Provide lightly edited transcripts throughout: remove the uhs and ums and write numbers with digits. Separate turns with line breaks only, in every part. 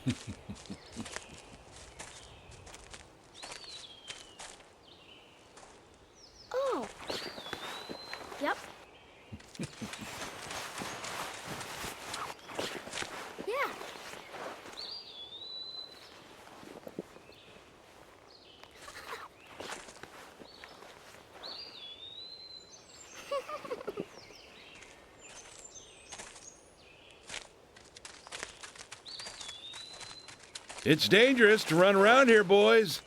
Oh. Yep. Yeah.
It's dangerous to run around here, boys.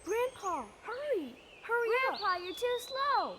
Grandpa, hurry! Hurry up! Grandpa, you're too slow!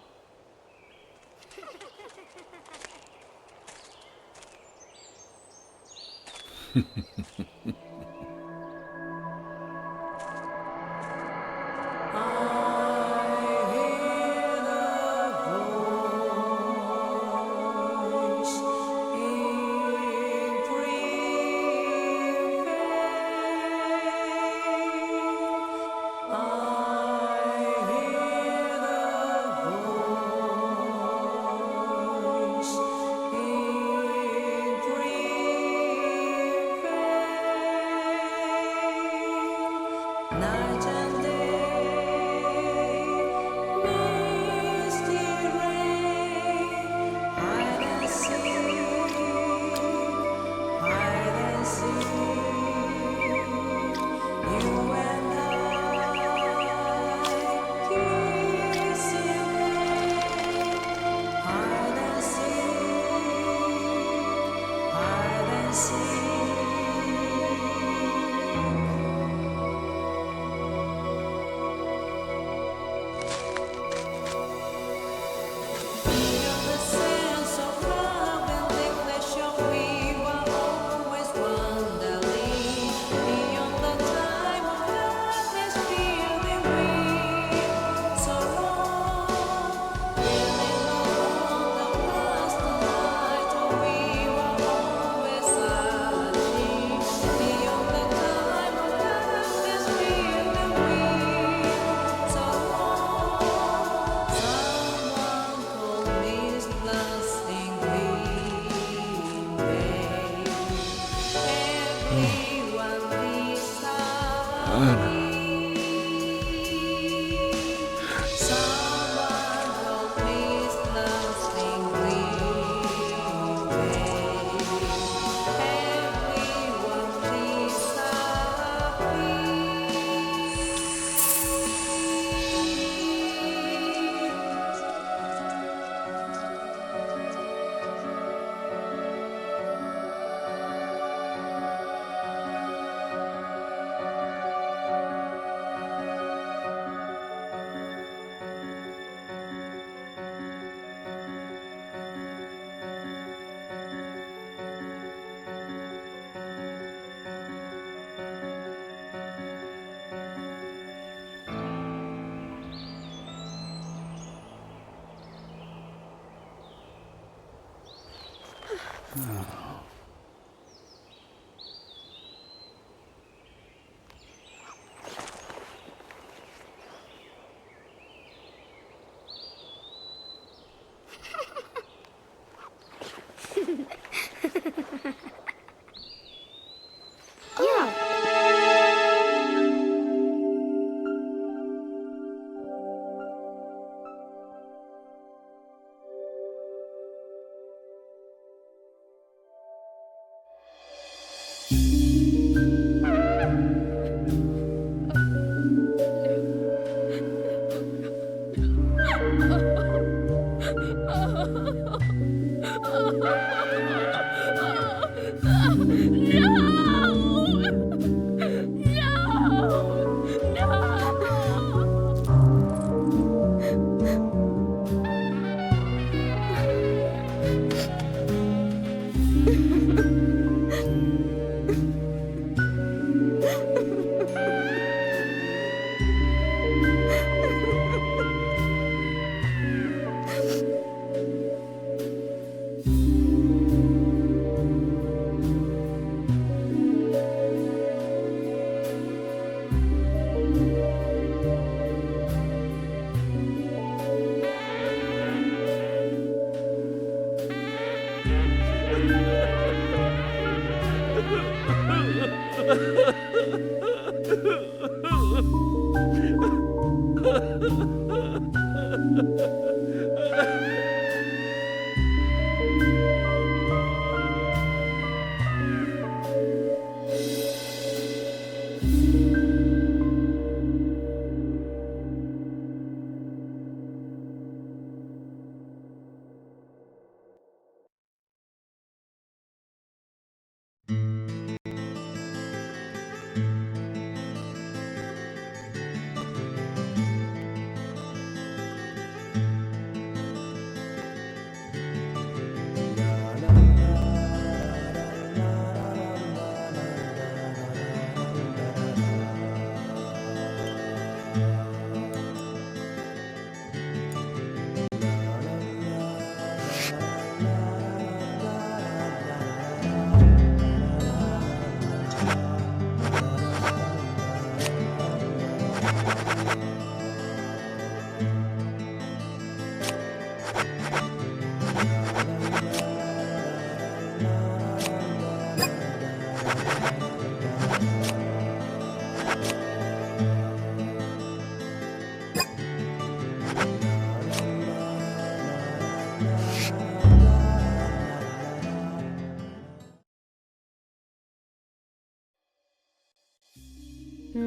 I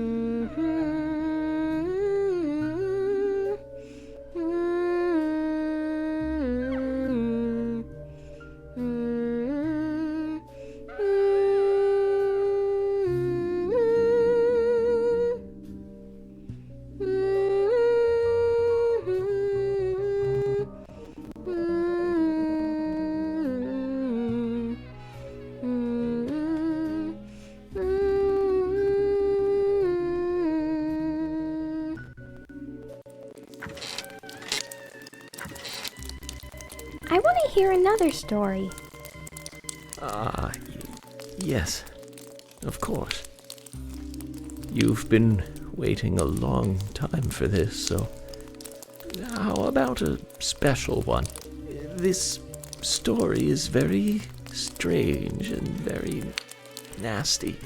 want to hear another story.
Yes, of course. You've been waiting a long time for this, so how about a special one? This story is very strange and very nasty,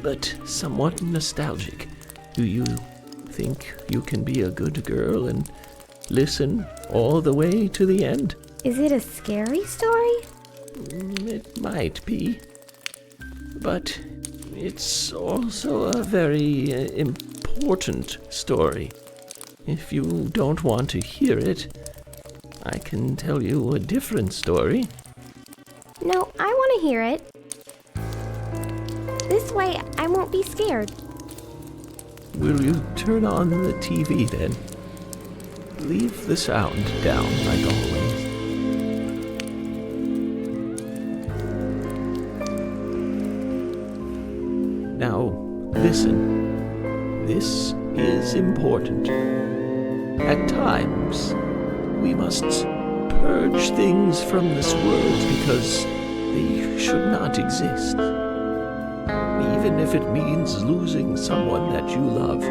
but somewhat nostalgic. Do you think you can be a good girl and listen all the way to the end?
Is it a scary story?
It might be, but it's also a very important story. If you don't want to hear it, I can tell you a different story.
No, I want to hear it. This way, I won't be scared.
Will you turn on the TV then? Leave the sound down like always. Now, listen. This is important. At times, we must purge things from this world because they should not exist. Even if it means losing someone that you love.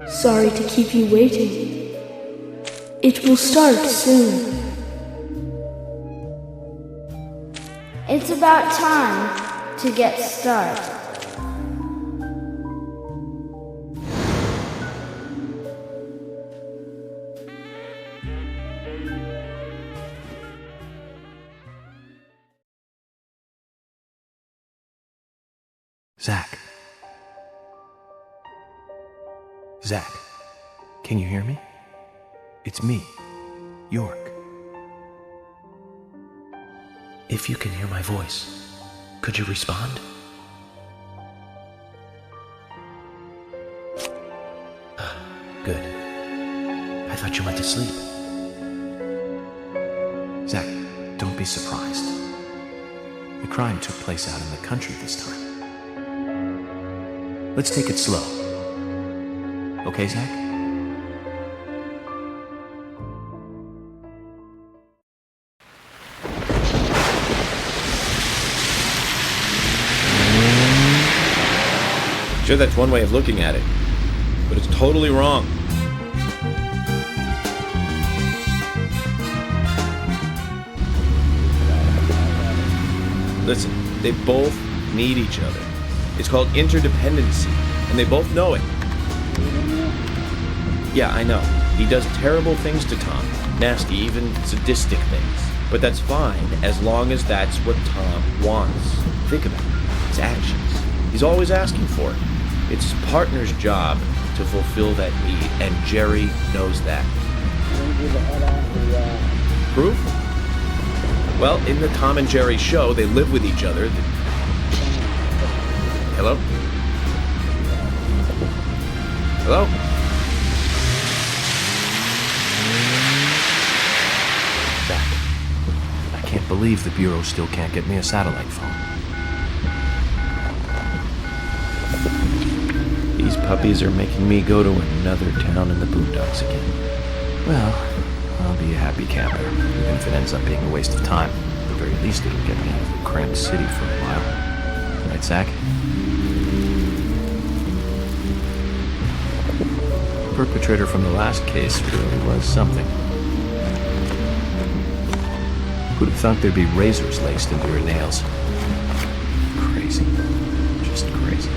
Sorry to keep you waiting. It will start soon.
It's about time to get started.
Zach, can you hear me? It's me, York. If you can hear my voice, could you respond? Good. I thought you went to sleep. Zach, don't be surprised. The crime took place out in the country this time. Let's take it slow. Okay, Zach?
Sure, that's one way of looking at it, but it's totally wrong. Listen, they both need each other. It's called interdependency, and they both know it. Yeah, I know. He does terrible things to Tom. nasty, even sadistic things. But that's fine, as long as that's what Tom wants. Think about it. His actions. He's always asking for it. It's his partner's job to fulfill that need, and Jerry knows that. Proof? Well, in the Tom and Jerry show, they live with each other. Hello? Hello?
Zach, I can't believe the Bureau still can't get me a satellite phone.
These puppies are making me go to another town in the boondocks again.
Well, I'll be a happy camper, even if it ends up being a waste of time. At the very least, it'll get me out of the cramped city for a while. Right, Zach? The perpetrator from the last case really was something. Who'd have thought there'd be razors laced into her nails? Crazy. Just crazy.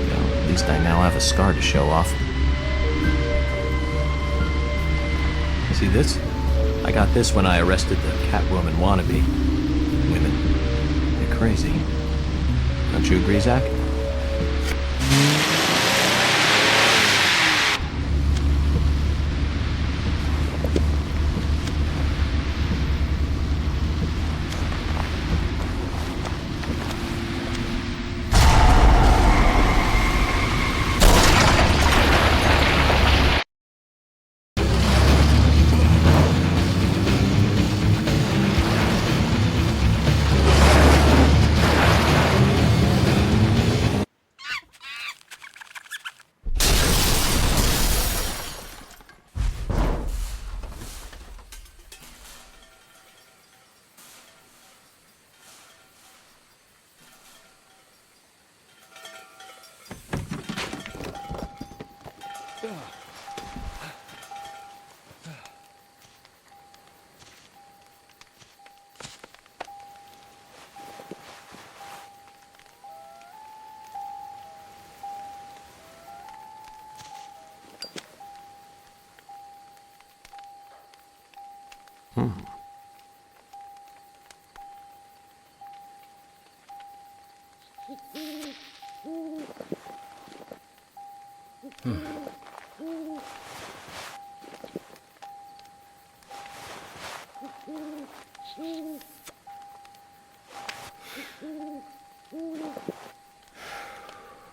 Well, at least I now have a scar to show off. See this? I got this when I arrested the Catwoman wannabe. Women. They're crazy. Don't you agree, Zach?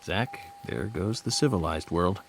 Zach, there goes the civilized world.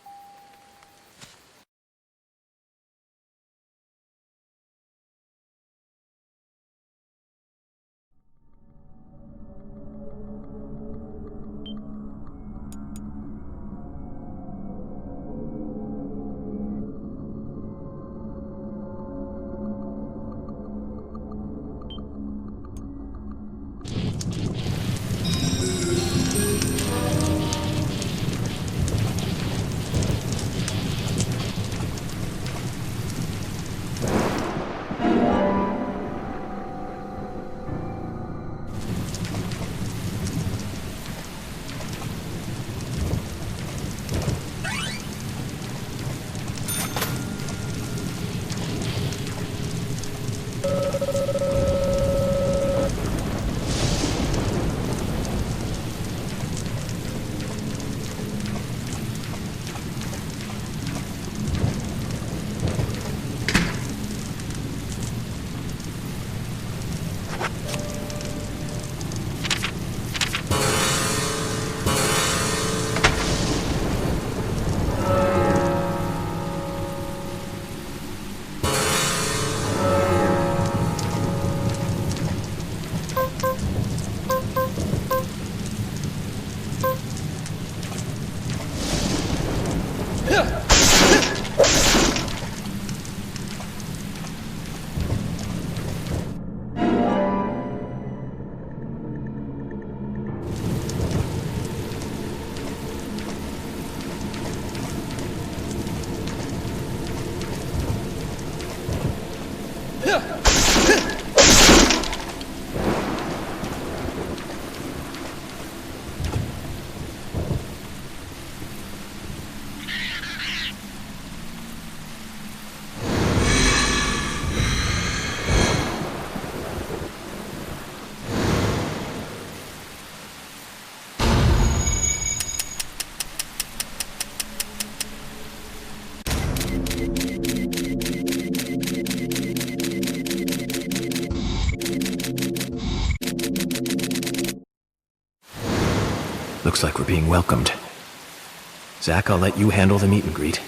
Looks like we're being welcomed. Zach, I'll let you handle the meet and greet.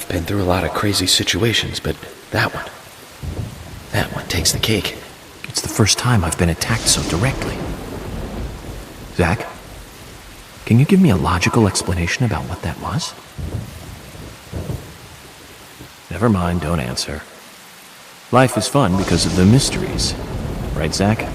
Been through a lot of crazy situations, but that one takes the cake.
It's the first time I've been attacked so directly. Zach? Can you give me a logical explanation about what that was? Never mind, don't answer. Life is fun because of the mysteries. Right, Zach?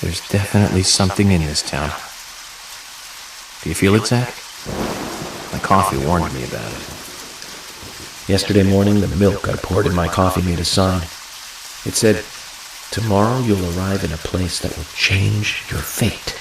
There's definitely something in this town. Do you feel it, Zach? My coffee warned me about it.
Yesterday morning, the milk I poured in my coffee made a sign. It said, "Tomorrow you'll arrive in a place that will change your fate."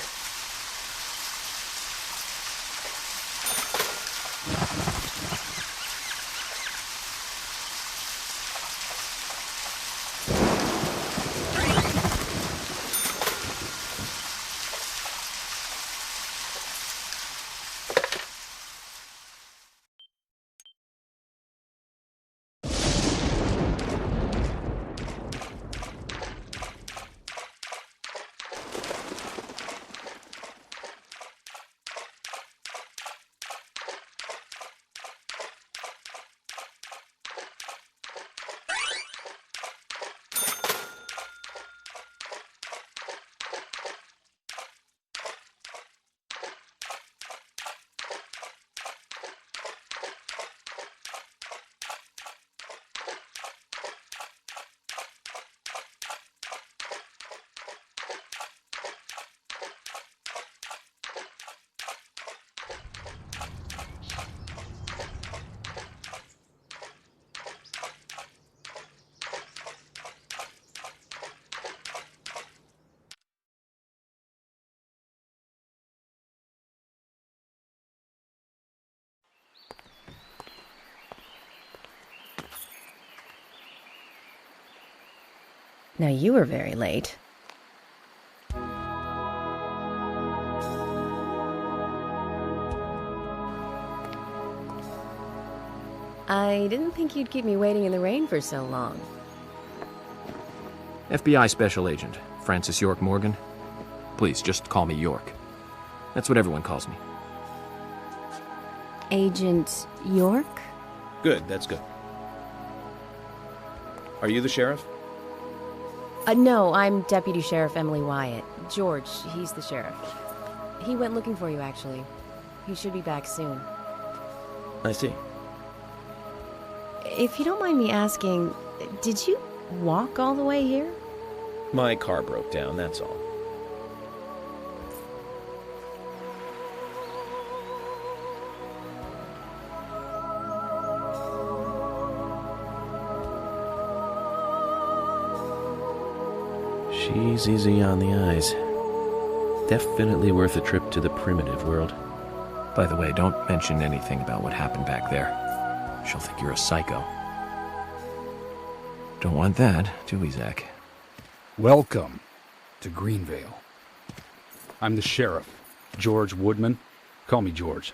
Now you were very late. I didn't think you'd keep me waiting in the rain for so long.
FBI Special Agent, Francis York Morgan. Please, just call me York. That's what everyone calls me.
Agent York?
Good, that's good. Are you the sheriff?
No, I'm Deputy Sheriff Emily Wyatt. George, he's the sheriff. He went looking for you, actually. He should be back soon.
I see.
If you don't mind me asking, did you walk all the way here?
My car broke down, that's all. She's easy on the eyes. Definitely worth a trip to the primitive world.
By the way, don't mention anything about what happened back there. She'll think you're a psycho. Don't want that, do we, Zach?
Welcome to Greenvale. I'm the sheriff, George Woodman. Call me George.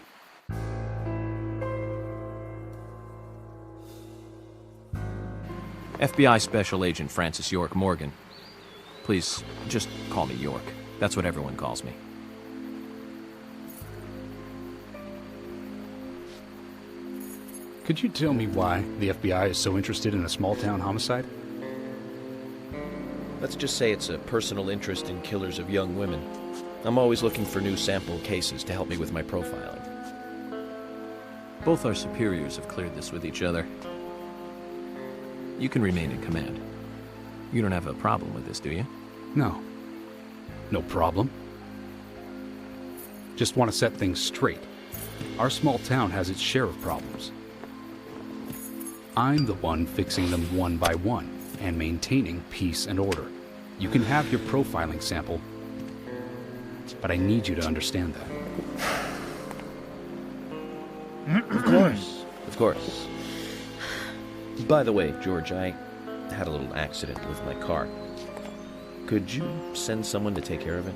FBI Special Agent Francis York Morgan. Please, just call me York. That's what everyone calls me.
Could you tell me why the FBI is so interested in a small-town homicide?
Let's just say it's a personal interest in killers of young women. I'm always looking for new sample cases to help me with my profiling.
Both our superiors have cleared this with each other. You can remain in command. You don't have a problem with this, do you?
No. No problem. Just want to set things straight. Our small town has its share of problems. I'm the one fixing them one by one and maintaining peace and order. You can have your profiling sample, but I need you to understand that.
Of course. Of course. By the way, George, I had a little accident with my car. Could you send someone to take care of it?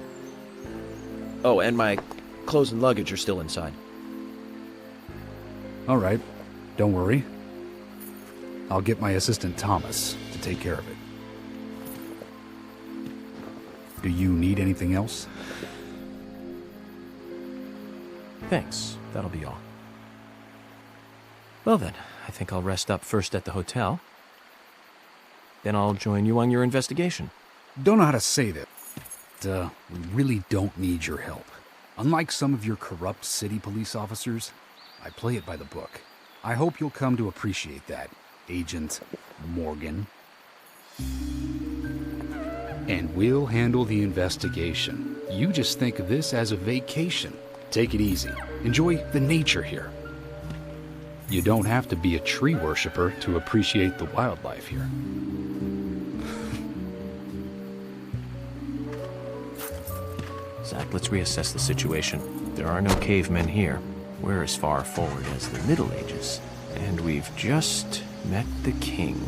Oh, and my clothes and luggage are still inside.
All right. Don't worry. I'll get my assistant Thomas to take care of it. Do you need anything else?
Thanks. That'll be all. Well then, I think I'll rest up first at the hotel. Then I'll join you on your investigation.
Don't know how to say that. We really don't need your help. Unlike some of your corrupt city police officers, I play it by the book. I hope you'll come to appreciate that, Agent Morgan. And we'll handle the investigation. You just think of this as a vacation. Take it easy. Enjoy the nature here. You don't have to be a tree worshiper to appreciate the wildlife here.
Zach, let's reassess the situation. There are no cavemen here. We're as far forward as the Middle Ages. And we've just met the king.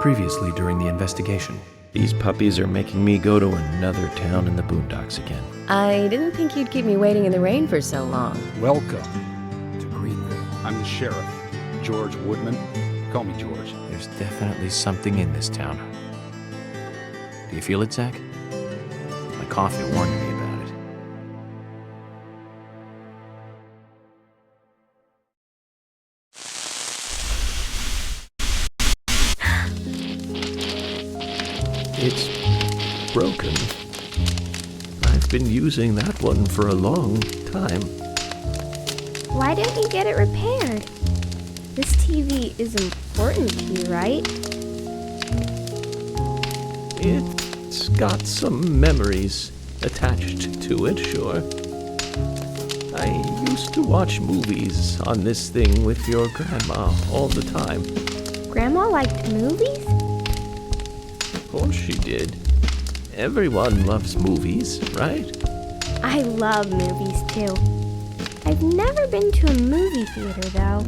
Previously during the investigation.
These puppies are making me go to another town in the boondocks again.
I didn't think you'd keep me waiting in the rain for so long.
Welcome to Greenvale. I'm the sheriff, George Woodman. Call me George.
There's definitely something in this town. Do you feel it, Zach? My coffee warned me about it.
It's broken. I've been using that one for a long time.
Why don't you get it repaired? This TV is important to you, right?
It's got some memories attached to it, sure. I used to watch movies on this thing with your grandma all the time.
Grandma liked movies?
Of course she did. Everyone loves movies, right?
I love movies too. I've never been to a movie theater though.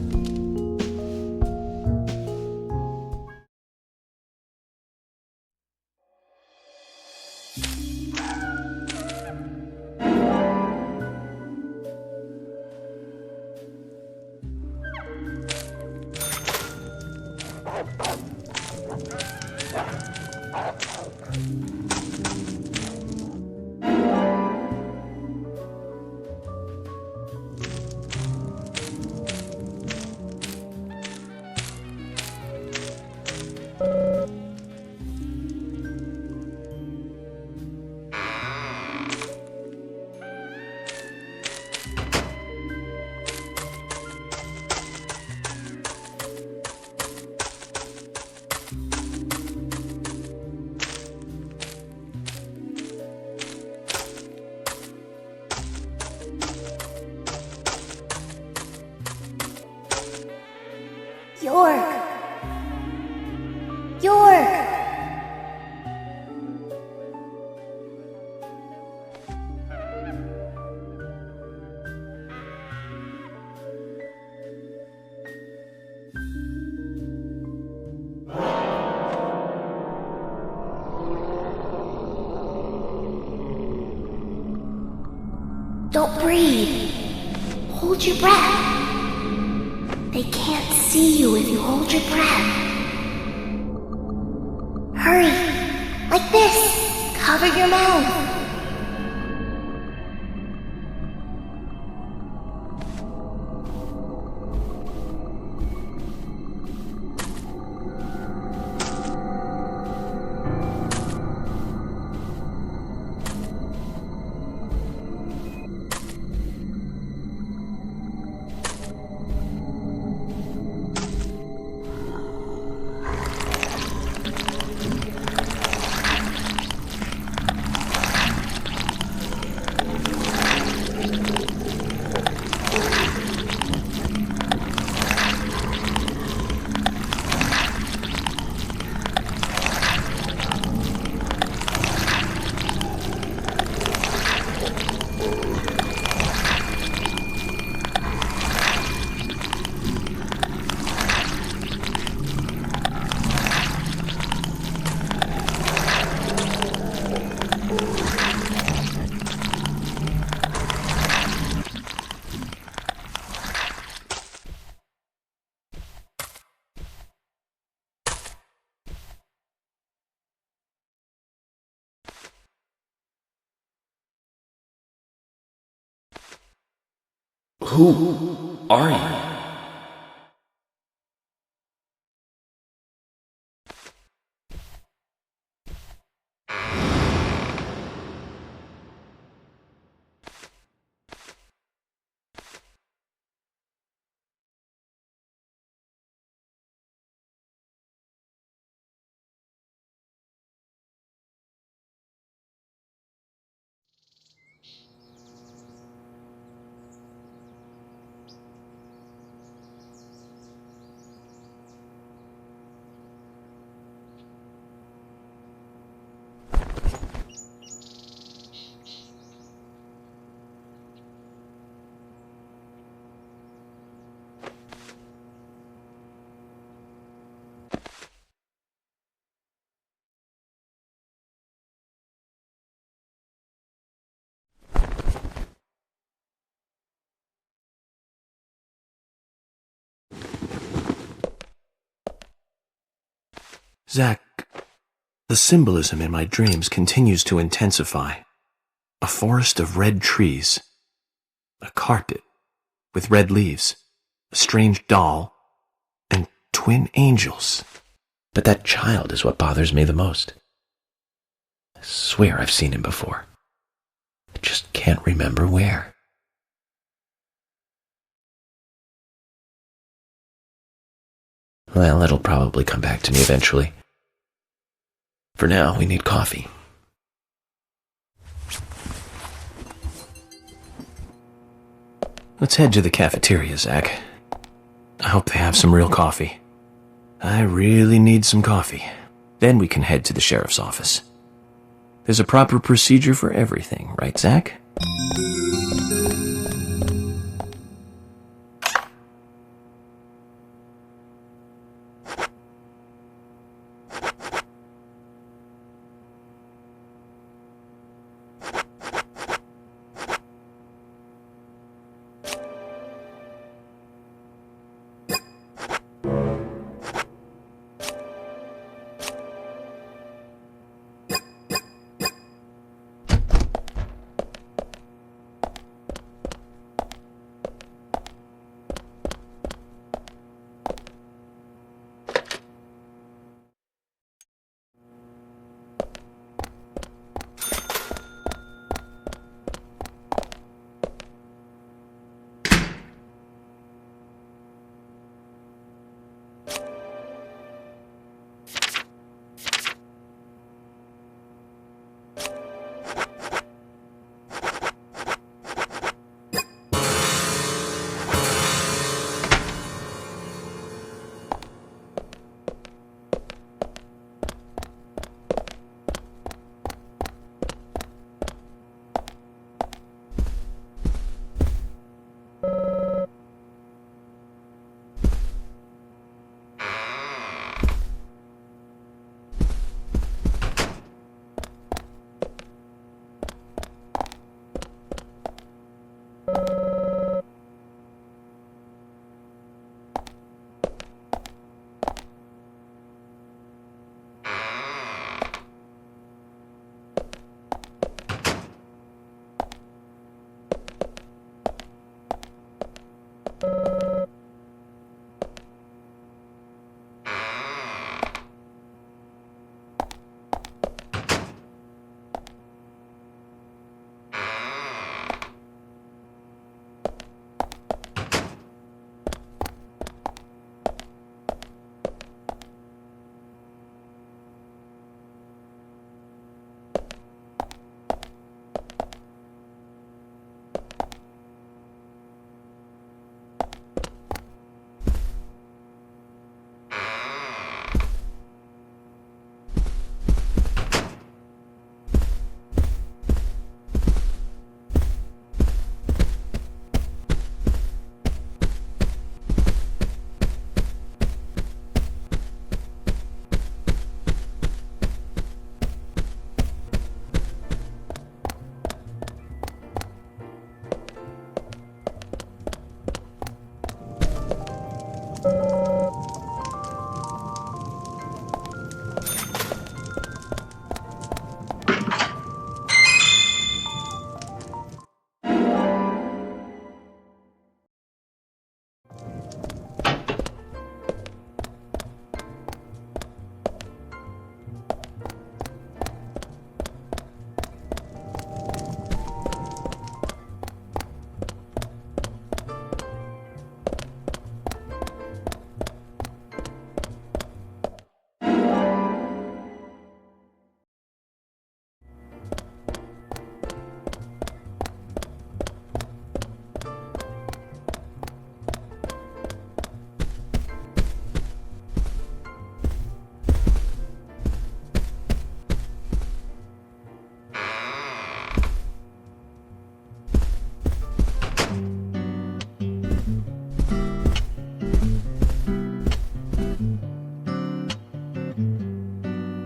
York! York! Don't breathe. Hold your breath. They can't see you if you hold your breath. Hurry! Like this! Cover your mouth!
Who are you?
Zach, the symbolism in my dreams continues to intensify. A forest of red trees. A carpet with red leaves. A strange doll. And twin angels.
But that child is what bothers me the most. I swear I've seen him before. I just can't remember where. Well, it'll probably come back to me eventually. For now, we need coffee.
Let's head to the cafeteria, Zach. I hope they have some real coffee. I really need some coffee. Then we can head to the sheriff's office. There's a proper procedure for everything, right, Zach?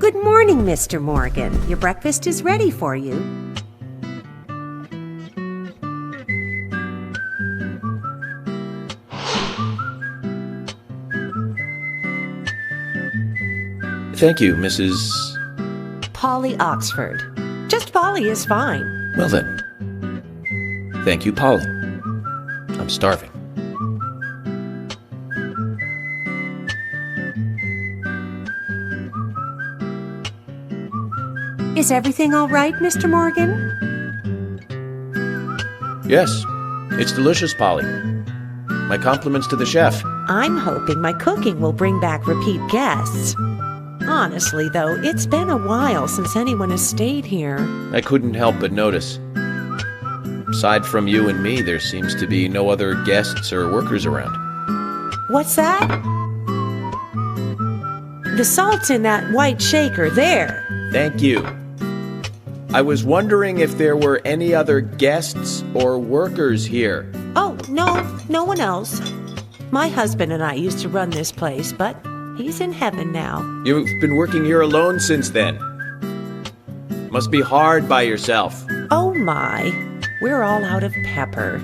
Good morning, Mr. Morgan. Your breakfast is ready for you.
Thank you, Mrs.
Polly Oxford. Just Polly is fine.
Well then. Thank you, Polly. I'm starving.
Is everything all right, Mr. Morgan?
Yes, it's delicious, Polly. My compliments to the chef.
I'm hoping my cooking will bring back repeat guests. Honestly, though, it's been a while since anyone has stayed here.
I couldn't help but notice. Aside from you and me, there seems to be no other guests or workers around.
What's that? The salt's in that white shaker there.
Thank you. I was wondering if there were any other guests or workers here.
Oh, no one else. My husband and I used to run this place, but he's in heaven now.
You've been working here alone since then. Must be hard by yourself.
Oh my, we're all out of pepper.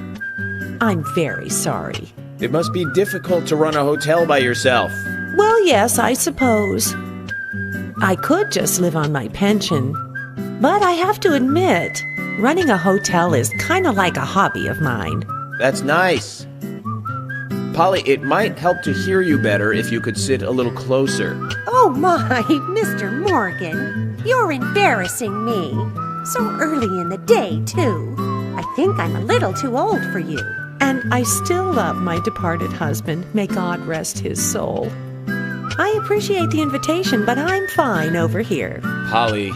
I'm very sorry.
It must be difficult to run a hotel by yourself.
Well, yes, I suppose. I could just live on my pension. But I have to admit, running a hotel is kind of like a hobby of mine.
That's nice. Polly, it might help to hear you better if you could sit a little closer.
Oh my, Mr. Morgan, you're embarrassing me. So early in the day, too. I think I'm a little too old for you. And I still love my departed husband. May God rest his soul. I appreciate the invitation, but I'm fine over here.
Polly,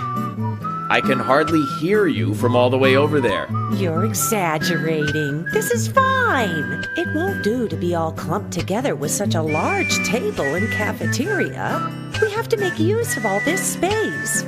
I can hardly hear you from all the way over there.
You're exaggerating. This is fine. It won't do to be all clumped together with such a large table and cafeteria. We have to make use of all this space.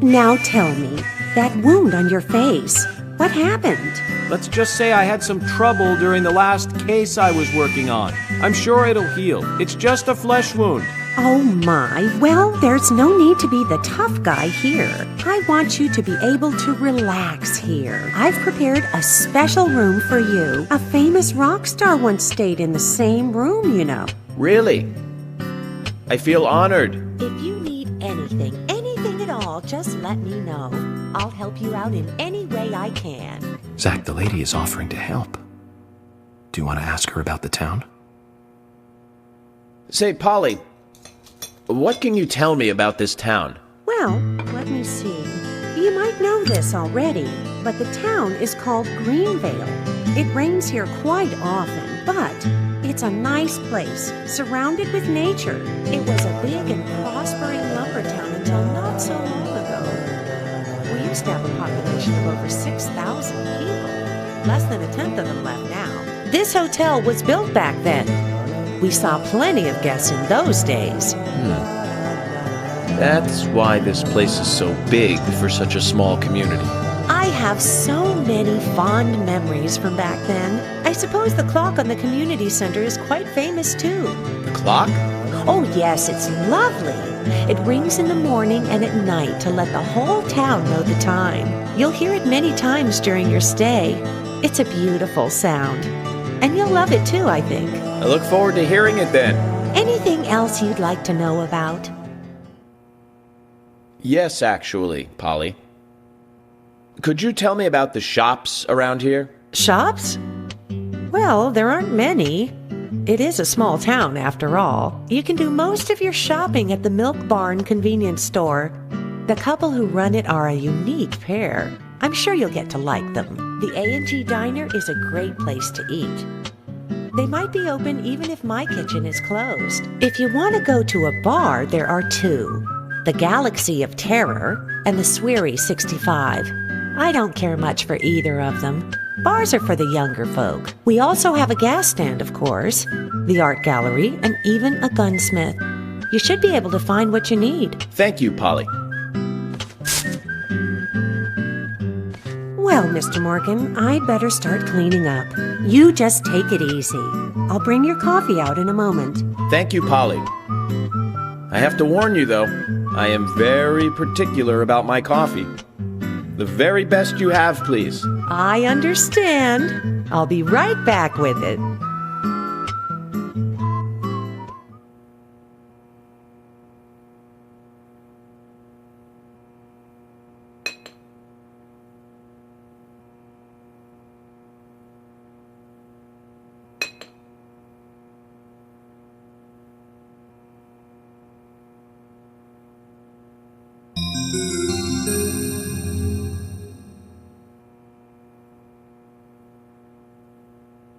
Now tell me, that wound on your face, what happened?
Let's just say I had some trouble during the last case I was working on. I'm sure it'll heal. It's just a flesh wound.
Oh my, well, there's no need to be the tough guy here. I want you to be able to relax here. I've prepared a special room for you. A famous rock star once stayed in the same room, you know.
Really? I feel honored.
If you need anything at all, just let me know. I'll help you out in any way I can.
Zach, the lady is offering to help. Do you want to ask her about the town?
Say, Polly, what can you tell me about this town?
Well, let me see. You might know this already, but the town is called Greenvale. It rains here quite often, but it's a nice place, surrounded with nature. It was a big and prospering lumber town until not so long ago. We used to have a population of over 6,000 people. Less than a tenth of them left now. This hotel was built back then. We saw plenty of guests in those days.
That's why this place is so big for such a small community.
I have so many fond memories from back then. I suppose the clock on the community center is quite famous too.
The clock?
Oh yes, it's lovely. It rings in the morning and at night to let the whole town know the time. You'll hear it many times during your stay. It's a beautiful sound. And you'll love it too, I think.
I look forward to hearing it then.
Anything else you'd like to know about?
Yes, actually, Polly. Could you tell me about the shops around here?
Shops? Well, there aren't many. It is a small town, after all. You can do most of your shopping at the Milk Barn convenience store. The couple who run it are a unique pair. I'm sure you'll get to like them. The A&G Diner is a great place to eat. They might be open even if my kitchen is closed. If you want to go to a bar, there are two. The Galaxy of Terror and the Sweary 65. I don't care much for either of them. Bars are for the younger folk. We also have a gas stand, of course, the art gallery, and even a gunsmith. You should be able to find what you need.
Thank you, Polly.
Well, Mr. Morgan, I'd better start cleaning up. You just take it easy. I'll bring your coffee out in a moment.
Thank you, Polly. I have to warn you, though, I am very particular about my coffee. The very best you have, please.
I understand. I'll be right back with it.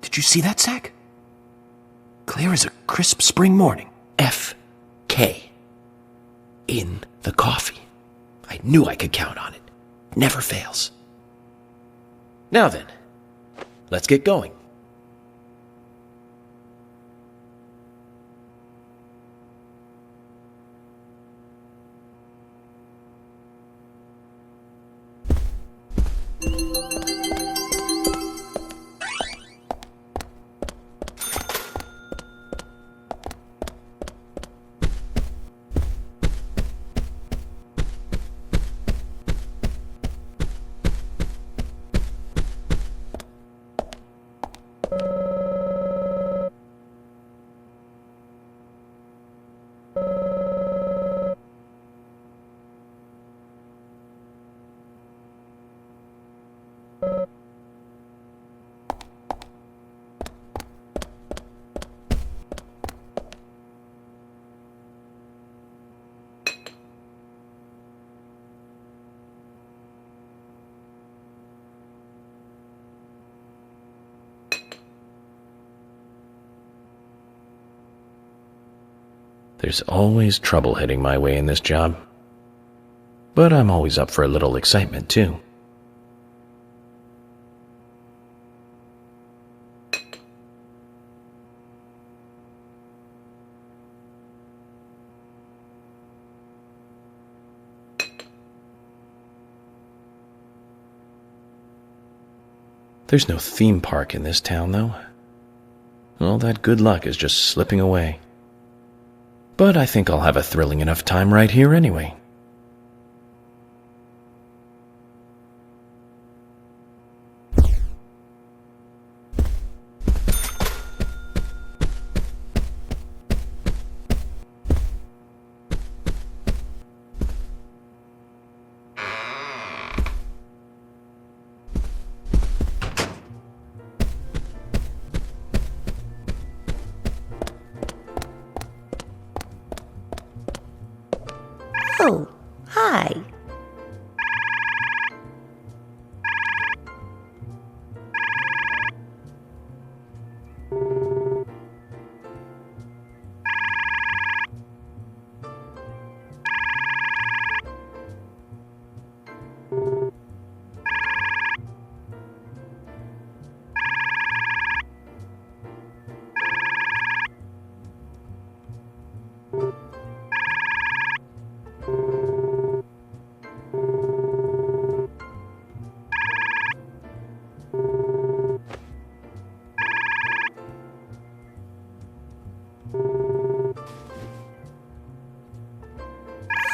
Did you see that, Zach? Clear as a crisp spring morning.
F.K. in the coffee. I knew I could count on it. Never fails. Now then, let's get going. There's always trouble heading my way in this job. But I'm always up for a little excitement, too. There's no theme park in this town, though. All that good luck is just slipping away. But I think I'll have a thrilling enough time right here anyway.
Oh, hi.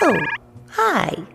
Oh, hi.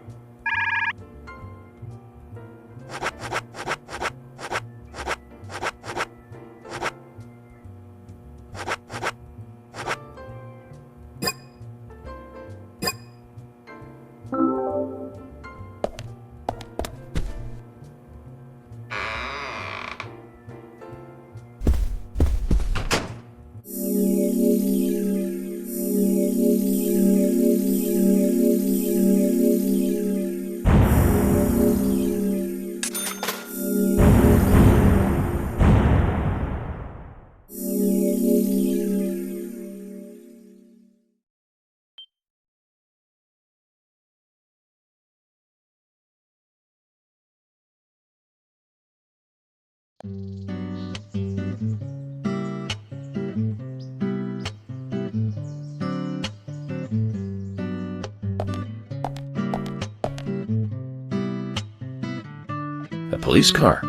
A police car.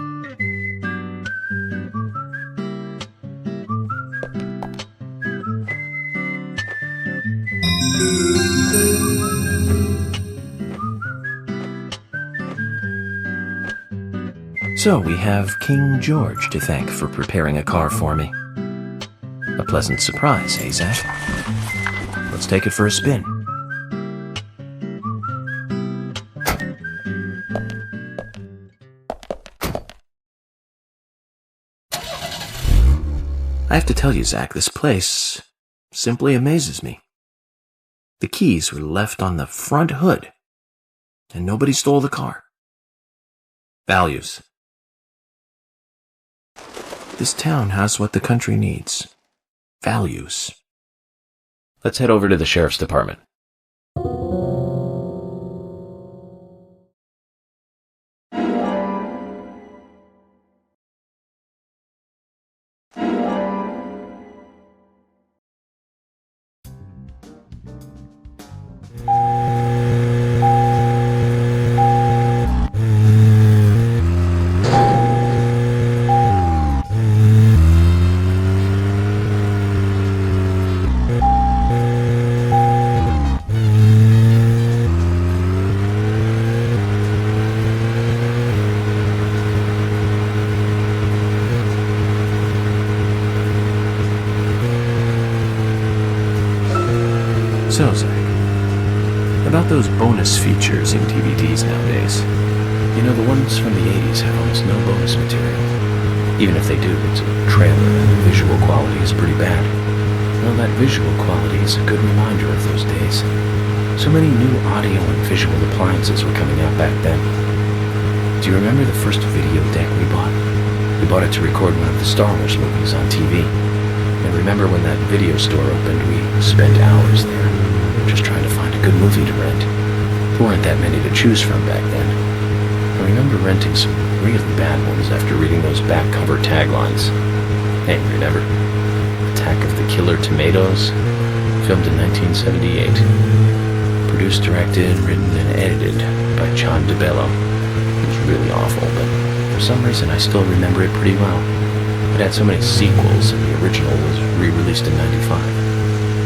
So we have King George to thank for preparing a car for me. A pleasant surprise, eh, Zach? Let's take it for a spin. I have to tell you, Zach, this place simply amazes me. The keys were left on the front hood. And nobody stole the car. Values. This town has what the country needs. Values.
Let's head over to the sheriff's department.
So, Zach, about those bonus features in DVDs nowadays.
You know, the ones from the 80s have almost no bonus material. Even if they do, it's a trailer and the visual quality is pretty bad. Well, that visual quality is a good reminder of those days. So many new audio and visual appliances were coming out back then. Do you remember the first video deck we bought? We bought it to record one of the Star Wars movies on TV. And remember when that video store opened, we spent hours there, just trying to find a good movie to rent. There weren't that many to choose from back then. I remember renting some really bad ones after reading those back cover taglines. Hey, remember? Attack of the Killer Tomatoes? Filmed in 1978. Produced, directed, written, and edited by John DeBello. It was really awful, but for some reason I still remember it pretty well. It had so many sequels, and the original was re-released in 95.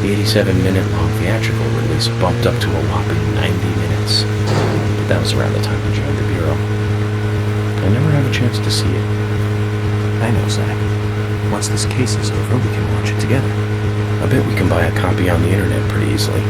The 87-minute long theatrical release bumped up to a whopping 90 minutes. But that was around the time I joined the Bureau. I never had a chance to see it.
I know, Zach. Once this case is over, we can watch it together.
I bet we can buy a copy on the internet pretty easily.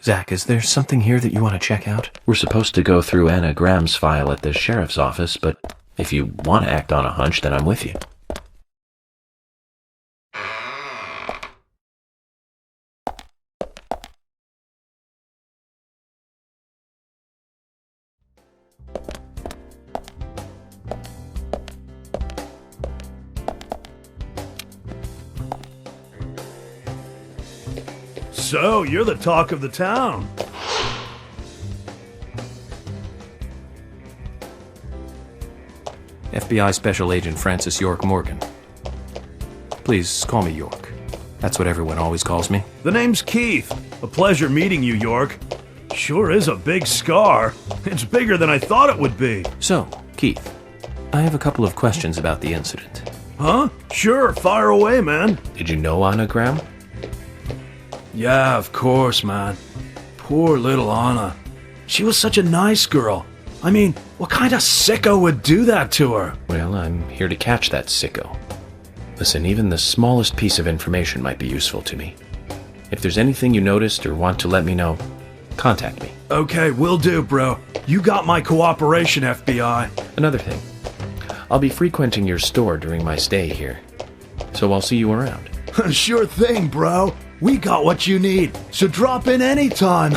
Zach, is there something here that you want to check out?
We're supposed to go through Anna Graham's file at the sheriff's office, but if you want to act on a hunch, then I'm with you.
So, you're the talk of the town.
FBI Special Agent Francis York Morgan. Please call me York. That's what everyone always calls me.
The name's Keith. A pleasure meeting you, York. Sure is a big scar. It's bigger than I thought it would be.
So, Keith, I have a couple of questions about the incident.
Huh? Sure, fire away, man.
Did you know Anna Graham?
Yeah, of course, man. Poor little Anna. She was such a nice girl. I mean, what kind of sicko would do that to her?
Well, I'm here to catch that sicko. Listen, even the smallest piece of information might be useful to me. If there's anything you noticed or want to let me know, contact me.
Okay, will do, bro. You got my cooperation, FBI.
Another thing, I'll be frequenting your store during my stay here, so I'll see you around.
Sure thing, bro. We got what you need, so drop in anytime.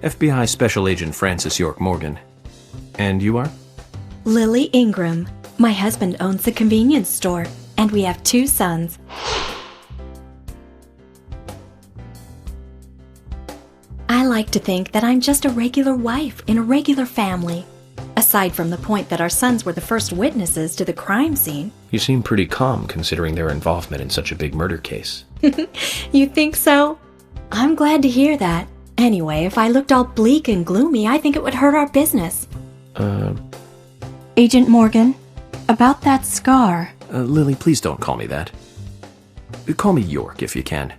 FBI Special Agent Francis York Morgan. And you are?
Lily Ingram. My husband owns the convenience store, and we have 2 sons. I like to think that I'm just a regular wife in a regular family, aside from the point that our sons were the first witnesses to the crime scene.
You seem pretty calm considering their involvement in such a big murder case.
You think so? I'm glad to hear that. Anyway, if I looked all bleak and gloomy, I think it would hurt our business. Agent Morgan, about that scar.
Lily, please don't call me that. Call me York if you can.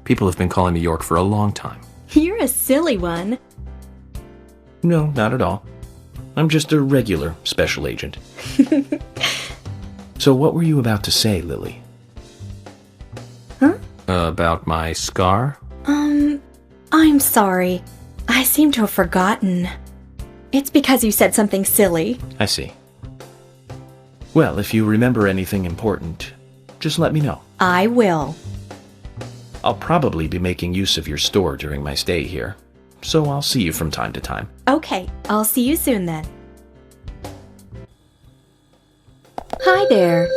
People have been calling me York for a long time.
You're a silly one.
No, not at all. I'm just a regular special agent. So what were you about to say, Lily?
Huh?
About my scar?
I'm sorry. I seem to have forgotten. It's because you said something silly.
I see. Well, if you remember anything important, just let me know.
I will.
I'll probably be making use of your store during my stay here, so I'll see you from time to time.
Okay, I'll see you soon then. Hi there.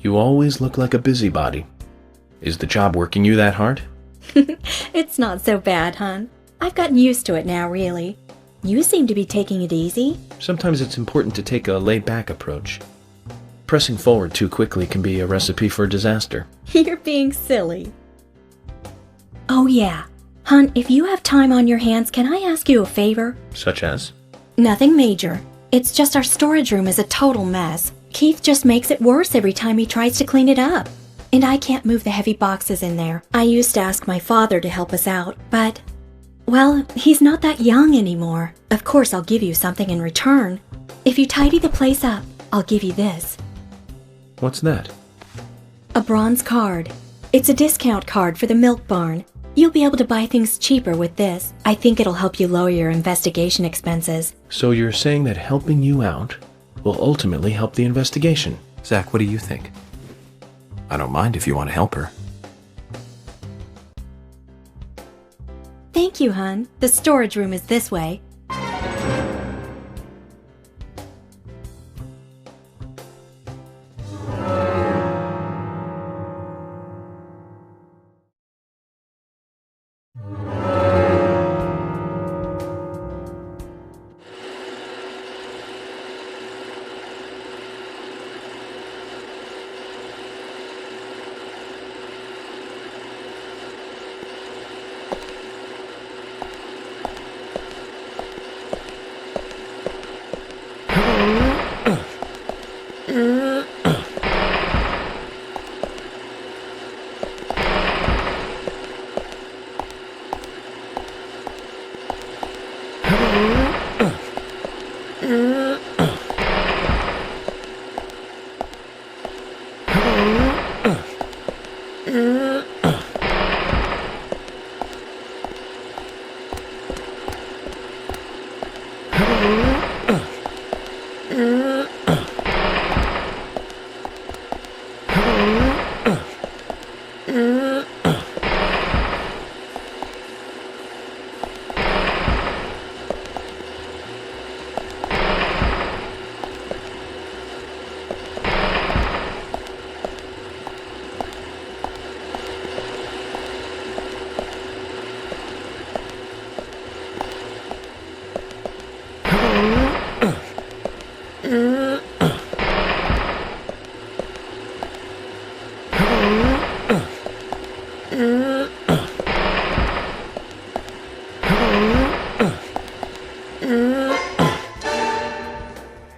You always look like a busybody. Is the job working you that hard?
It's not so bad, hon. I've gotten used to it now, really. You seem to be taking it easy.
Sometimes it's important to take a laid-back approach. Pressing forward too quickly can be a recipe for disaster.
You're being silly. Oh yeah. Hon, if you have time on your hands, can I ask you a favor?
Such as?
Nothing major. It's just our storage room is a total mess. Keith just makes it worse every time he tries to clean it up. And I can't move the heavy boxes in there. I used to ask my father to help us out, but... well, he's not that young anymore. Of course, I'll give you something in return. If you tidy the place up, I'll give you this.
What's that?
A bronze card. It's a discount card for the milk barn. You'll be able to buy things cheaper with this. I think it'll help you lower your investigation expenses.
So you're saying that helping you out will ultimately help the investigation? Zach, what do you think? I don't mind if you want to help her.
Thank you, hon. The storage room is this way.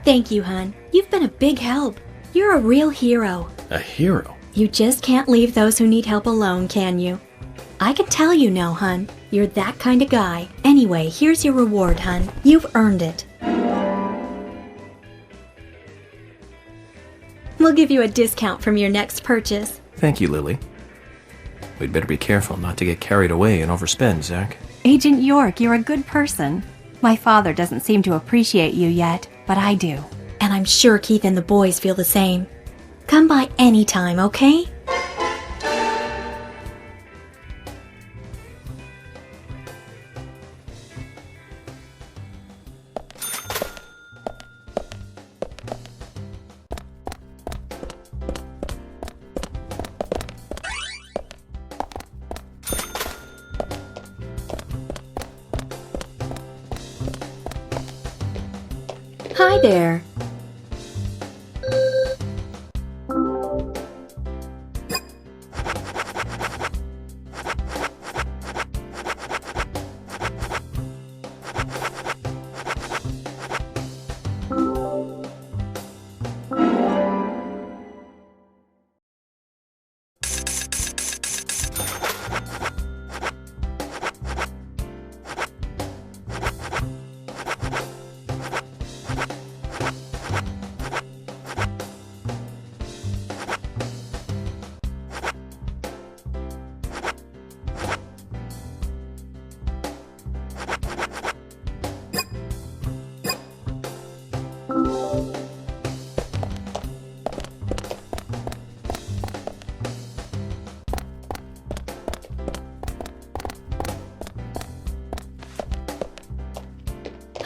Thank you, hun. You've been a big help. You're a real hero.
A hero?
You just can't leave those who need help alone, can you? I can tell you know, hun. You're that kind of guy. Anyway, here's your reward, hun. You've earned it. We'll give you a discount from your next purchase.
Thank you, Lily. We'd better be careful not to get carried away and overspend, Zach.
Agent York, you're a good person. My father doesn't seem to appreciate you yet, but I do.
And I'm sure Keith and the boys feel the same. Come by anytime, okay? Hi there.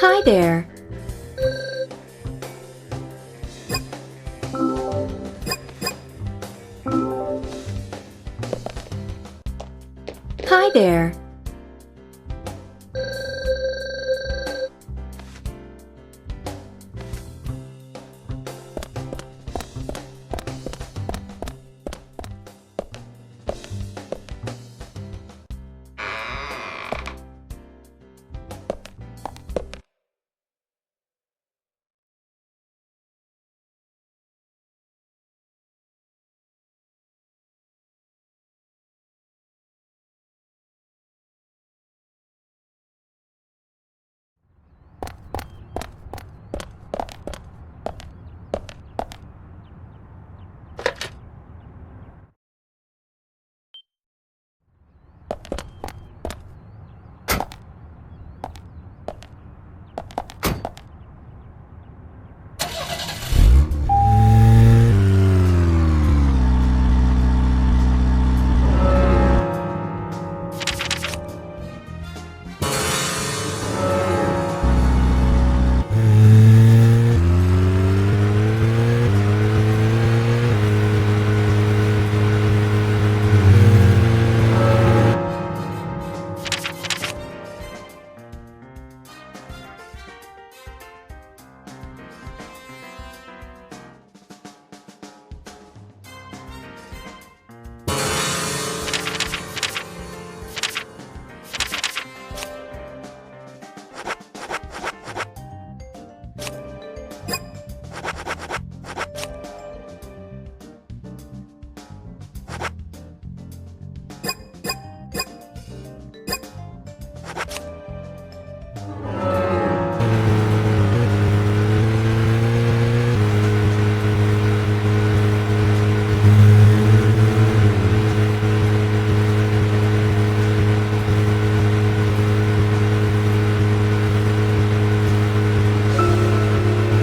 Hi there. Hi there.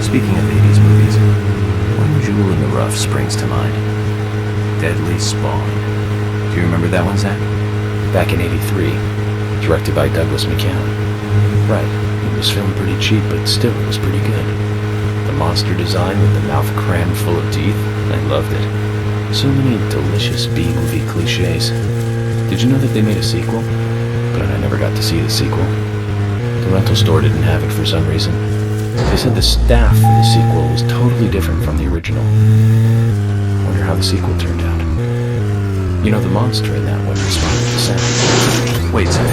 Speaking of 80s movies, one jewel in the rough springs to mind. Deadly Spawn. Do you remember that one, Zach?
Back in '83, directed by Douglas McCann. Right, it was filmed pretty cheap, but still it was pretty good. The monster design with the mouth crammed full of teeth, I loved it. So many delicious B-movie cliches. Did you know that they made a sequel? But I never got to see the sequel. The rental store didn't have it for some reason. They said the staff for the sequel was totally different from the original. Wonder how the sequel turned out. You know, the monster in that one responded to sound.
Wait, Zach.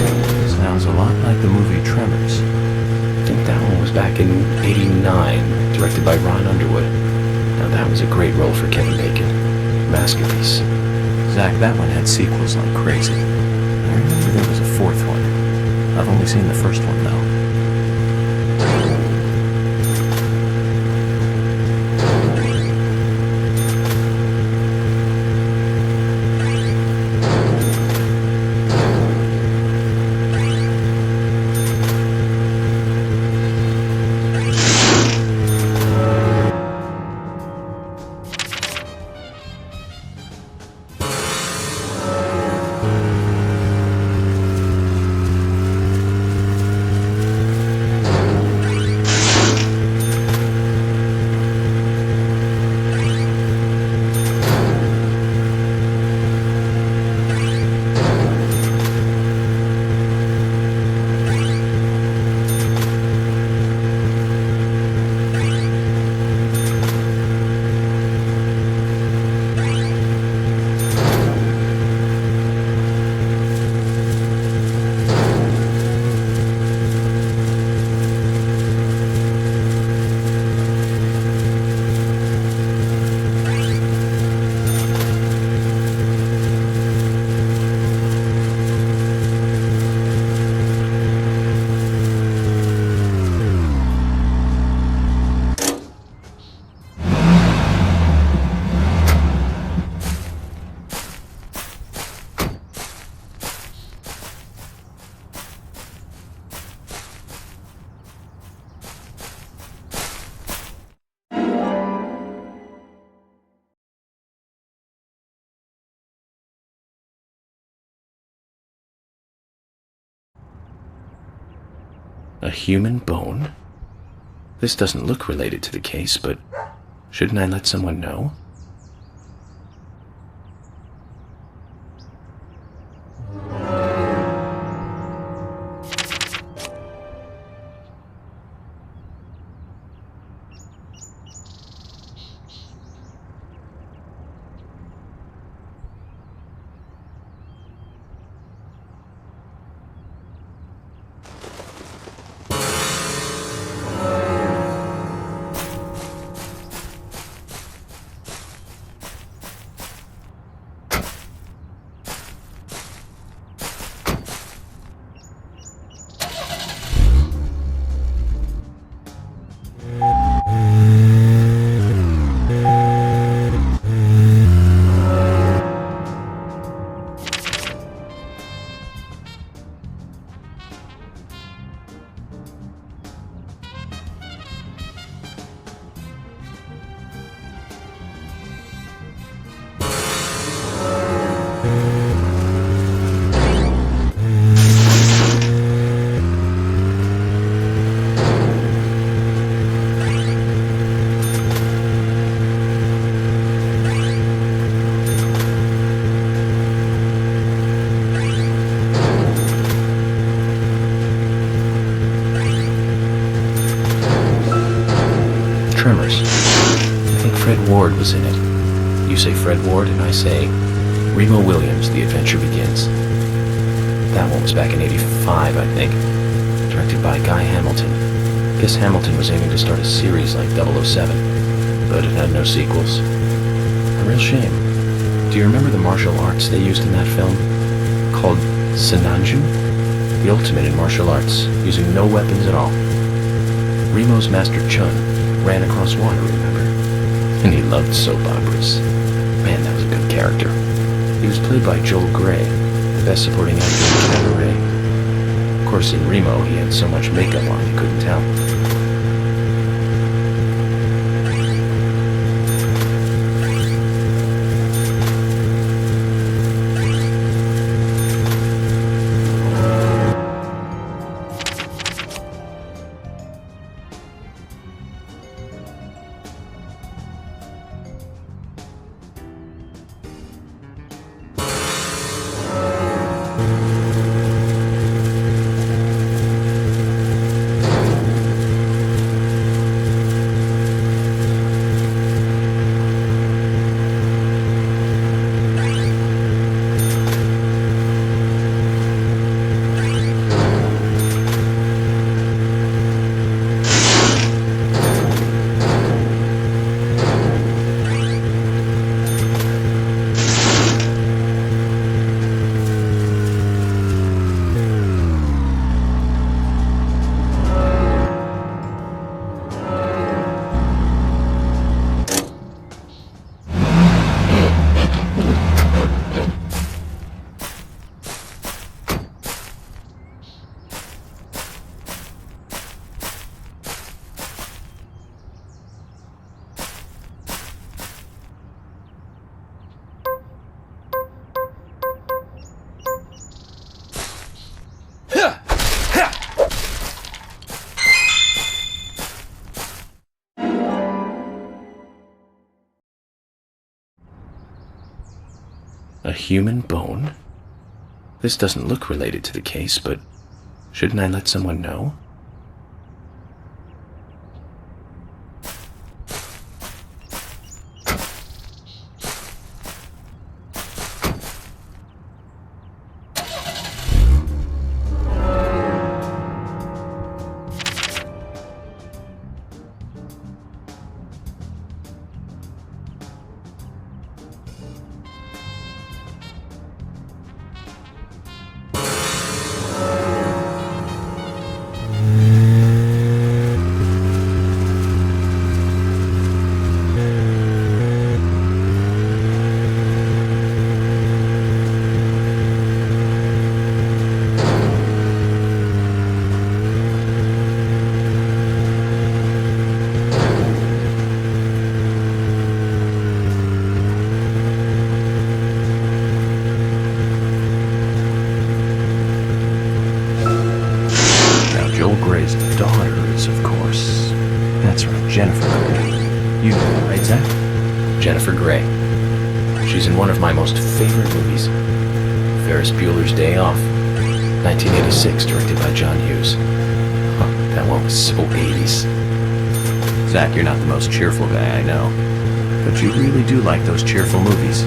Sounds a lot like the movie Tremors.
I think that one was back in '89.
directed by Ron Underwood. Now that was a great role for Kevin Bacon. Masterpiece. Zach, that one had sequels like crazy. I remember there was a fourth one. I've only seen the first one, though. A human bone? This doesn't look related to the case, but shouldn't I let someone know? Tremors. I think Fred Ward was in it. You say Fred Ward, and I say Remo Williams, The Adventure Begins. That one was back in '85, I think. Directed by Guy Hamilton. Guess Hamilton was aiming to start a series like 007, but it had no sequels. A real shame. Do you remember the martial arts they used in that film? Called Senanju? The ultimate in martial arts, using no weapons at all. Remo's master Chun ran across water, remember? And he loved soap operas. Man, that was a good character. He was played by Joel Grey, the best supporting actor in Cabaret. Of course, in Remo, he had so much makeup on you couldn't tell. human bone? This doesn't look related to the case, but shouldn't I let someone know? Jennifer Grey. You know her, right, Zach? Jennifer Grey. She's in one of my most favorite movies, Ferris Bueller's Day Off, 1986, directed by John Hughes. Huh, that one was so 80s. Zach, you're not the most cheerful guy I know, but you really do like those cheerful movies.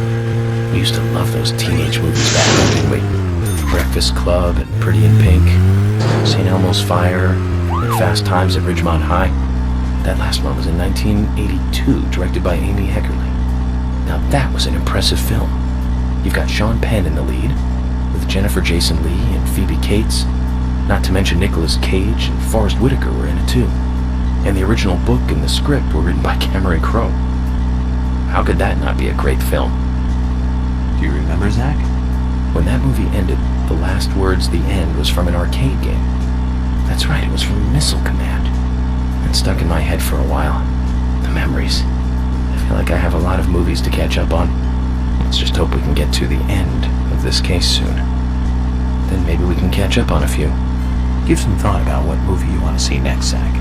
We used to love those teenage movies back then, didn't we? Breakfast Club and Pretty in Pink, St. Elmo's Fire, and Fast Times at Ridgemont High. That last one was in 1982, directed by Amy Heckerling. Now that was an impressive film. You've got Sean Penn in the lead, with Jennifer Jason Leigh and Phoebe Cates, not to mention Nicolas Cage and Forrest Whitaker were in it too. And the original book and the script were written by Cameron Crowe. How could that not be a great film? Do you remember, Zach? When that movie ended, the last words, the end, was from an arcade game. That's right, it was from Missile Command. It stuck in my head for a while. The memories. I feel like I have a lot of movies to catch up on. Let's just hope we can get to the end of this case soon. Then maybe we can catch up on a few. Give some thought about what movie you want to see next, Zach.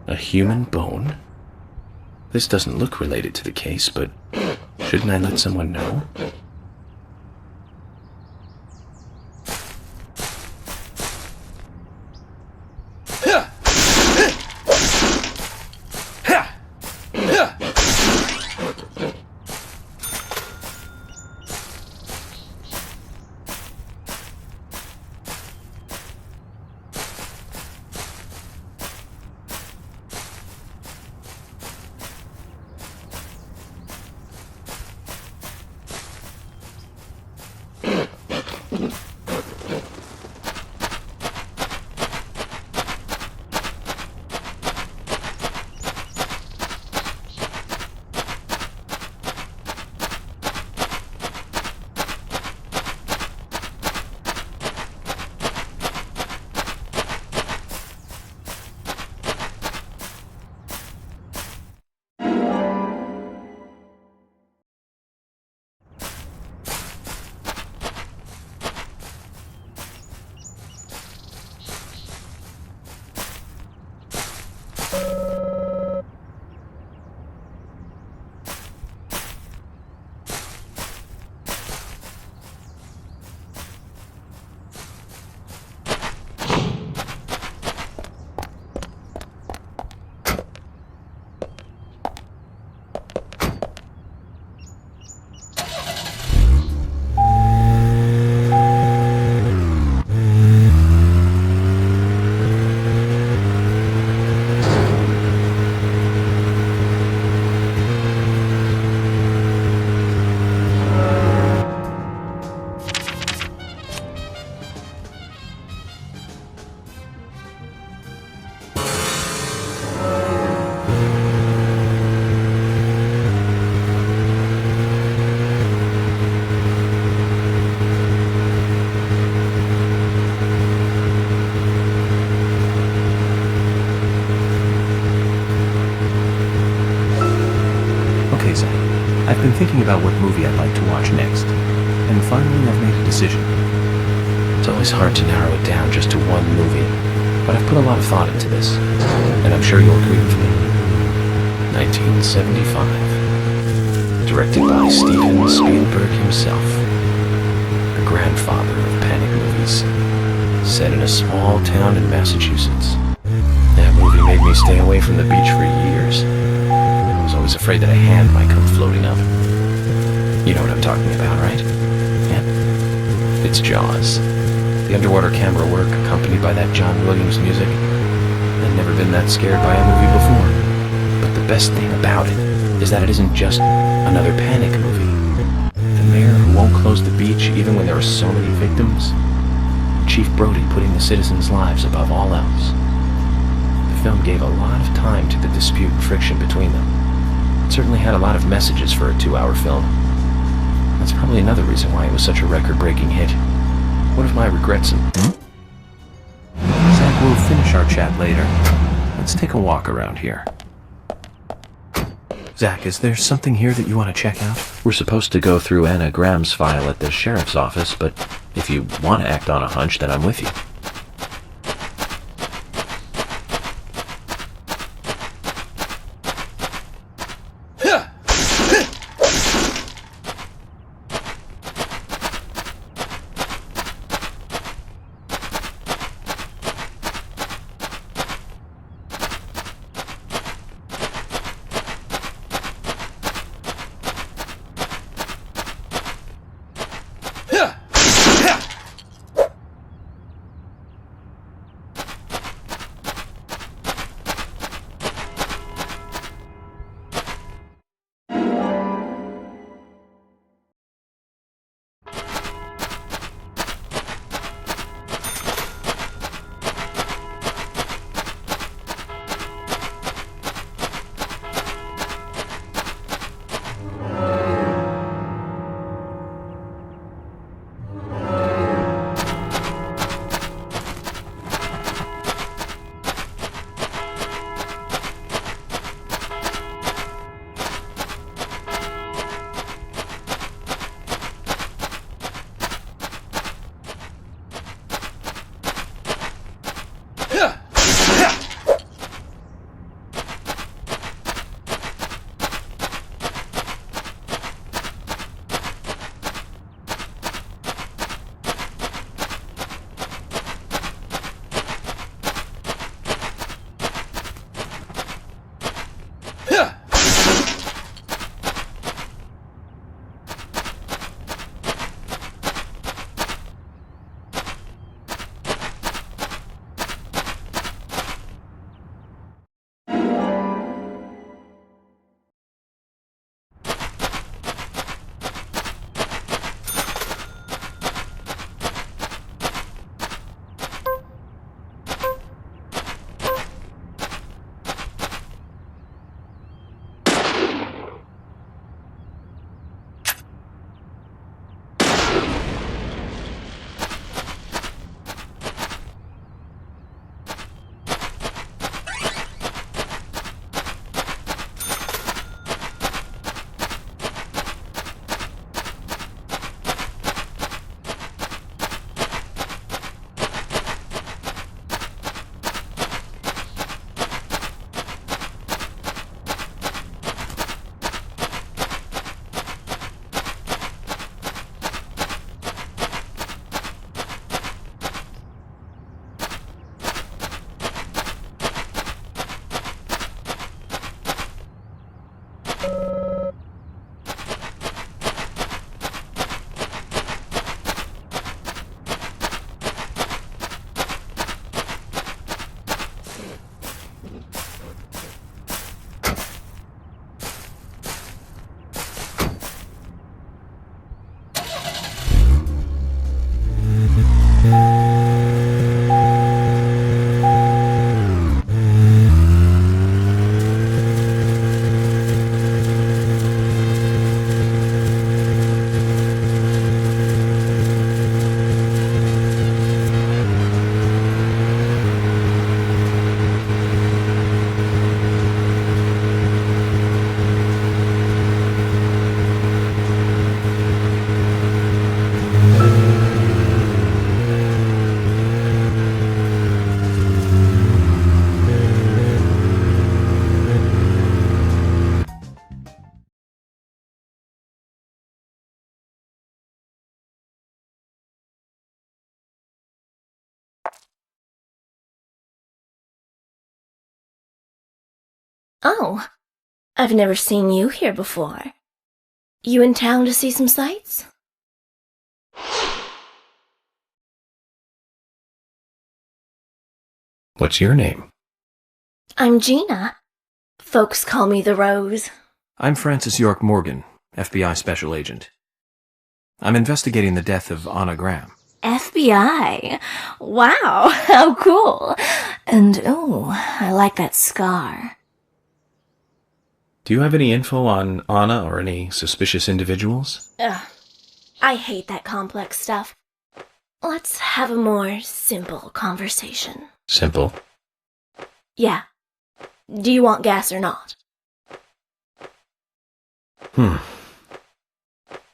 A human bone? This doesn't look related to the case, but shouldn't I let someone know? Okay, Zach. I've been thinking about what movie I'd like to watch next, and finally I've made a decision. It's always hard to narrow it down just to one movie, but I've put a lot of thought into this, and I'm sure you'll agree with me. 1975. Directed by Steven Spielberg himself. The grandfather of panic movies. Set in a small town in Massachusetts. That movie made me stay away from the beach for years. I was always afraid that a hand might come floating up. You know what I'm talking about, right? Yeah. It's Jaws. The underwater camera work accompanied by that John Williams music. I'd never been that scared by a movie before. But the best thing about it is that it isn't just another panic movie. The mayor who won't close the beach even when there are so many victims. Chief Brody putting the citizens' lives above all else. The film gave a lot of time to the dispute and friction between them. It certainly had a lot of messages for a 2-hour film. That's probably another reason why it was such a record-breaking hit. One of my regrets and... Zach, we'll finish our chat later. Let's take a walk around here. Zach, is there something here that you want to check out?
We're supposed to go through Anna Graham's file at the sheriff's office, but if you want to act on a hunch, then I'm with you.
Oh, I've never seen you here before. You in town to see some sights?
What's your name?
I'm Gina. Folks call me the Rose.
I'm Francis York Morgan, FBI Special Agent. I'm investigating the death of Anna Graham.
FBI? Wow, how cool. And oh, I like that scar.
Do you have any info on Anna or any suspicious individuals?
Ugh, I hate that complex stuff. Let's have a more simple conversation.
Simple.
Yeah. Do you want gas or not?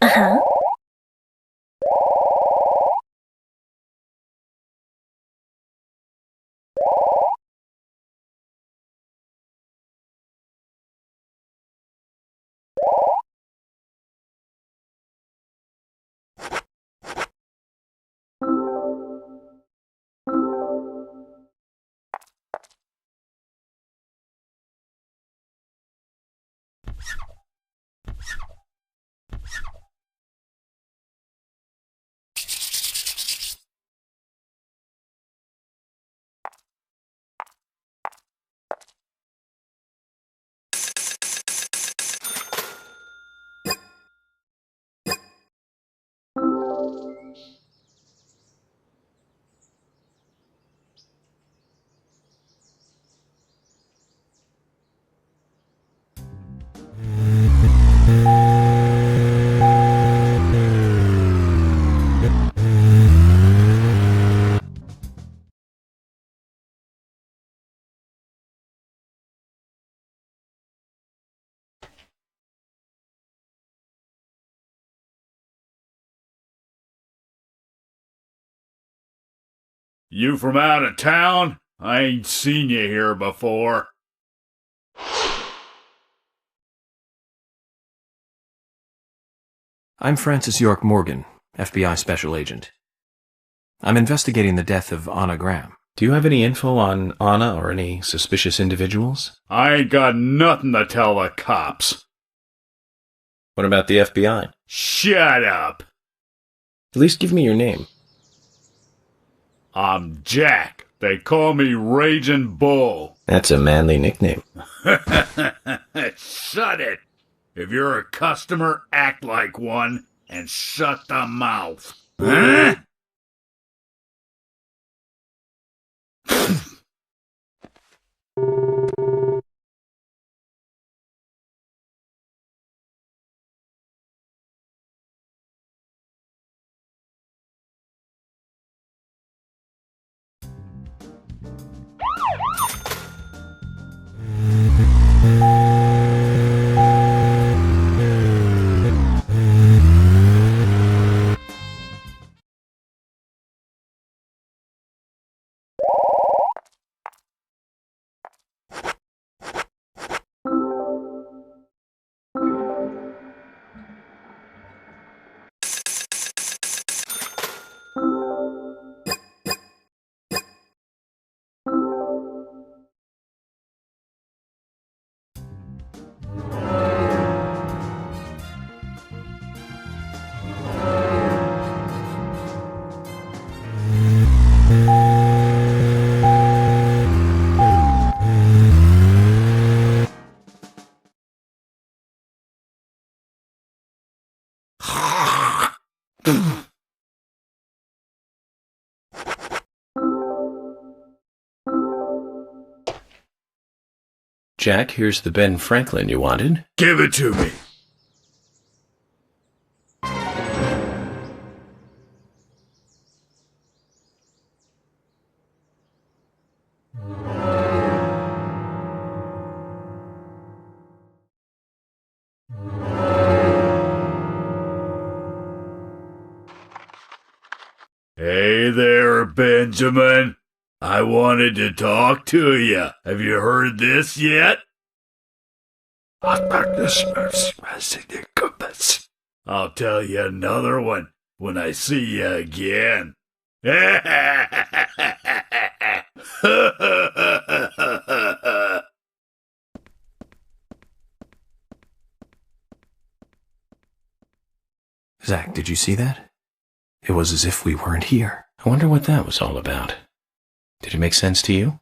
Uh-huh.
You from out of town? I ain't seen you here before.
I'm Francis York Morgan, FBI Special Agent. I'm investigating the death of Anna Graham. Do you have any info on Anna or any suspicious individuals?
I ain't got nothing to tell the cops.
What about the FBI?
Shut up!
At least give me your name.
I'm Jack. They call me Raging Bull.
That's a manly nickname.
Shut it! If you're a customer, act like one, and shut the mouth. Huh?
Jack, here's the Ben Franklin you wanted.
Give it to me. Hey there, Benjamin. I wanted to talk to you. Have you heard this yet? I'll tell you another one when I see you again.
Zach, did you see that? It was as if we weren't here.
I wonder what that was all about. Did it make sense to you?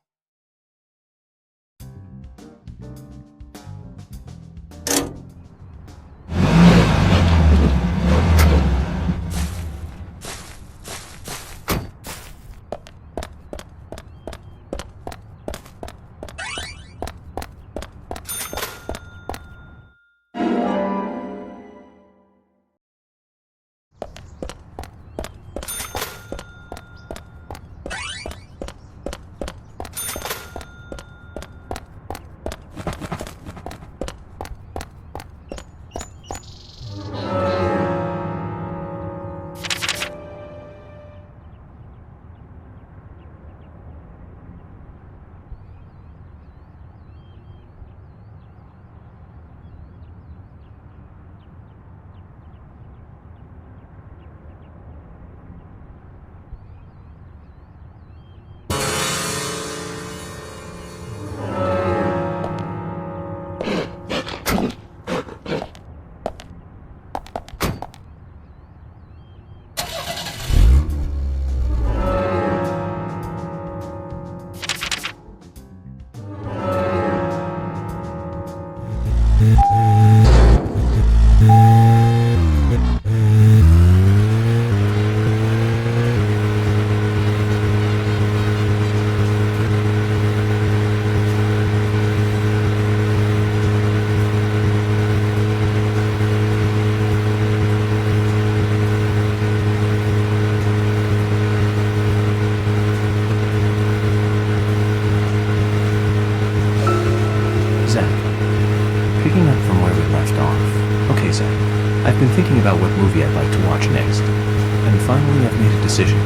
I've been thinking about what movie I'd like to watch next, and finally I've made a decision.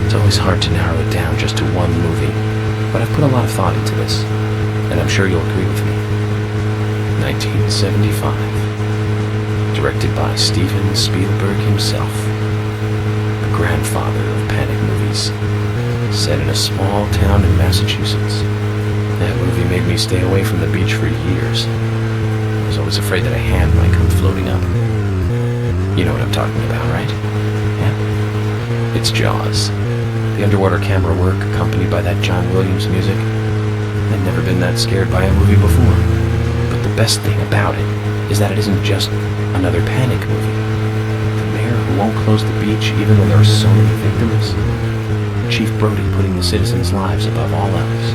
It's always hard to narrow it down just to one movie, but I've put a lot of thought into this, and I'm sure you'll agree with me. 1975. Directed by Steven Spielberg himself. The grandfather of panic movies. Set in a small town in Massachusetts. That movie made me stay away from the beach for years. I was always afraid that a hand might come floating up. You know what I'm talking about, right? Yeah. It's Jaws. The underwater camera work accompanied by that John Williams music. I'd never been that scared by a movie before. But the best thing about it is that it isn't just another panic movie. The mayor who won't close the beach even though there are so many victims. Chief Brody putting the citizens' lives above all else.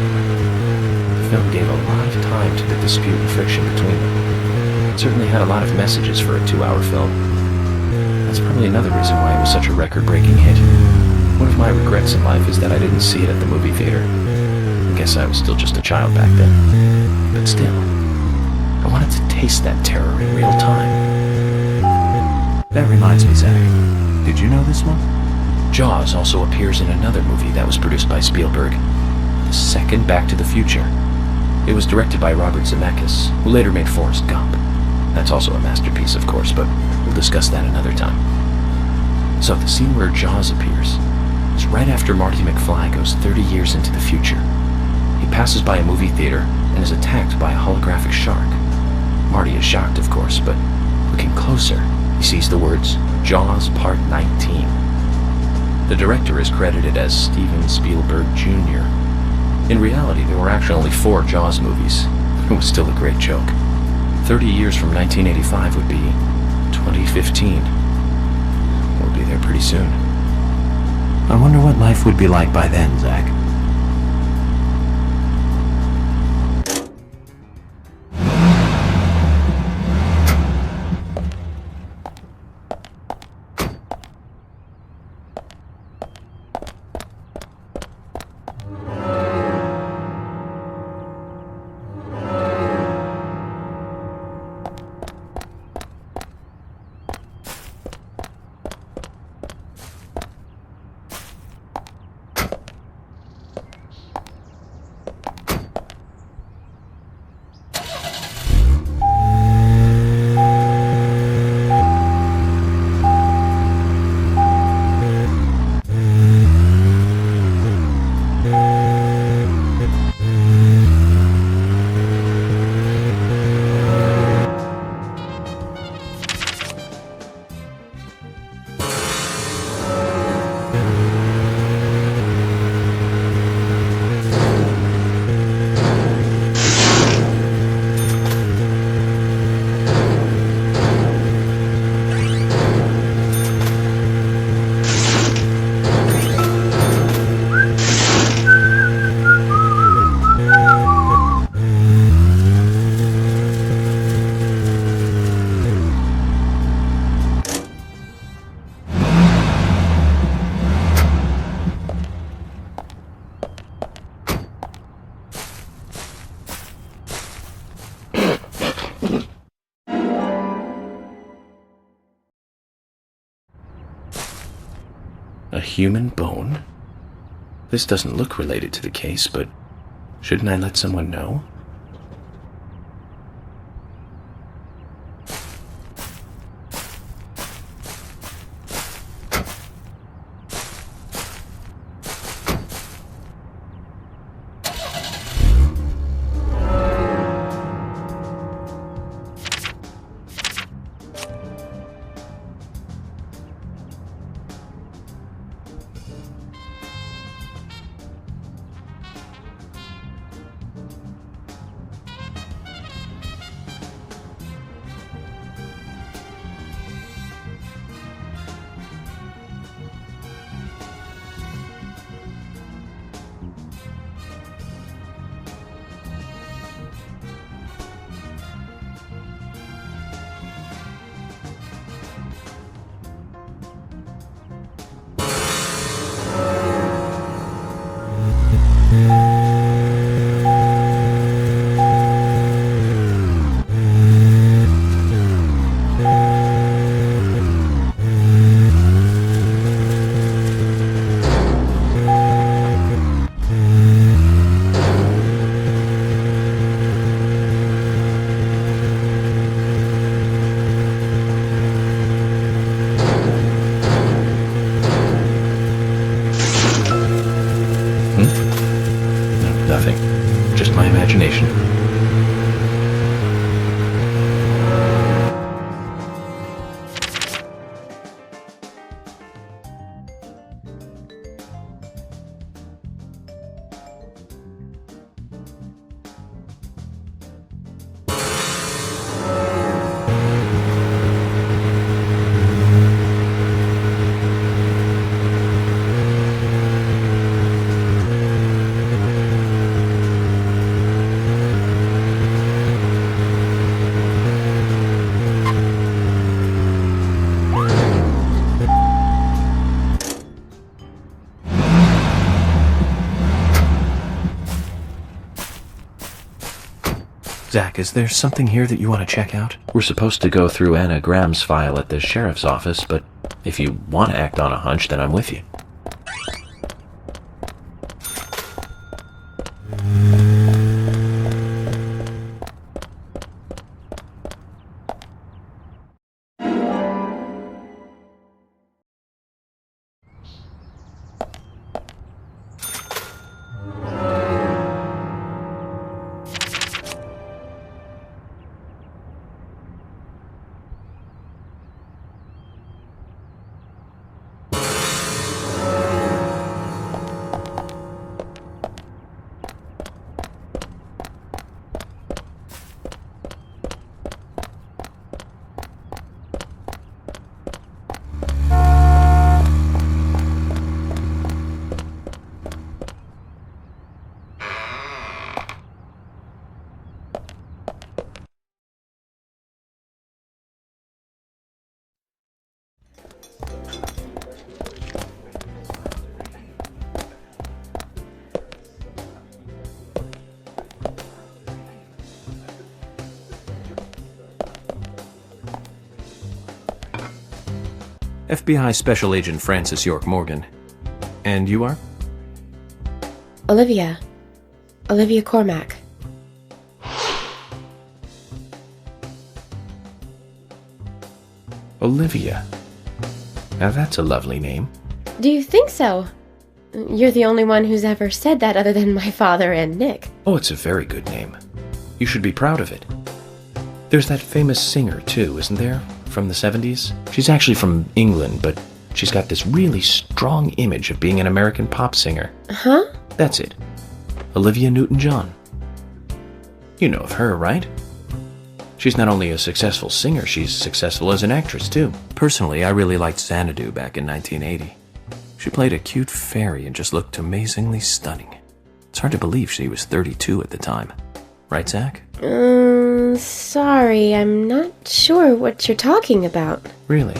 The film gave a lot of time to the dispute and friction between them. It certainly had a lot of messages for a 2-hour film. That's probably another reason why it was such a record-breaking hit. One of my regrets in life is that I didn't see it at the movie theater. I guess I was still just a child back then. But still, I wanted to taste that terror in real time.
That reminds me, Zach. Did you know this one?
Jaws also appears in another movie that was produced by Spielberg. The second Back to the Future. It was directed by Robert Zemeckis, who later made Forrest Gump. That's also a masterpiece, of course, but we'll discuss that another time. So the scene where Jaws appears is right after Marty McFly goes 30 years into the future. He passes by a movie theater and is attacked by a holographic shark. Marty is shocked, of course, but looking closer, he sees the words, Jaws Part 19. The director is credited as Steven Spielberg Jr. In reality, there were actually only 4 Jaws movies. It was still a great joke. 30 years from 1985 would be 2015. We'll be there pretty soon.
I wonder what life would be like by then, Zach. A human bone? This doesn't look related to the case, but shouldn't I let someone know? Nothing. Just my imagination. Zach, is there something here that you want to check out? We're supposed to go through Anna Graham's file at the sheriff's office, but if you want to act on a hunch, then I'm with you. FBI Special Agent Francis York Morgan. And you are?
Olivia Cormack.
Olivia. Now that's a lovely name.
Do you think so? You're the only one who's ever said that other than my father and Nick.
Oh, it's a very good name. You should be proud of it. There's that famous singer, too, isn't there? From the 70s? She's actually from England, but she's got this really strong image of being an American pop singer.
Huh?
That's it. Olivia Newton-John. You know of her, right? She's not only a successful singer, she's successful as an actress, too. Personally, I really liked Xanadu back in 1980. She played a cute fairy and just looked amazingly stunning. It's hard to believe she was 32 at the time. Right, Zach?
Sorry, I'm not sure what you're talking about.
Really?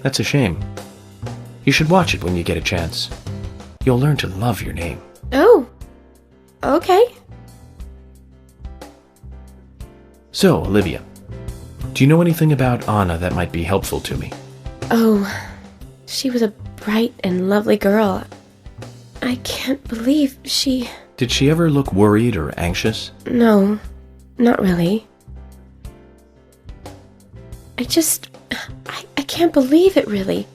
That's a shame. You should watch it when you get a chance. You'll learn to love your name.
Oh, okay.
So, Olivia, do you know anything about Anna that might be helpful to me?
Oh, she was a bright and lovely girl. I can't believe she...
Did she ever look worried or anxious?
No, not really. I can't believe it, really.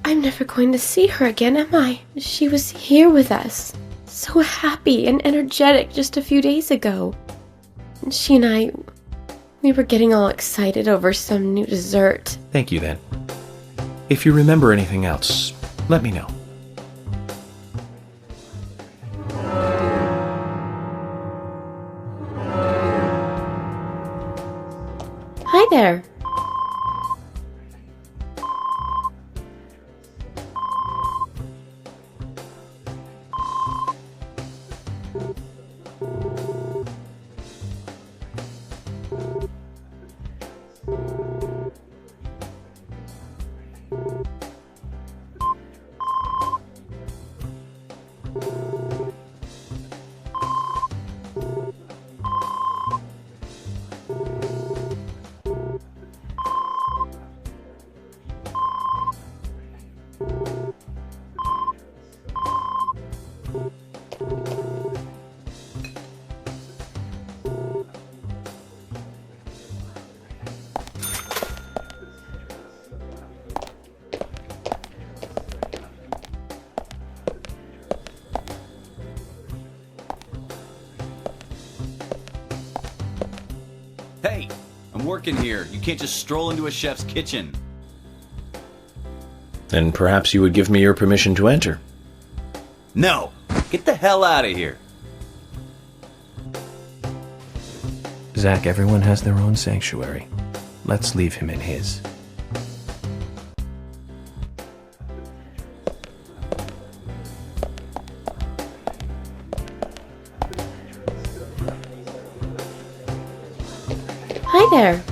I'm never going to see her again, am I? She was here with us, so happy and energetic just a few days ago. And she and I, we were getting all excited over some new dessert.
Thank you, then. If you remember anything else, let me know.
Hi there.
Hey, I'm working here. You can't just stroll into a chef's kitchen.
Then perhaps you would give me your permission to enter.
No! Get the hell out of here!
Zach, everyone has their own sanctuary. Let's leave him in his.
Hi there.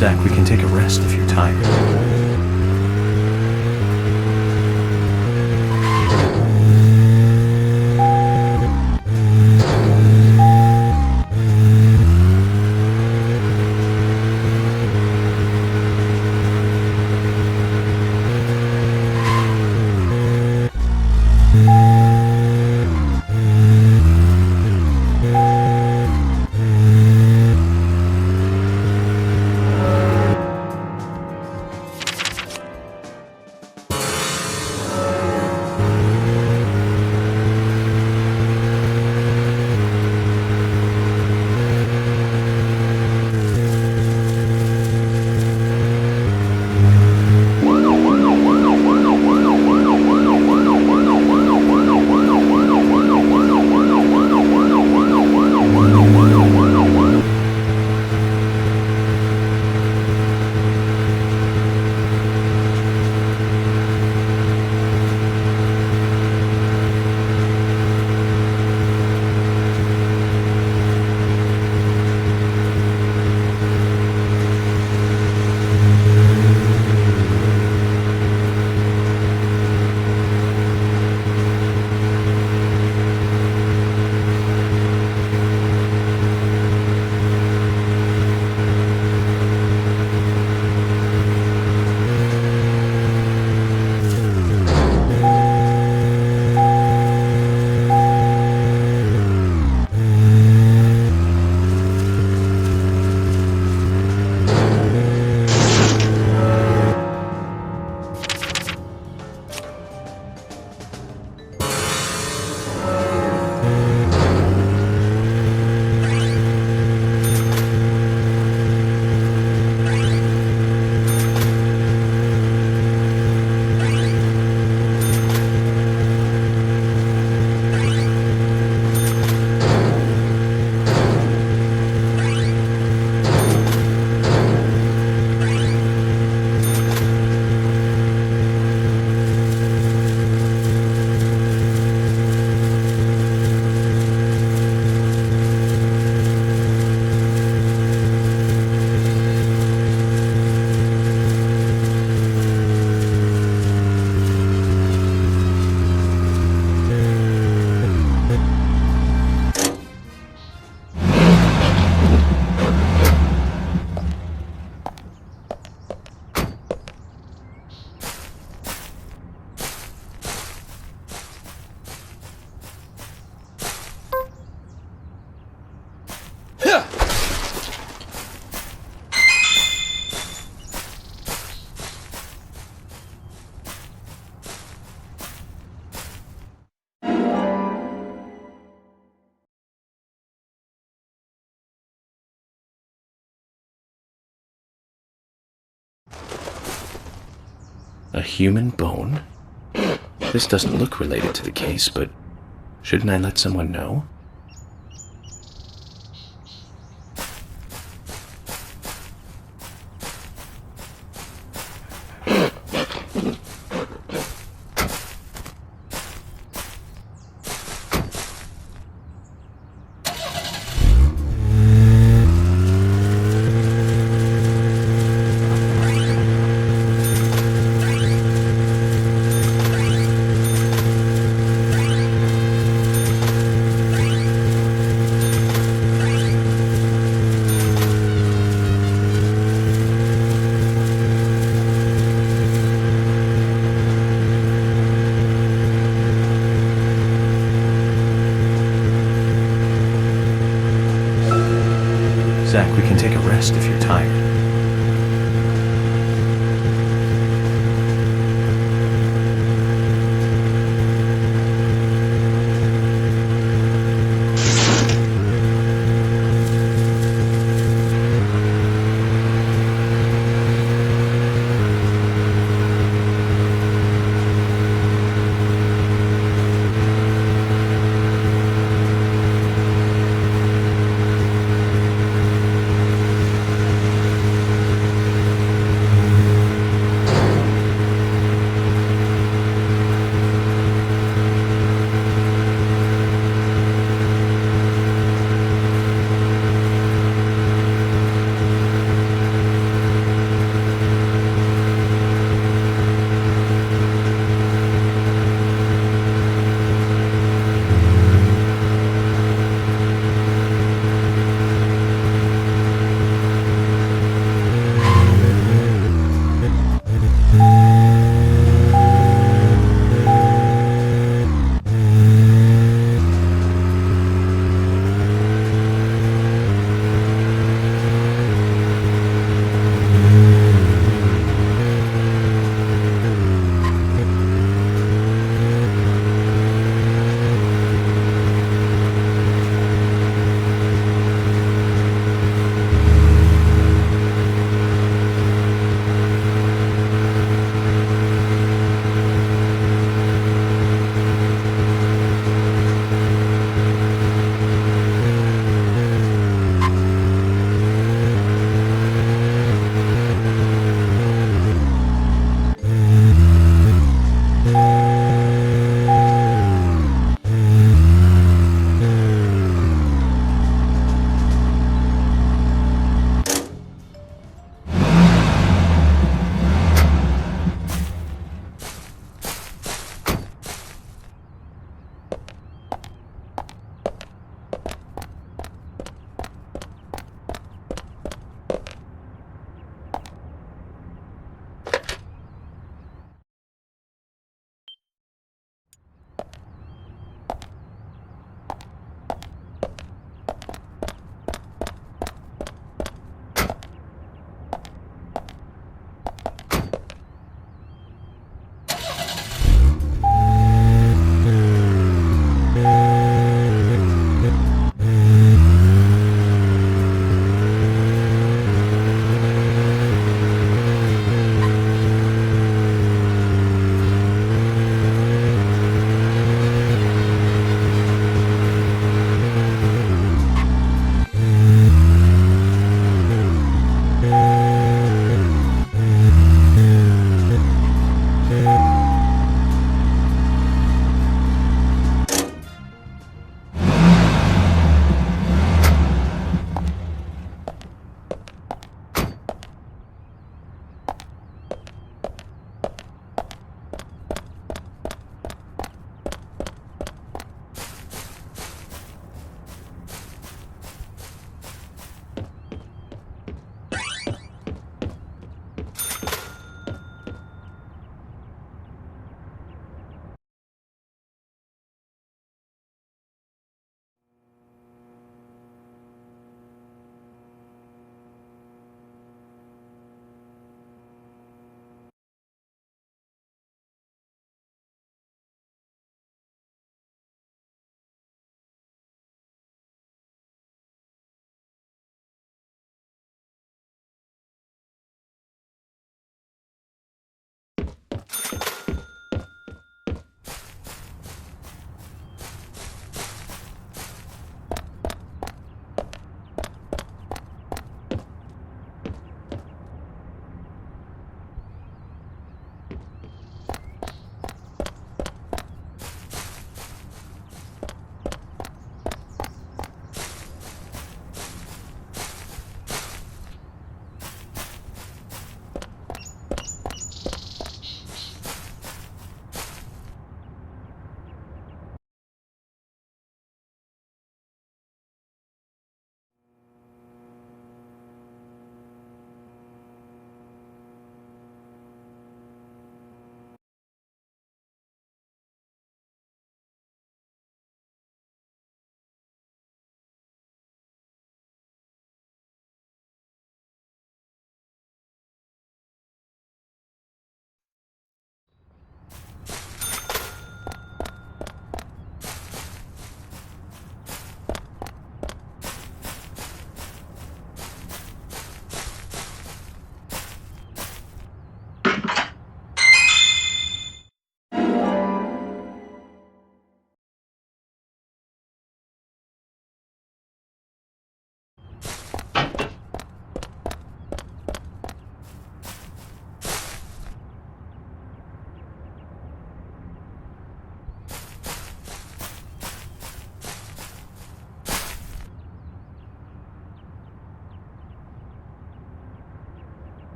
Zach, we can take a rest if you're tired. A human bone? This doesn't look related to the case, but shouldn't I let someone know? Zach, we can take a rest if you're tired.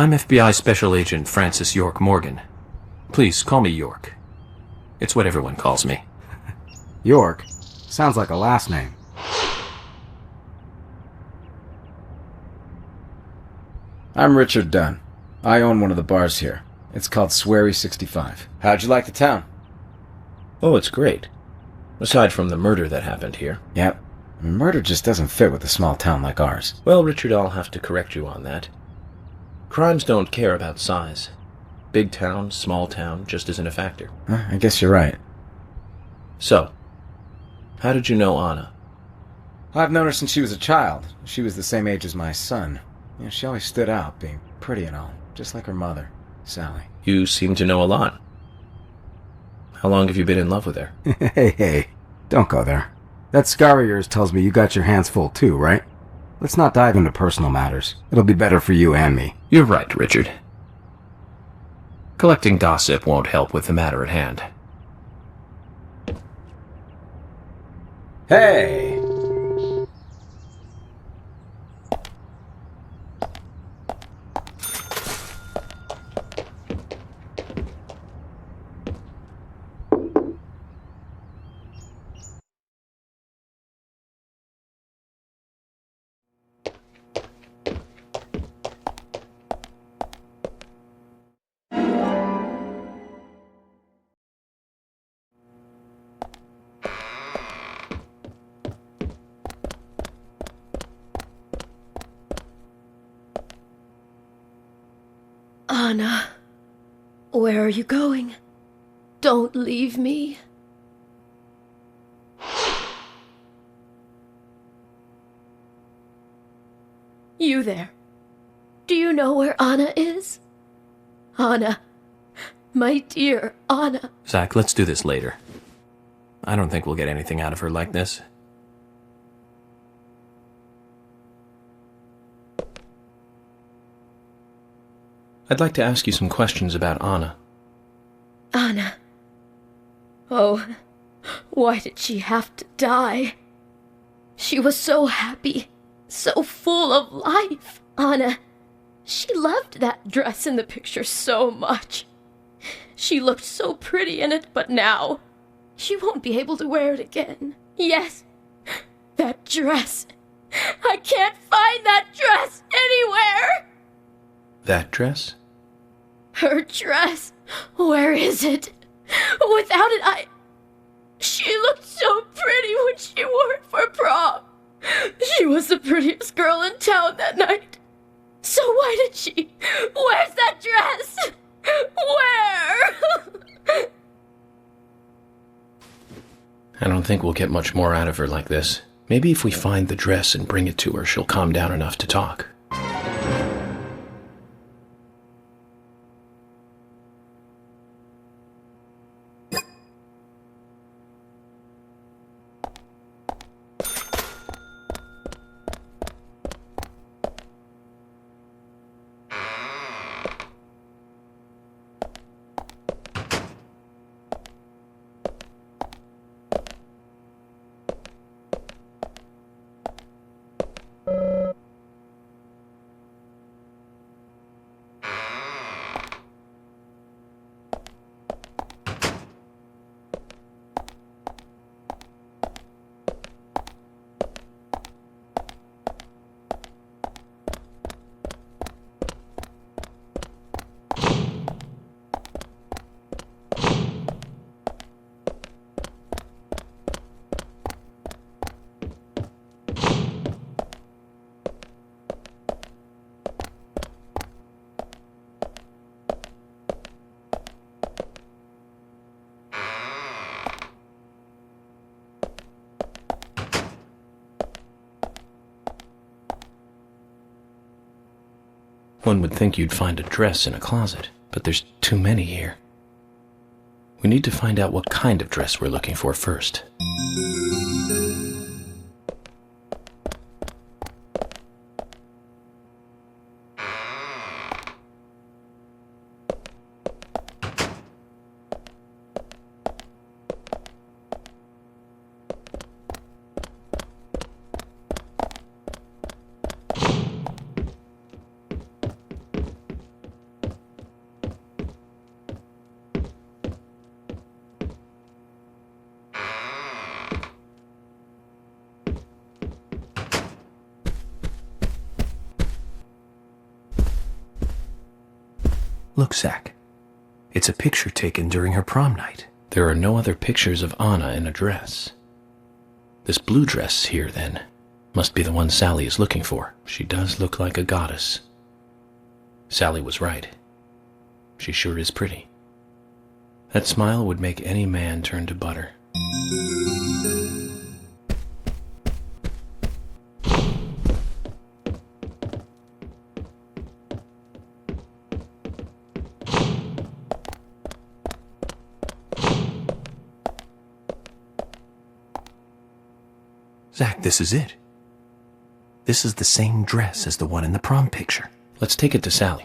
I'm FBI Special Agent Francis York Morgan. Please, call me York. It's what everyone calls me.
York? Sounds like a last name.
I'm Richard Dunn. I own one of the bars here. It's called Sweary 65. How'd you like the town?
Oh, it's great. Aside from the murder that happened here.
Yep. Murder just doesn't fit with a small town like ours.
Well, Richard, I'll have to correct you on that. Crimes don't care about size. Big town, small town, just isn't a factor.
I guess you're right.
So, how did you know Anna?
I've known her since she was a child. She was the same age as my son. You know, she always stood out, being pretty and all, just like her mother, Sally.
You seem to know a lot. How long have you been in love with her?
Hey, don't go there. That scar of yours tells me you got your hands full too, right? Let's not dive into personal matters. It'll be better for you and me.
You're right, Richard. Collecting gossip won't help with the matter at hand.
Hey!
Anna, where are you going? Don't leave me. You there. Do you know where Anna is? Anna. My dear Anna.
Zach, let's do this later. I don't think we'll get anything out of her like this.
I'd like to ask you some questions about Anna.
Anna. Oh, why did she have to die? She was so happy, so full of life. Anna, she loved that dress in the picture so much. She looked so pretty in it, but now she won't be able to wear it again. Yes, that dress. I can't find that dress anywhere.
That dress?
Her dress. Where is it? Without it, She looked so pretty when she wore it for prom. She was the prettiest girl in town that night. So why did she? Where's that dress? Where?
I don't think we'll get much more out of her like this. Maybe if we find the dress and bring it to her, she'll calm down enough to talk. One would think you'd find a dress in a closet, but there's too many here. We need to find out what kind of dress we're looking for first.
Look, Zach. It's a picture taken during her prom night.
There are no other pictures of Anna in a dress. This blue dress here, then, must be the one Sally is looking for. She does look like a goddess. Sally was right. She sure is pretty. That smile would make any man turn to butter.
Zach, this is it. This is the same dress as the one in the prom picture.
Let's take it to Sally.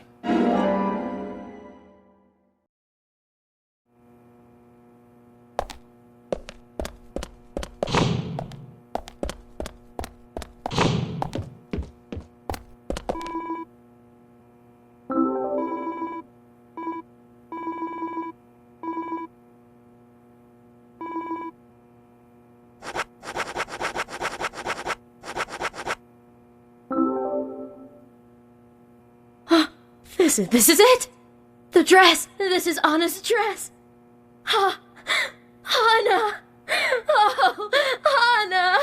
This is it! The dress! This is Anna's dress! Anna! Oh, Anna!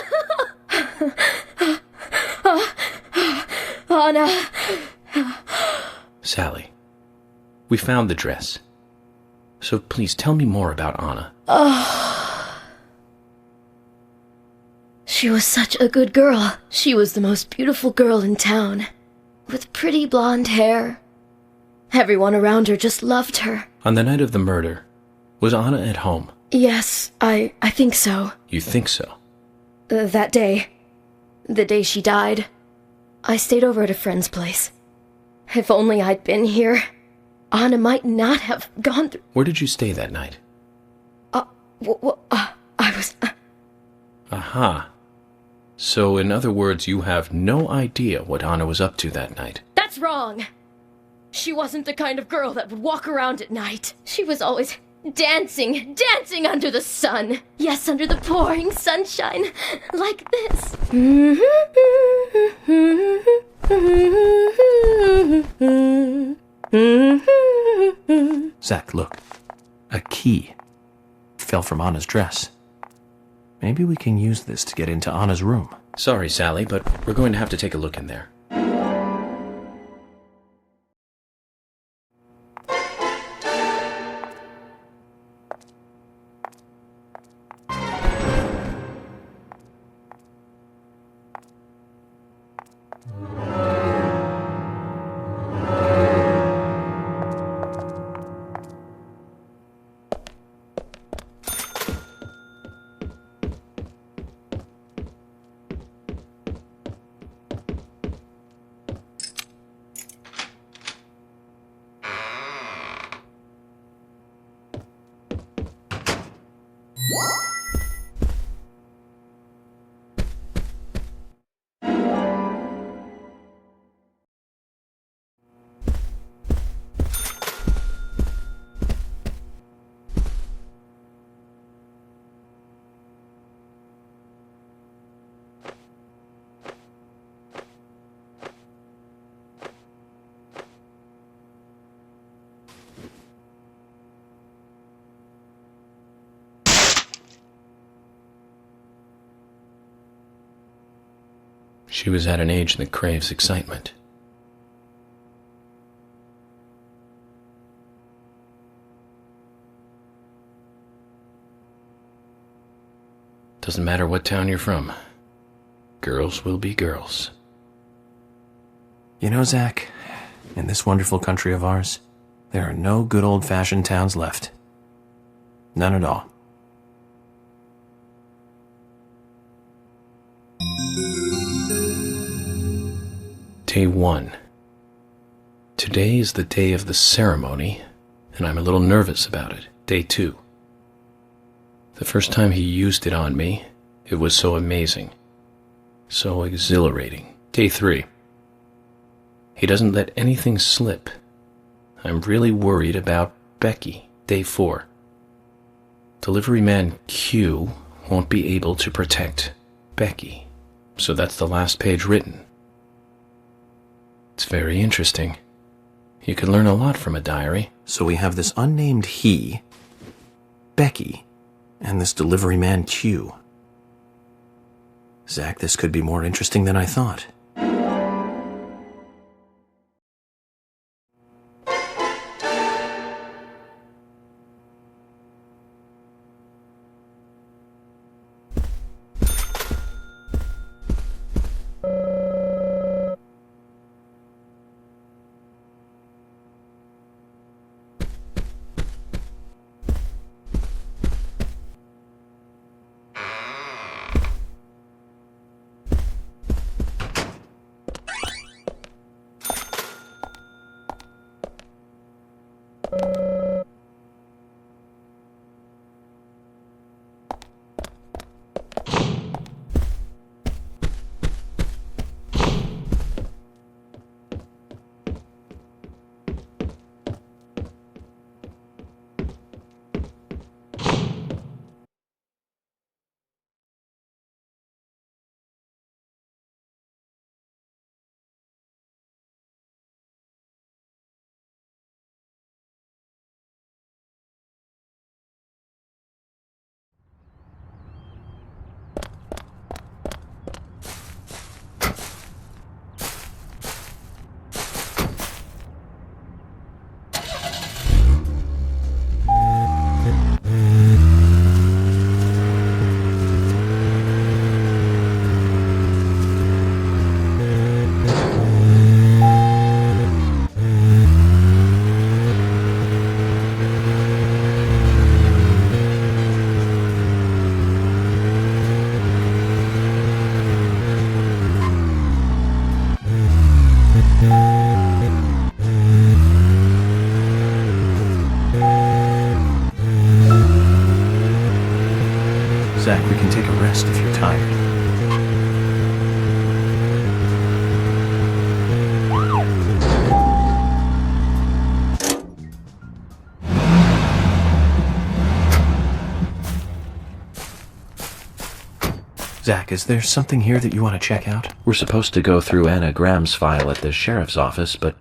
Anna!
Sally, we found the dress. So please tell me more about Anna.
She was such a good girl. She was the most beautiful girl in town, with pretty blonde hair. Everyone around her just loved her.
On the night of the murder, was Anna at home?
Yes, I think so.
You think so?
That day. The day she died. I stayed over at a friend's place. If only I'd been here, Anna might not have gone through...
Where did you stay that night?
I was...
Aha. So, in other words, you have no idea what Anna was up to that night.
That's wrong! She wasn't the kind of girl that would walk around at night. She was always dancing under the sun. Yes, under the pouring sunshine, like this.
Zach, look. A key fell from Anna's dress. Maybe we can use this to get into Anna's room.
Sorry, Sally, but we're going to have to take a look in there. She was at an age that craves excitement. Doesn't matter what town you're from. Girls will be girls.
You know, Zach, in this wonderful country of ours, there are no good old-fashioned towns left. None at all.
Day 1. Today is the day of the ceremony, and I'm a little nervous about it. Day 2. The first time he used it on me, it was so amazing. So exhilarating. Day 3. He doesn't let anything slip. I'm really worried about Becky. Day 4. Delivery man Q won't be able to protect Becky. So that's the last page written. It's very interesting.
You could learn a lot from a diary. So we have this unnamed he, Becky, and this delivery man Q. Zach, this could be more interesting than I thought. Zach, we can take a rest if you're tired. Zach, is there something here that you want to check out?
We're supposed to go through Anna Graham's file at the sheriff's office, but...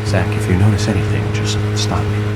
Zach, if you notice anything, just stop me.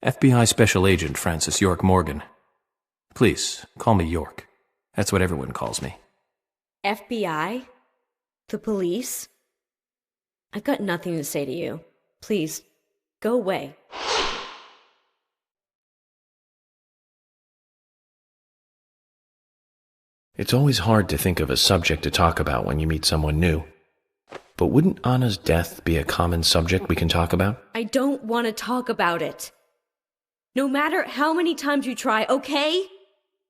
FBI Special Agent Francis York Morgan. Please, call me York. That's what everyone calls me.
FBI? The police? I've got nothing to say to you. Please, go away.
It's always hard to think of a subject to talk about when you meet someone new. But wouldn't Anna's death be a common subject we can talk about?
I don't want to talk about it. No matter how many times you try, okay?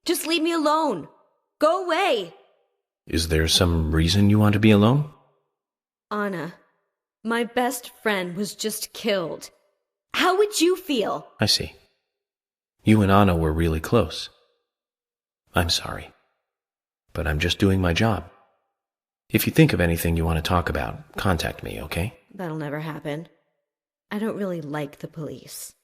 Just leave me alone. Go away.
Is there some reason you want to be alone?
Anna, my best friend was just killed. How would you feel?
I see. You and Anna were really close. I'm sorry. But I'm just doing my job. If you think of anything you want to talk about, contact me, okay?
That'll never happen. I don't really like the police.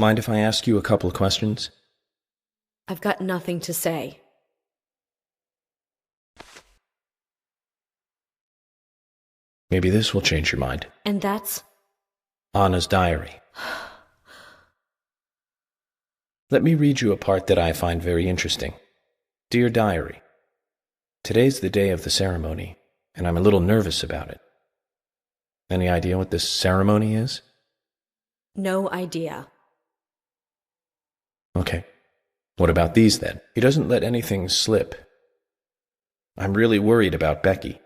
Mind if I ask you a couple of questions?
I've got nothing to say.
Maybe this will change your mind.
And that's?
Anna's diary. Let me read you a part that I find very interesting. Dear Diary, today's the day of the ceremony, and I'm a little nervous about it. Any idea what this ceremony is?
No idea.
Okay. What about these, then? He doesn't let anything slip. I'm really worried about Becky.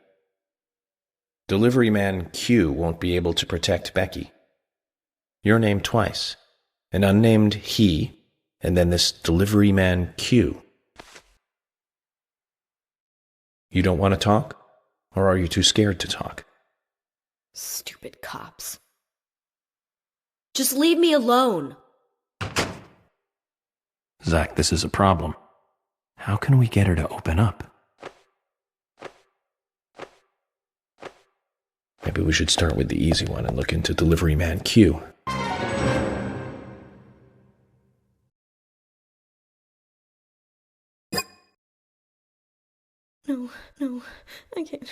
Delivery man Q won't be able to protect Becky. Your name twice. An unnamed he, and then this delivery man Q. You don't want to talk? Or are you too scared to talk?
Stupid cops. Just leave me alone.
Zach, this is a problem. How can we get her to open up? Maybe we should start with the easy one and look into delivery man Q.
No, I can't.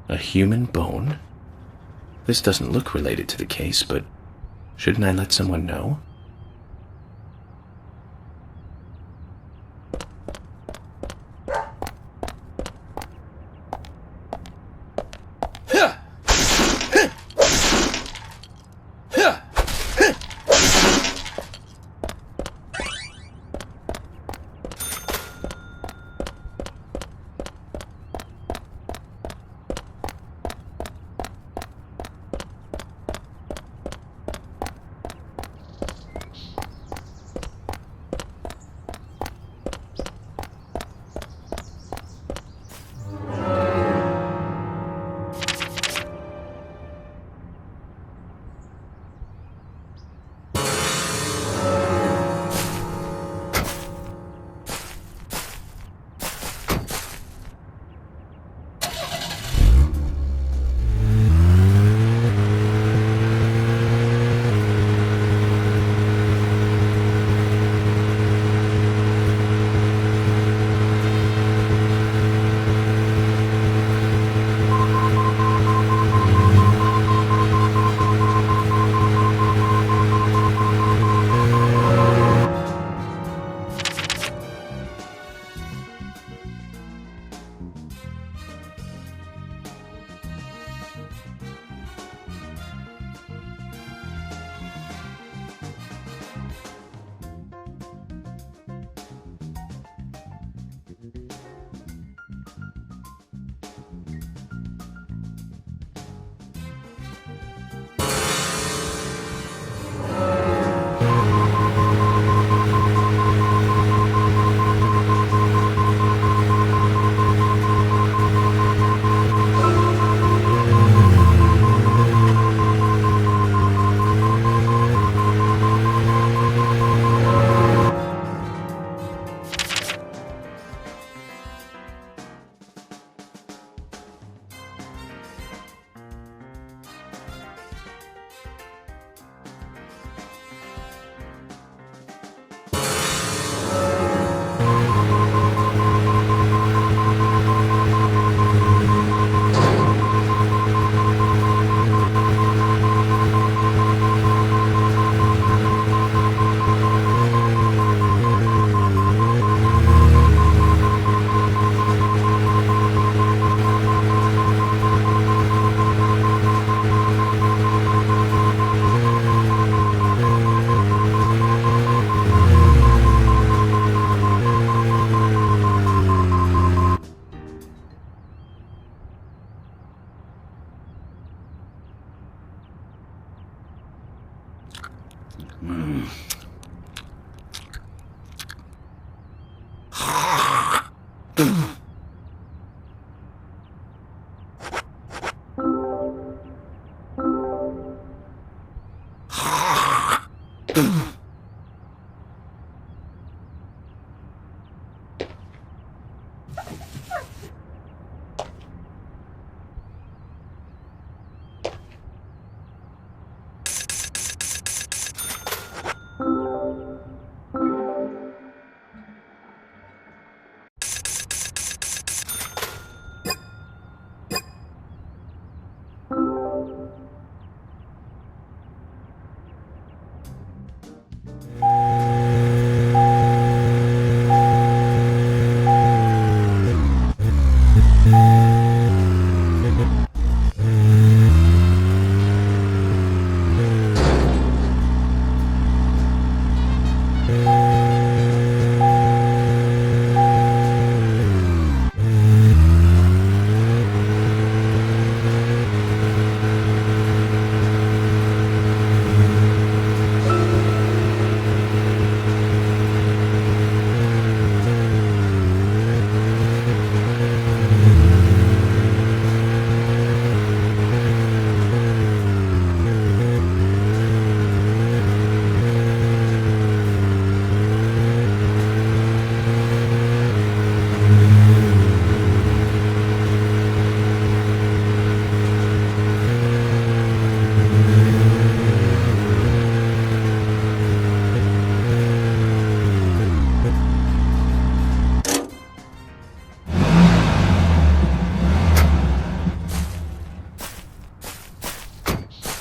A human bone? This doesn't look related to the case, but shouldn't I let someone know?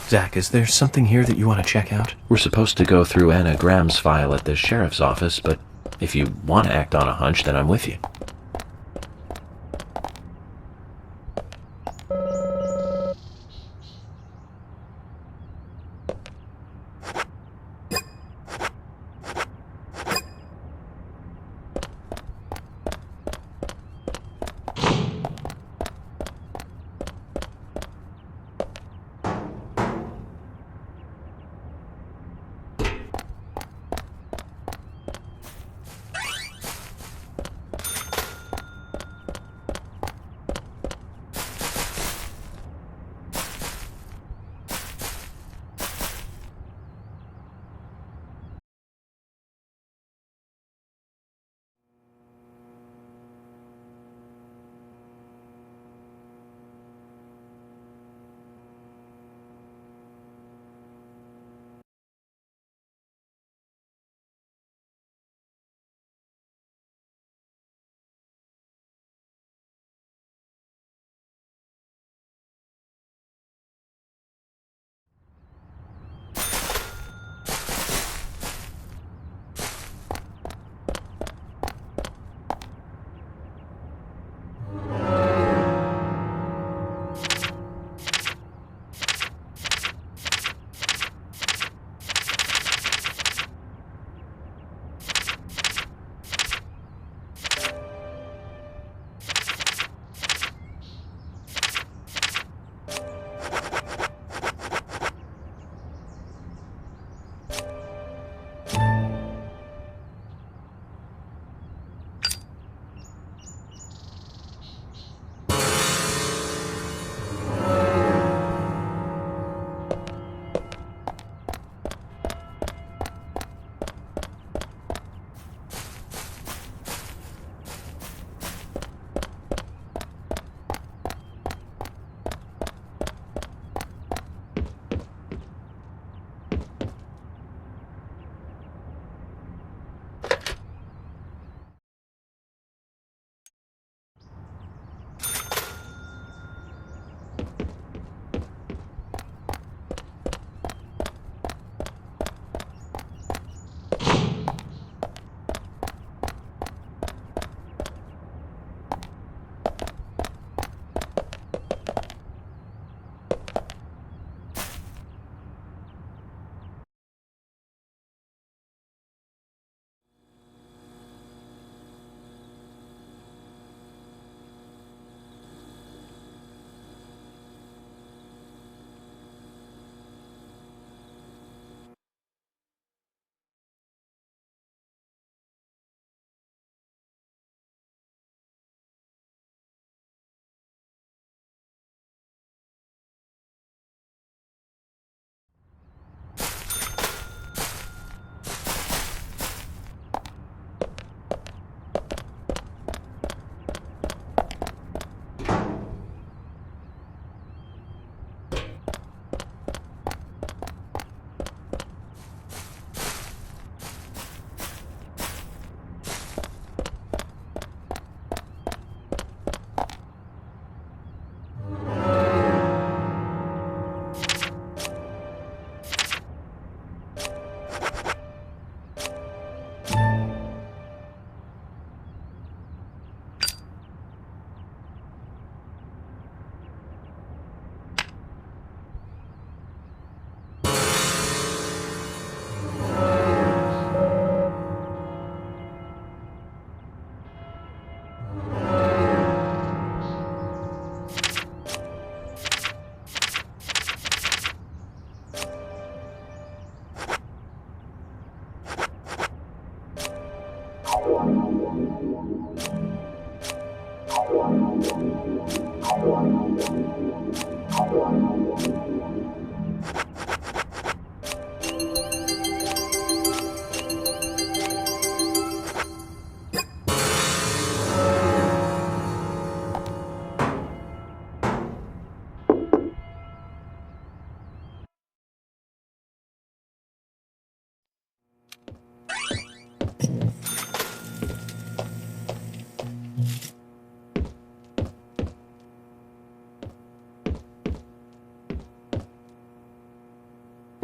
Zach, is there something here that you want to check out?
We're supposed to go through Anna Graham's file at the sheriff's office, but if you want to act on a hunch, then I'm with you.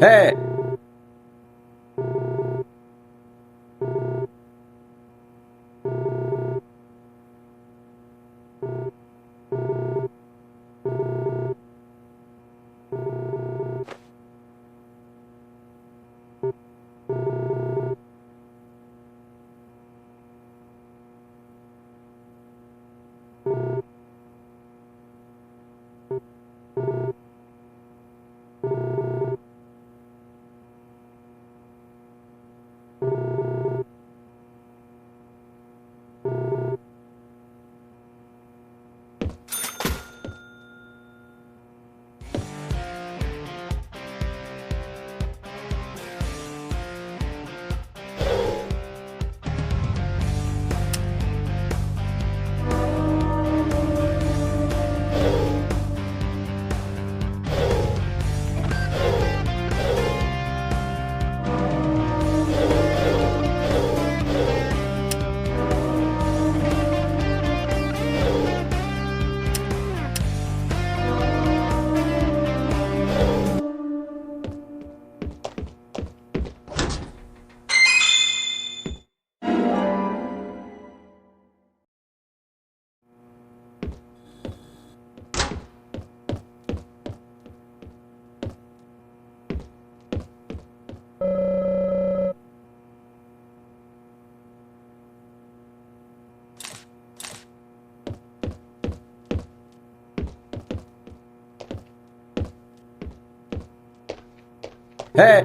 Hey! Hey!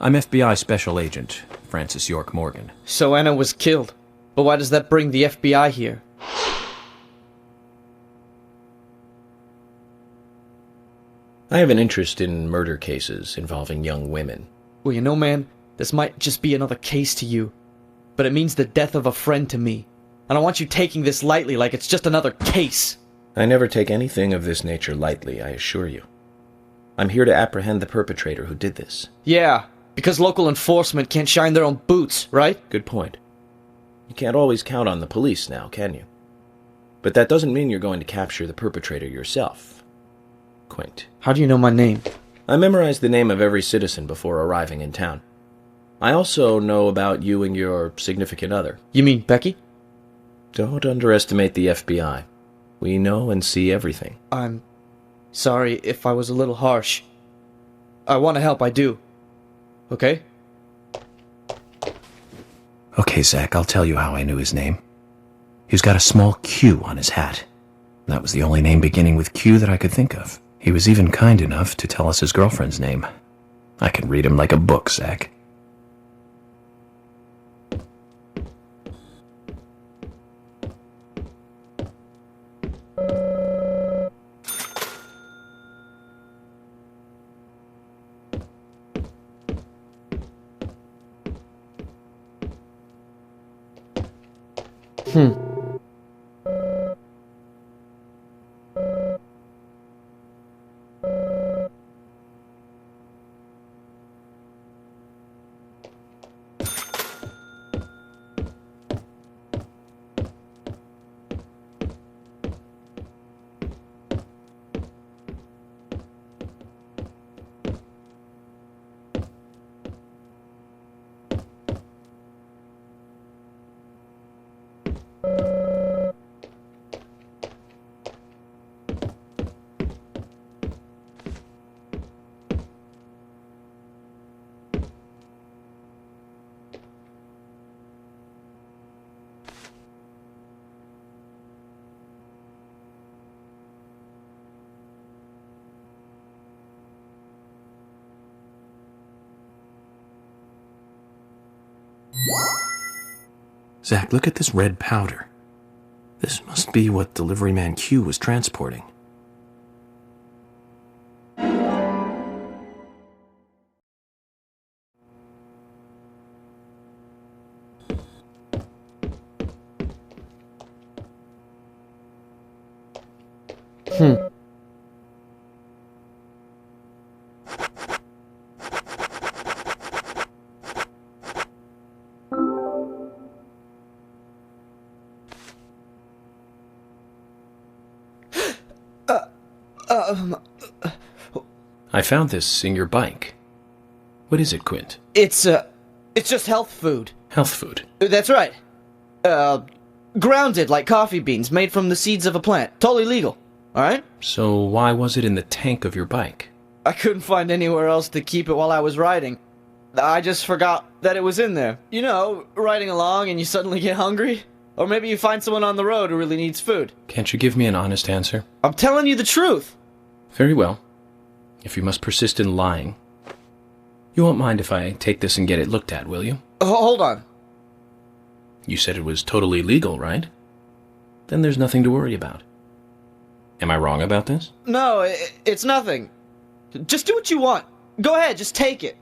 I'm FBI Special Agent Francis York Morgan.
So Anna was killed. But why does that bring the FBI here?
I have an interest in murder cases involving young women.
Well, you know, man, this might just be another case to you. But it means the death of a friend to me. I don't want you taking this lightly like it's just another case.
I never take anything of this nature lightly, I assure you. I'm here to apprehend the perpetrator who did this.
Yeah, because local enforcement can't shine their own boots, right?
Good point. You can't always count on the police now, can you? But that doesn't mean you're going to capture the perpetrator yourself. Quaint.
How do you know my name?
I memorized the name of every citizen before arriving in town. I also know about you and your significant other.
You mean Becky?
Don't underestimate the FBI. We know and see everything.
I'm sorry if I was a little harsh. I want to help, I do. Okay?
Okay, Zach, I'll tell you how I knew his name. He's got a small Q on his hat. That was the only name beginning with Q that I could think of. He was even kind enough to tell us his girlfriend's name. I can read him like a book, Zach. Zach, look at this red powder. This must be what delivery man Q was transporting. I found this in your bike. What is it, Quint?
It's just health food.
Health food?
That's right. Grounded like coffee beans, made from the seeds of a plant. Totally legal, alright?
So why was it in the tank of your bike?
I couldn't find anywhere else to keep it while I was riding. I just forgot that it was in there. You know, riding along and you suddenly get hungry? Or maybe you find someone on the road who really needs food.
Can't you give me an honest answer?
I'm telling you the truth.
Very well. If you must persist in lying, you won't mind if I take this and get it looked at, will you?
Hold on.
You said it was totally legal, right? Then there's nothing to worry about. Am I wrong about this?
No, it's nothing. Just do what you want. Go ahead, just take it.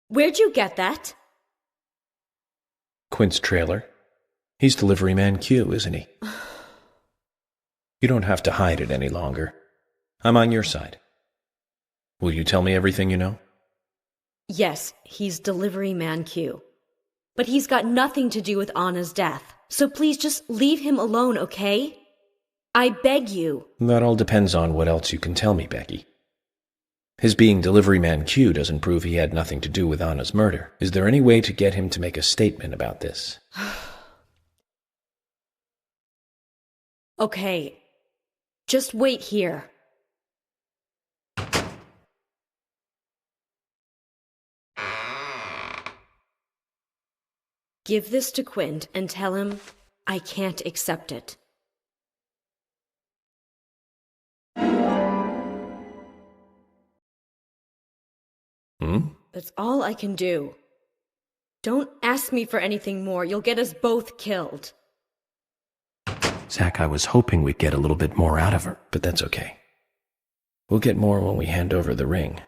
Where'd you get that?
Quint's trailer. He's delivery man Q, isn't he? You don't have to hide it any longer. I'm on your side. Will you tell me everything you know?
Yes, he's delivery man Q. But he's got nothing to do with Anna's death. So please just leave him alone, okay? I beg you.
That all depends on what else you can tell me, Becky. His being delivery man Q doesn't prove he had nothing to do with Anna's murder. Is there any way to get him to make a statement about this?
Okay. Just wait here. Give this to Quint and tell him I can't accept it. That's all I can do. Don't ask me for anything more. You'll get us both killed.
Zach, I was hoping we'd get a little bit more out of her.
But that's okay. We'll get more when we hand over the ring.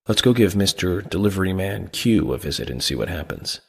Let's go give Mr. Delivery Man Q a visit and see what happens.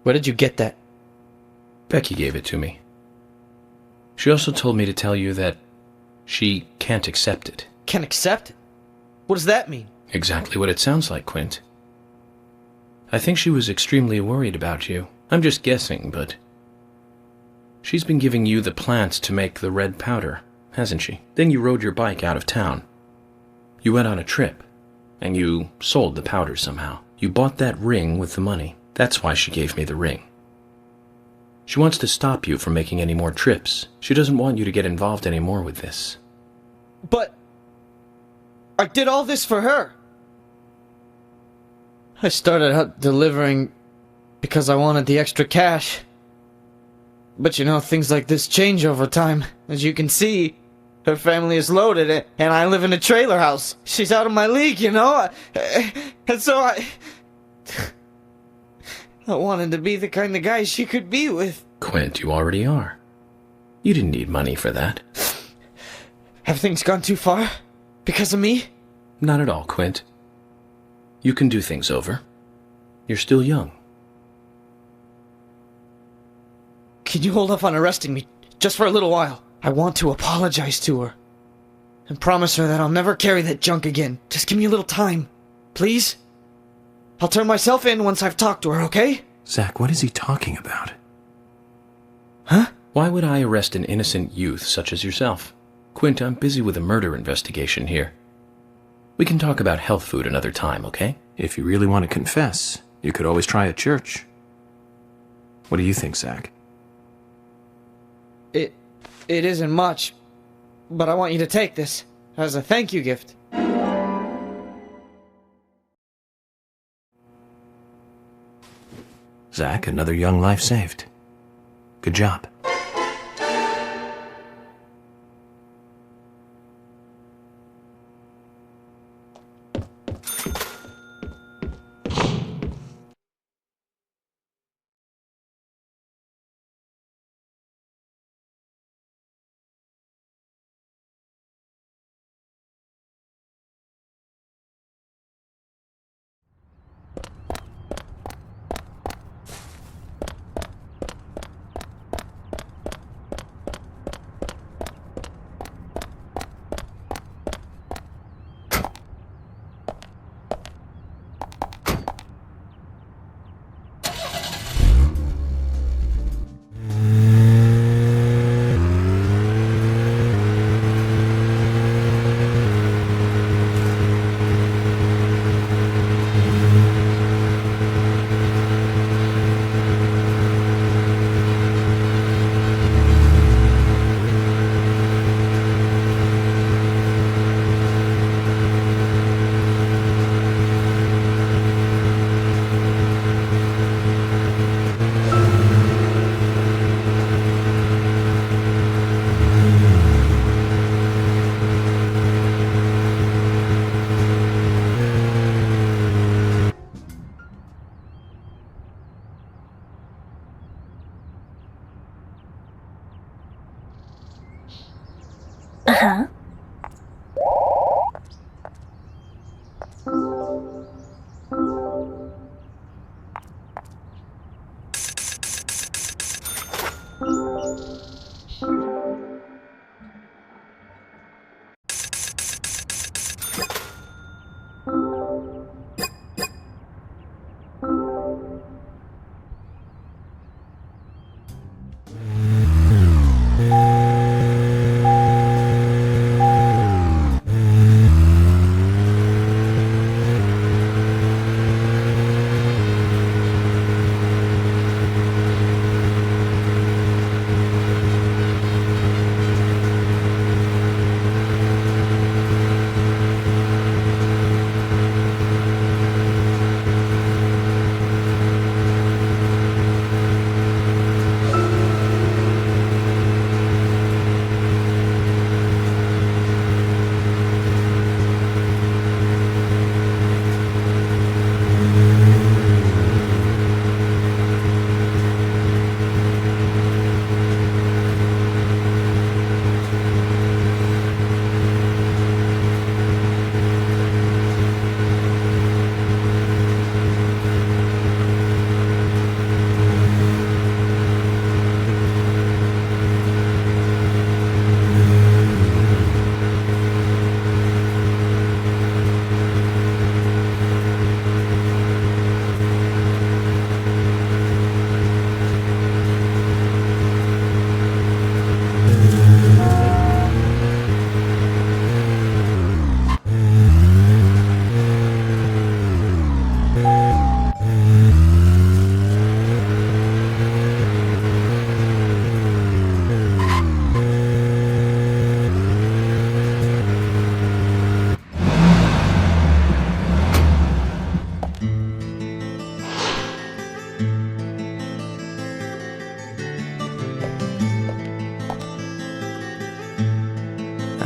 Where did you get that?
Becky gave it to me. She also told me to tell you that she can't accept it.
Can't accept it? What does that mean?
Exactly what it sounds like, Quint. I think she was extremely worried about you. I'm just guessing, but she's been giving you the plants to make the red powder, hasn't she? Then you rode your bike out of town. You went on a trip, and you sold the powder somehow. You bought that ring with the money. That's why she gave me the ring. She wants to stop you from making any more trips. She doesn't want you to get involved anymore with this.
But I did all this for her. I started out delivering because I wanted the extra cash. But you know, things like this change over time. As you can see, her family is loaded, and I live in a trailer house. She's out of my league, you know? And so I wanted to be the kind of guy she could be with.
Quint, you already are. You didn't need money for that.
Have things gone too far? Because of me?
Not at all, Quint. You can do things over. You're still young.
Can you hold off on arresting me just for a little while? I want to apologize to her. And promise her that I'll never carry that junk again. Just give me a little time. Please? I'll turn myself in once I've talked to her, okay?
Zach, what is he talking about? Huh? Why would I arrest an innocent youth such as yourself? Quint, I'm busy with a murder investigation here. We can talk about health food another time, okay?
If you really want to confess, you could always try a church. What do you think, Zach?
It isn't much, but I want you to take this as a thank you gift.
Zach, another young life saved. Good job.
Huh?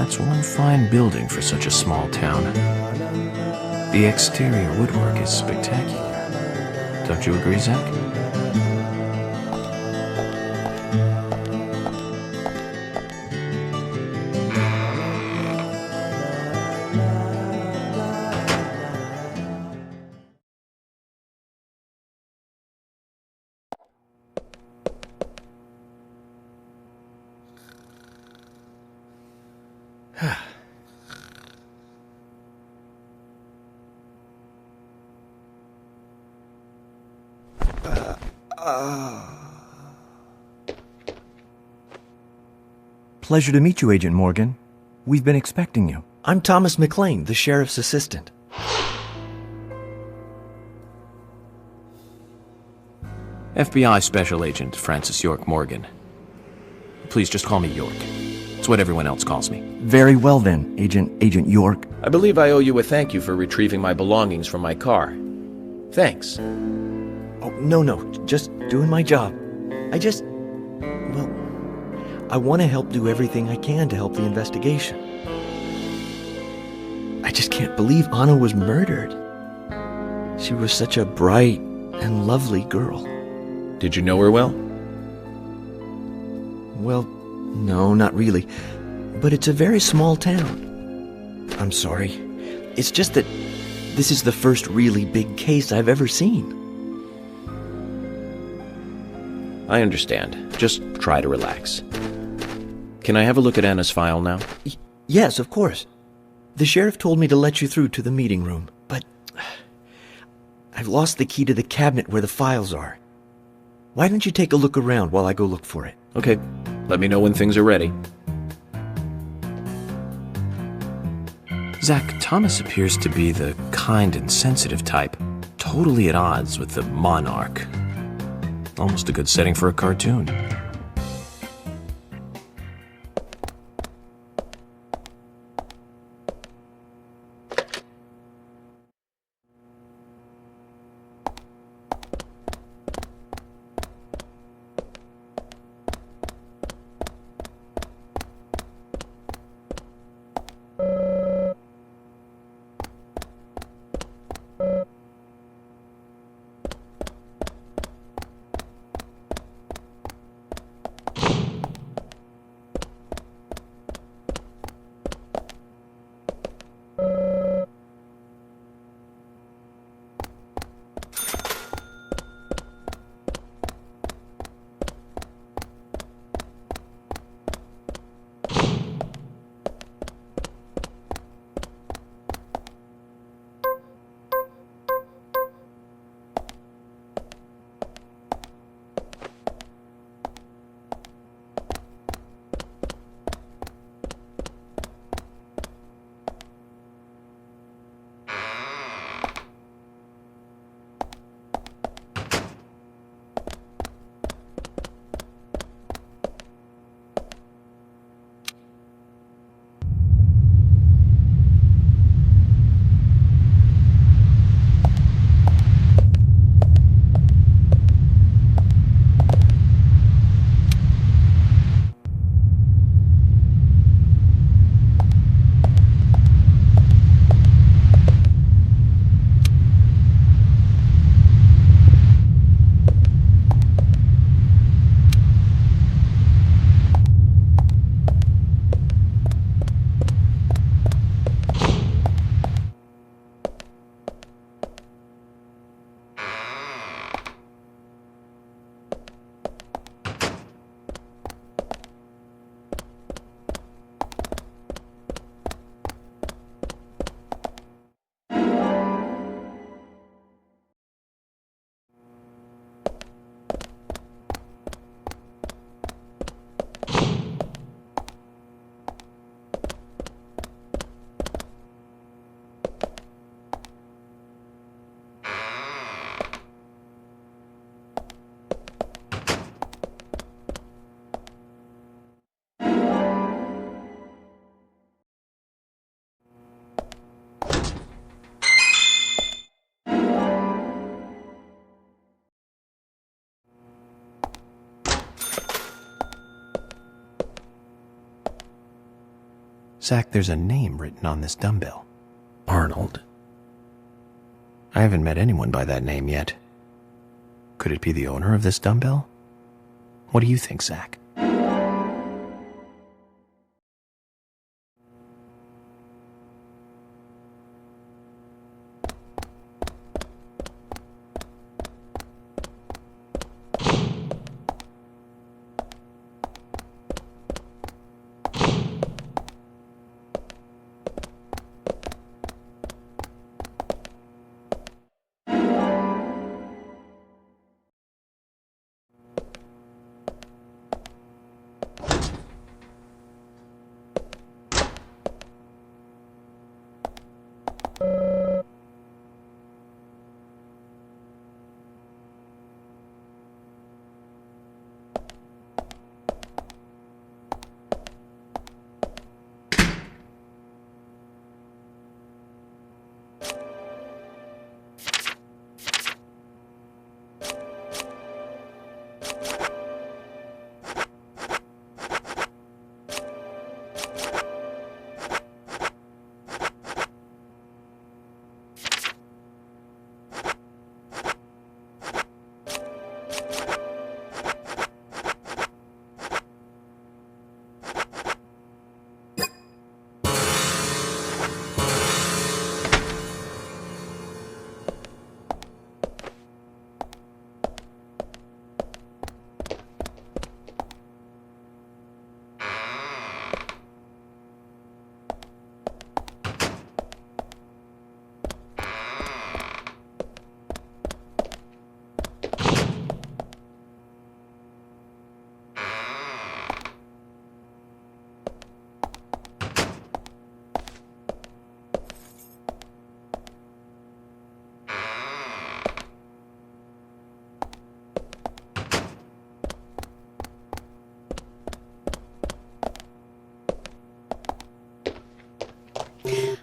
That's one fine building for such a small town. The exterior woodwork is spectacular. Don't you agree, Zach?
Pleasure to meet you, Agent Morgan. We've been expecting you. I'm Thomas McLean, the sheriff's assistant.
FBI Special Agent Francis York Morgan. Please just call me York. It's what everyone else calls me.
Very well then, Agent York.
I believe I owe you a thank you for retrieving my belongings from my car. Thanks.
Oh, no, just doing my job. I want to help do everything I can to help the investigation. I just can't believe Anna was murdered. She was such a bright and lovely girl.
Did you know her well?
Well, no, not really. But it's a very small town. I'm sorry. It's just that this is the first really big case I've ever seen.
I understand. Just try to relax. Can I have a look at Anna's file now?
Yes, of course. The sheriff told me to let you through to the meeting room, but I've lost the key to the cabinet where the files are. Why don't you take a look around while I go look for it?
Okay. Let me know when things are ready.
Zach, Thomas appears to be the kind and sensitive type, totally at odds with the monarch. Almost a good setting for a cartoon. Zach, there's a name written on this dumbbell.
Arnold.
I haven't met anyone by that name yet. Could it be the owner of this dumbbell? What do you think, Zach?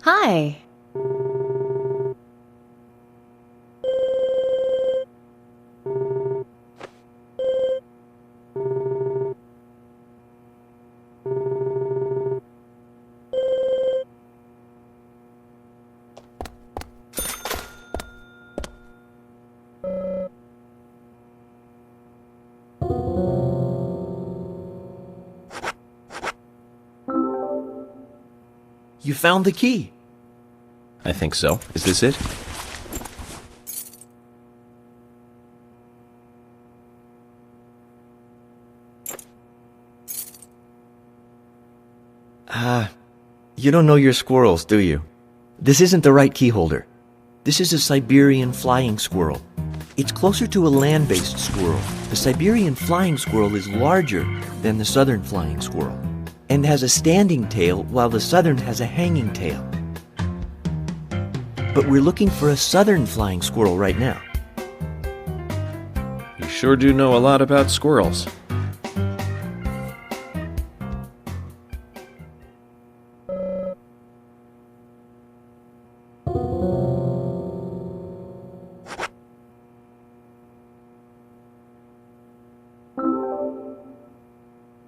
Hi.
You found the key.
I think so. Is this it?
You don't know your squirrels, do you? This isn't the right key holder. This is a Siberian flying squirrel. It's closer to a land-based squirrel. The Siberian flying squirrel is larger than the southern flying squirrel, and has a standing tail while the southern has a hanging tail. But we're looking for a southern flying squirrel right now.
You sure do know a lot about squirrels.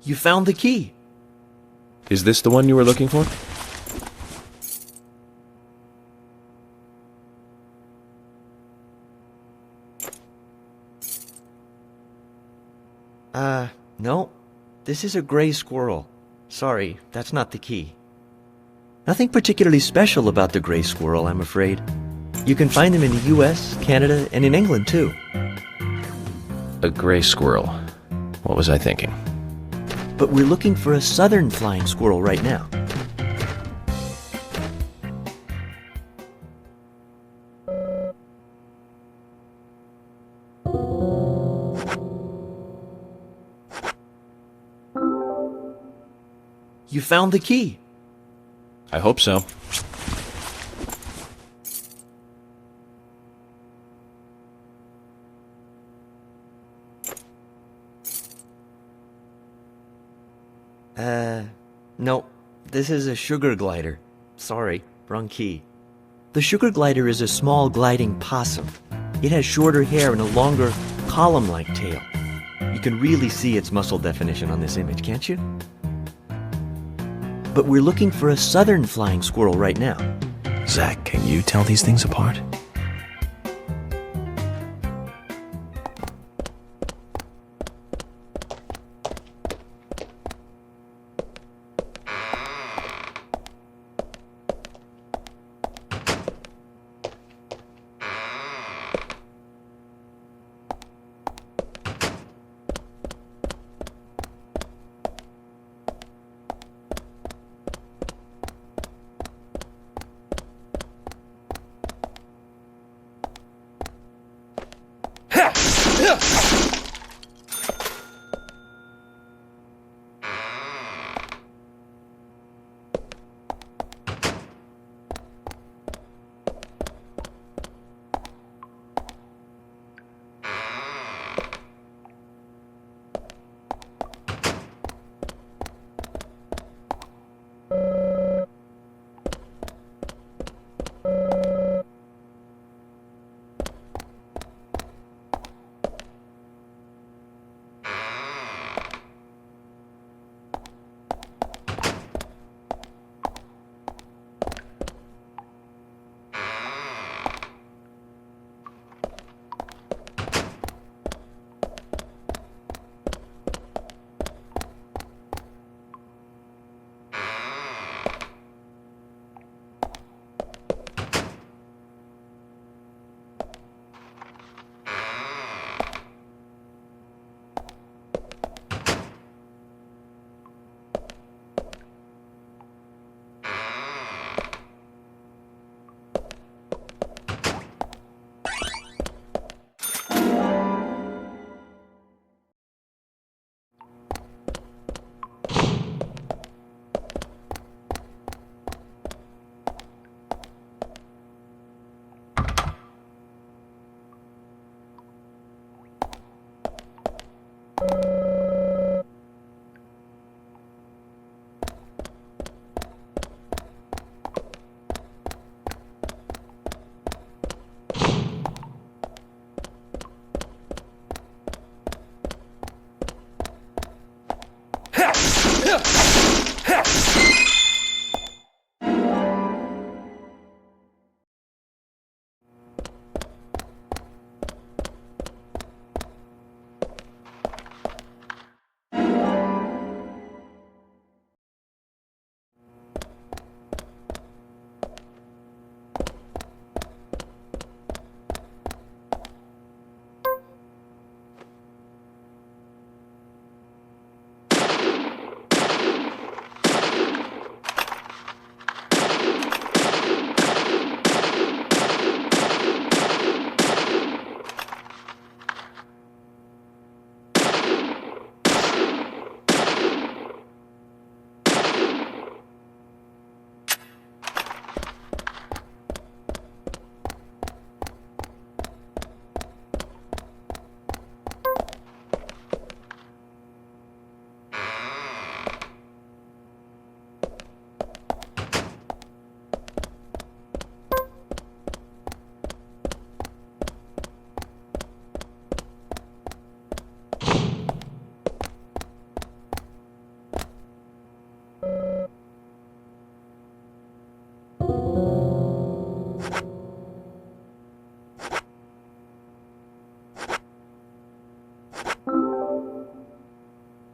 You found the key.
Is this the one you were looking for?
No. This is a gray squirrel. Sorry, that's not the key. Nothing particularly special about the gray squirrel, I'm afraid. You can find them in the US, Canada, and in England, too.
A gray squirrel. What was I thinking?
But we're looking for a southern flying squirrel right now. You found the key.
I hope so.
No. This is a sugar glider. Sorry, wrong key. The sugar glider is a small gliding possum. It has shorter hair and a longer, column-like tail. You can really see its muscle definition on this image, can't you? But we're looking for a southern flying squirrel right now.
Zach, can you tell these things apart?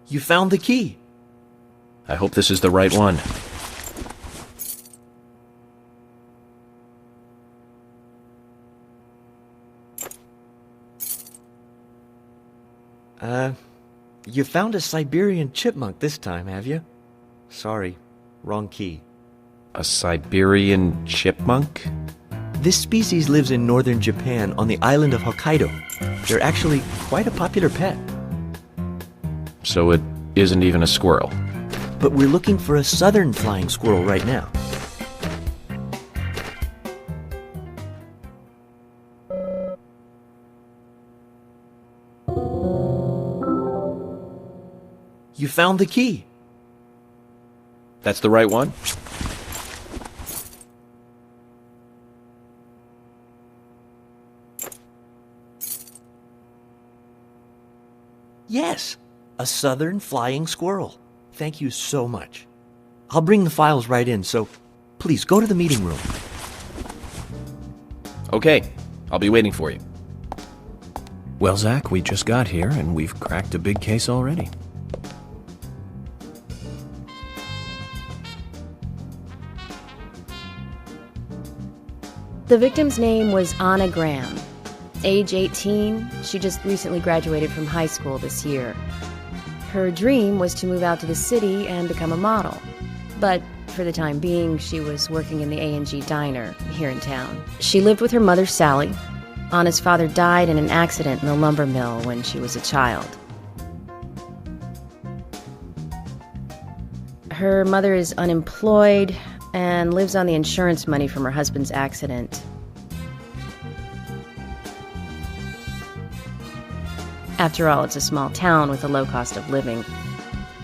You found the key.
I hope this is the right one.
You found a Siberian chipmunk this time, have you? Sorry, wrong key.
A Siberian chipmunk?
This species lives in northern Japan on the island of Hokkaido. They're actually quite a popular pet.
So it isn't even a squirrel.
But we're looking for a southern flying squirrel right now. You found the key.
That's the right one?
Yes, a southern flying squirrel. Thank you so much. I'll bring the files right in, so please go to the meeting room.
Okay, I'll be waiting for you.
Well, Zach, we just got here, and we've cracked a big case already.
The victim's name was Anna Graham. Age 18, she just recently graduated from high school this year. Her dream was to move out to the city and become a model. But for the time being, she was working in the A&G diner here in town. She lived with her mother, Sally. Anna's father died in an accident in the Lumbermill when she was a child. Her mother is unemployed and lives on the insurance money from her husband's accident. After all, it's a small town with a low cost of living.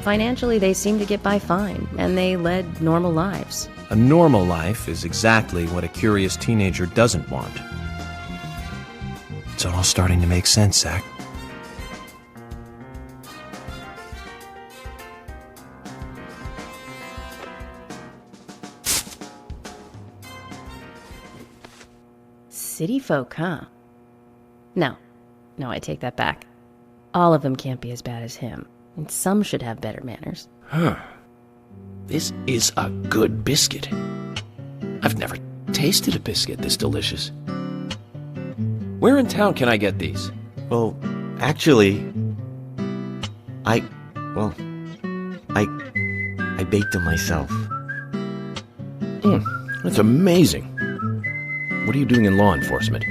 Financially, they seem to get by fine, and they led normal lives.
A normal life is exactly what a curious teenager doesn't want. It's all starting to make sense, Zach.
City folk, huh? No, I take that back. All of them can't be as bad as him, and some should have better manners.
Huh. This is a good biscuit. I've never tasted a biscuit this delicious. Where in town can I get these?
Well, actually, I baked them myself.
That's amazing. What are you doing in law enforcement?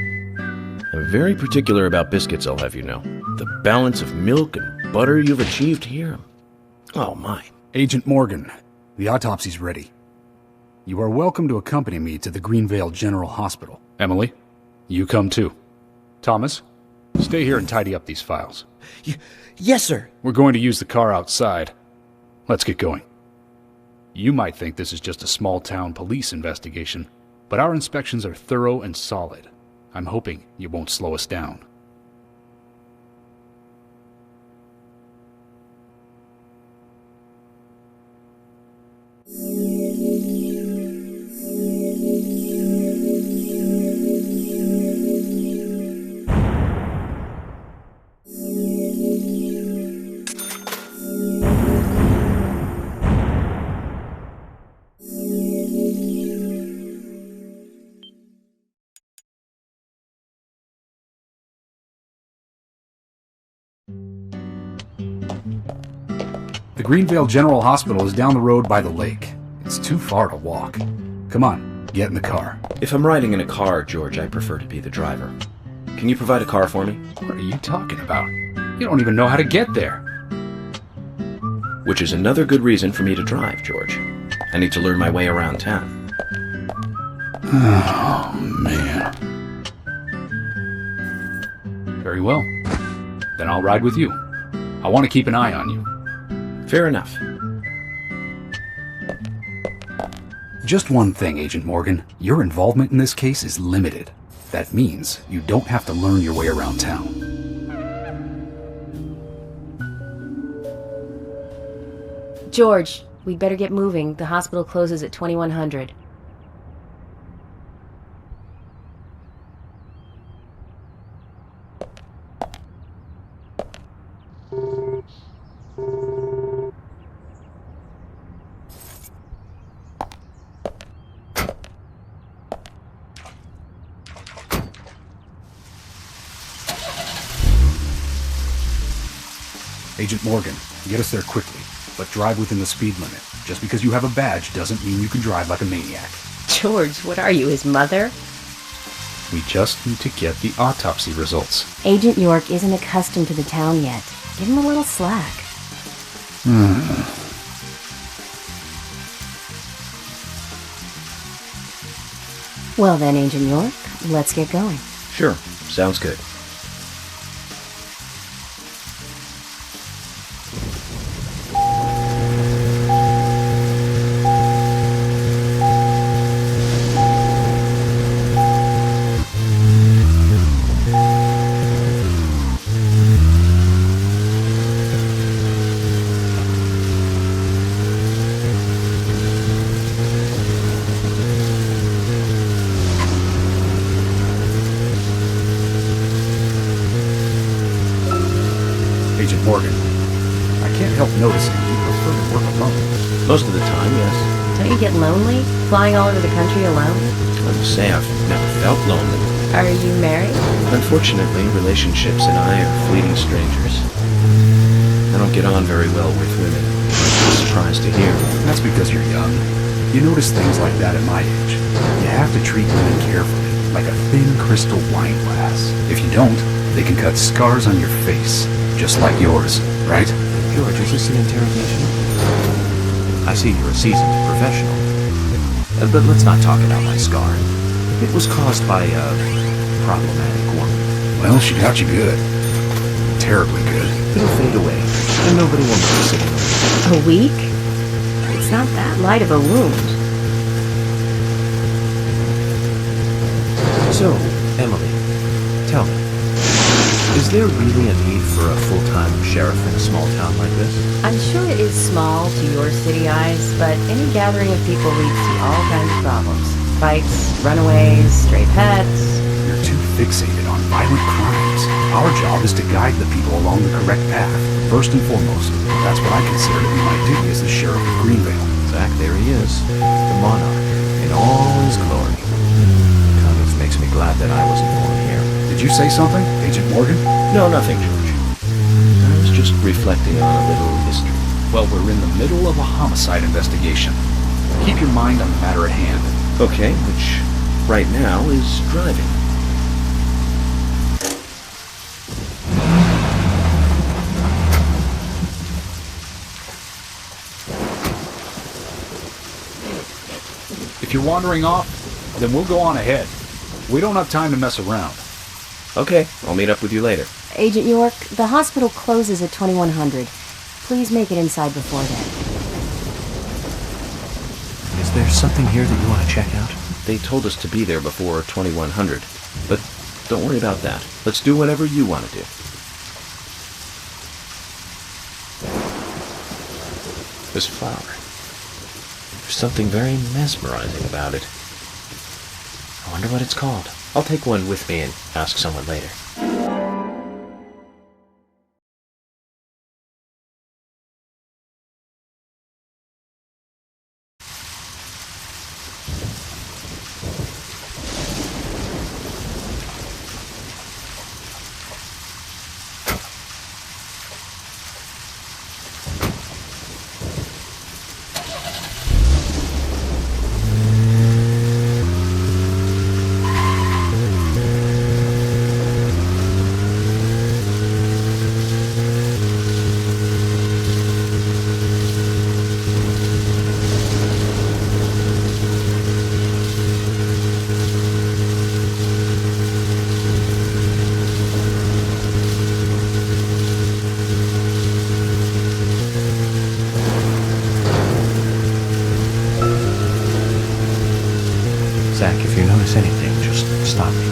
I'm very particular about biscuits, I'll have you know. The balance of milk and butter you've achieved here. Oh, my.
Agent Morgan, the autopsy's ready. You are welcome to accompany me to the Greenvale General Hospital. Emily, you come too. Thomas, stay here and tidy up these files.
Yes, sir.
We're going to use the car outside. Let's get going. You might think this is just a small-town police investigation, but our inspections are thorough and solid. I'm hoping you won't slow us down. The Greenvale General Hospital is down the road by the lake. It's too far to walk. Come on, get in the car.
If I'm riding in a car, George, I prefer to be the driver. Can you provide a car for me?
What are you talking about? You don't even know how to get there.
Which is another good reason for me to drive, George. I need to learn my way around town.
Oh, man. Very well. Then I'll ride with you. I want to keep an eye on you.
Fair enough.
Just one thing, Agent Morgan. Your involvement in this case is limited. That means you don't have to learn your way around town.
George, we'd better get moving. The hospital closes at 2100.
Agent Morgan, get us there quickly, but drive within the speed limit. Just because you have a badge doesn't mean you can drive like a maniac.
George, what are you, his mother?
We just need to get the autopsy results.
Agent York isn't accustomed to the town yet. Give him a little slack. Well then, Agent York, let's get going.
Sure, sounds good.
help noticing you prefer to work alone.
Most of the time, yes.
Don't you get lonely, flying all over the country alone?
I would say I've never felt lonely.
Are you married?
Unfortunately, relationships and I are fleeting strangers. I don't get on very well with women. I'm surprised to hear.
That's because you're young. You notice things like that at my age. You have to treat women carefully, like a thin crystal wine glass. If you don't, they can cut scars on your face, just like yours, right?
George, is this an interrogation? I see you're a seasoned professional. But let's not talk about my scar. It was caused by a problematic woman.
Well, she got you good. Terribly good.
It'll fade away, and nobody will notice it.
A week? It's not that light of a wound.
So, Emily, tell me, is there really a need for a full-time sheriff in a small town like this?
I'm sure it is small to your city eyes, but any gathering of people leads to all kinds of problems. Fights, runaways, stray pets.
You're too fixated on violent crimes. Our job is to guide the people along the correct path, first and foremost. That's what I consider to be my duty as the sheriff of Greenvale.
Zach, there he is, the monarch, in all his glory. Kind of makes me glad that I wasn't born here.
Did you say something, Agent Morgan?
No, nothing, George. I was just reflecting on a little history.
Well, we're in the middle of a homicide investigation. Keep your mind on the matter at hand.
Okay, which right now is driving.
If you're wandering off, then we'll go on ahead. We don't have time to mess around.
Okay, I'll meet up with you later.
Agent York, the hospital closes at 2100. Please make it inside before then.
Is there something here that you want to check out?
They told us to be there before 2100, but don't worry about that. Let's do whatever you want to do. This flower. There's something very mesmerizing about it. I wonder what it's called. I'll take one with me and ask someone later.
Zach, if you notice anything, just stop me.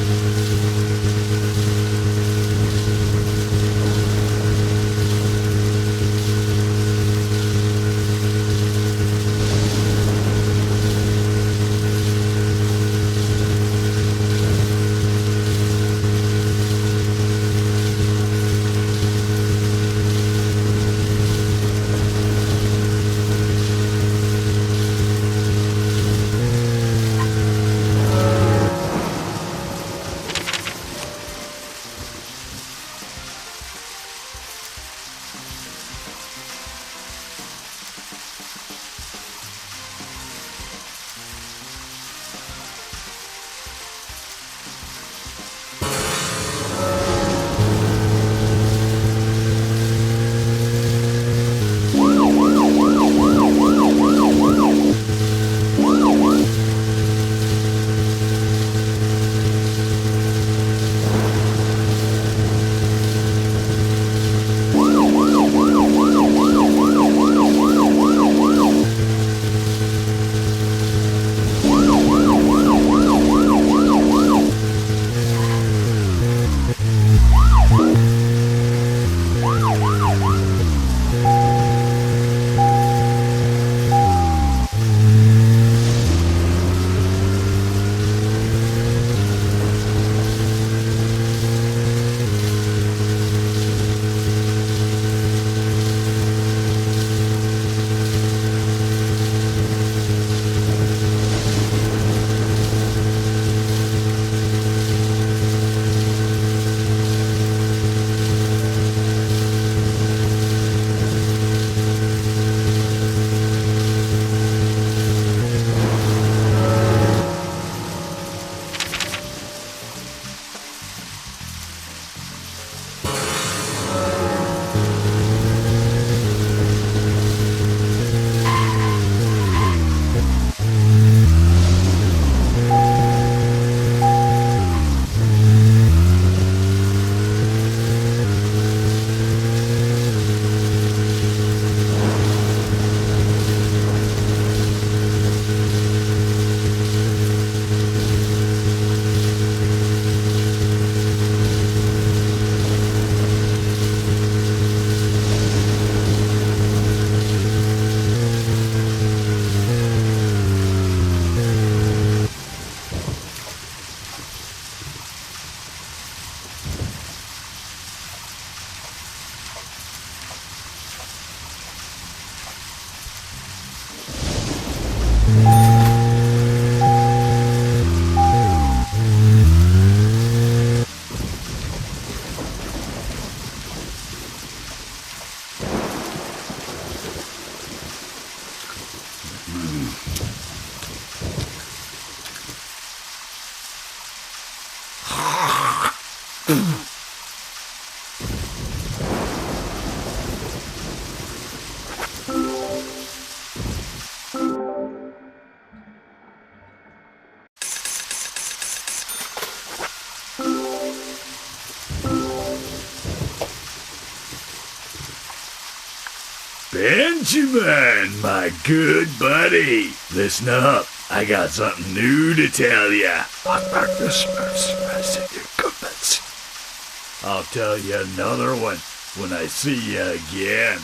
Benjamin, my good buddy. Listen up. I got something new to tell ya. I'll tell you another one when I see you again.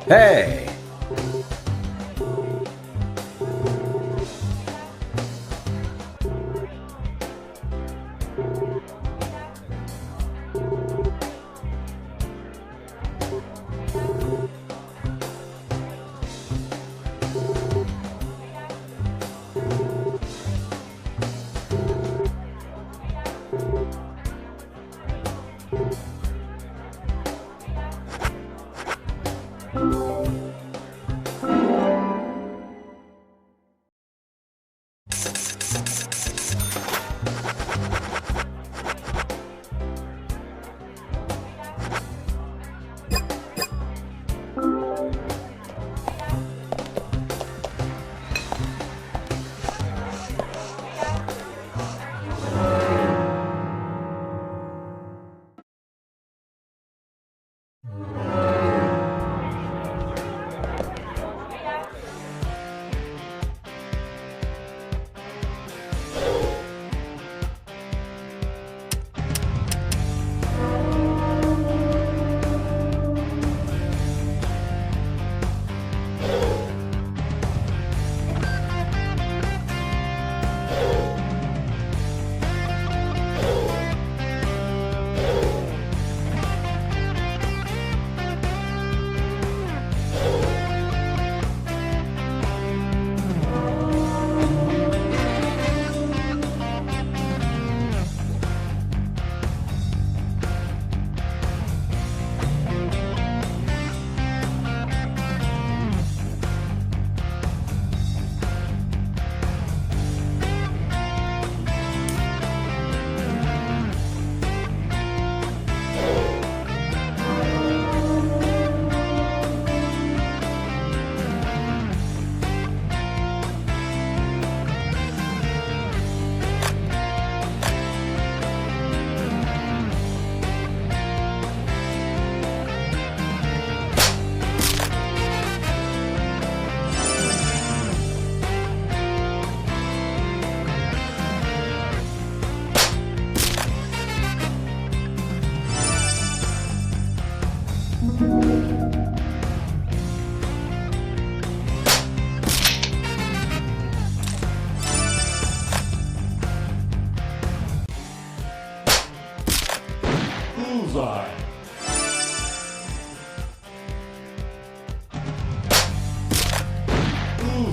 Hey!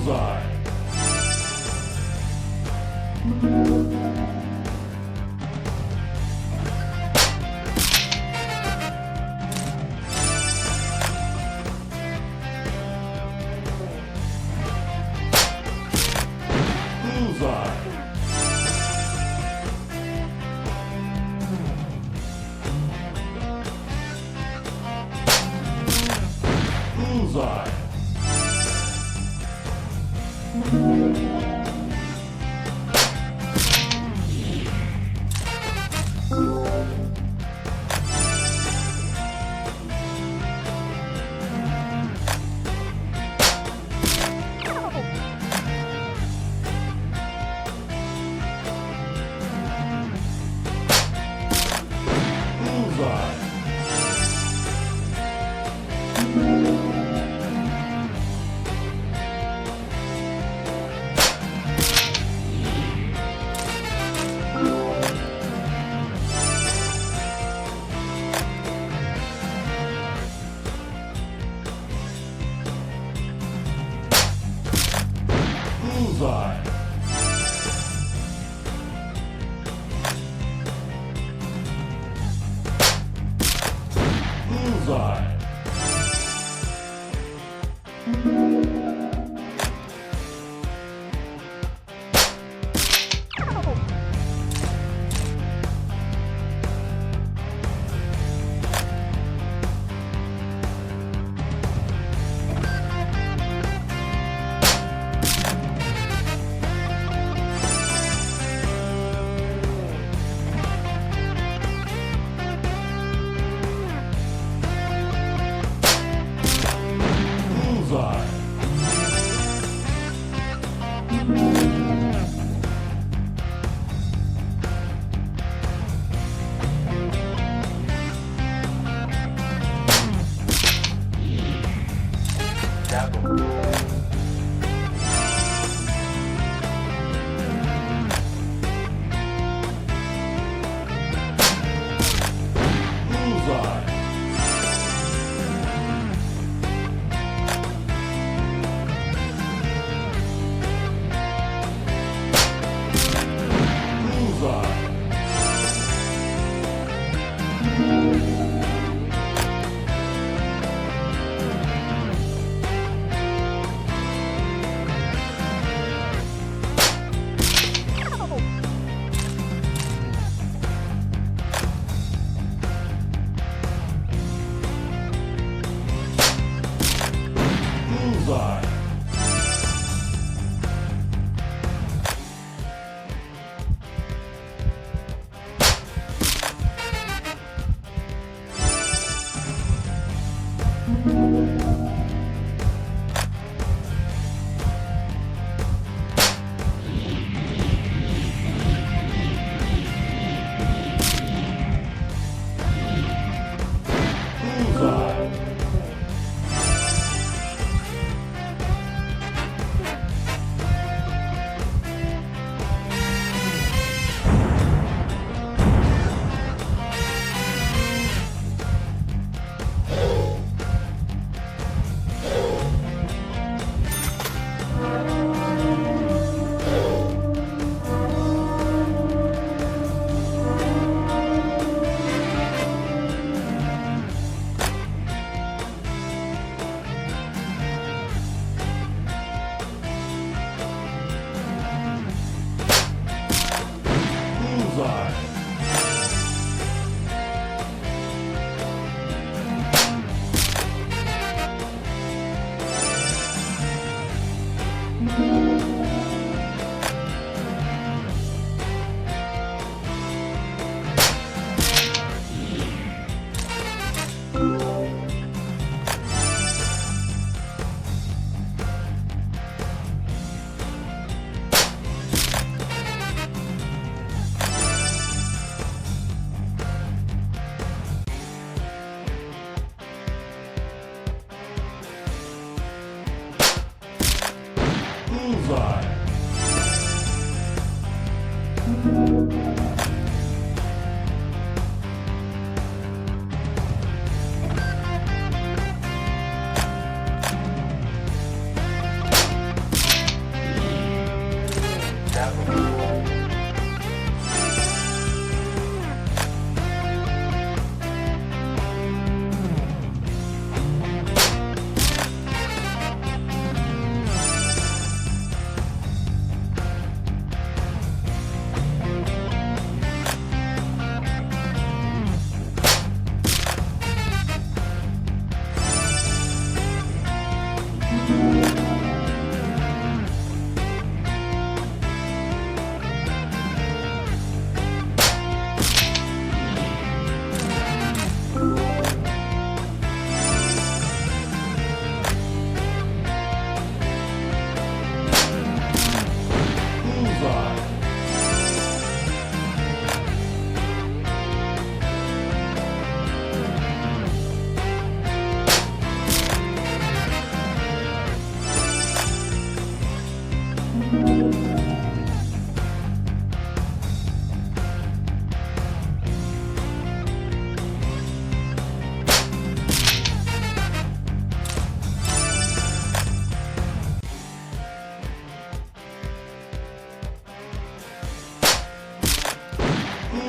Bullseye.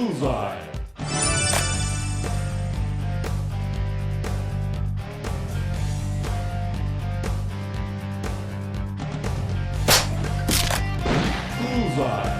Bullseye. Bullseye.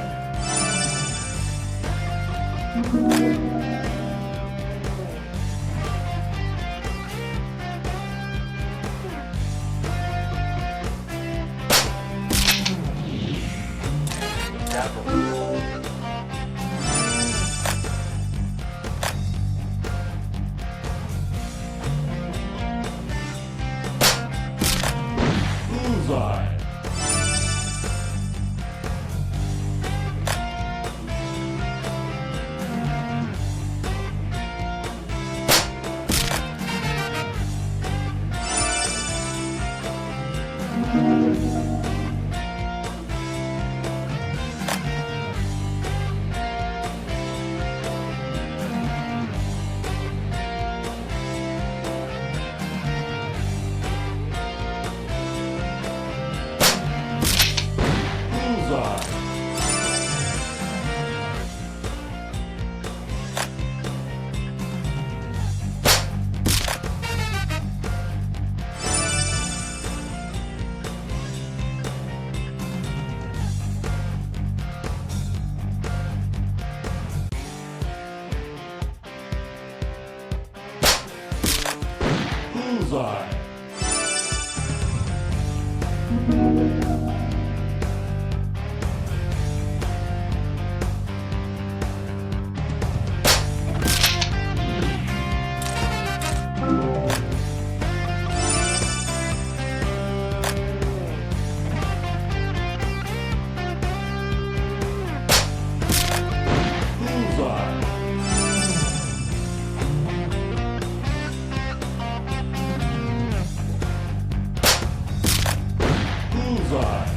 Bullseye. Bullseye.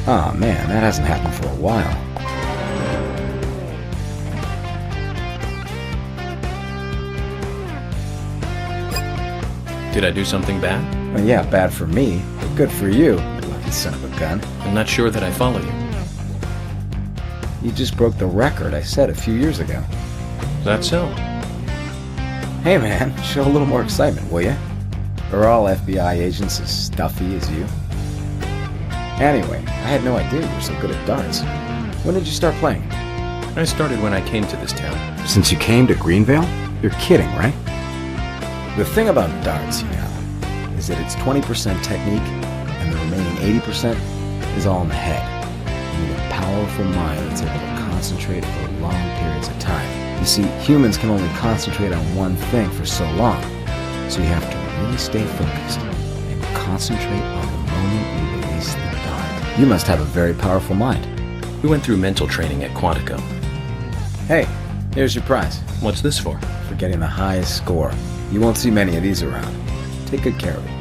Oh man, that hasn't happened for a while.
Did I do something bad?
Well, yeah, bad for me, but good for you, you lucky son of a gun.
I'm not sure that I follow you.
You just broke the record I set a few years ago.
Is that so?
Hey man, show a little more excitement, will ya? Are all FBI agents as stuffy as you? Anyway, I had no idea you were so good at darts. When did you start playing?
I started when I came to this town.
Since you came to Greenvale? You're kidding, right? The thing about darts, you know, is that it's 20% technique, and the remaining 80% is all in the head. You need a powerful mind that's able to concentrate for long periods of time. You see, humans can only concentrate on one thing for so long, so you have to really stay focused and concentrate on the moment you release the dart. You must have a very powerful mind.
We went through mental training at Quantico.
Hey, here's your prize.
What's this for?
For getting the highest score. You won't see many of these around. Take good care of it.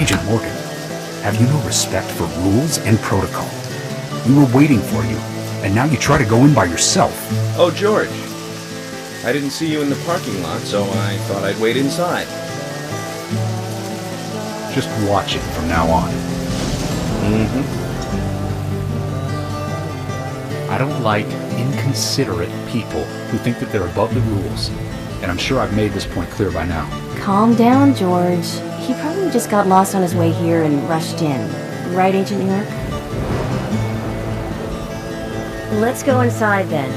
Agent Morgan, have you no respect for rules and protocol? We were waiting for you, and now you try to go in by yourself.
Oh, George. I didn't see you in the parking lot, so I thought I'd wait inside.
Just watch it from now on. I don't like inconsiderate people who think that they're above the rules, and I'm sure I've made this point clear by now.
Calm down, George. He probably just got lost on his way here and rushed in. Right, Agent York? Let's go inside then.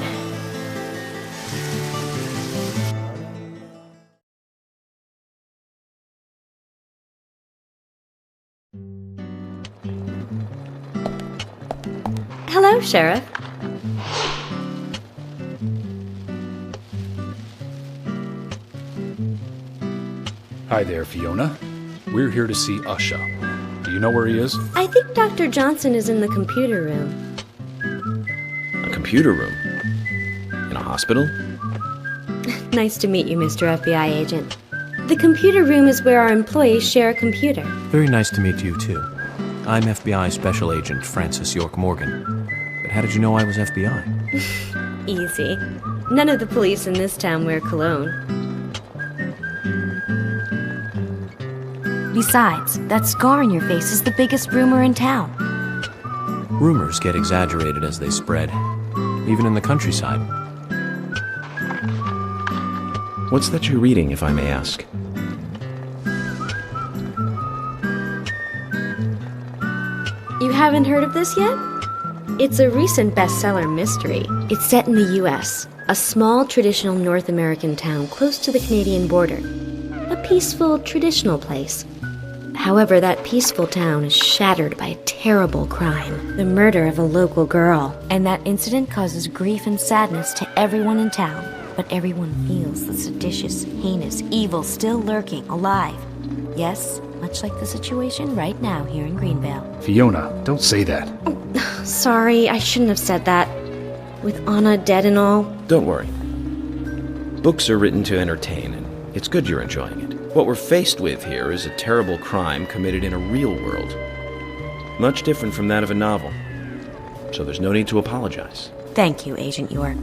Hello, Sheriff.
Hi there, Fiona. We're here to see Usha. Do you know where he is?
I think Dr. Johnson is in the computer room.
A computer room? In a hospital?
Nice to meet you, Mr. FBI agent. The computer room is where our employees share a computer.
Very nice to meet you, too. I'm FBI Special Agent Francis York Morgan. But how did you know I was FBI?
Easy. None of the police in this town wear cologne.
Besides, that scar on your face is the biggest rumor in town.
Rumors get exaggerated as they spread, even in the countryside.
What's that you're reading, if I may ask?
You haven't heard of this yet? It's a recent bestseller mystery. It's set in the U.S., a small traditional North American town close to the Canadian border. A peaceful, traditional place. However, that peaceful town is shattered by a terrible crime. The murder of a local girl. And that incident causes grief and sadness to everyone in town. But everyone feels the seditious, heinous evil still lurking, alive. Yes, much like the situation right now here in Greenvale.
Fiona, don't say that.
Sorry, I shouldn't have said that. With Anna dead and all.
Don't worry. Books are written to entertain, and it's good you're enjoying it. What we're faced with here is a terrible crime committed in a real world. Much different from that of a novel. So there's no need to apologize.
Thank you, Agent York.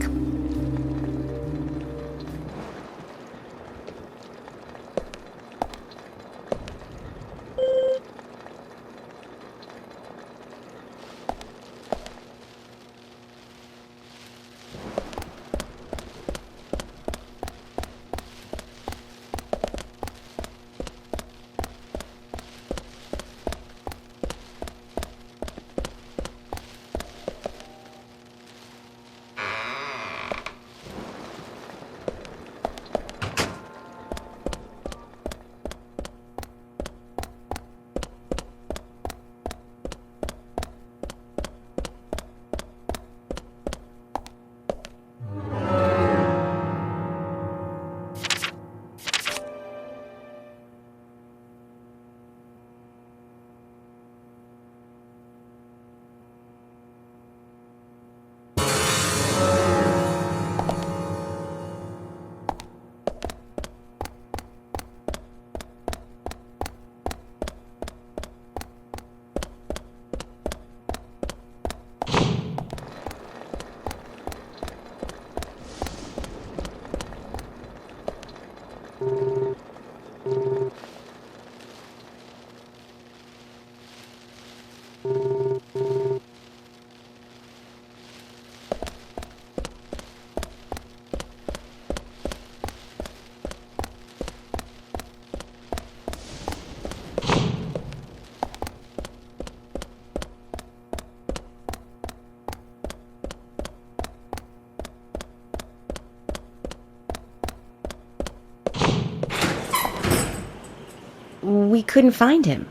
We couldn't find him.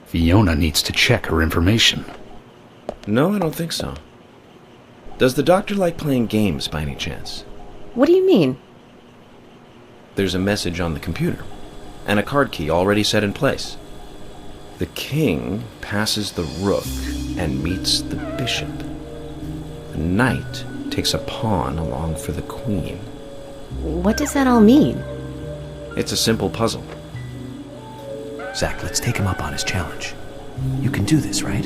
Fiona needs to check her information.
No, I don't think so. Does the doctor like playing games by any chance?
What do you mean?
There's a message on the computer, and a card key already set in place. The king passes the rook and meets the bishop. The knight takes a pawn along for the queen.
What does that all mean?
It's a simple puzzle.
Zach, let's take him up on his challenge. You can do this, right?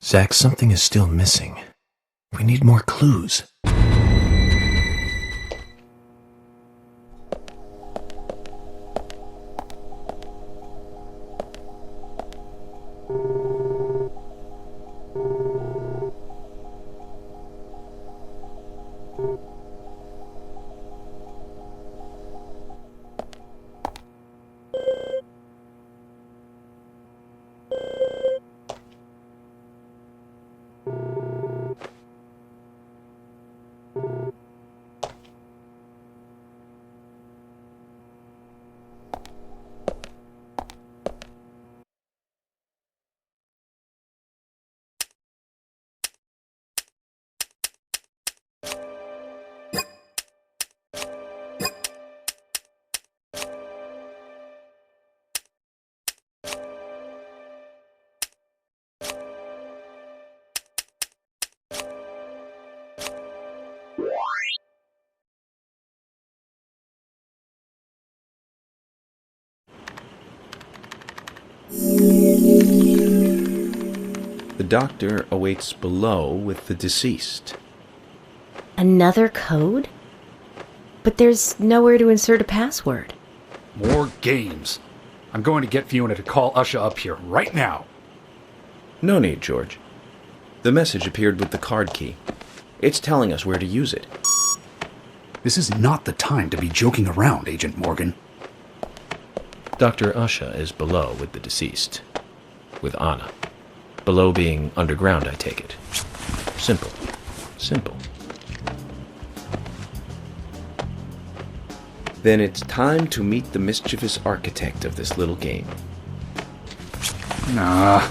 Zach, something is still missing. We need more clues.
The doctor awaits below with the deceased.
Another code? But there's nowhere to insert a password.
More games. I'm going to get Fiona to call Usha up here right now.
No need, George. The message appeared with the card key. It's telling us where to use it.
This is not the time to be joking around, Agent Morgan.
Dr. Usha is below with the deceased. With Anna. Below being underground, I take it. Simple. Simple. Then it's time to meet the mischievous architect of this little game.
Nah.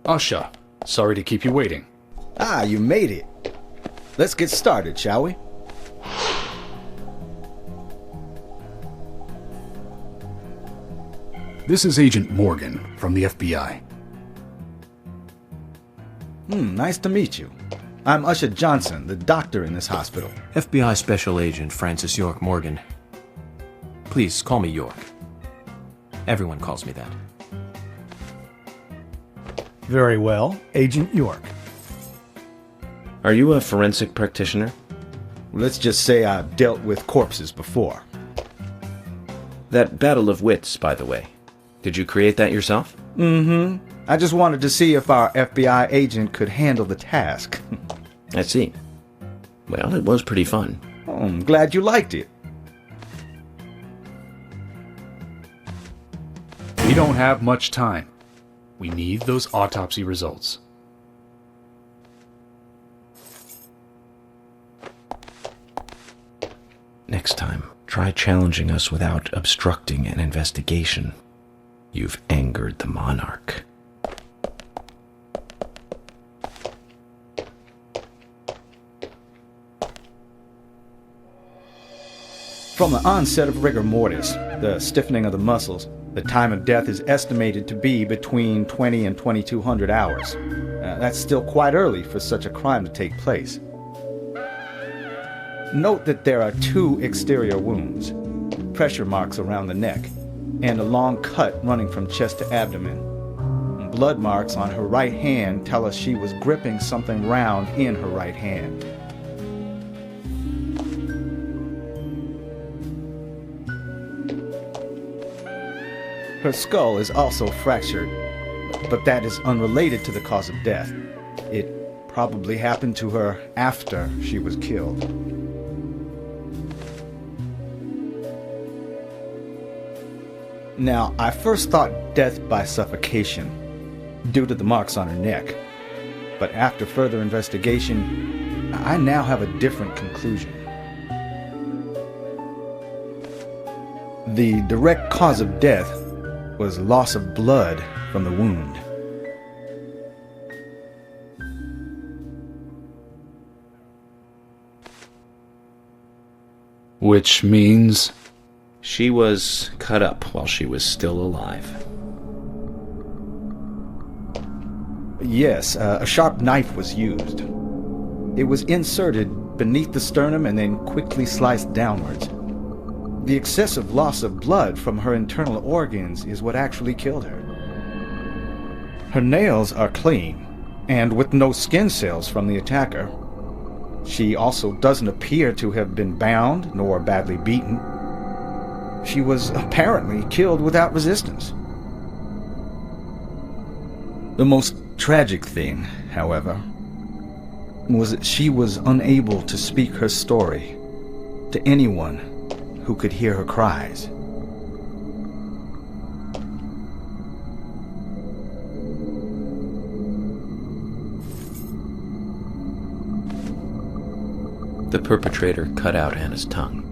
Usha, sorry to keep you waiting.
Ah, you made it. Let's get started, shall we?
This is Agent Morgan from the FBI.
Nice to meet you. I'm Usha Johnson, the doctor in this hospital.
FBI Special Agent Francis York Morgan. Please call me York. Everyone calls me that.
Very well, Agent York.
Are you a forensic practitioner?
Let's just say I've dealt with corpses before.
That battle of wits, by the way. Did you create that yourself?
Mm-hmm. I just wanted to see if our FBI agent could handle the task.
I see. Well, it was pretty fun.
Oh, I'm glad you liked it.
We don't have much time. We need those autopsy results.
Next time, try challenging us without obstructing an investigation. You've angered the monarch.
From the onset of rigor mortis, the stiffening of the muscles, the time of death is estimated to be between 20 and 2200 hours. That's still quite early for such a crime to take place. Note that there are 2 exterior wounds, pressure marks around the neck, and a long cut running from chest to abdomen. Blood marks on her right hand tell us she was gripping something round in her right hand. Her skull is also fractured, but that is unrelated to the cause of death. It probably happened to her after she was killed. Now, I first thought death by suffocation, due to the marks on her neck. But after further investigation, I now have a different conclusion. The direct cause of death was loss of blood from the wound.
Which means...
She was cut up while she was still alive.
Yes, a sharp knife was used. It was inserted beneath the sternum and then quickly sliced downwards. The excessive loss of blood from her internal organs is what actually killed her. Her nails are clean, and with no skin cells from the attacker. She also doesn't appear to have been bound nor badly beaten. She was apparently killed without resistance. The most tragic thing, however, was that she was unable to speak her story to anyone who could hear her cries.
The perpetrator cut out Anna's tongue.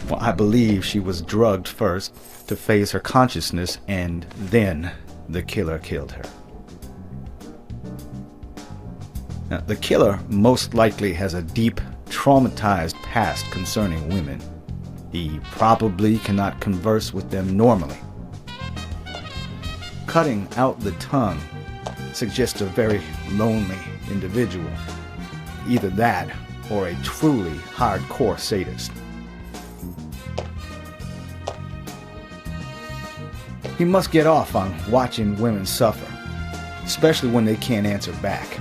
Well, I believe she was drugged first to phase her consciousness, and then the killer killed her. Now, the killer most likely has a deep, traumatized past concerning women. He probably cannot converse with them normally. Cutting out the tongue suggests a very lonely individual. Either that, or a truly hardcore sadist. He must get off on watching women suffer, especially when they can't answer back.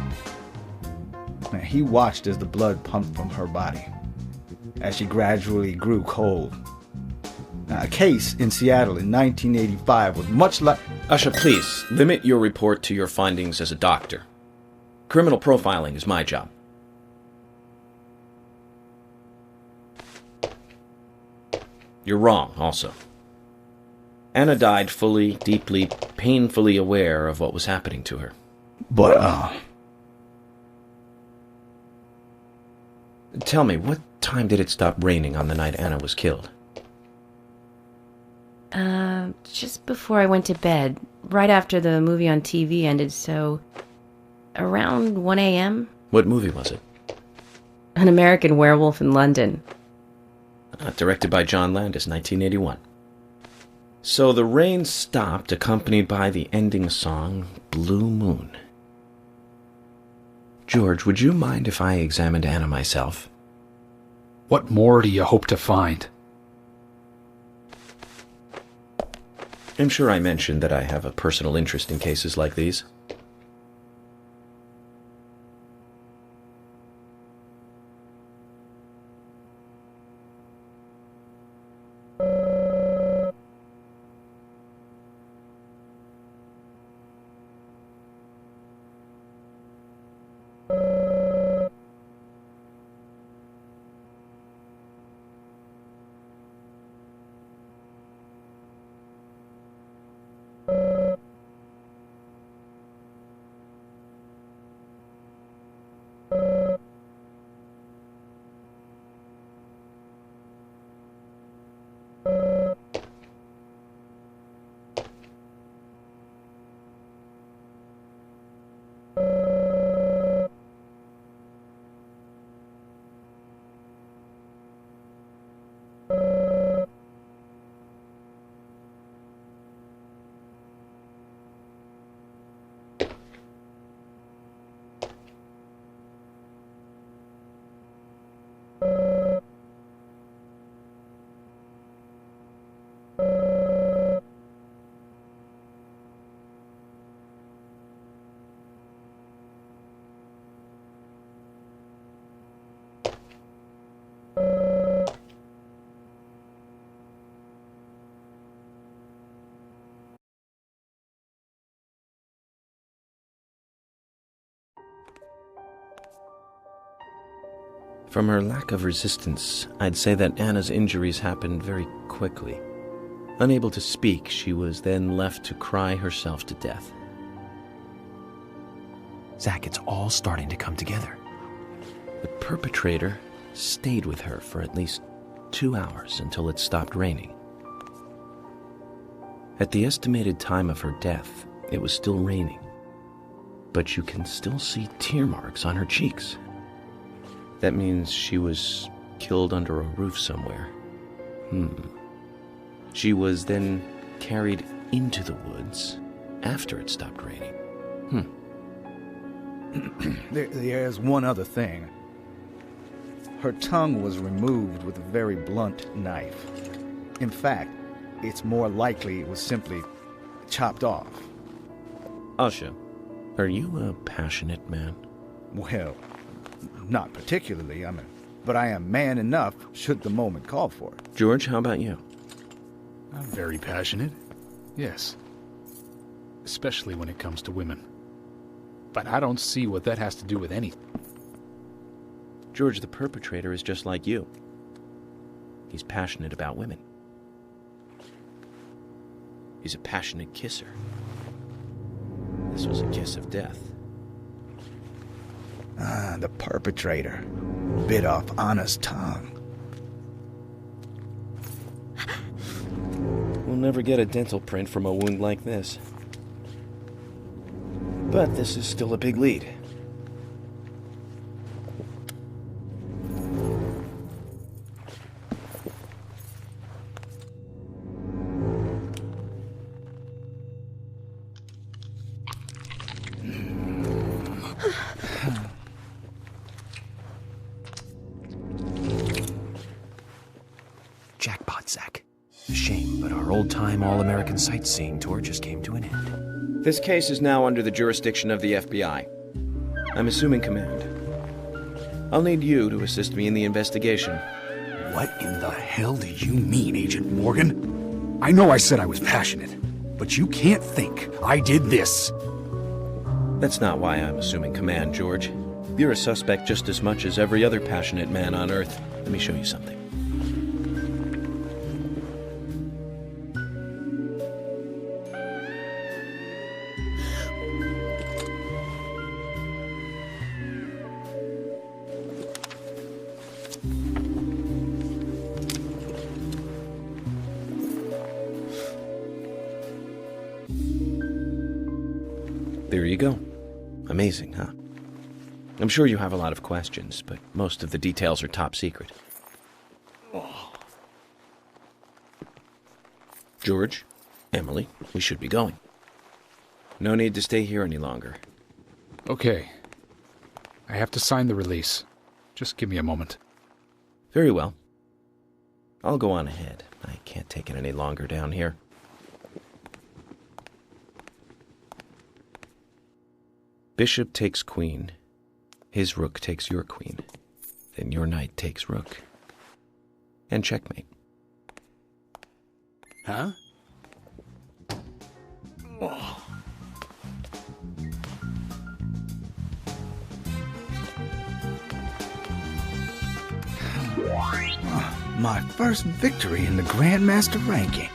Now, he watched as the blood pumped from her body, as she gradually grew cold. Now, a case in Seattle in 1985 was much like...
Usha, please, limit your report to your findings as a doctor. Criminal profiling is my job. You're wrong, also. Anna died fully, deeply, painfully aware of what was happening to her.
But,
Tell me, what time did it stop raining on the night Anna was killed?
Just before I went to bed, right after the movie on TV ended, so around 1 a.m.
What movie was it?
An American Werewolf in London.
Directed by John Landis, 1981. So the rain stopped, accompanied by the ending song, Blue Moon. George, would you mind if I examined Anna myself?
What more do you hope to find?
I'm sure I mentioned that I have a personal interest in cases like these. From her lack of resistance, I'd say that Anna's injuries happened very quickly. Unable to speak, she was then left to cry herself to death. Zach, it's all starting to come together. The perpetrator stayed with her for at least 2 hours until it stopped raining. At the estimated time of her death, it was still raining, but you can still see tear marks on her cheeks. That means she was killed under a roof somewhere. She was then carried into the woods after it stopped raining.
There's one other thing. Her tongue was removed with a very blunt knife. In fact, it's more likely it was simply chopped off.
Asha, are you a passionate man?
Well, not particularly, but I am man enough should the moment call for it.
George, how about you?
I'm very passionate, yes. Especially when it comes to women. But I don't see what that has to do with anything.
George, the perpetrator, is just like you. He's passionate about women. He's a passionate kisser. This was a kiss of death.
The perpetrator bit off Anna's tongue.
We'll never get a dental print from a wound like this. But this is still a big lead. Jackpot, Zach. A shame, but our old-time all-American sightseeing tour just came to an end. This case is now under the jurisdiction of the FBI. I'm assuming command. I'll need you to assist me in the investigation.
What in the hell do you mean, Agent Morgan? I know I said I was passionate, but you can't think I did this.
That's not why I'm assuming command, George. You're a suspect just as much as every other passionate man on Earth. Let me show you something.
There you go. Amazing, huh? I'm sure you have a lot of questions, but most of the details are top secret. George, Emily, we should be going. No need to stay here any longer.
Okay. I have to sign the release. Just give me a moment.
Very well. I'll go on ahead. I can't take it any longer down here. Bishop takes queen. His rook takes your queen. Then your knight takes rook. And checkmate.
Huh?
My first victory in the Grandmaster ranking.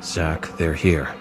Zach, they're here.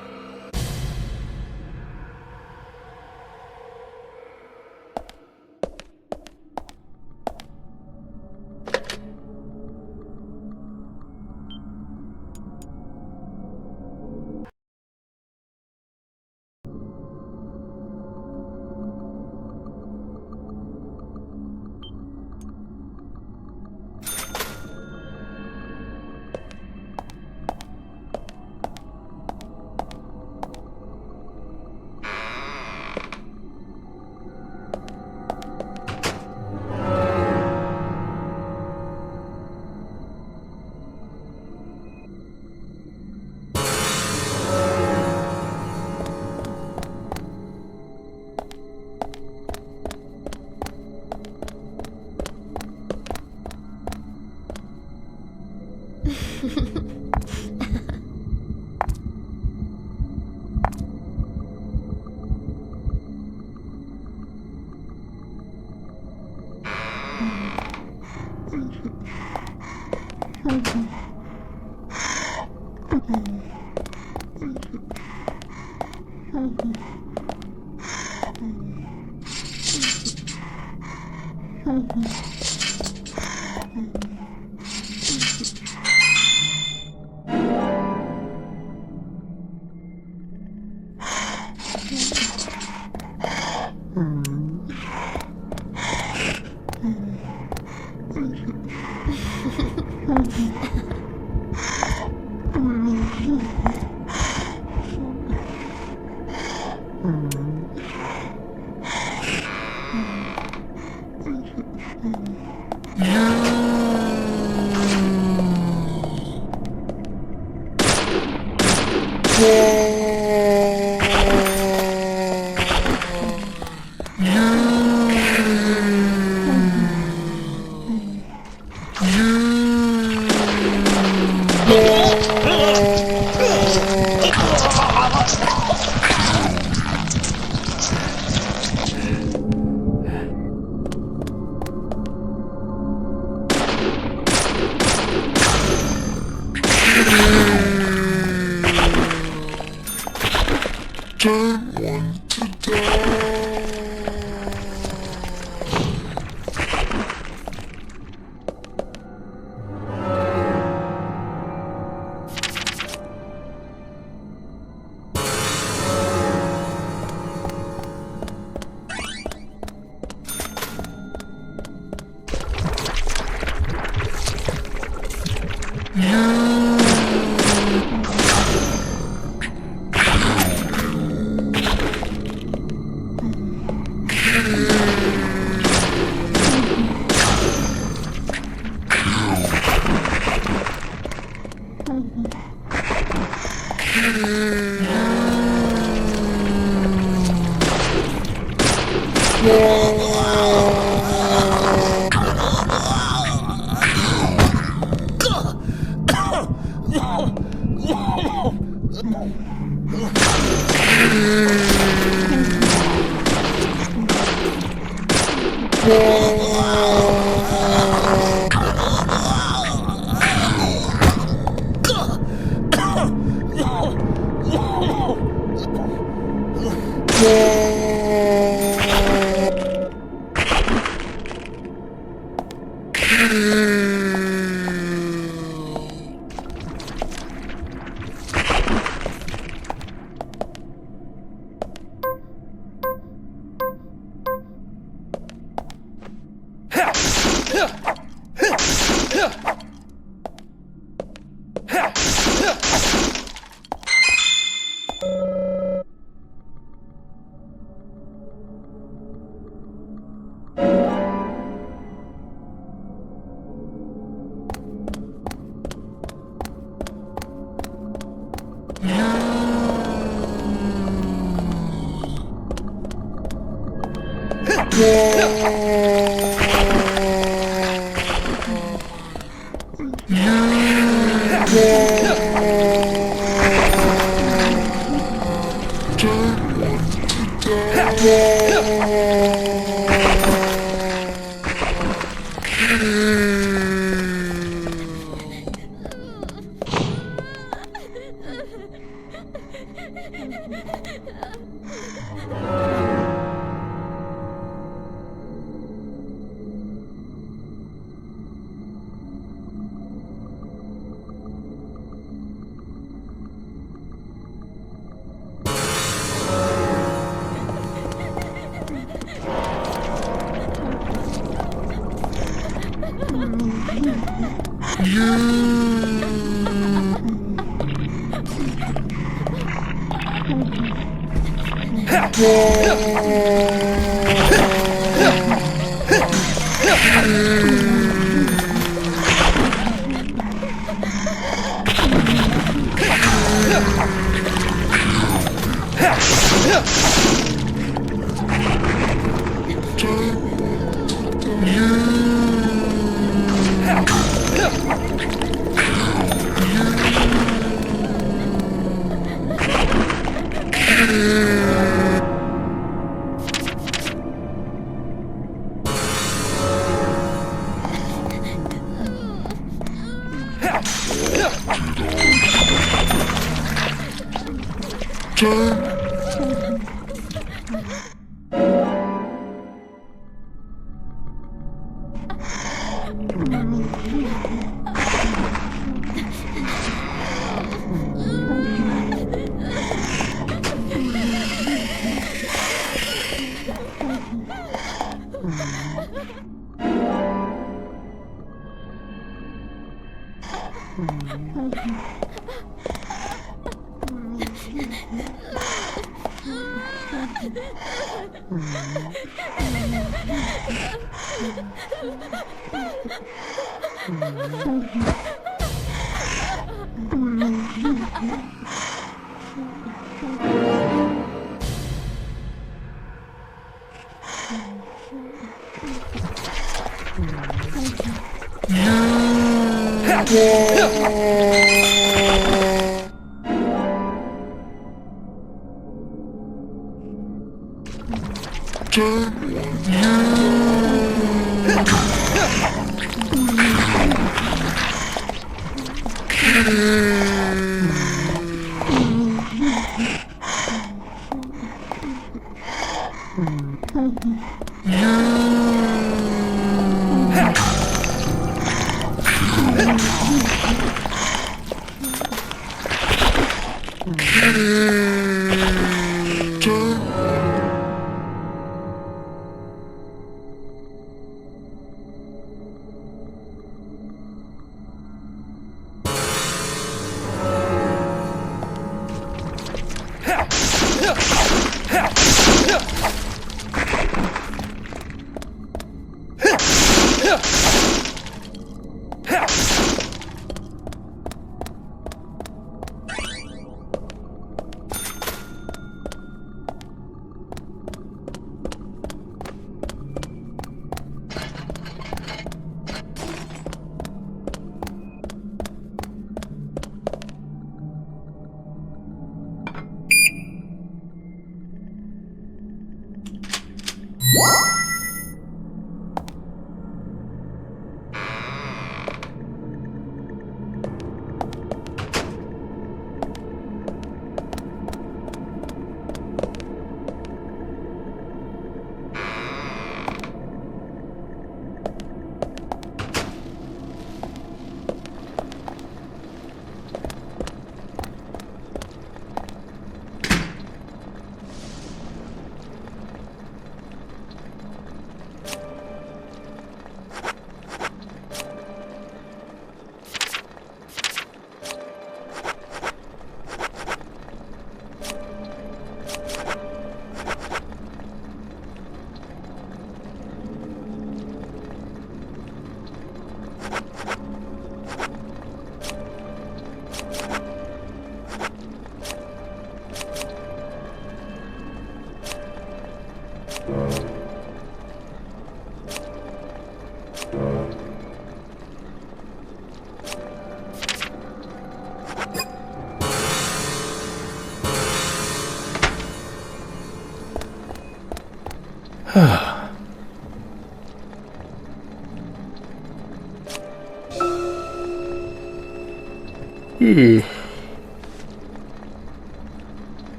Here!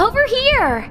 Over here!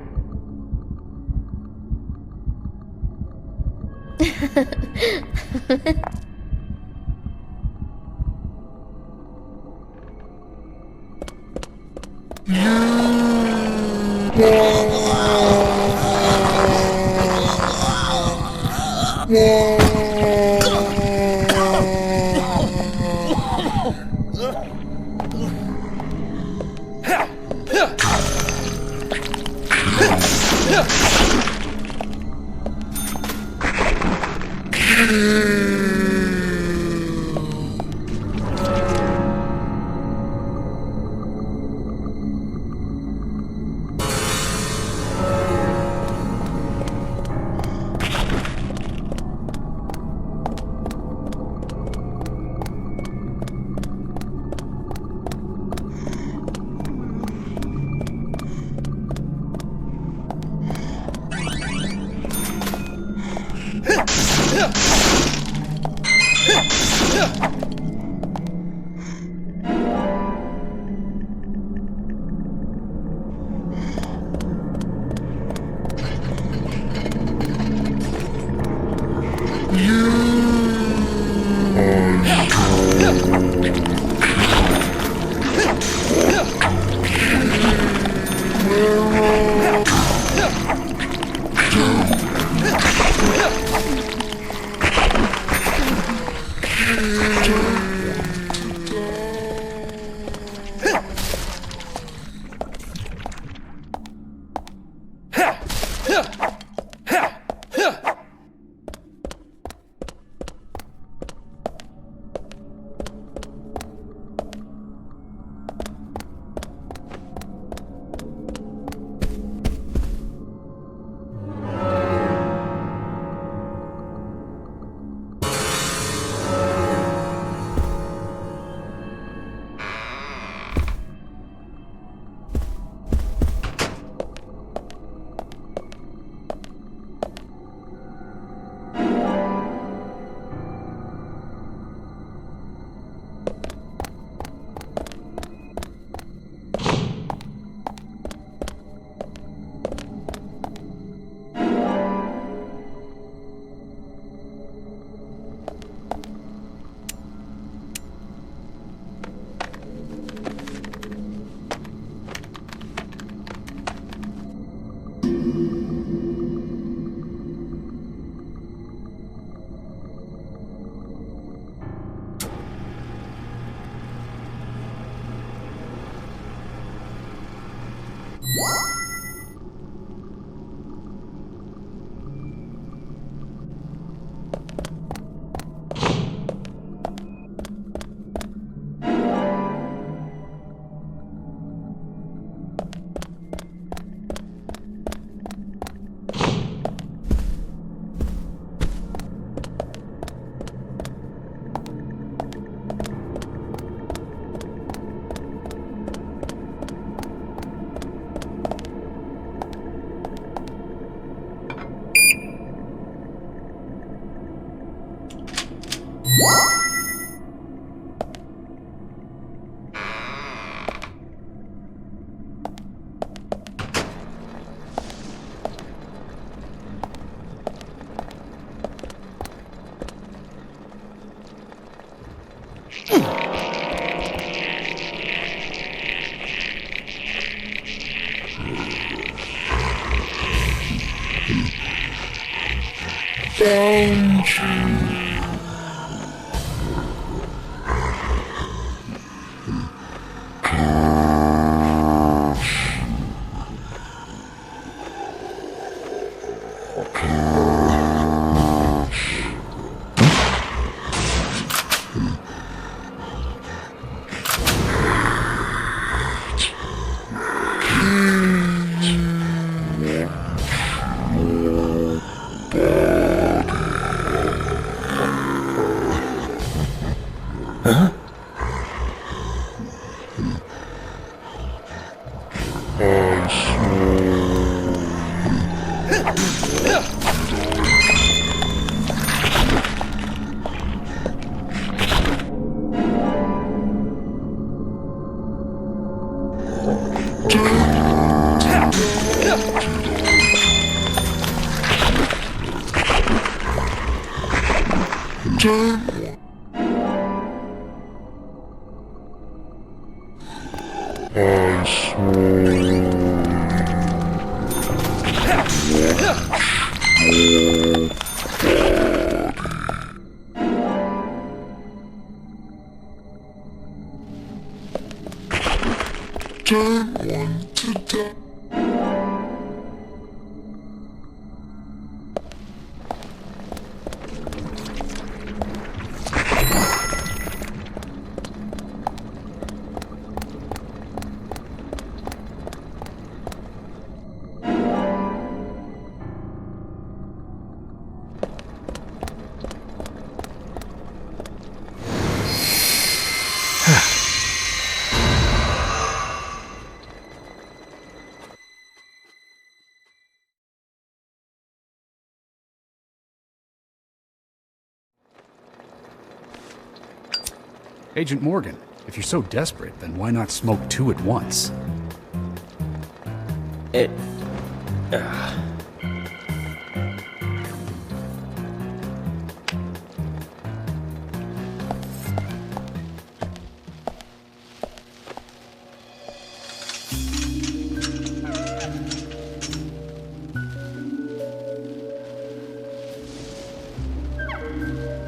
Agent Morgan, if you're so desperate, then why not smoke two at once?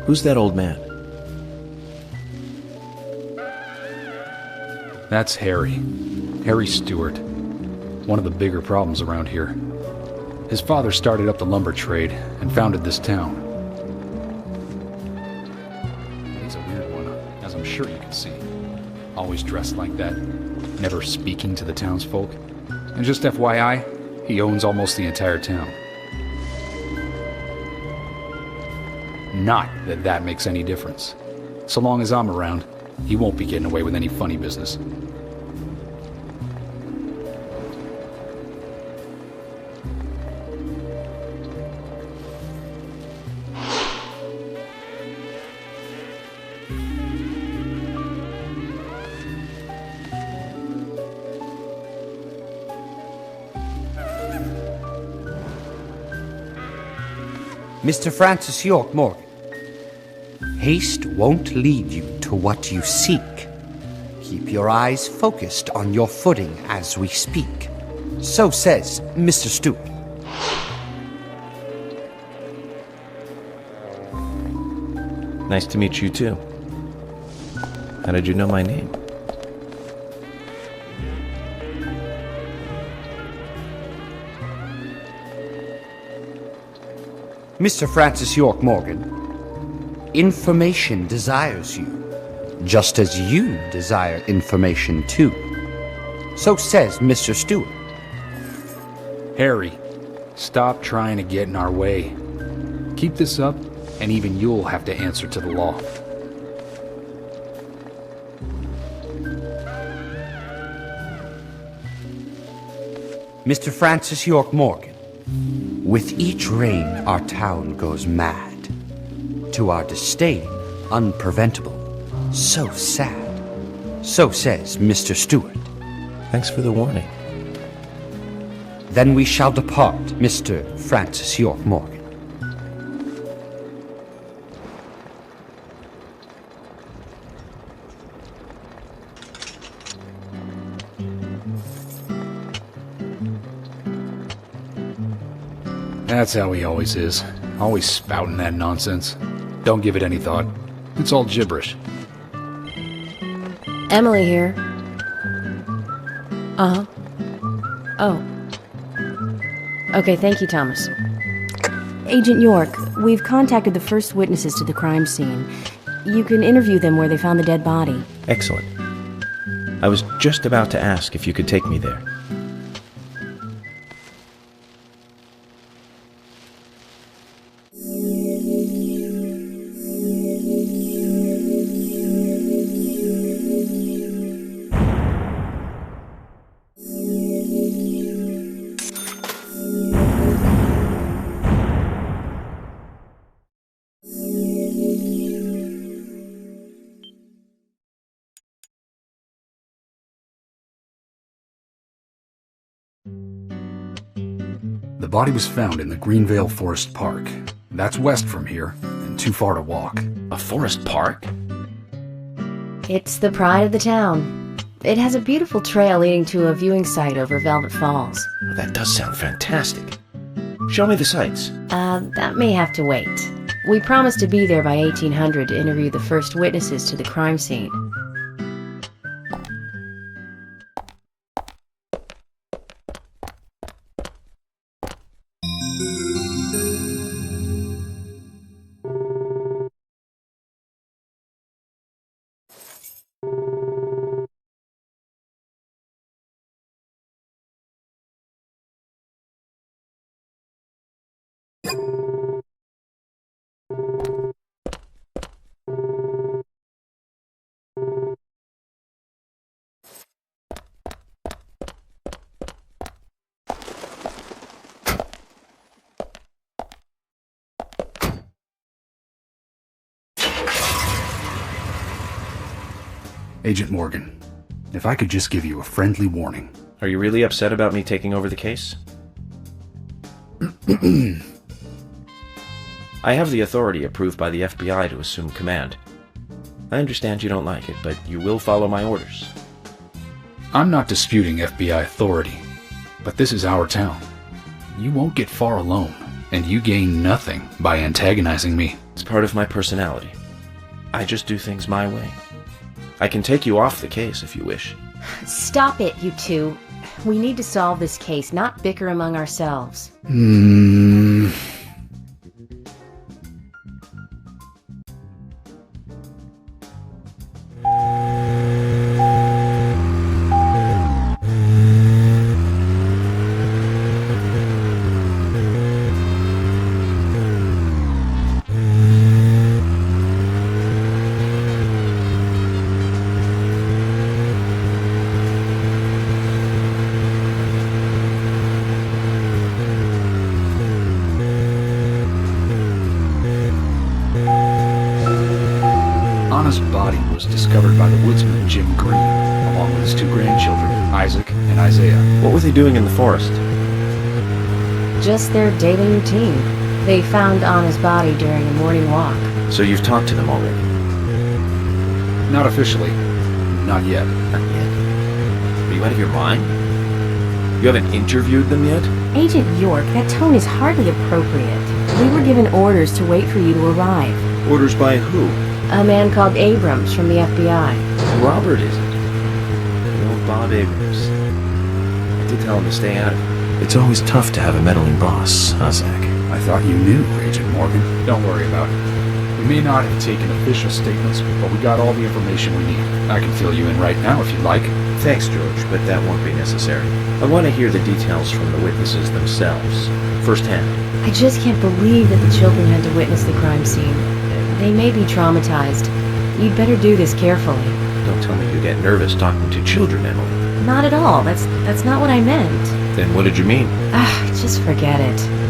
Who's that old man?
That's Harry. Harry Stewart. One of the bigger problems around here. His father started up the lumber trade and founded this town. He's a weird one, as I'm sure you can see. Always dressed like that, never speaking to the townsfolk. And just FYI, he owns almost the entire town. Not that that makes any difference. So long as I'm around, he won't be getting away with any funny business.
Mr. Francis York Morgan, haste won't lead you to what you seek. Keep your eyes focused on your footing as we speak. So says Mr. Stewart.
Nice to meet you, too. How did you know my name?
Mr. Francis York Morgan, information desires you, just as you desire information too. So says Mr. Stewart.
Harry, stop trying to get in our way. Keep this up, and even you'll have to answer to the law.
Mr. Francis York Morgan, with each rain our town goes mad. To our disdain, unpreventable. So sad. So says Mr. Stewart.
Thanks for the warning.
Then we shall depart, Mr. Francis York Morgan.
That's how he always is. Always spouting that nonsense. Don't give it any thought. It's all gibberish.
Emily here. Uh-huh. Oh. Okay, thank you, Thomas. Agent York, we've contacted the first witnesses to the crime scene. You can interview them where they found the dead body.
Excellent. I was just about to ask if you could take me there.
The body was found in the Greenvale Forest Park. That's west from here, and too far to walk.
A forest park?
It's the pride of the town. It has a beautiful trail leading to a viewing site over Velvet Falls.
Oh, that does sound fantastic. Show me the sights.
That may have to wait. We promised to be there by 1800 to interview the first witnesses to the crime scene.
Agent Morgan, if I could just give you a friendly warning.
Are you really upset about me taking over the case? I have the authority approved by the FBI to assume command. I understand you don't like it, but you will follow my orders.
I'm not disputing FBI authority, but this is our town. You won't get far alone, and you gain nothing by antagonizing me.
It's part of my personality. I just do things my way. I can take you off the case if you wish.
Stop it, you two. We need to solve this case, not bicker among ourselves.
Anna's body was discovered by the woodsman Jim Green, along with his two grandchildren, Isaac and Isaiah.
What were they doing in the forest?
Just their daily routine. They found Anna's body during a morning walk.
So you've talked to them already?
Not officially. Not yet.
Not yet? Are you out of your mind? You haven't interviewed them yet?
Agent York, that tone is hardly appropriate. We were given orders to wait for you to arrive.
Orders by who?
A man called Abrams from the FBI.
Robert, is it? The old Bob Abrams. I did tell him to stay out of it. It's always tough to have a meddling boss, huh, Zach?
I thought you knew, Agent Morgan. Don't worry about it. We may not have taken official statements, but we got all the information we need. I can fill you in right now if you'd like.
Thanks, George, but that won't be necessary. I want to hear the details from the witnesses themselves, firsthand.
I just can't believe that the children had to witness the crime scene. They may be traumatized. You'd better do this carefully.
Don't tell me you get nervous talking to children, Emily.
Not at all. That's not what I meant.
Then what did you mean?
Just forget it.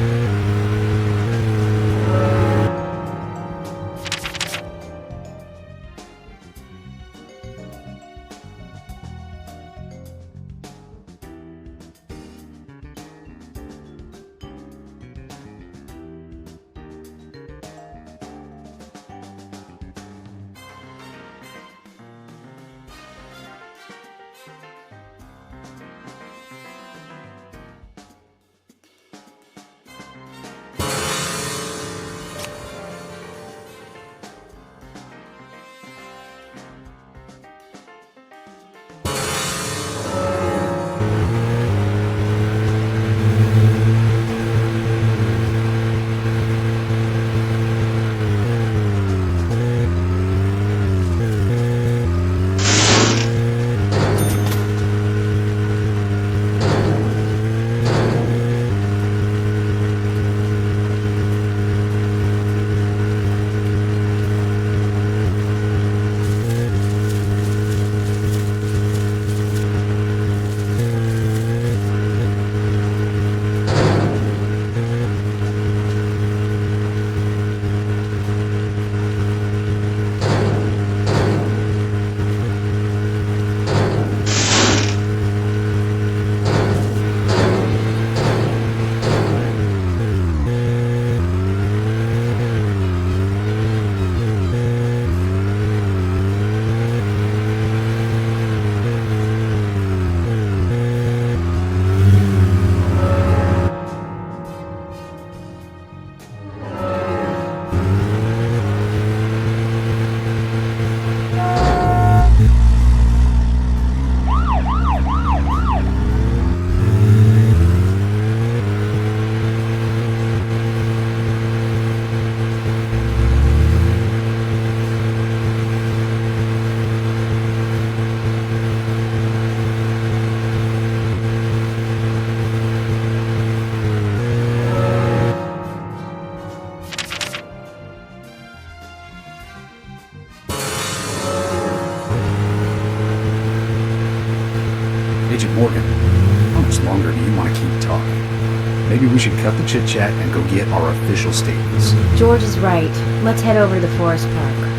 Agent Morgan, how much longer do you want to keep talking? Maybe we should cut the chit-chat and go get our official statements.
George is right. Let's head over to the forest park.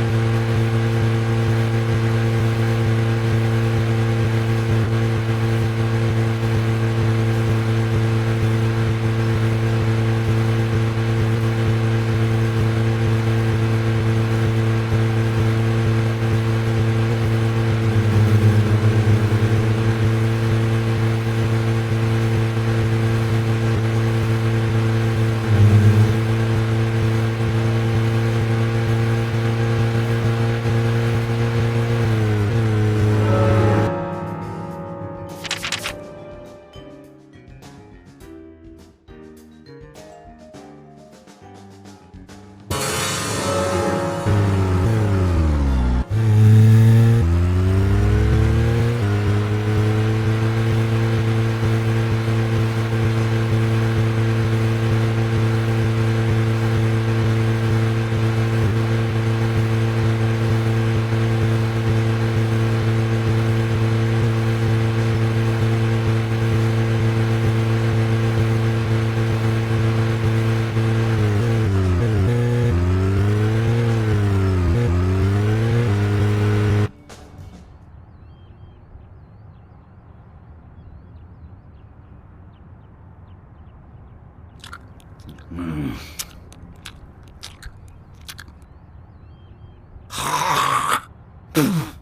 I've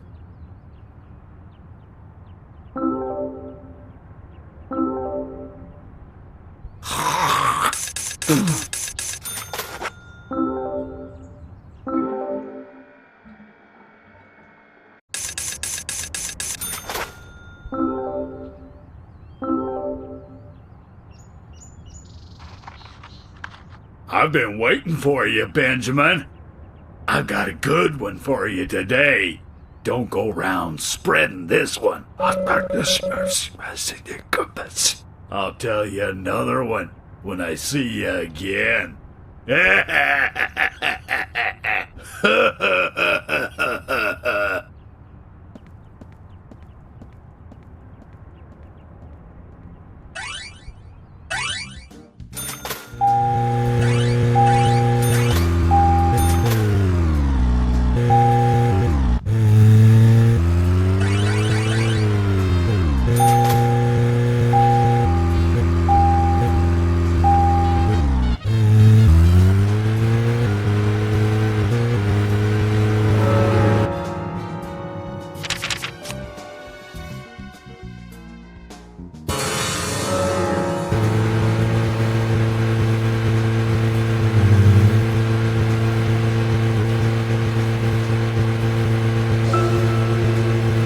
been waiting for you, Benjamin. I've got a good one for you today. Don't go round spreading this one. I'll tell you another one when I see you again.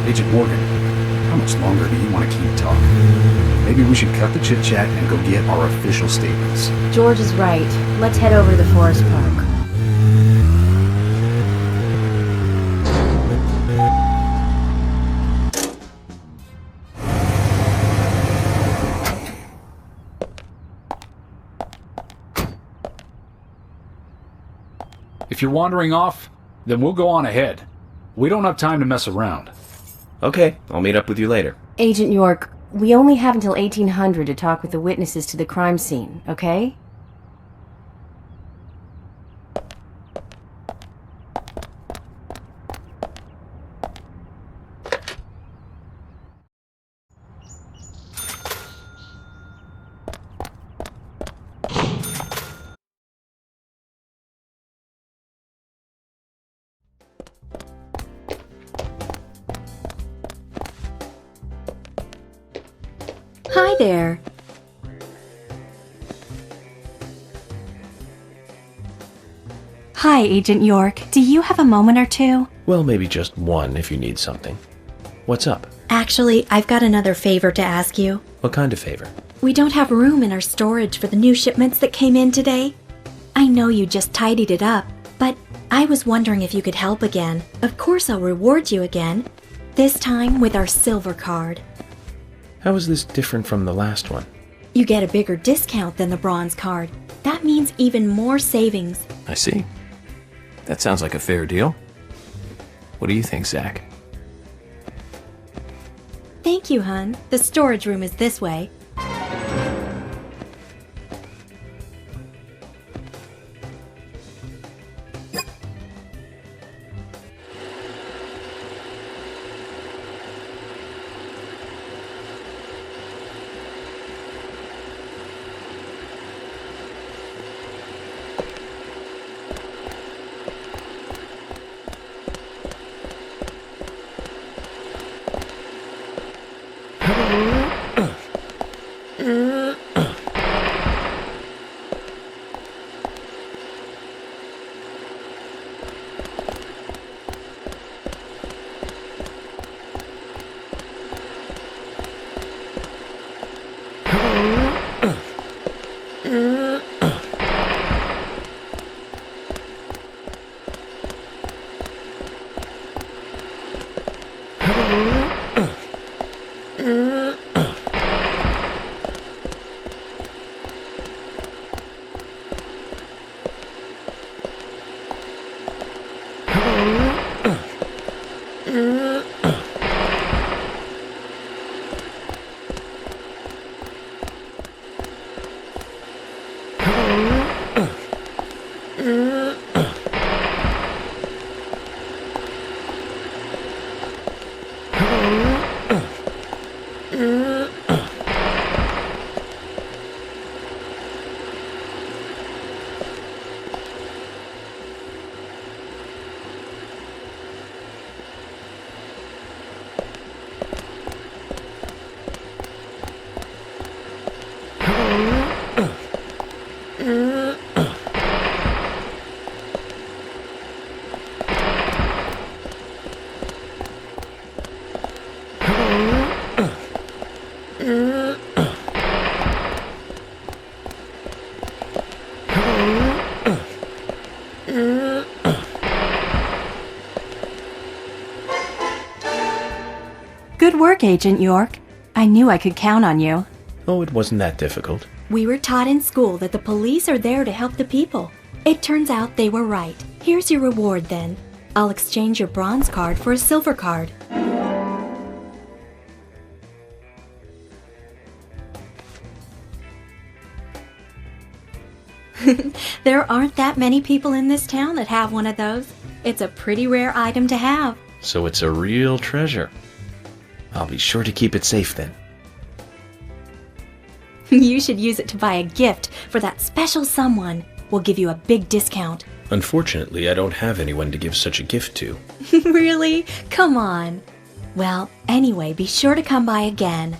Agent Morgan, how much longer do you want to keep talking? Maybe we should cut the chit-chat and go get our official statements.
George is right. Let's head over to the forest park.
If you're wandering off, then we'll go on ahead. We don't have time to mess around.
Okay, I'll meet up with you later.
Agent York, we only have until 1800 to talk with the witnesses to the crime scene, okay?
Hi there.
Hi, Agent York. Do you have a moment or two?
Well, maybe just one if you need something. What's up?
Actually, I've got another favor to ask you.
What kind of favor?
We don't have room in our storage for the new shipments that came in today. I know you just tidied it up, but I was wondering if you could help again. Of course I'll reward you again. This time with our silver card.
How is this different from the last one?
You get a bigger discount than the bronze card. That means even more savings.
I see. That sounds like a fair deal. What do you think, Zach?
Thank you, hun. The storage room is this way.
Agent York. I knew I could count on you.
Oh, it wasn't that difficult.
We were taught in school that the police are there to help the people. It turns out they were right. Here's your reward then. I'll exchange your bronze card for a silver card. There aren't that many people in this town that have one of those. It's a pretty rare item to have.
So it's a real treasure. I'll be sure to keep it safe then.
You should use it to buy a gift for that special someone. We'll give you a big discount.
Unfortunately, I don't have anyone to give such a gift to.
Really? Come on. Well, anyway, be sure to come by again.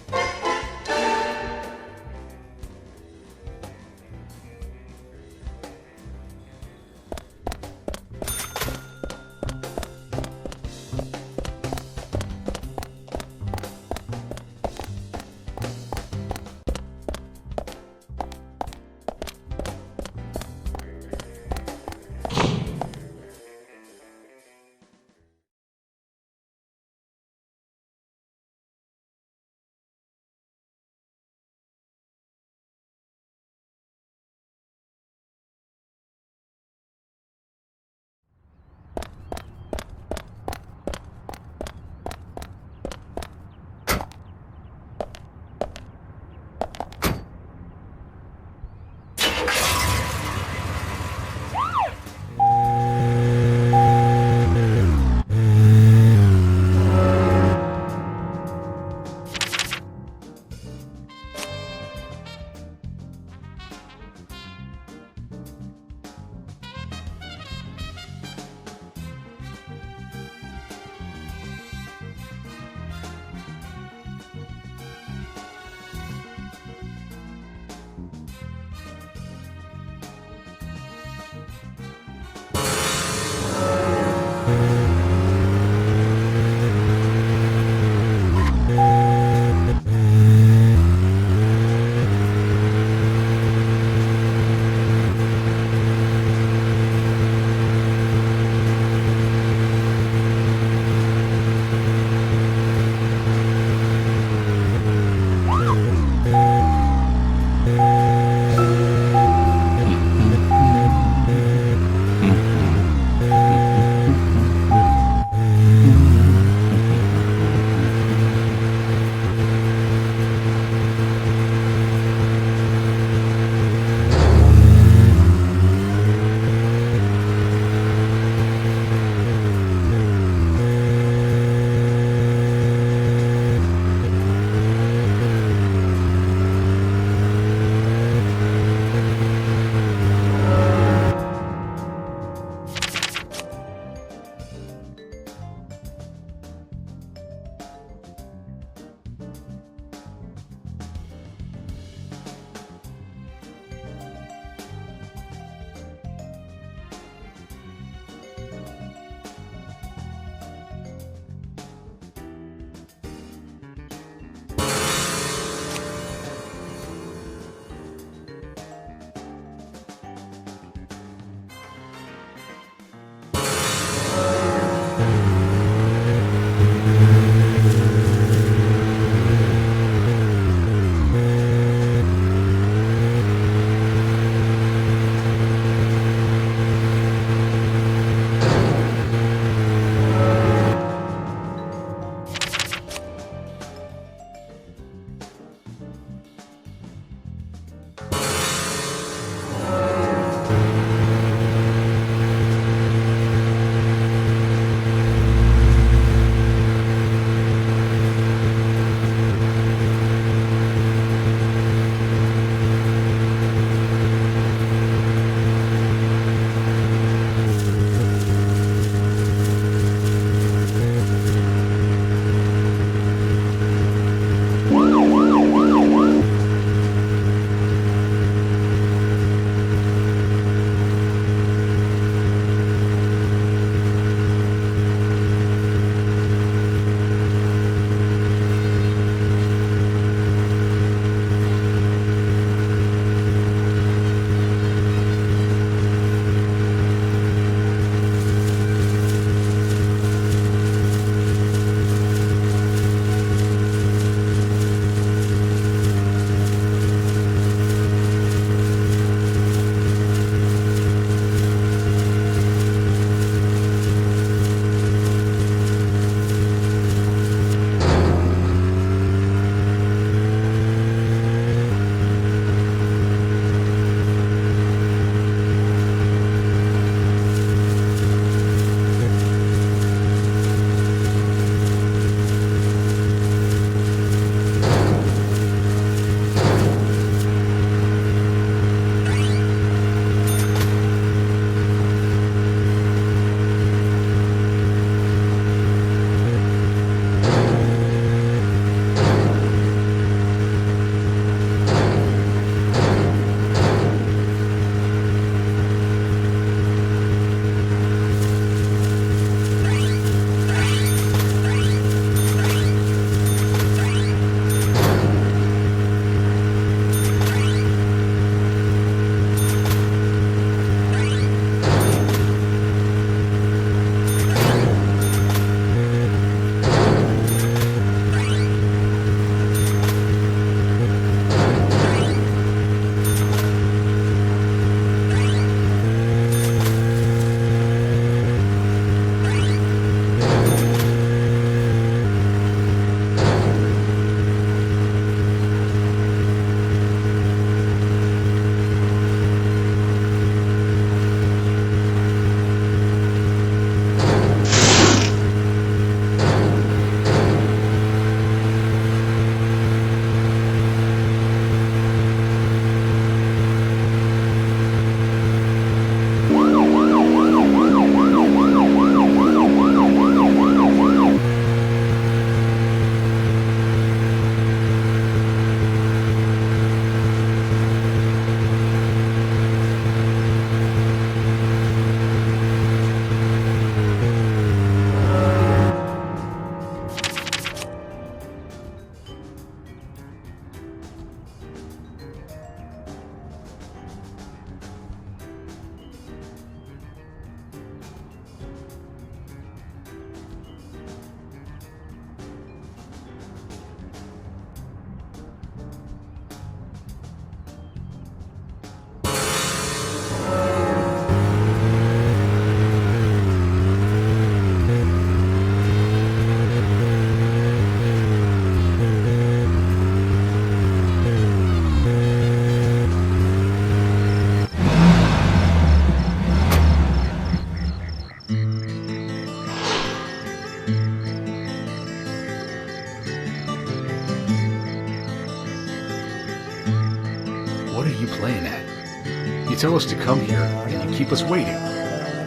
What are you playing at? You tell us to come here, and you keep us waiting.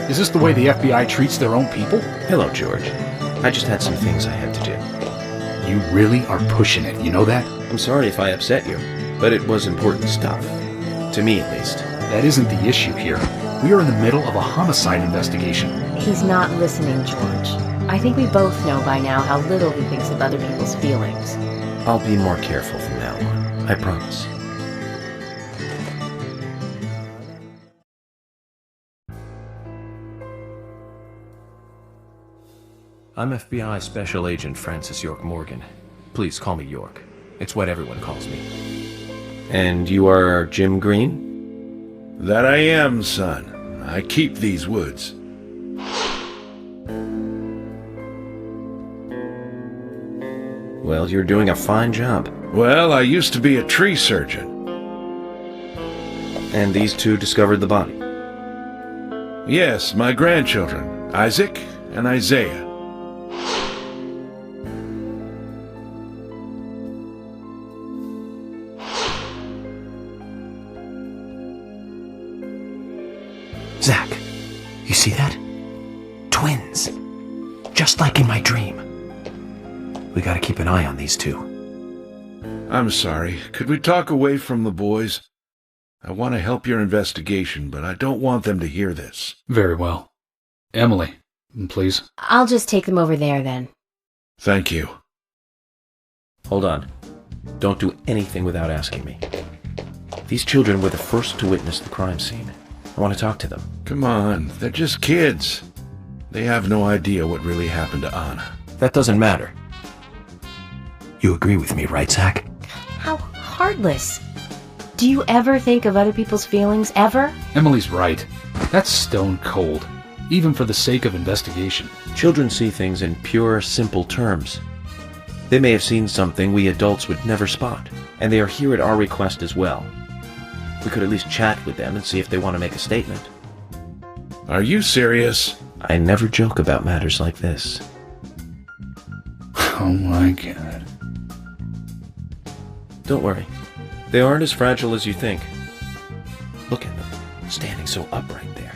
Is this the way the FBI treats their own people?
Hello, George. I just had some things I had to do.
You really are pushing it, you know that?
I'm sorry if I upset you, but it was important stuff. To me, at least.
That isn't the issue here. We are in the middle of a homicide investigation.
He's not listening, George. I think we both know by now how little he thinks of other people's feelings.
I'll be more careful from now on. I promise. I'm FBI Special Agent Francis York Morgan. Please call me York. It's what everyone calls me. And you are Jim Green?
That I am, son. I keep these woods.
Well, you're doing a fine job.
Well, I used to be a tree surgeon.
And these two discovered the body?
Yes, my grandchildren, Isaac and Isaiah.
Zach, you see that? Twins. Just like in my dream. We gotta keep an eye on these two.
I'm sorry. Could we talk away from the boys? I want to help your investigation, but I don't want them to hear this.
Very well. Emily, please.
I'll just take them over there then.
Thank you.
Hold on. Don't do anything without asking me. These children were the first to witness the crime scene. I want to talk to them.
Come on, they're just kids. They have no idea what really happened to Anna.
That doesn't matter. You agree with me, right, Zach?
How heartless. Do you ever think of other people's feelings, ever?
Emily's right. That's stone cold, even for the sake of investigation.
Children see things in pure, simple terms. They may have seen something we adults would never spot, and they are here at our request as well. We could at least chat with them and see if they want to make a statement.
Are you serious?
I never joke about matters like this.
Oh my God.
Don't worry. They aren't as fragile as you think. Look at them, standing so upright there.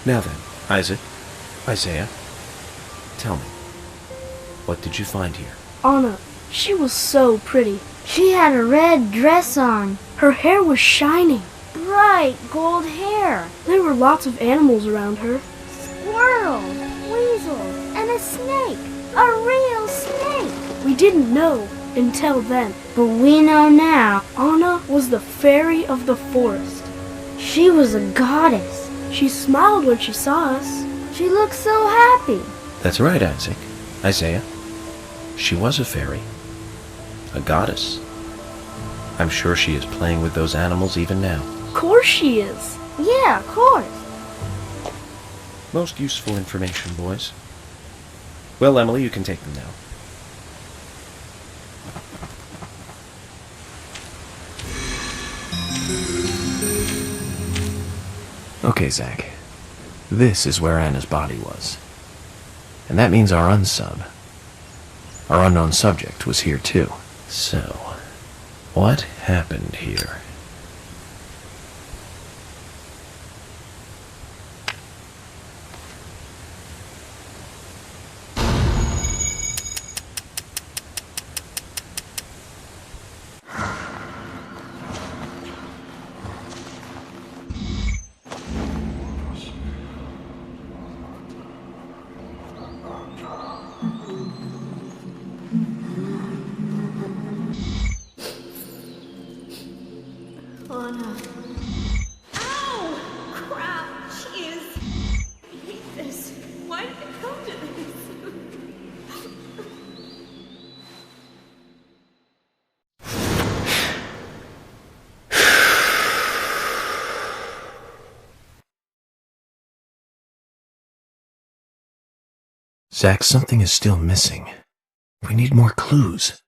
Now then, Isaac, Isaiah, tell me, what did you find here?
Anna, she was so pretty.
She had a red dress on.
Her hair was shining.
Bright gold hair.
There were lots of animals around her.
Squirrels, weasels, and a snake. A real snake.
We didn't know until then.
But we know now.
Anna was the fairy of the forest.
She was a goddess.
She smiled when she saw us.
She looked so happy.
That's right, Isaac. Isaiah. She was a fairy. A goddess. I'm sure she is playing with those animals even now.
Of course she is.
Yeah, of course.
Most useful information, boys. Well, Emily, you can take them now. Okay, Zach. This is where Anna's body was. And that means our unsub, our unknown subject, was here too. So, what happened here?
Anna. Ow! Crap! Jeez! I hate this. Why did it come to this?
Zach, something is still missing. We need more clues.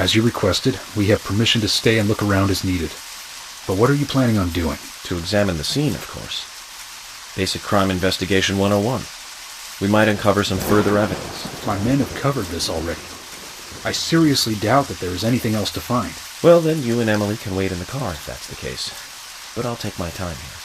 As you requested, we have permission to stay and look around as needed. But what are you planning on doing?
To examine the scene, of course. Basic Crime Investigation 101. We might uncover some further evidence.
My men have covered this already. I seriously doubt that there is anything else to find.
Well, then you and Emily can wait in the car if that's the case. But I'll take my time here.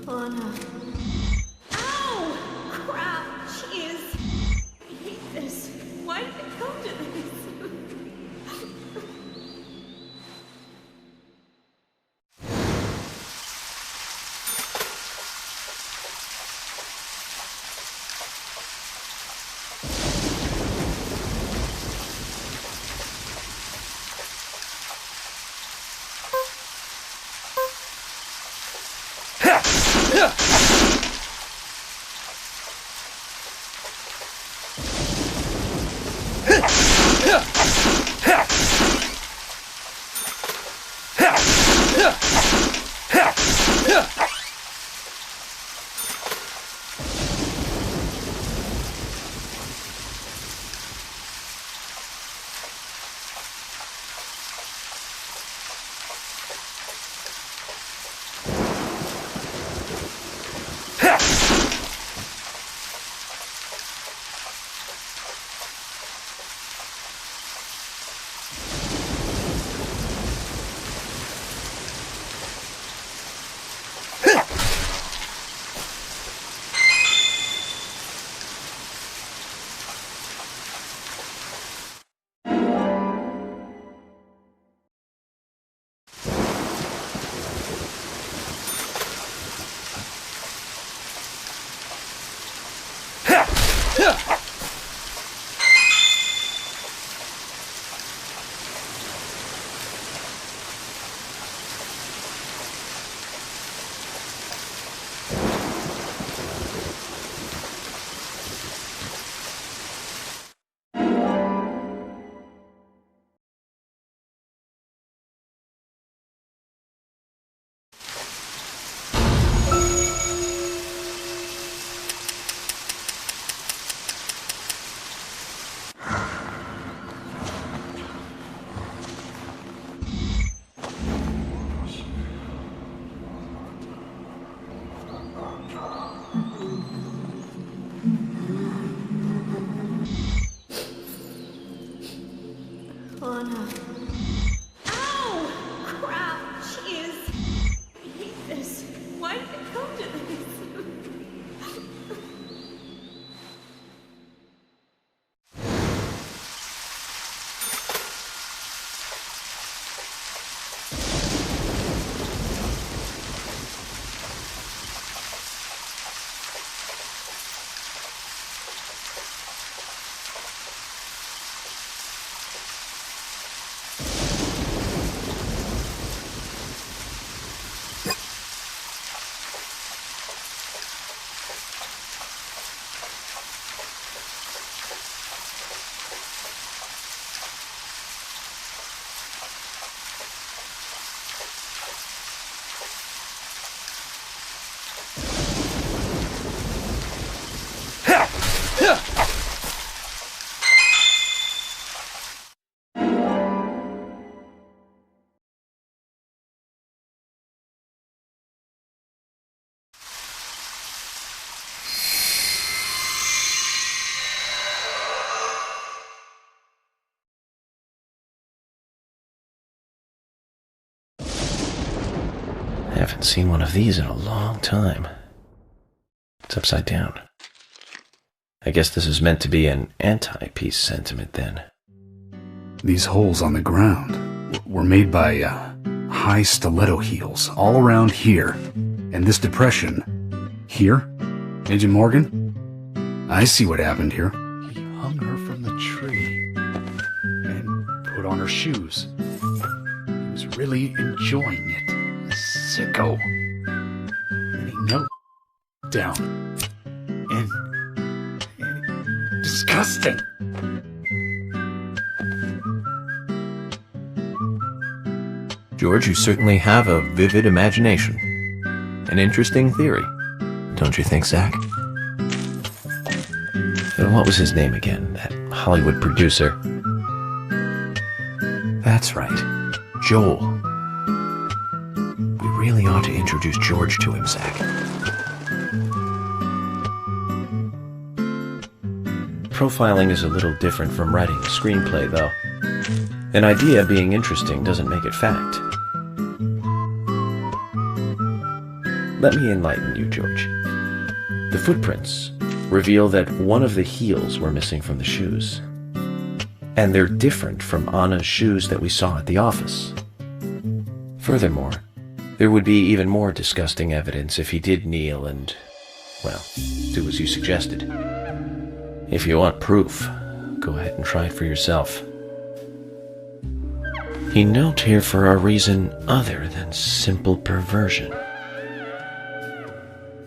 Anna.
Ow! Crap! Jeez! I hate this. Why did it come to this?
Haven't seen one of these in a long time. It's upside down. I guess this is meant to be an anti-peace sentiment then.
These holes on the ground were made by high stiletto heels all around here. And this depression here, Agent Morgan, I see what happened here. He hung her from the tree and put on her shoes. He was really enjoying it. A sicko. And he knelt down. And disgusting.
George, you certainly have a vivid imagination. An interesting theory, don't you think, Zach? What was his name again, that Hollywood producer? That's right, Joel. We really ought to introduce George to him, Zach. Profiling is a little different from writing a screenplay, though. An idea being interesting doesn't make it fact. Let me enlighten you, George. The footprints reveal that one of the heels were missing from the shoes. And they're different from Anna's shoes that we saw at the office. Furthermore, there would be even more disgusting evidence if he did kneel and, well, do as you suggested. If you want proof, go ahead and try it for yourself. He knelt here for a reason other than simple perversion.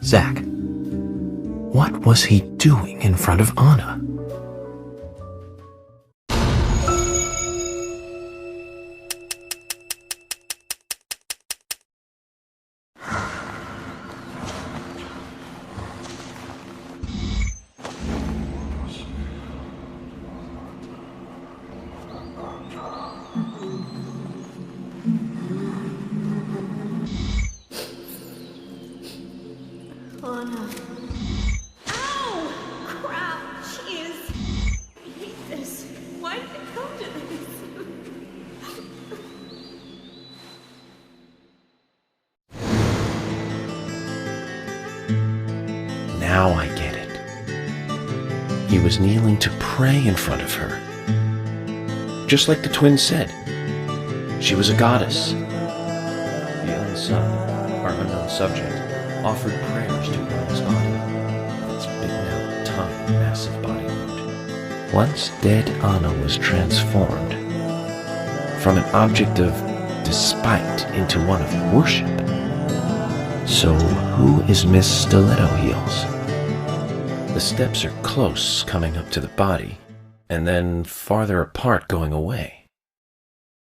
Zach, what was he doing in front of Anna?
Anna. Ow! Crap! Jeez! I hate this. Why did it come to this?
Now I get it. He was kneeling to pray in front of her. Just like the twins said. She was a goddess. The unsung, our unknown subject, offered prayers to Anna's body. Its big mouth, tongue, and massive body wound. Once dead Anna was transformed from an object of despite into one of worship. So who is Miss Stiletto Heels? The steps are close coming up to the body, and then farther apart going away.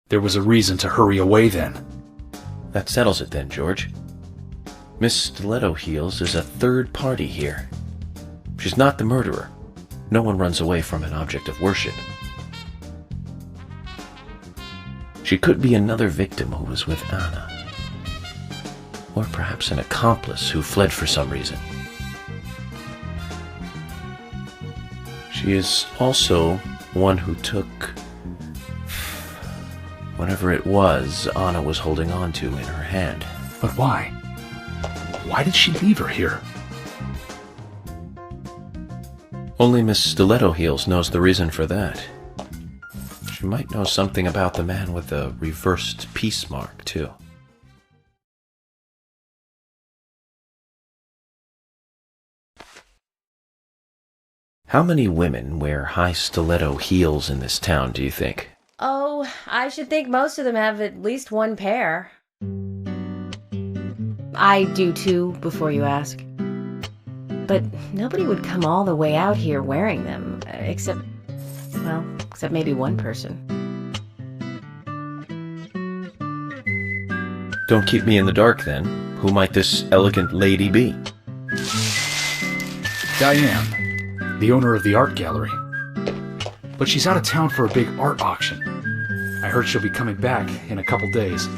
There was a reason to hurry away then.
That settles it then, George. Miss Stiletto Heels is a third party here. She's not the murderer. No one runs away from an object of worship. She could be another victim who was with Anna. Or perhaps an accomplice who fled for some reason. She is also one who took whatever it was Anna was holding on to in her hand.
But why? Why did she leave her here?
Only Miss Stiletto Heels knows the reason for that. She might know something about the man with the reversed peace mark, too. How many women wear high stiletto heels in this town, do you think?
Oh, I should think most of them have at least one pair. I do too, before you ask. But nobody would come all the way out here wearing them, except maybe one person.
Don't keep me in the dark, then. Who might this elegant lady be?
Diane, the owner of the art gallery. But she's out of town for a big art auction. I heard she'll be coming back in a couple days.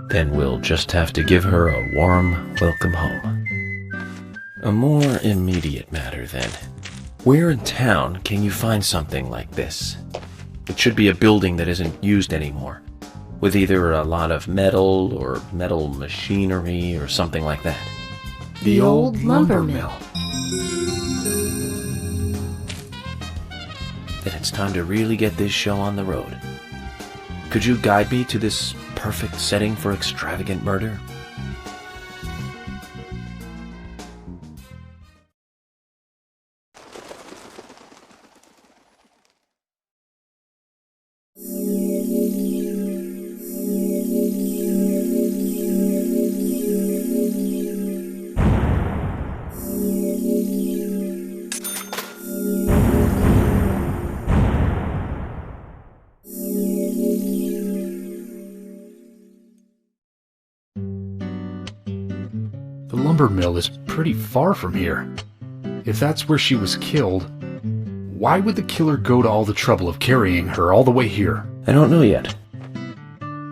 Then we'll just have to give her a warm welcome home. A more immediate matter, then. Where in town can you find something like this? It should be a building that isn't used anymore. with either a lot of metal or metal machinery or something like that.
The old Lumbermill.
Then it's time to really get this show on the road. Could you guide me to this perfect setting for extravagant murder?
The Lumbermill is pretty far from here. If that's where she was killed, why would the killer go to all the trouble of carrying her all the way here?
I don't know yet.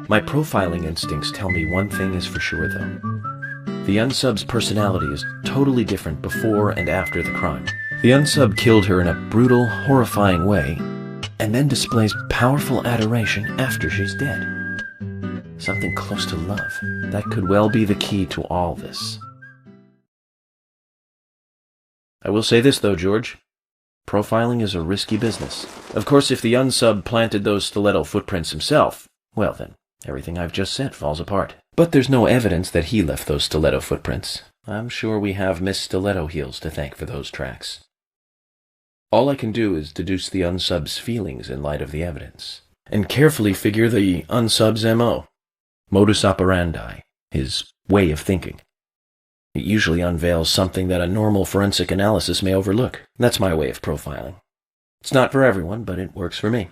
My profiling instincts tell me one thing is for sure, though. The unsub's personality is totally different before and after the crime. The unsub killed her in a brutal, horrifying way, and then displays powerful adoration after she's dead. Something close to love. That could well be the key to all this. I will say this, though, George. Profiling is a risky business. Of course, if the unsub planted those stiletto footprints himself, well then, everything I've just said falls apart. But there's no evidence that he left those stiletto footprints. I'm sure we have Miss Stiletto Heels to thank for those tracks. All I can do is deduce the unsub's feelings in light of the evidence, and carefully figure the unsub's MO, modus operandi, his way of thinking. It usually unveils something that a normal forensic analysis may overlook. That's my way of profiling. It's not for everyone, but it works for me.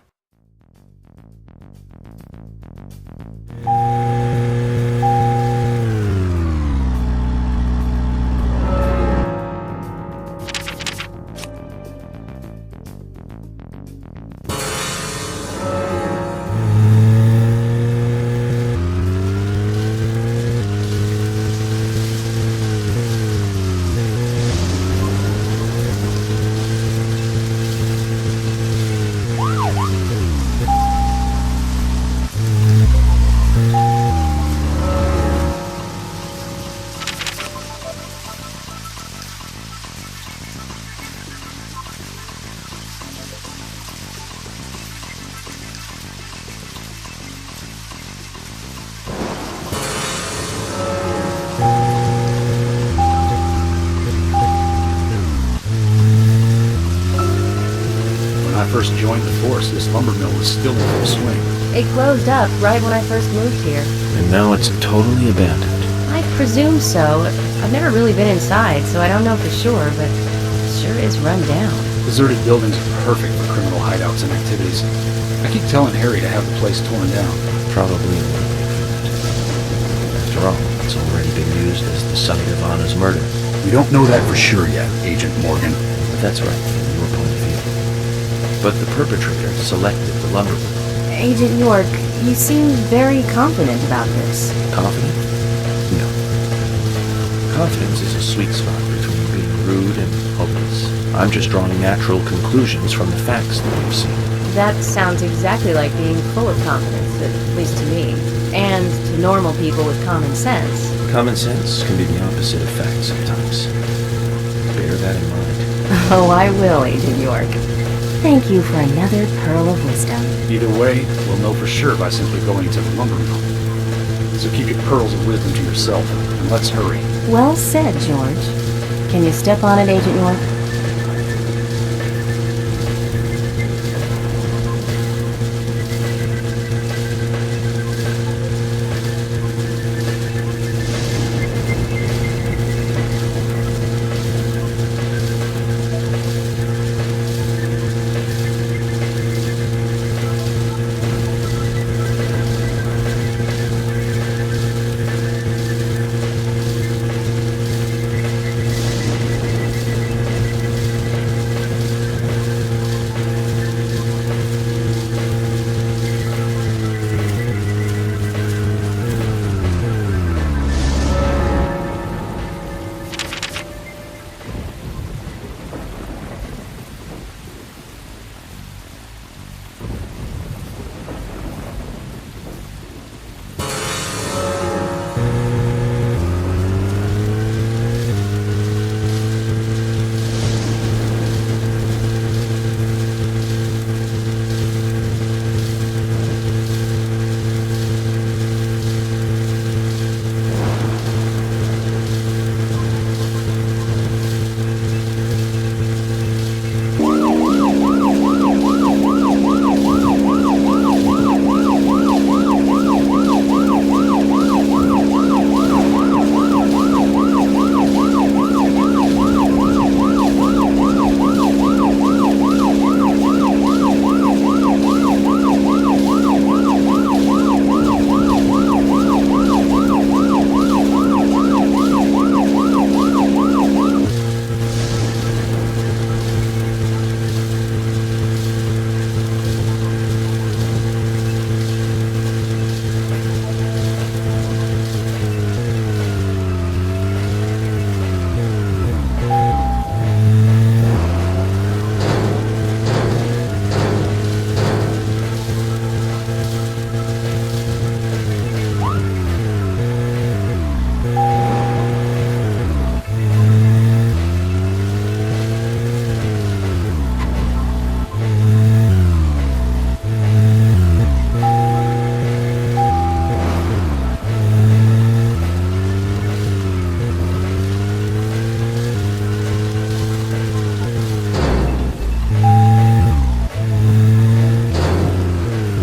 First joined the force, this lumbermill was still in full swing.
It closed up right when I first moved here.
And now it's totally abandoned.
I presume so. I've never really been inside, so I don't know for sure, but it sure is run down.
Deserted buildings are perfect for criminal hideouts and activities. I keep telling Harry to have the place torn down.
Probably a way for that. After all, it's already been used as the site of Anna's murder.
We don't know that for sure yet, Agent Morgan.
But that's right, from your point of view. But the perpetrator selected the Lumbermill.
Agent York, you seem very confident about this.
Confident? No. Confidence is a sweet spot between being rude and hopeless. I'm just drawing natural conclusions from the facts that we've seen.
That sounds exactly like being full of confidence, at least to me. And to normal people with common sense.
Common sense can be the opposite of fact sometimes. Bear that in mind.
Oh, I will, Agent York. Thank you for another pearl of wisdom.
Either way, we'll know for sure by simply going to the lumbermill. So keep your pearls of wisdom to yourself, and let's hurry.
Well said, George. Can you step on it, Agent York?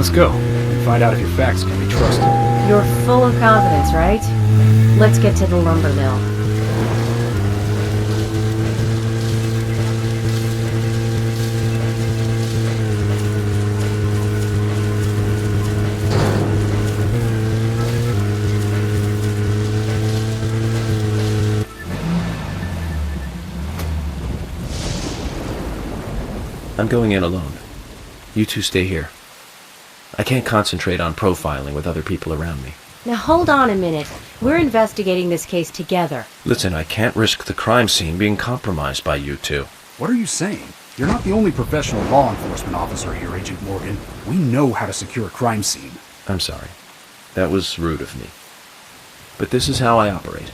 Let's go and find out if your facts can be trusted.
You're full of confidence, right? Let's get to the Lumbermill.
I'm going in alone. You two stay here. I can't concentrate on profiling with other people around me.
Now hold on a minute. We're investigating this case together.
Listen, I can't risk the crime scene being compromised by you two.
What are you saying? You're not the only professional law enforcement officer here, Agent Morgan. We know how to secure a crime scene.
I'm sorry. That was rude of me. But this is how I operate.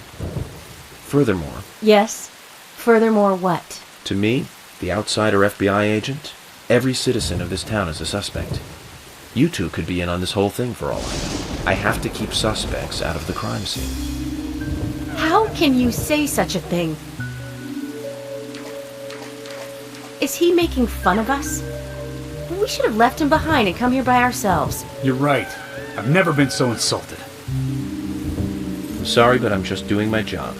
Furthermore...
Yes? Furthermore what?
To me, the outsider FBI agent, every citizen of this town is a suspect. You two could be in on this whole thing for all I know. I have to keep suspects out of the crime scene.
How can you say such a thing? Is he making fun of us? We should have left him behind and come here by ourselves.
You're right. I've never been so insulted.
I'm sorry, but I'm just doing my job.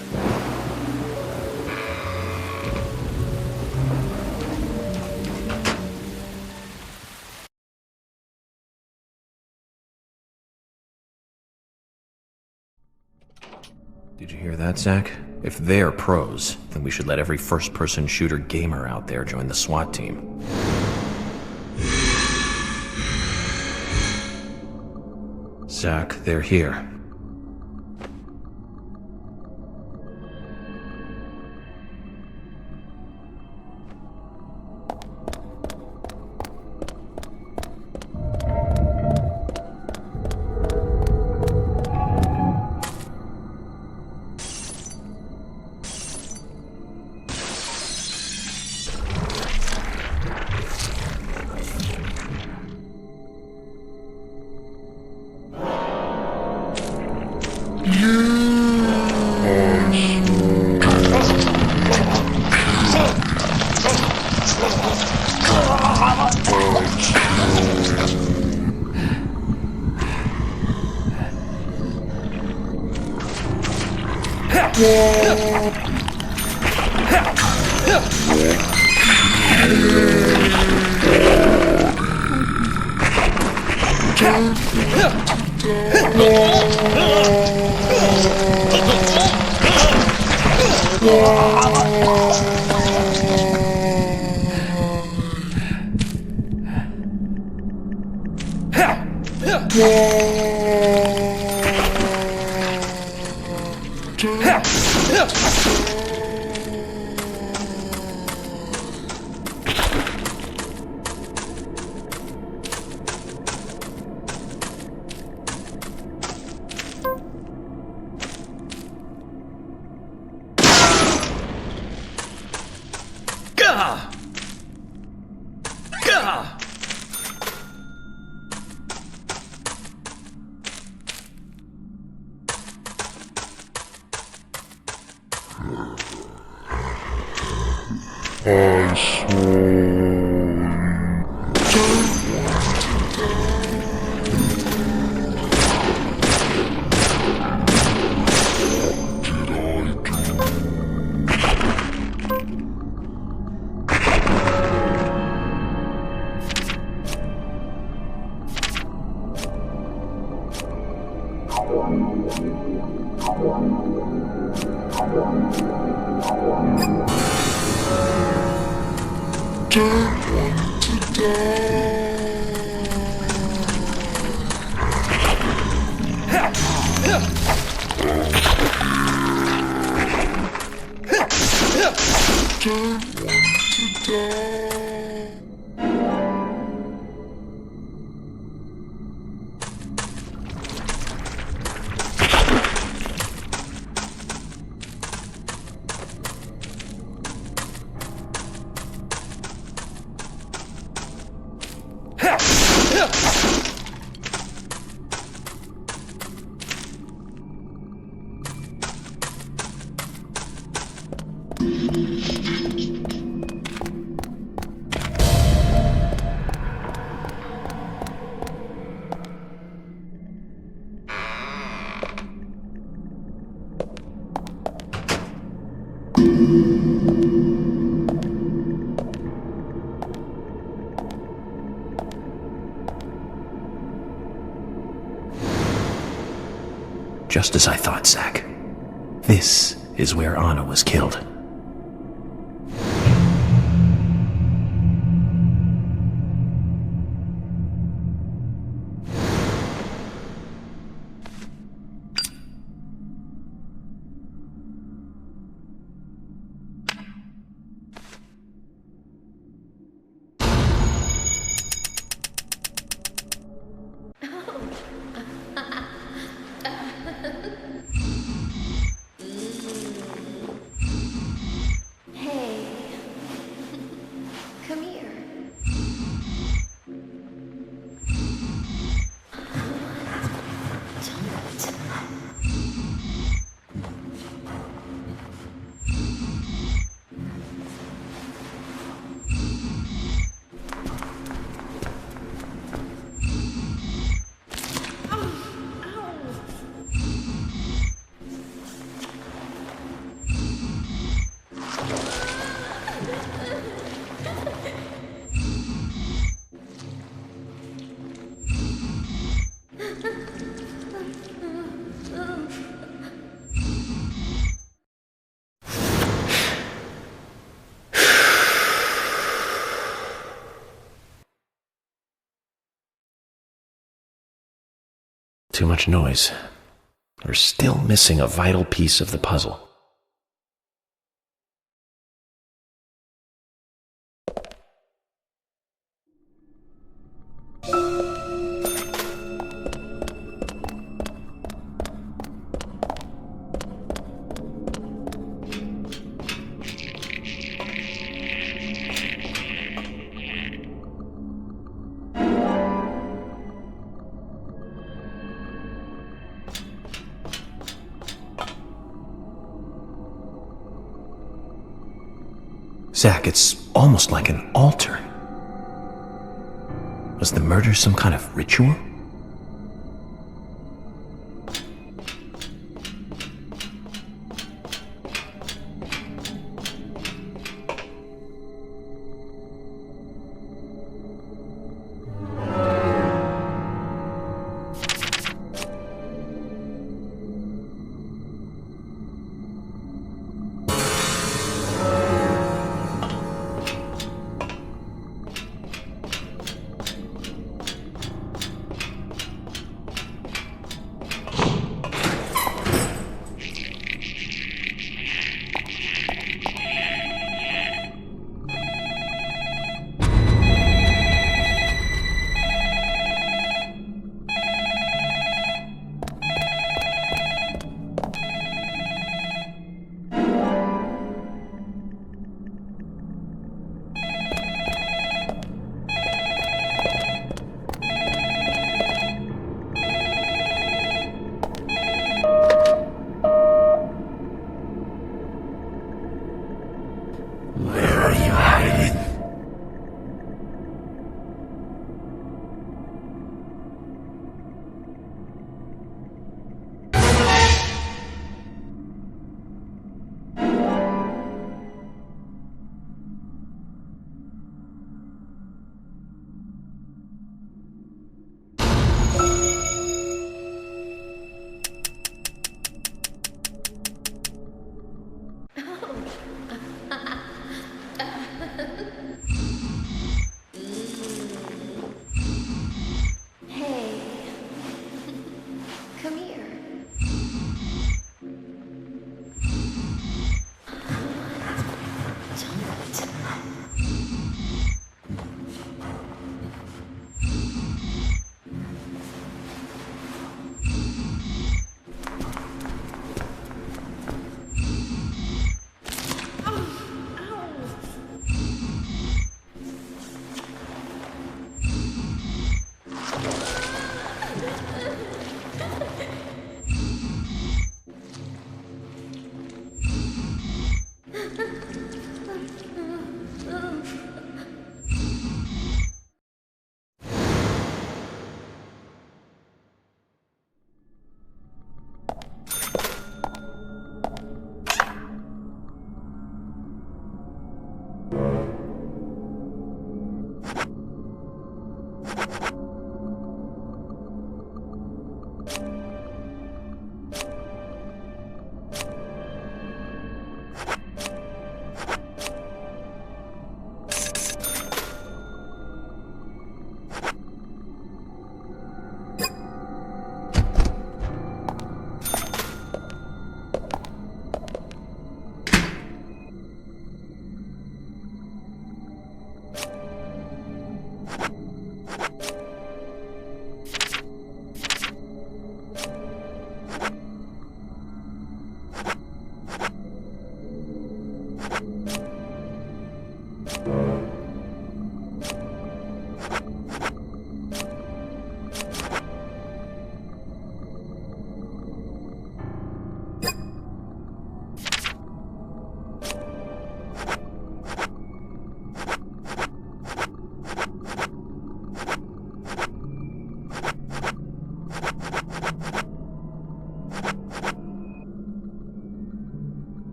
Did you hear that, Zach? If they're pros, then we should let every first-person shooter gamer out there join the SWAT team. Zach, they're here. Just as I thought, Zach. This is where Anna was killed. Too much noise. We're still missing a vital piece of the puzzle. Zach, it's almost like an altar. Was the murder some kind of ritual?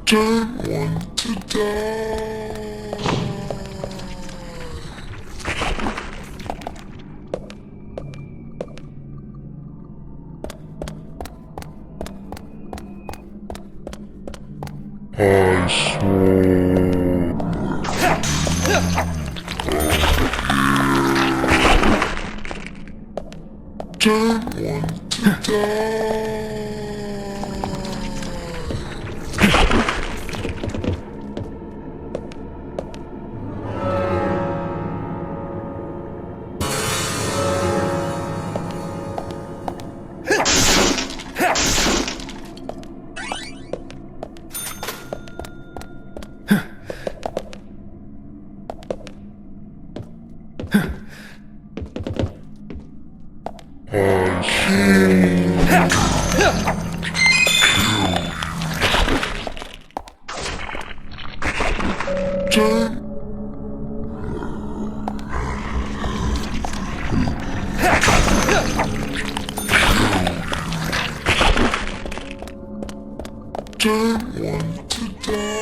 don't want to die. I swore. Don't want to die. Don't want to die.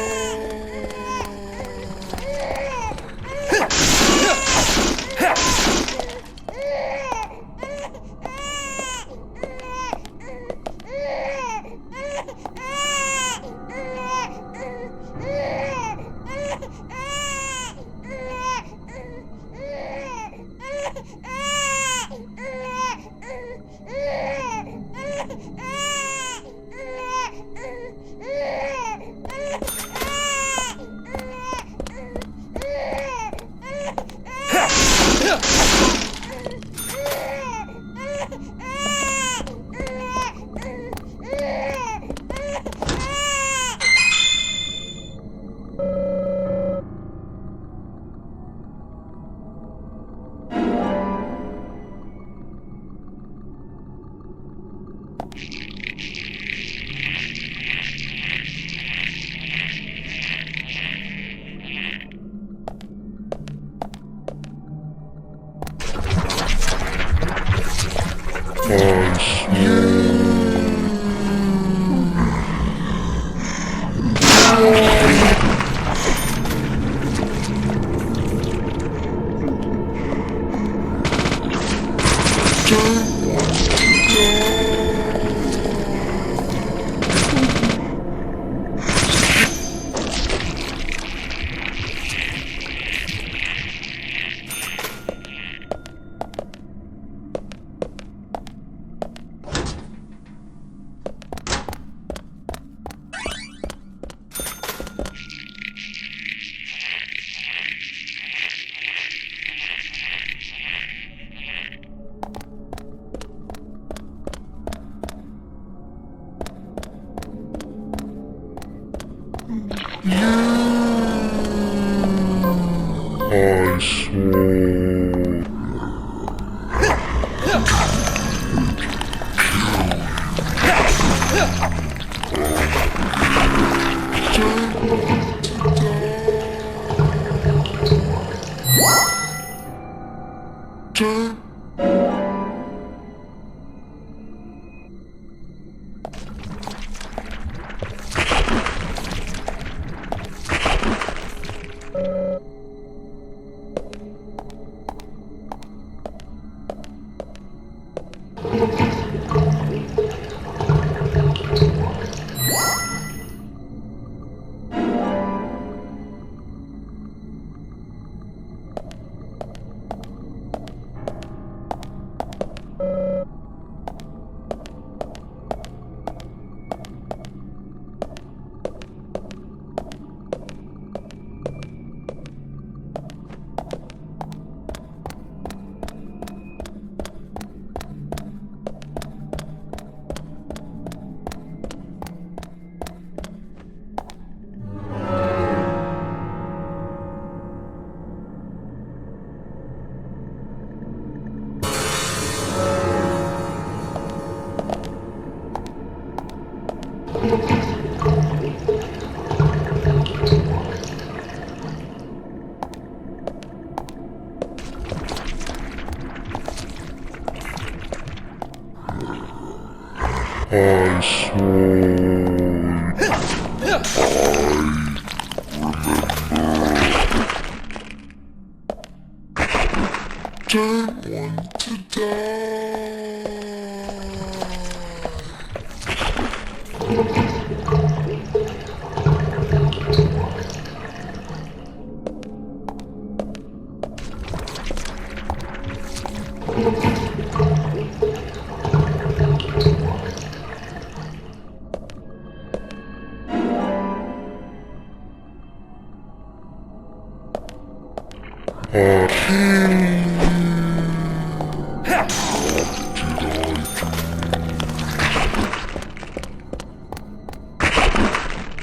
I swore. I swore. Don't want to die.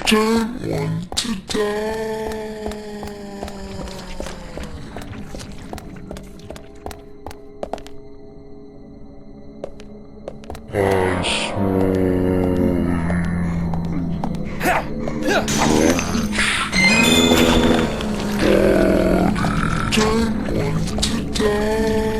Don't want to die. I don't want to die.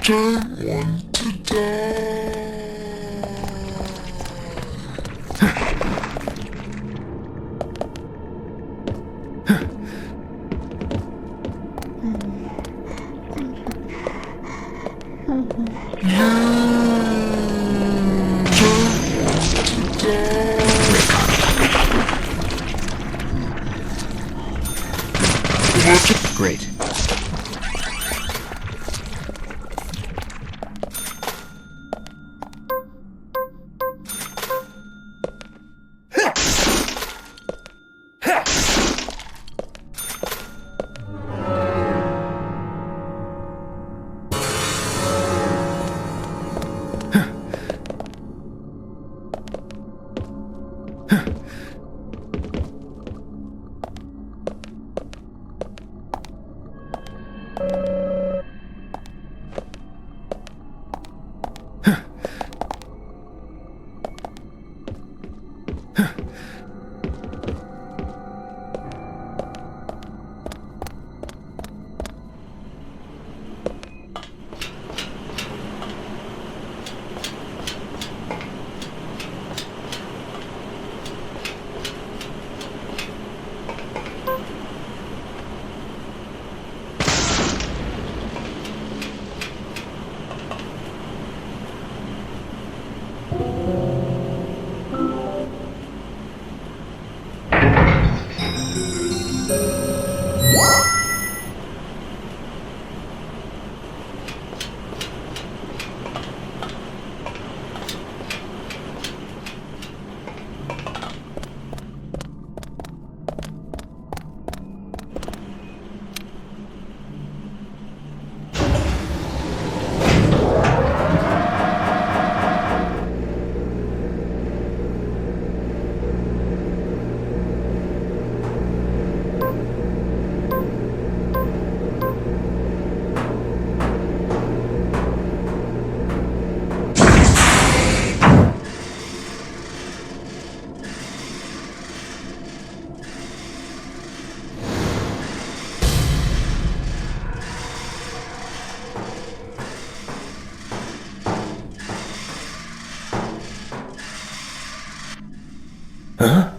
Don't want to die.
Great. Huh?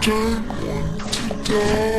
Don't want to die.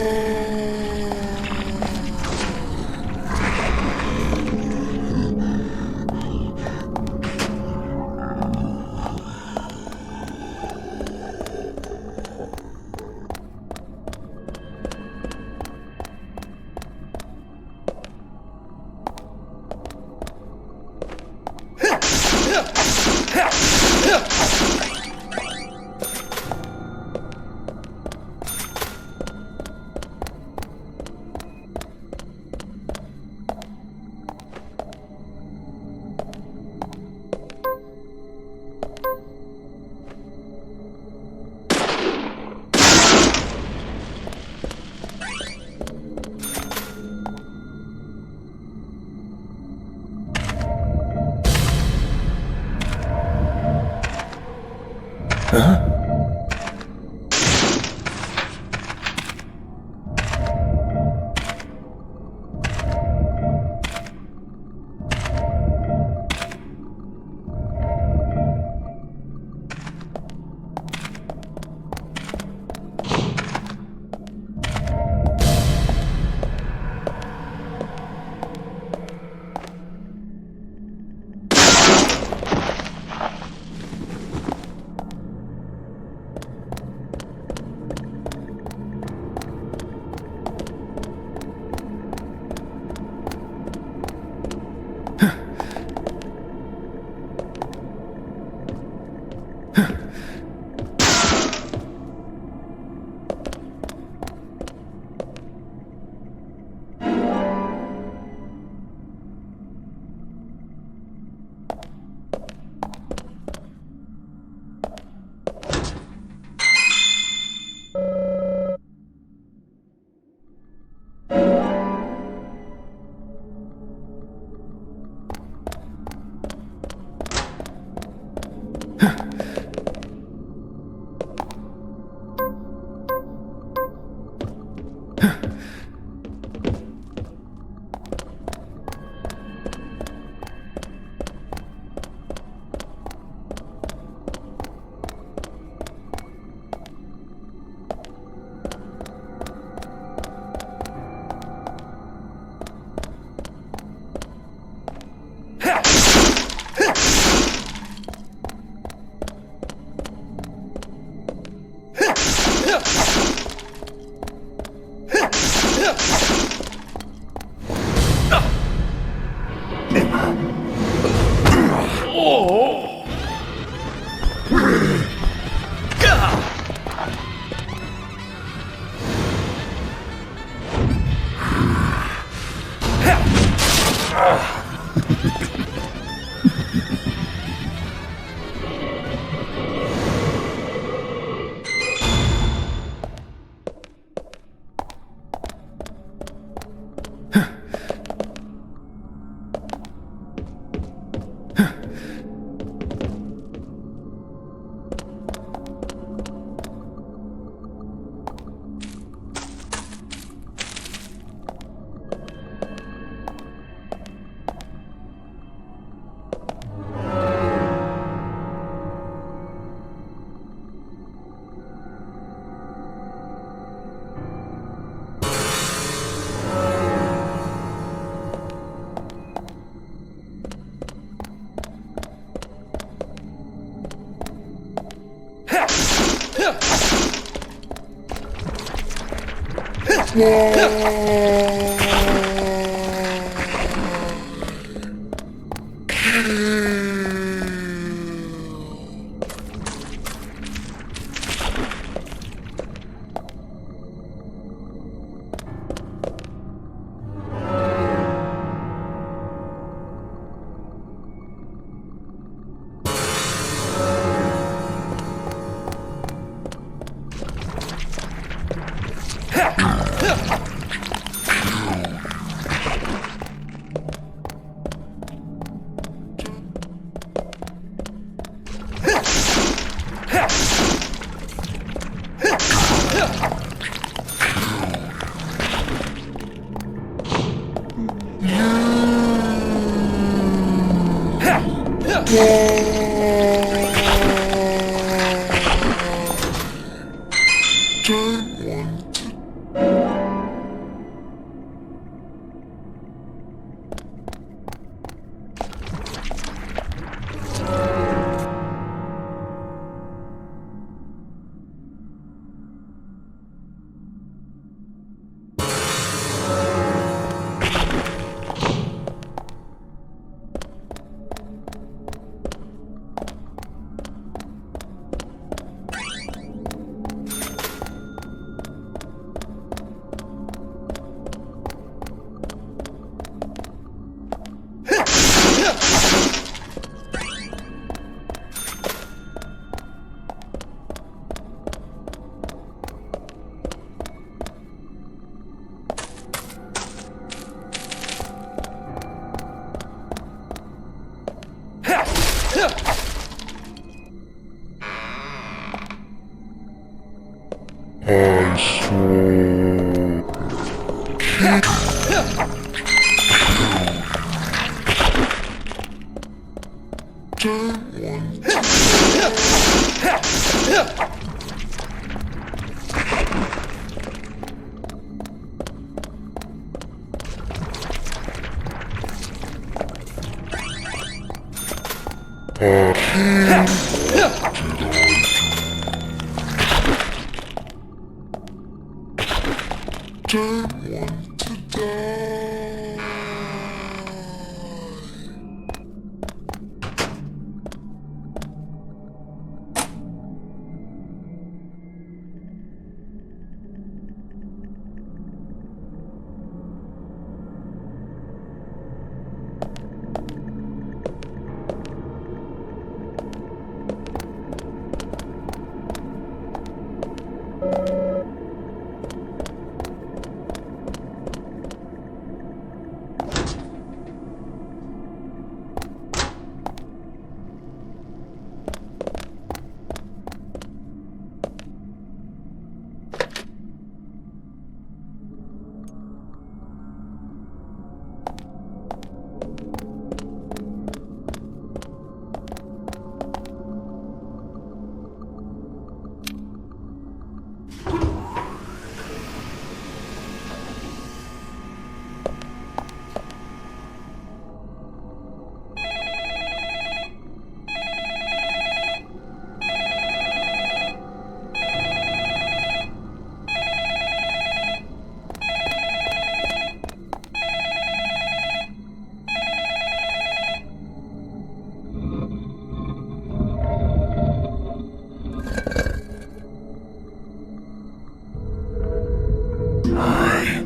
I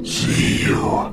see you.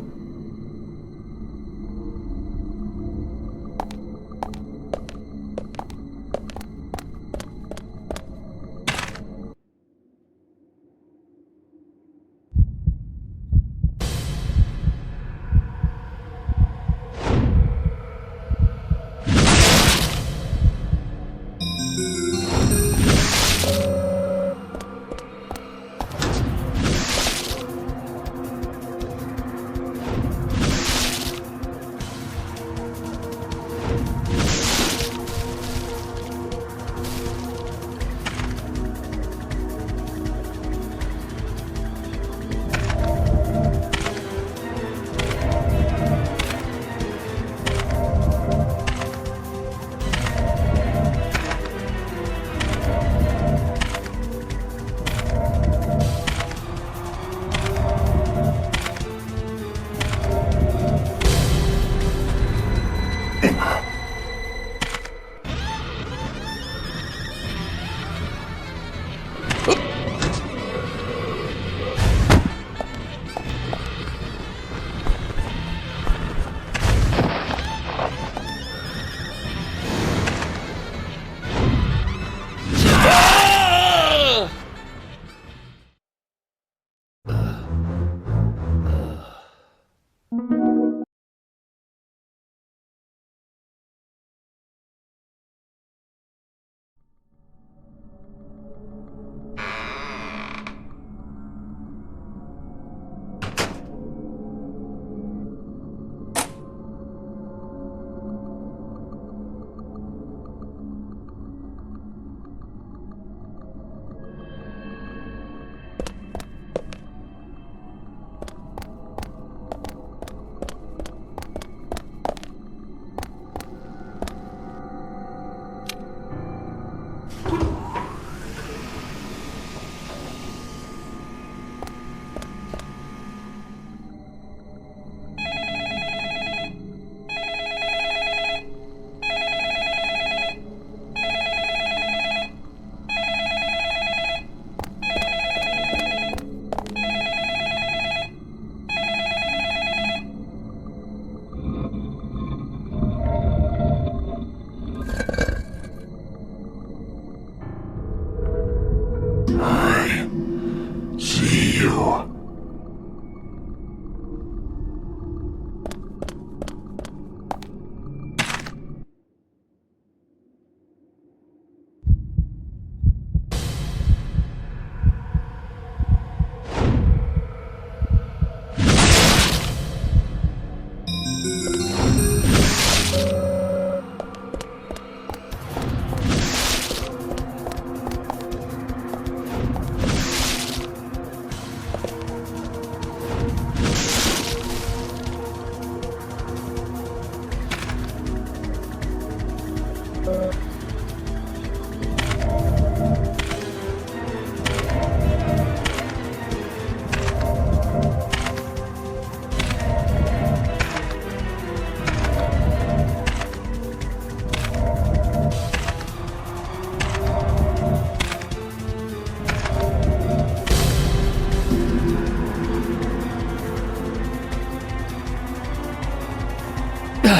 Where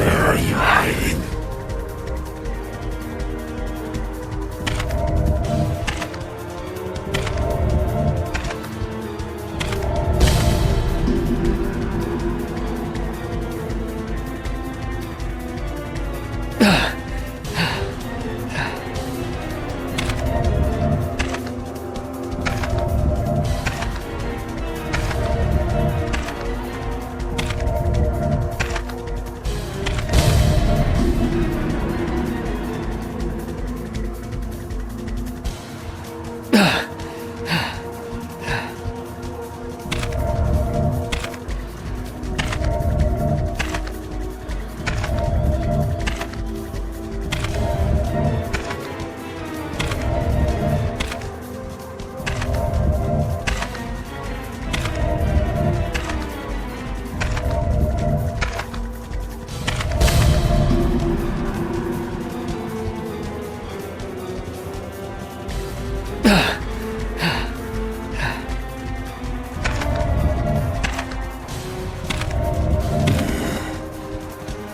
are you hiding?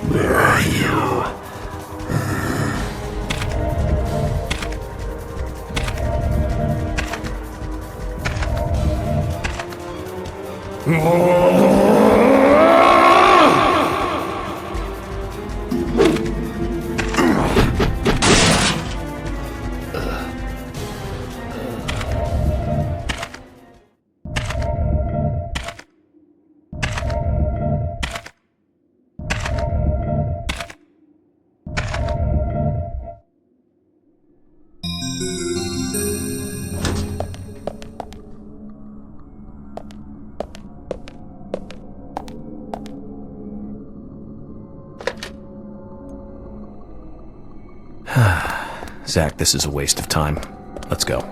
Where are you?
Zach, this is a waste of time. Let's go.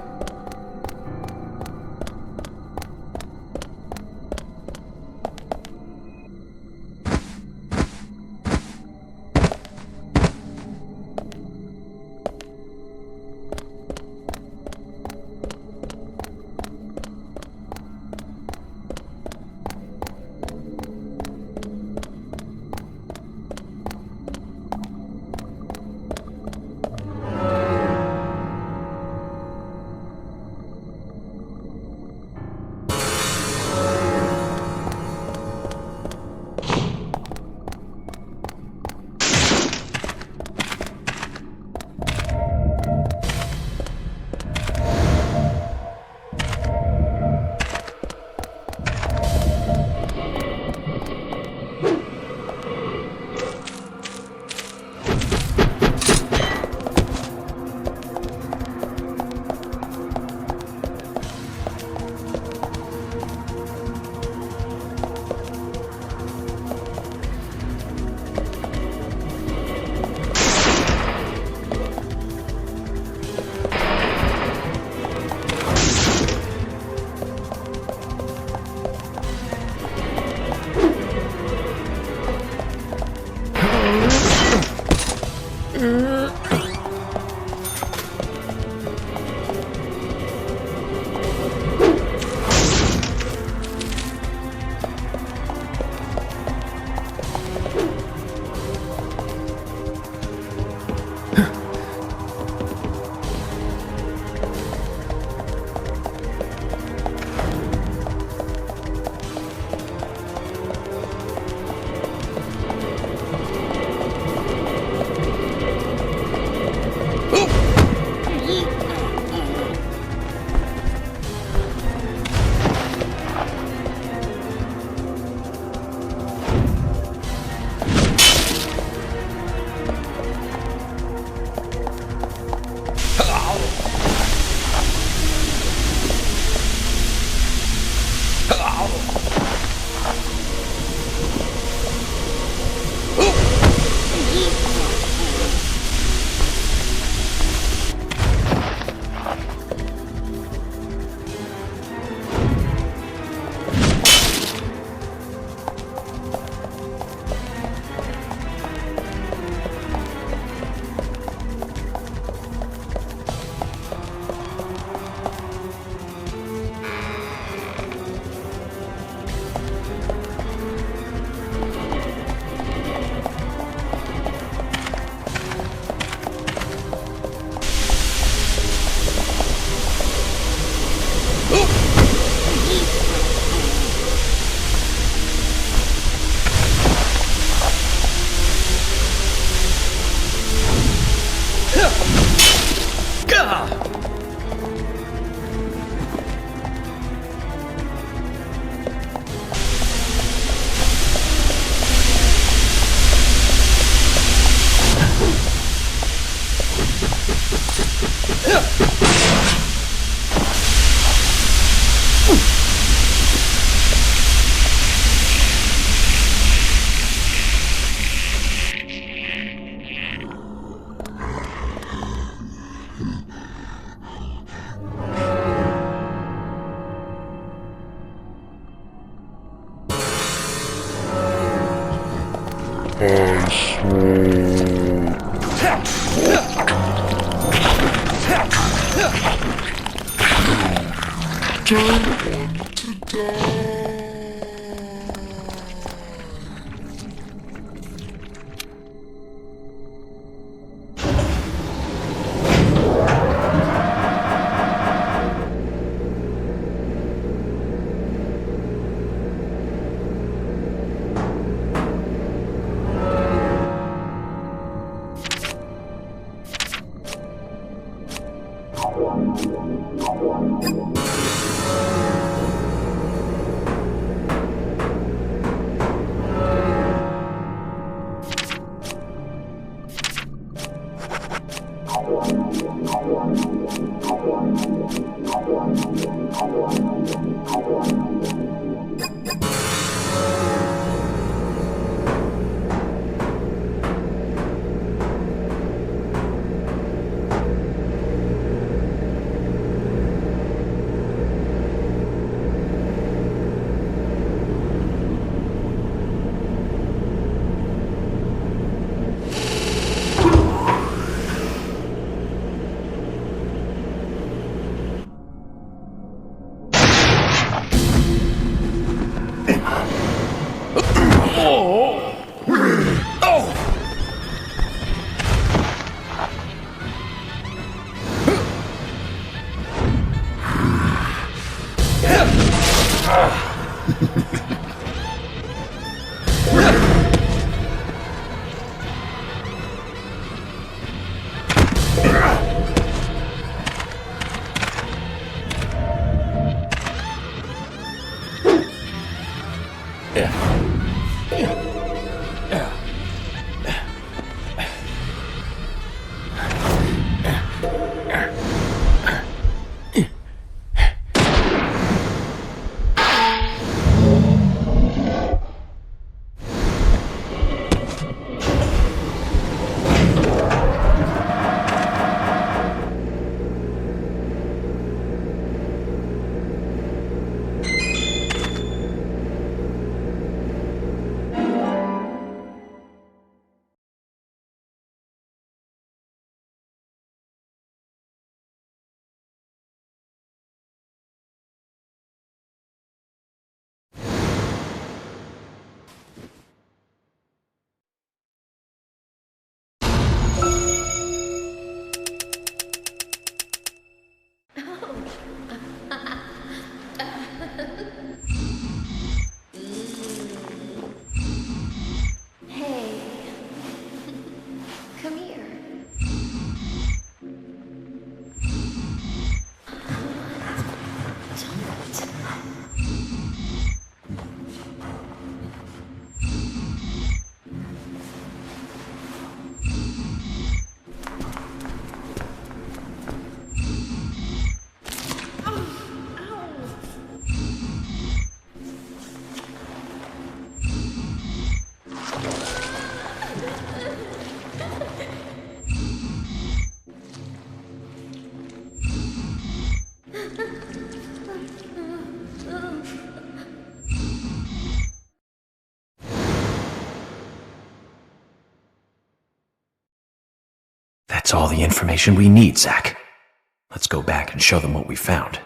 That's all the information we need, Zach. Let's go back and show them what we found.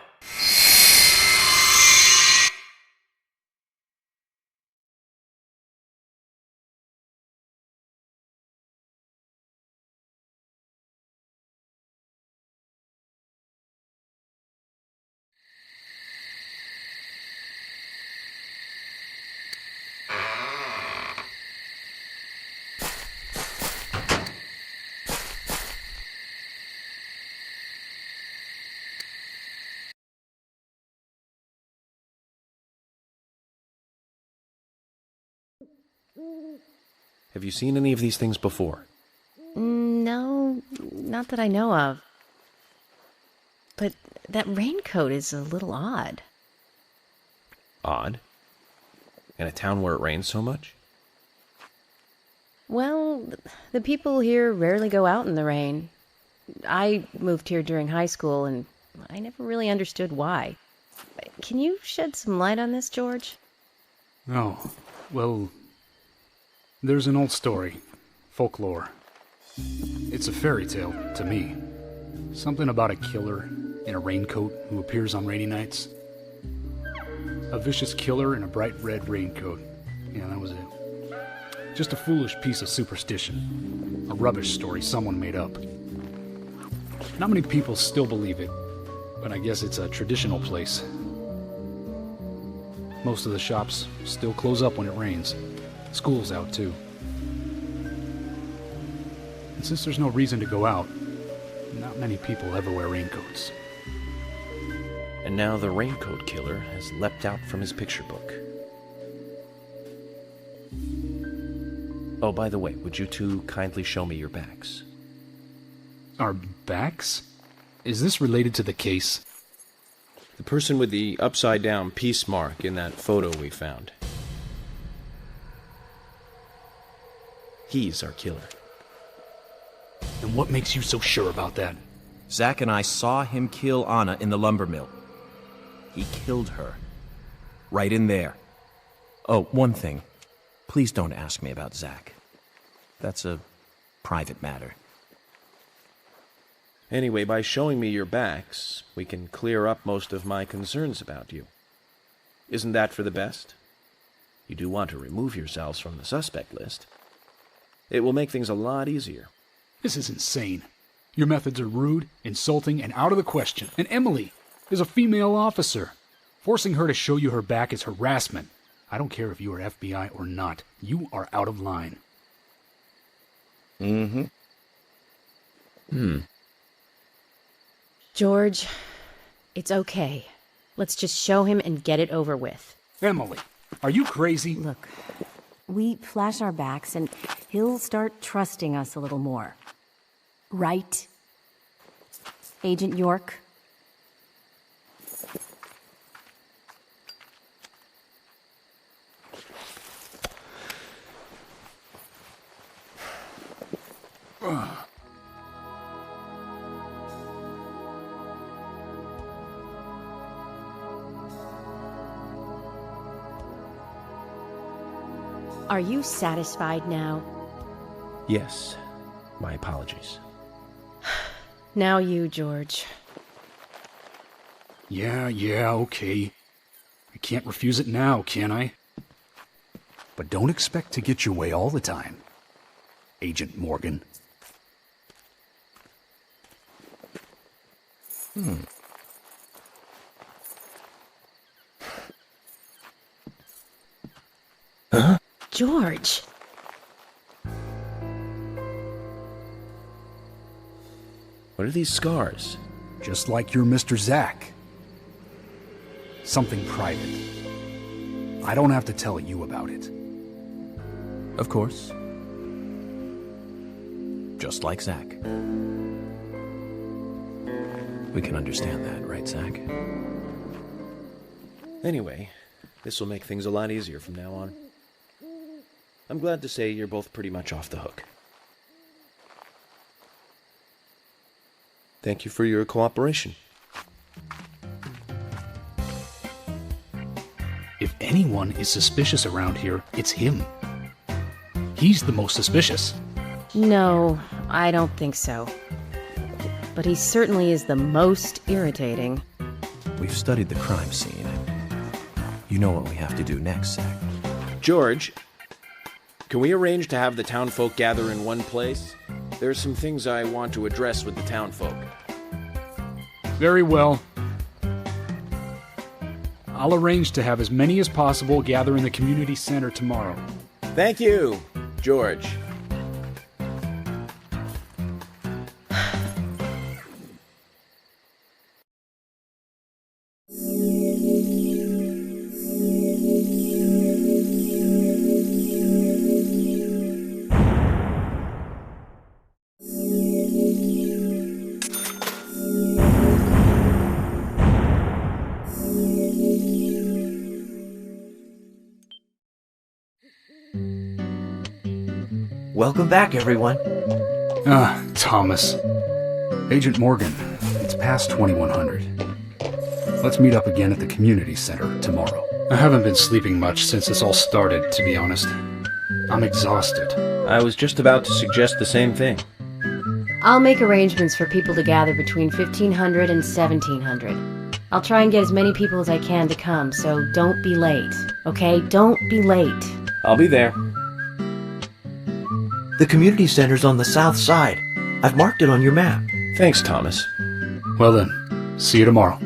Have you seen any of these things before?
No, not that I know of. But that raincoat is a little odd.
Odd? In a town where it rains so much?
Well, the people here rarely go out in the rain. I moved here during high school, and I never really understood why. Can you shed some light on this, George?
Oh, well, there's an old story. Folklore. It's a fairy tale, to me. Something about a killer in a raincoat who appears on rainy nights. A vicious killer in a bright red raincoat. Yeah, that was it. Just a foolish piece of superstition. A rubbish story someone made up. Not many people still believe it, but I guess it's a traditional place. Most of the shops still close up when it rains. School's out, too. And since there's no reason to go out, not many people ever wear raincoats.
And now the raincoat killer has leapt out from his picture book. Oh, by the way, would you two kindly show me your backs?
Our backs? Is this related to the case?
The person with the upside-down peace mark in that photo we found. He's our killer.
And what makes you so sure about that?
Zach and I saw him kill Anna in the Lumbermill. He killed her. Right in there. Oh, one thing. Please don't ask me about Zach. That's a private matter.
Anyway, by showing me your backs, we can clear up most of my concerns about you. Isn't that for the best? You do want to remove yourselves from the suspect list. It will make things a lot easier.
This is insane. Your methods are rude, insulting, and out of the question. And Emily is a female officer. Forcing her to show you her back is harassment. I don't care if you are FBI or not. You are out of line.
George, it's okay. Let's just show him and get it over with.
Emily, are you crazy?
Look, we flash our backs and he'll start trusting us a little more. Right? Agent York?
Are you satisfied now?
Yes. My apologies.
Now you, George.
Yeah, okay. I can't refuse it now, can I? But don't expect to get your way all the time, Agent Morgan.
Huh?
George.
What are these scars?
Just like your Mr. Zach. Something private. I don't have to tell you about it.
Of course. Just like Zach. We can understand that, right, Zach?
Anyway, this will make things a lot easier from now on. I'm glad to say you're both pretty much off the hook. Thank you for your cooperation.
If anyone is suspicious around here, it's him. He's the most suspicious.
No, I don't think so. But he certainly is the most irritating.
We've studied the crime scene. You know what we have to do next, Zach.
George, can we arrange to have the townfolk gather in one place? There's some things I want to address with the townfolk.
Very well. I'll arrange to have as many as possible gather in the community center tomorrow.
Thank you, George.
Welcome back, everyone.
Thomas. Agent Morgan, it's past 2100. Let's meet up again at the community center tomorrow. I haven't been sleeping much since this all started, to be honest. I'm exhausted.
I was just about to suggest the same thing.
I'll make arrangements for people to gather between 1500 and 1700. I'll try and get as many people as I can to come, so don't be late, okay? Don't be late.
I'll be there.
The community center's on the south side. I've marked it on your map.
Thanks, Thomas.
Well then, see you tomorrow.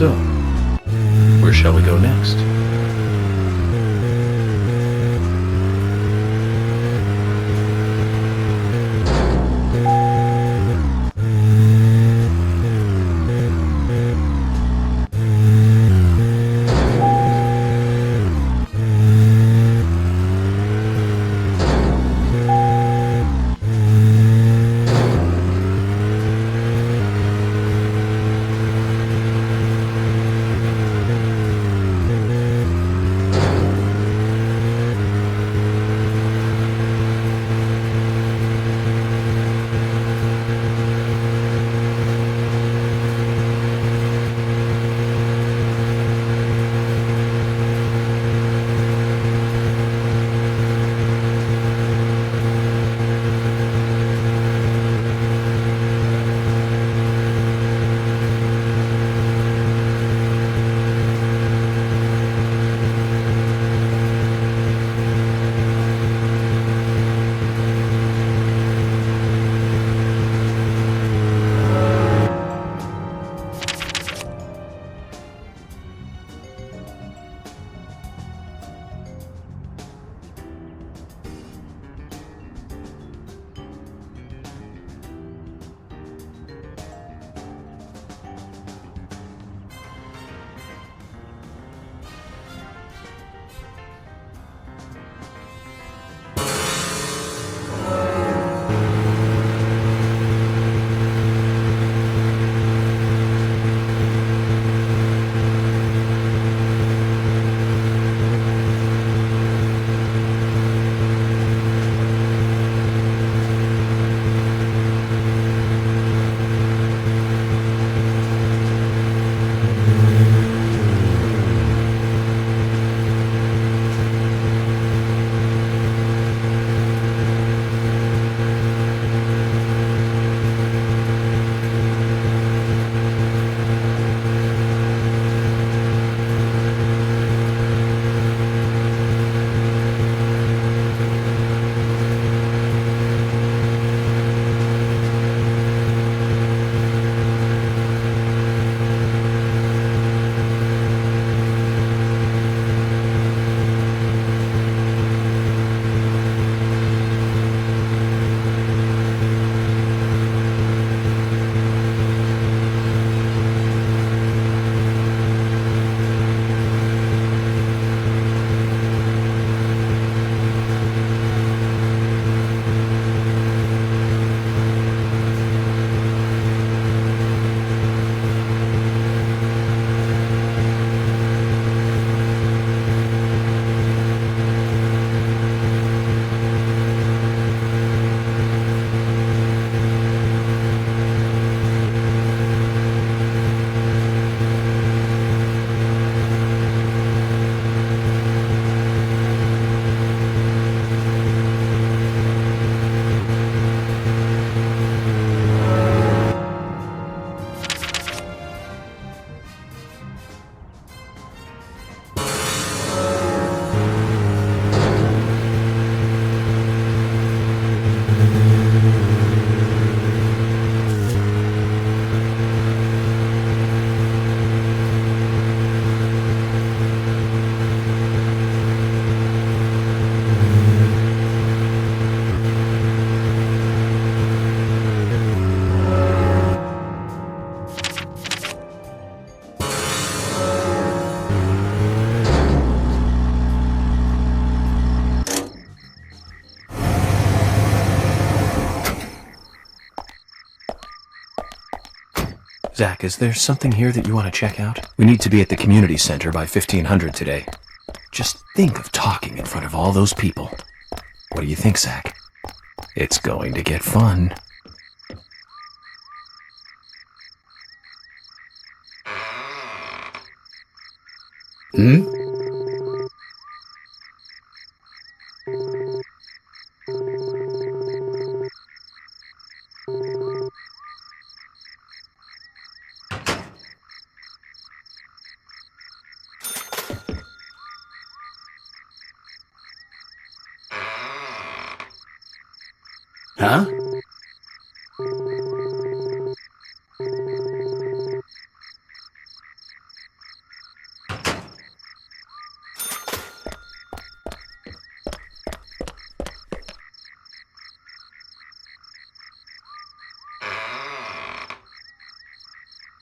So, where shall we go next? Zach, is there something here that you want to check out? We need to be at the community center by 1500 today. Just think of talking in front of all those people. What do you think, Zach? It's going to get fun.
Hmm? Huh?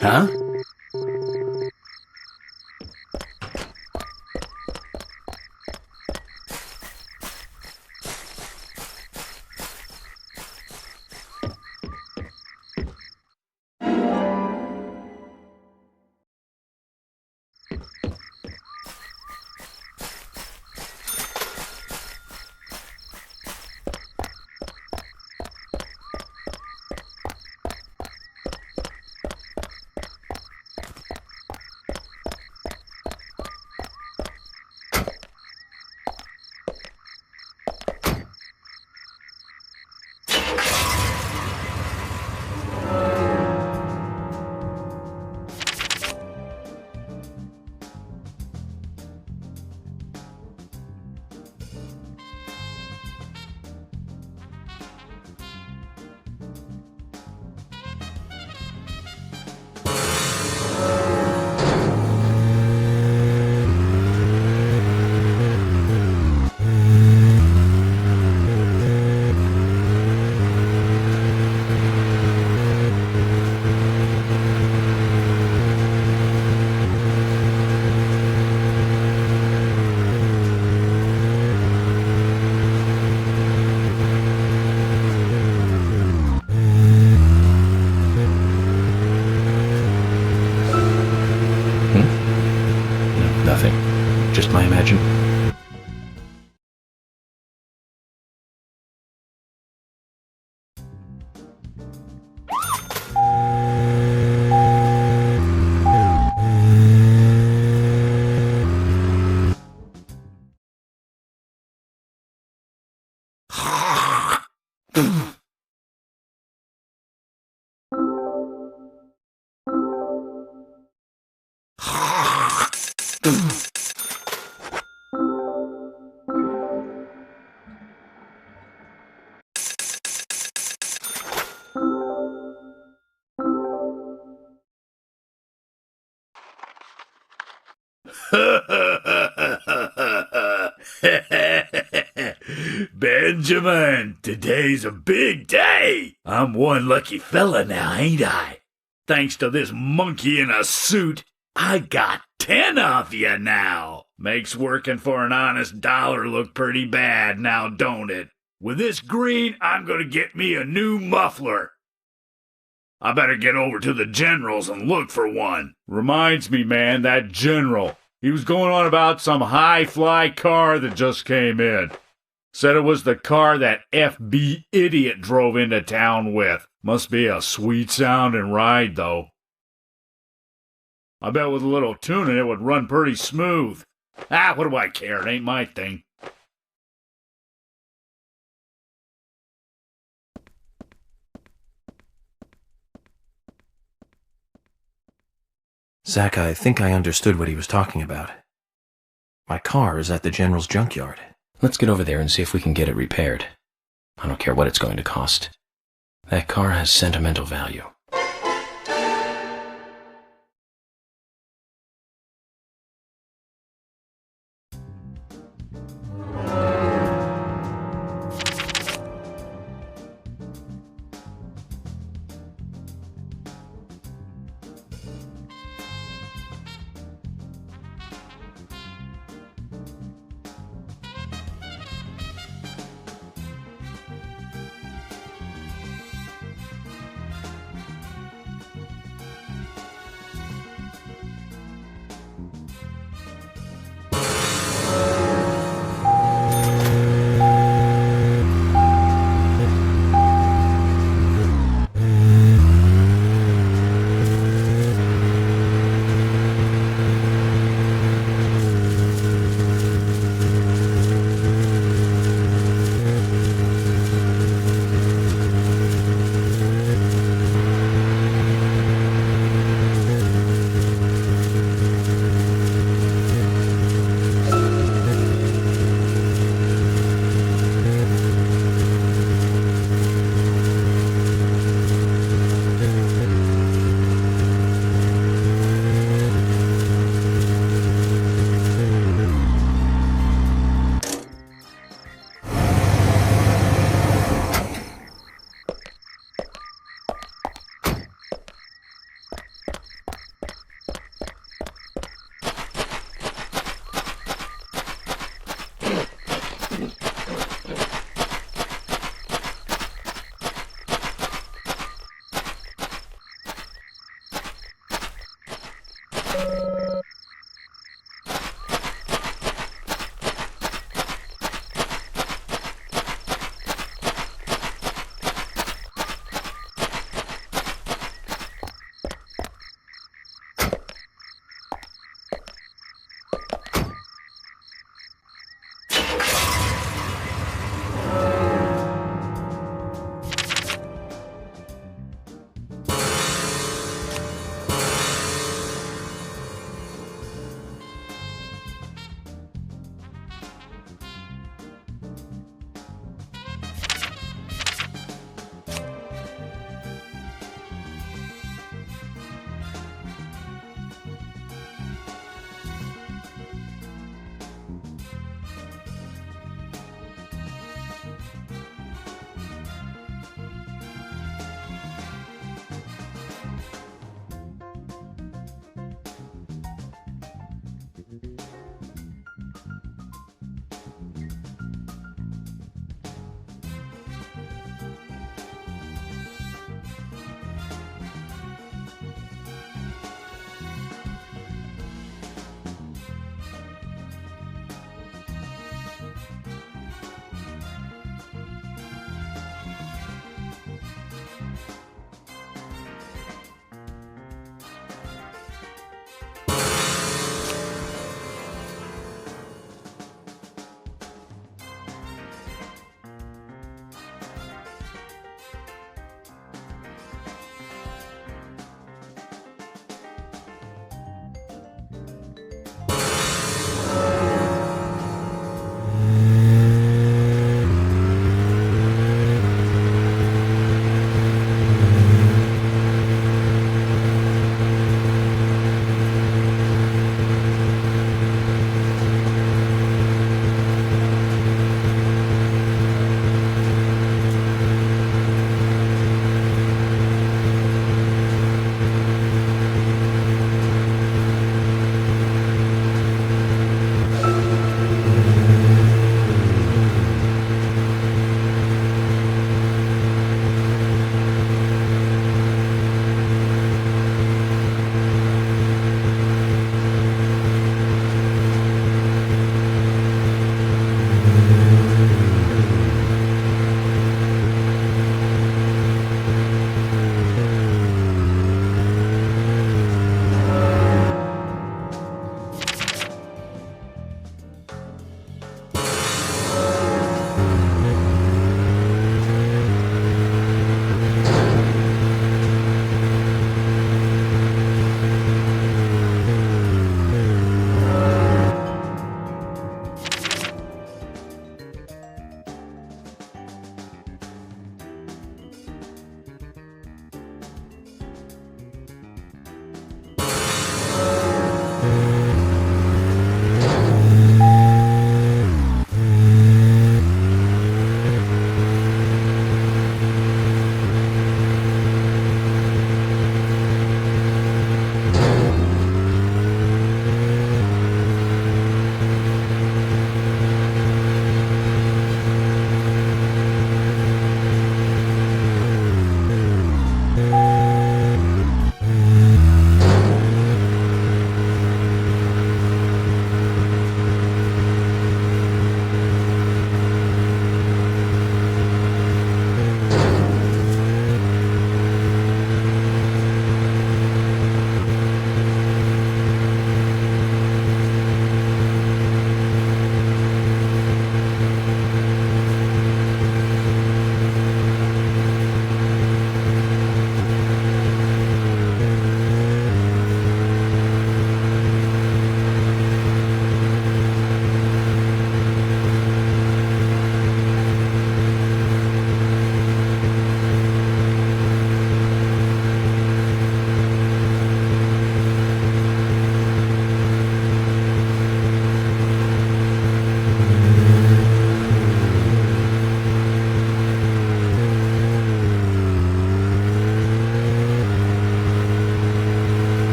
Huh?
Nothing. Just my imagination.
Benjamin, today's a big day. I'm one lucky fella now, ain't I? Thanks to this monkey in a suit, I got 10 of you now. Makes working for an honest dollar look pretty bad now, don't it? With this green, I'm gonna get me a new muffler. I better get over to the general's and look for one. Reminds me, man, that general. He was going on about some high-fly car that just came in. Said it was the car that FB idiot drove into town with. Must be a sweet-sounding ride, though. I bet with a little tuning it would run pretty smooth. Ah, what do I care? It ain't my thing.
Zach, I think I understood what he was talking about. My car is at the General's junkyard. Let's get over there and see if we can get it repaired. I don't care what it's going to cost. That car has sentimental value.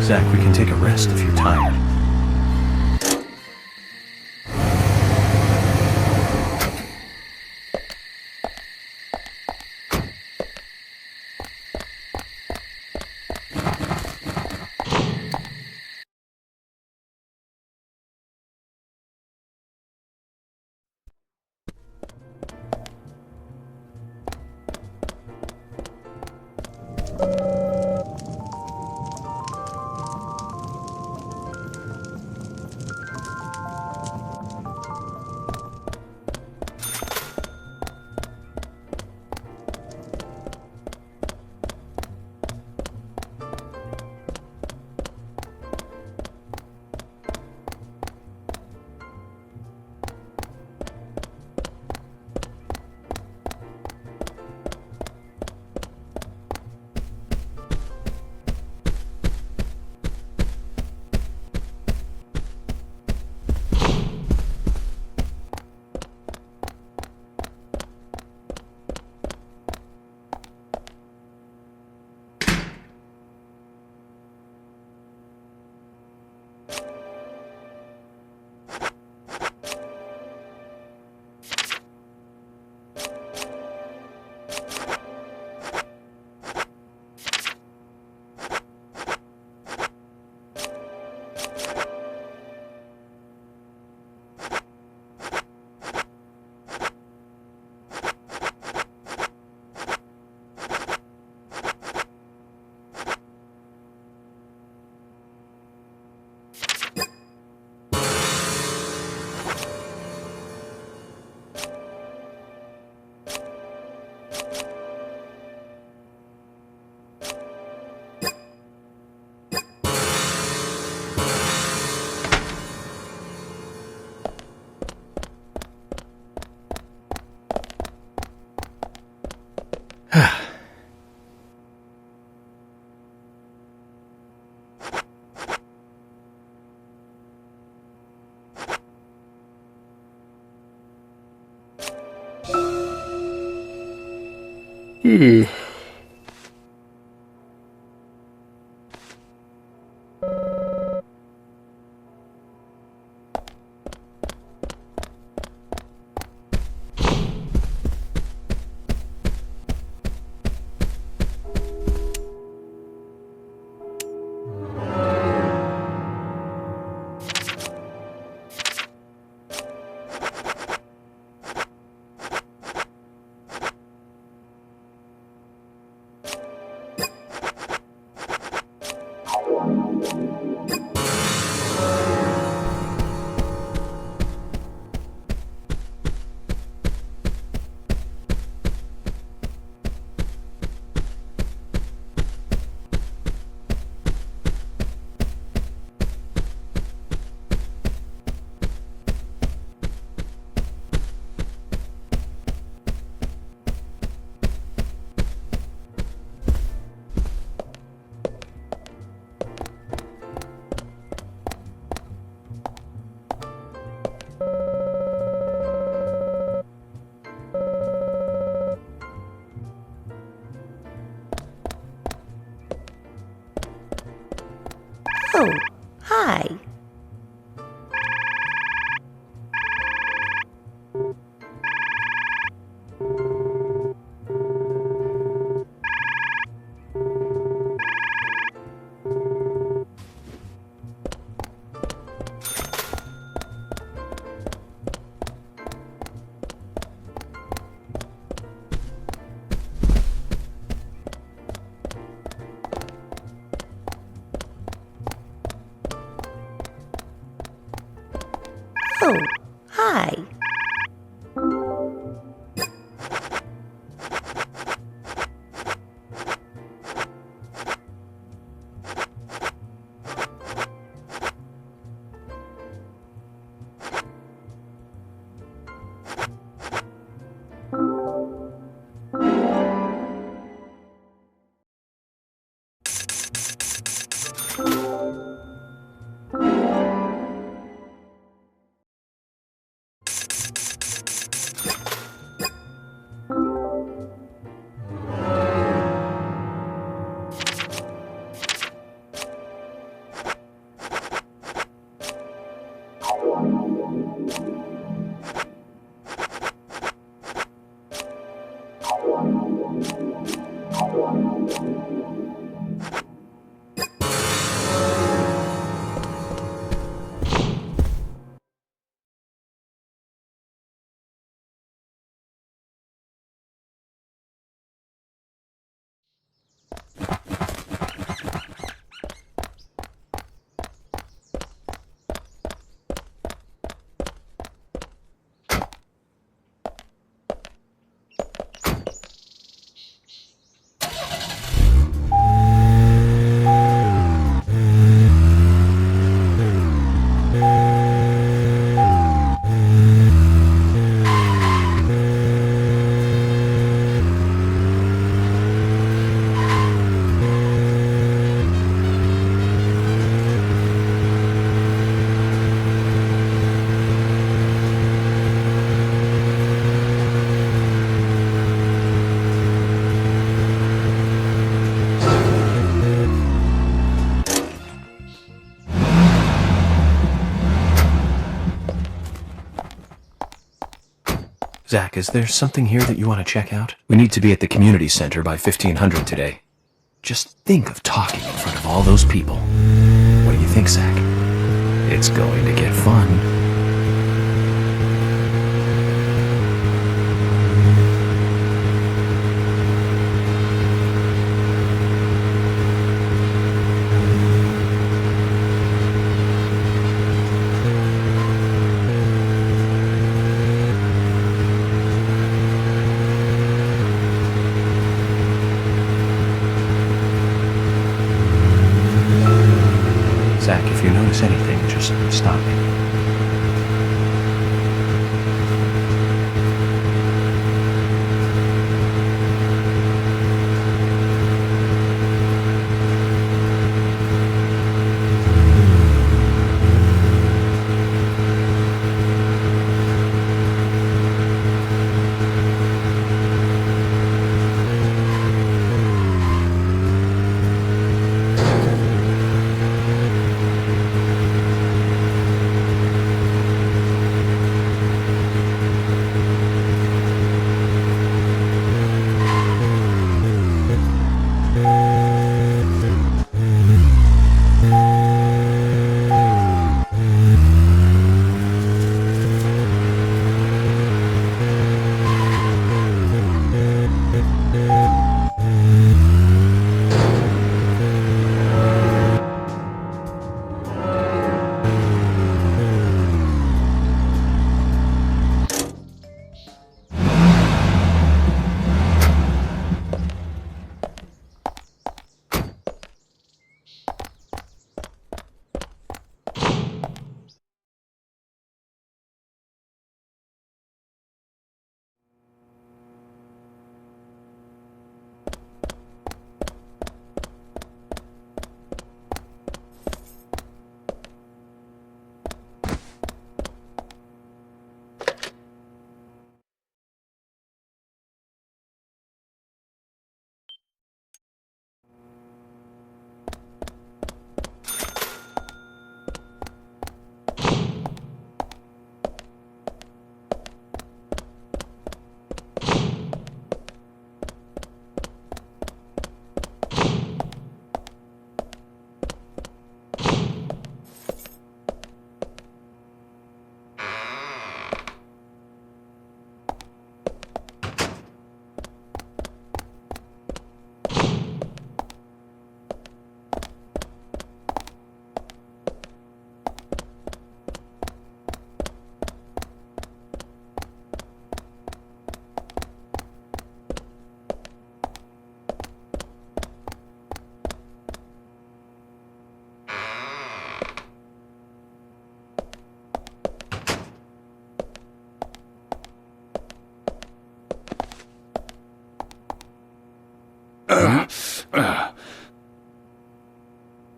Zach, we can take a rest if you're tired.
Oh, hi.
Zach, is there something here that you want to check out? We need to be at the community center by 1500 today. Just think of talking in front of all those people. What do you think, Zach? It's going to get fun. Zach, if you notice anything, just stop me.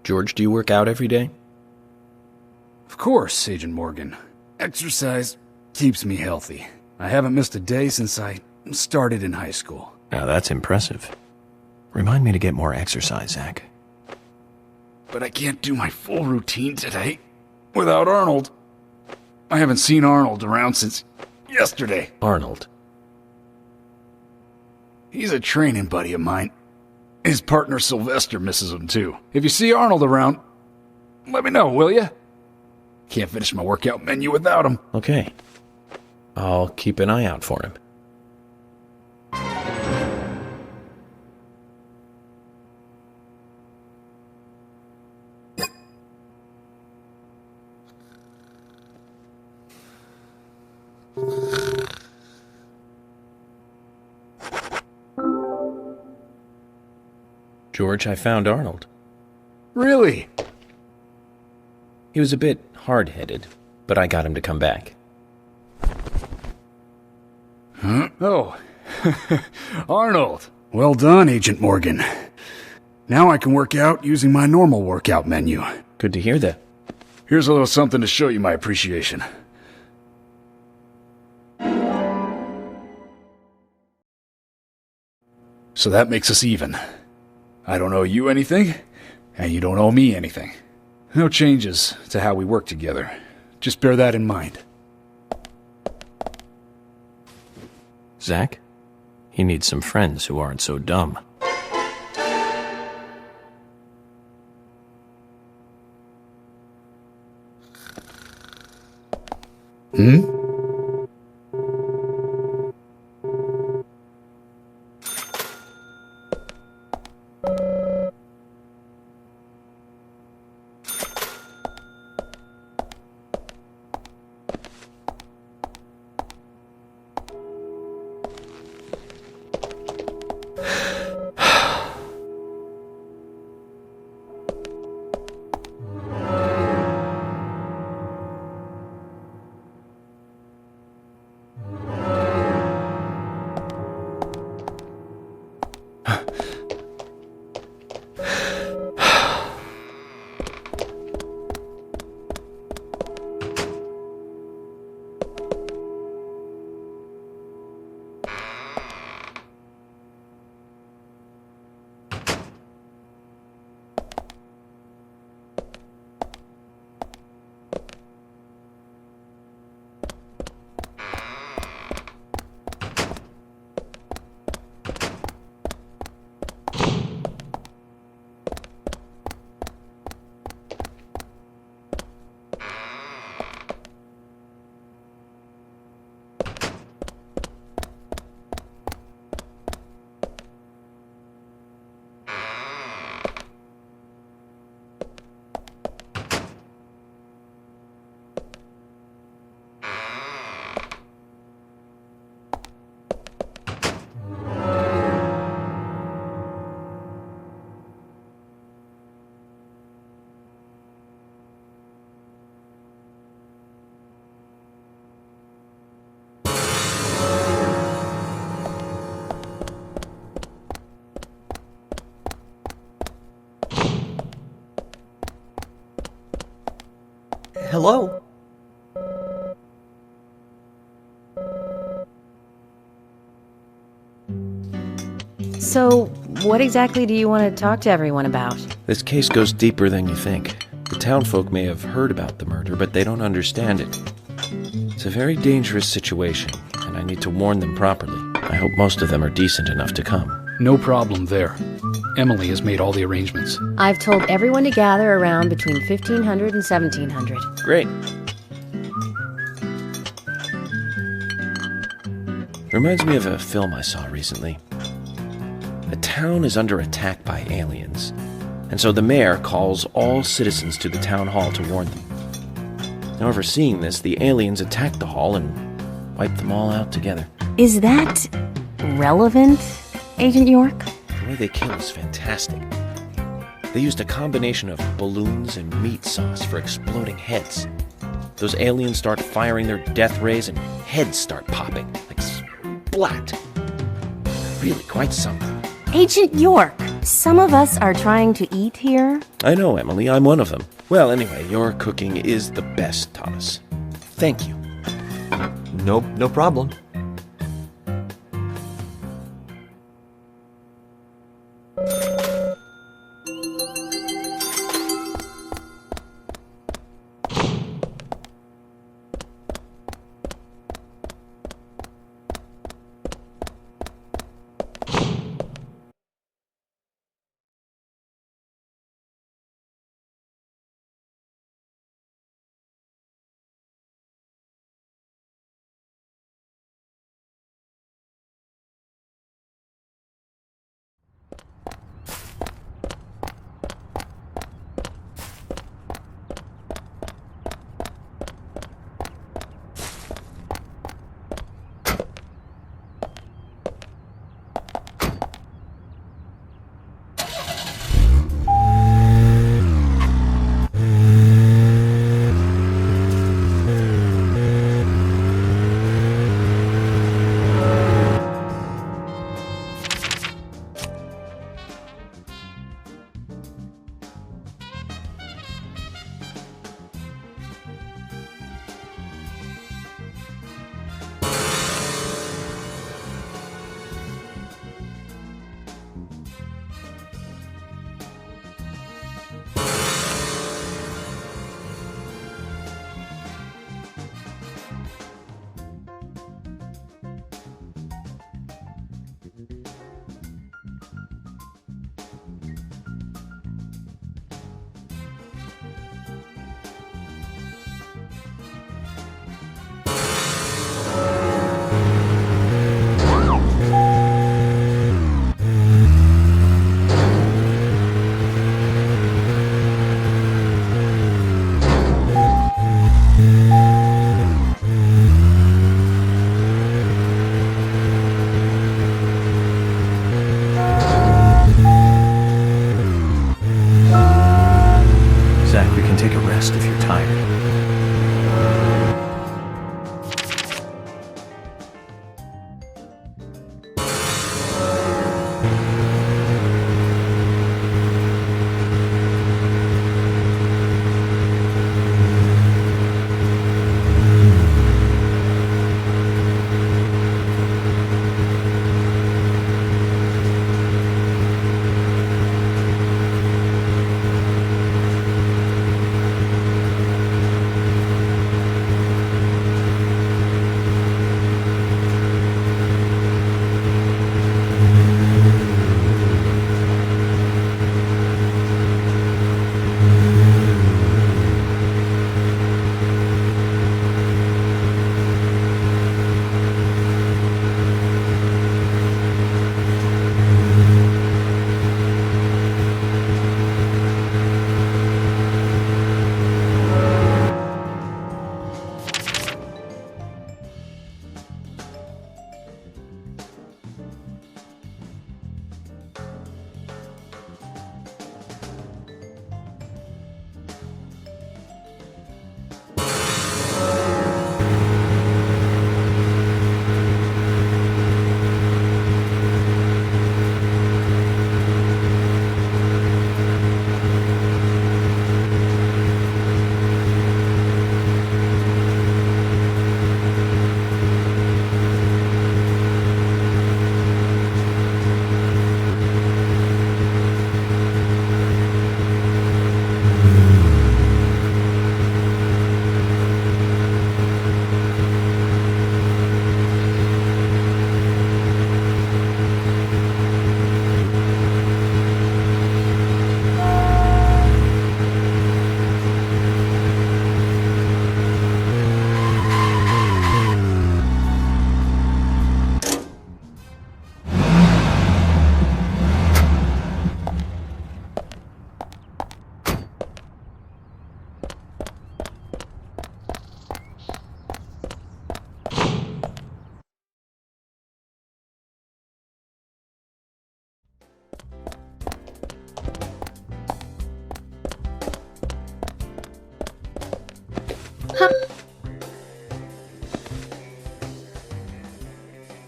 George, do you work out every day?
Of course, Agent Morgan. Exercise keeps me healthy. I haven't missed a day since I started in high school.
Now that's impressive. Remind me to get more exercise, Zach.
But I can't do my full routine today without Arnold. I haven't seen Arnold around since yesterday.
Arnold?
He's a training buddy of mine. His partner Sylvester misses him too. If you see Arnold around, let me know, will ya? Can't finish my workout menu without him.
Okay. I'll keep an eye out for him. George, I found Arnold.
Really?
He was a bit hard-headed, but I got him to come back.
Huh? Oh. Arnold. Well done, Agent Morgan. Now I can work out using my normal workout menu.
Good to hear that.
Here's a little something to show you my appreciation. So that makes us even. I don't owe you anything, and you don't owe me anything. No changes to how we work together. Just bear that in mind.
Zach? He needs some friends who aren't so dumb.
Hmm?
Hello?
So, what exactly do you want to talk to everyone about?
This case goes deeper than you think. The townfolk may have heard about the murder, but they don't understand it. It's a very dangerous situation, and I need to warn them properly. I hope most of them are decent enough to come.
No problem there. Emily has made all the arrangements.
I've told everyone to gather around between 1500 and 1700.
Great. Reminds me of a film I saw recently. The town is under attack by aliens, and so the mayor calls all citizens to the town hall to warn them. However, seeing this, the aliens attack the hall and wipe them all out together.
Is that relevant, Agent York?
The way they kill is fantastic. They used a combination of balloons and meat sauce for exploding heads. Those aliens start firing their death rays and heads start popping, like splat. Really quite something.
Agent York, some of us are trying to eat here.
I know, Emily, I'm one of them. Well, anyway, your cooking is the best, Thomas. Thank you.
No problem.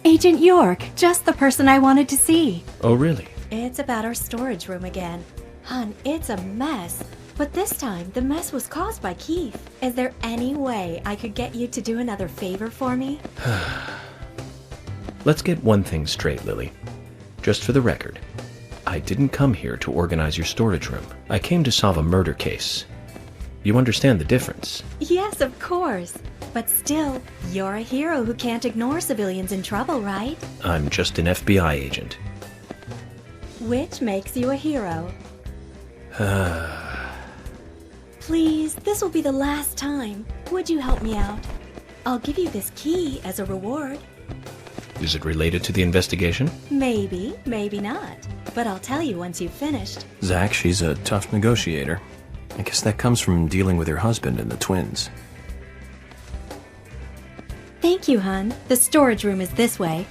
Agent York, just the person I wanted to see.
Oh, really?
It's about our storage room again. Hun, it's a mess. But this time, the mess was caused by Keith. Is there any way I could get you to do another favor for me?
Let's get one thing straight, Lily. Just for the record, I didn't come here to organize your storage room. I came to solve a murder case. You understand the difference?
Yes, of course. But still, you're a hero who can't ignore civilians in trouble, right?
I'm just an FBI agent.
Which makes you a hero. Please, this will be the last time. Would you help me out? I'll give you this key as a reward.
Is it related to the investigation?
Maybe, maybe not. But I'll tell you once you've finished.
Zach, she's a tough negotiator. I guess that comes from dealing with her husband and the twins.
Thank you, hun. The storage room is this way.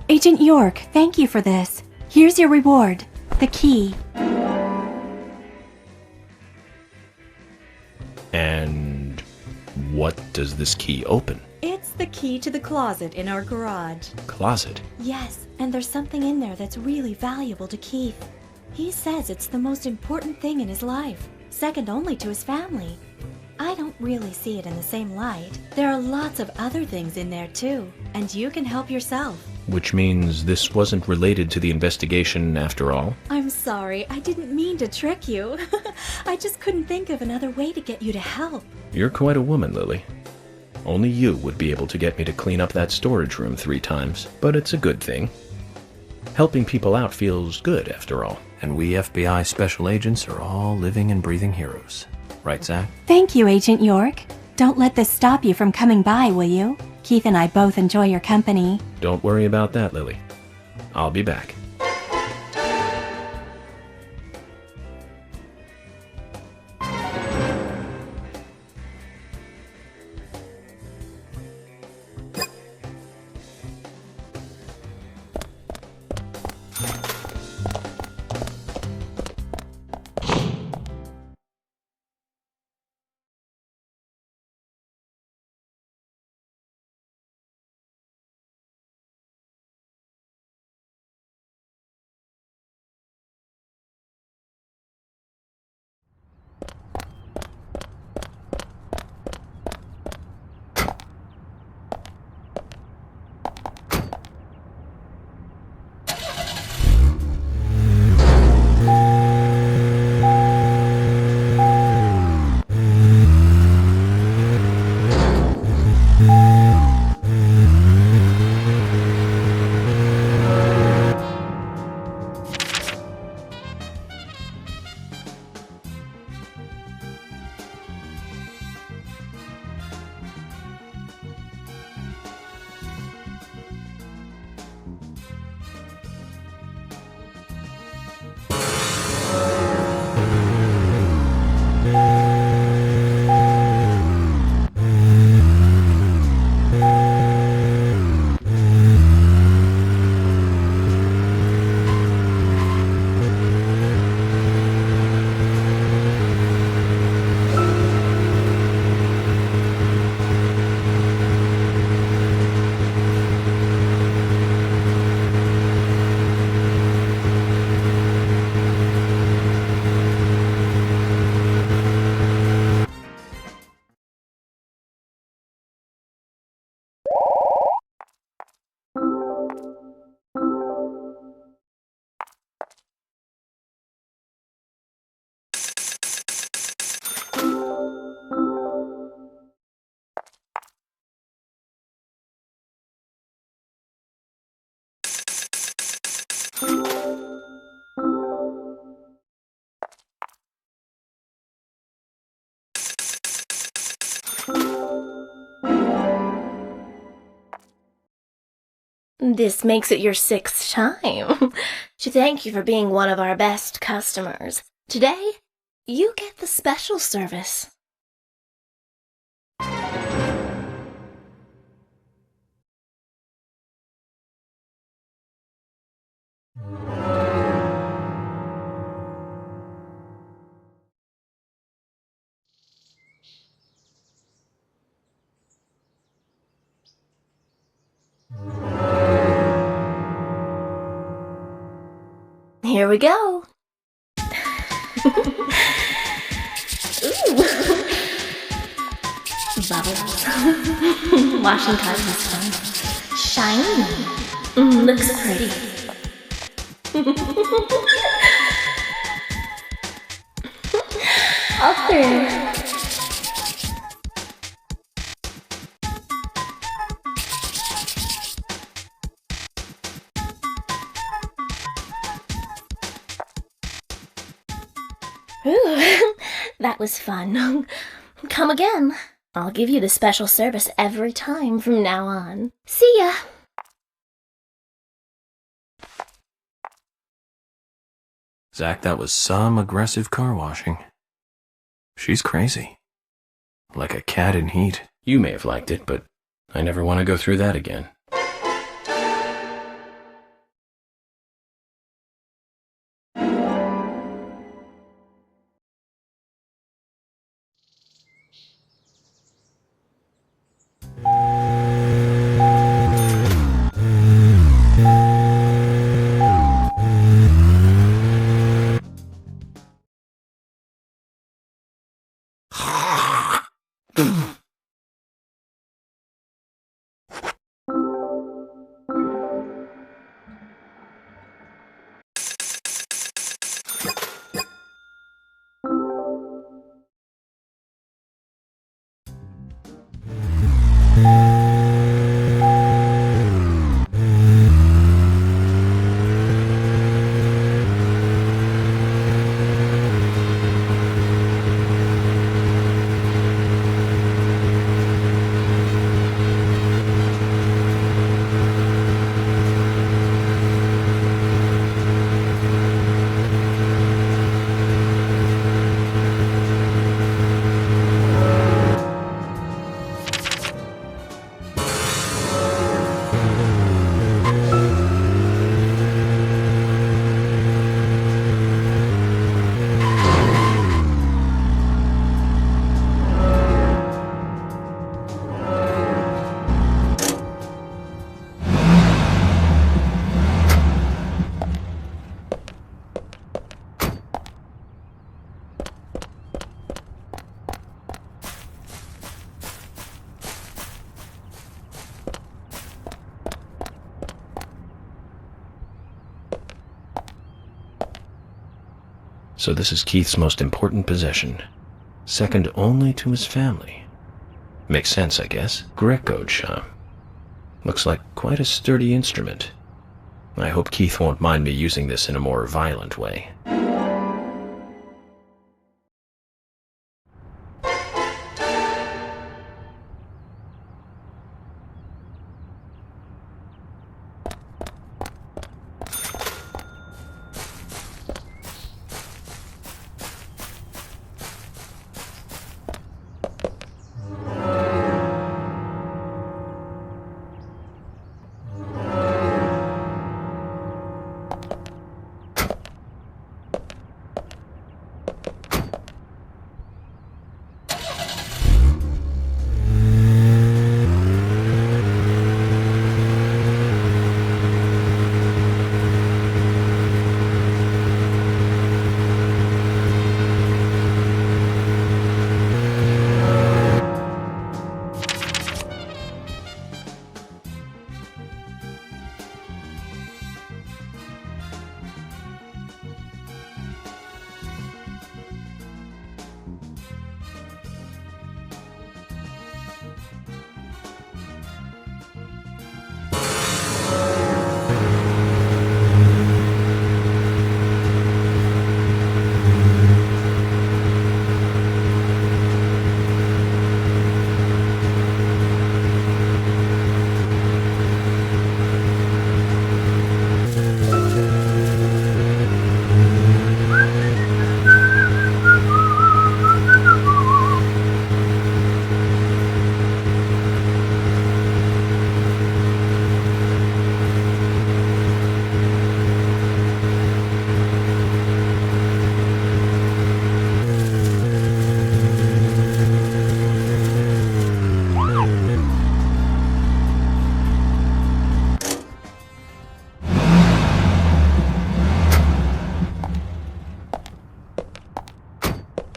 Agent York, thank you for this. Here's your reward, the key.
And what does this key open?
It's the key to the closet in our garage.
Closet?
Yes, and there's something in there that's really valuable to Keith. He says it's the most important thing in his life, second only to his family. I don't really see it in the same light. There are lots of other things in there too, and you can help yourself.
Which means this wasn't related to the investigation after all?
I'm sorry, I didn't mean to trick you. I just couldn't think of another way to get you to help.
You're quite a woman, Lily. Only you would be able to get me to clean up that storage room 3 times, but it's a good thing. Helping people out feels good, after all.
And we FBI special agents are all living and breathing heroes. Right, Zach?
Thank you, Agent York. Don't let this stop you from coming by, will you? Keith and I both enjoy your company.
Don't worry about that, Lily. I'll be back.
This makes it your 6th time. To thank you for being one of our best customers. Today, you get the special service. Here we go. Ooh. Bubbles. Washing cotton is fun. Shiny. Looks pretty. Up there. Ooh, that was fun. Come again. I'll give you the special service every time from now on. See ya!
Zach, that was some aggressive car washing. She's crazy. Like a cat in heat.
You may have liked it, but I never want to go through that again. So this is Keith's most important possession, second only to his family. Makes sense, I guess. Greco chime. Looks like quite a sturdy instrument. I hope Keith won't mind me using this in a more violent way.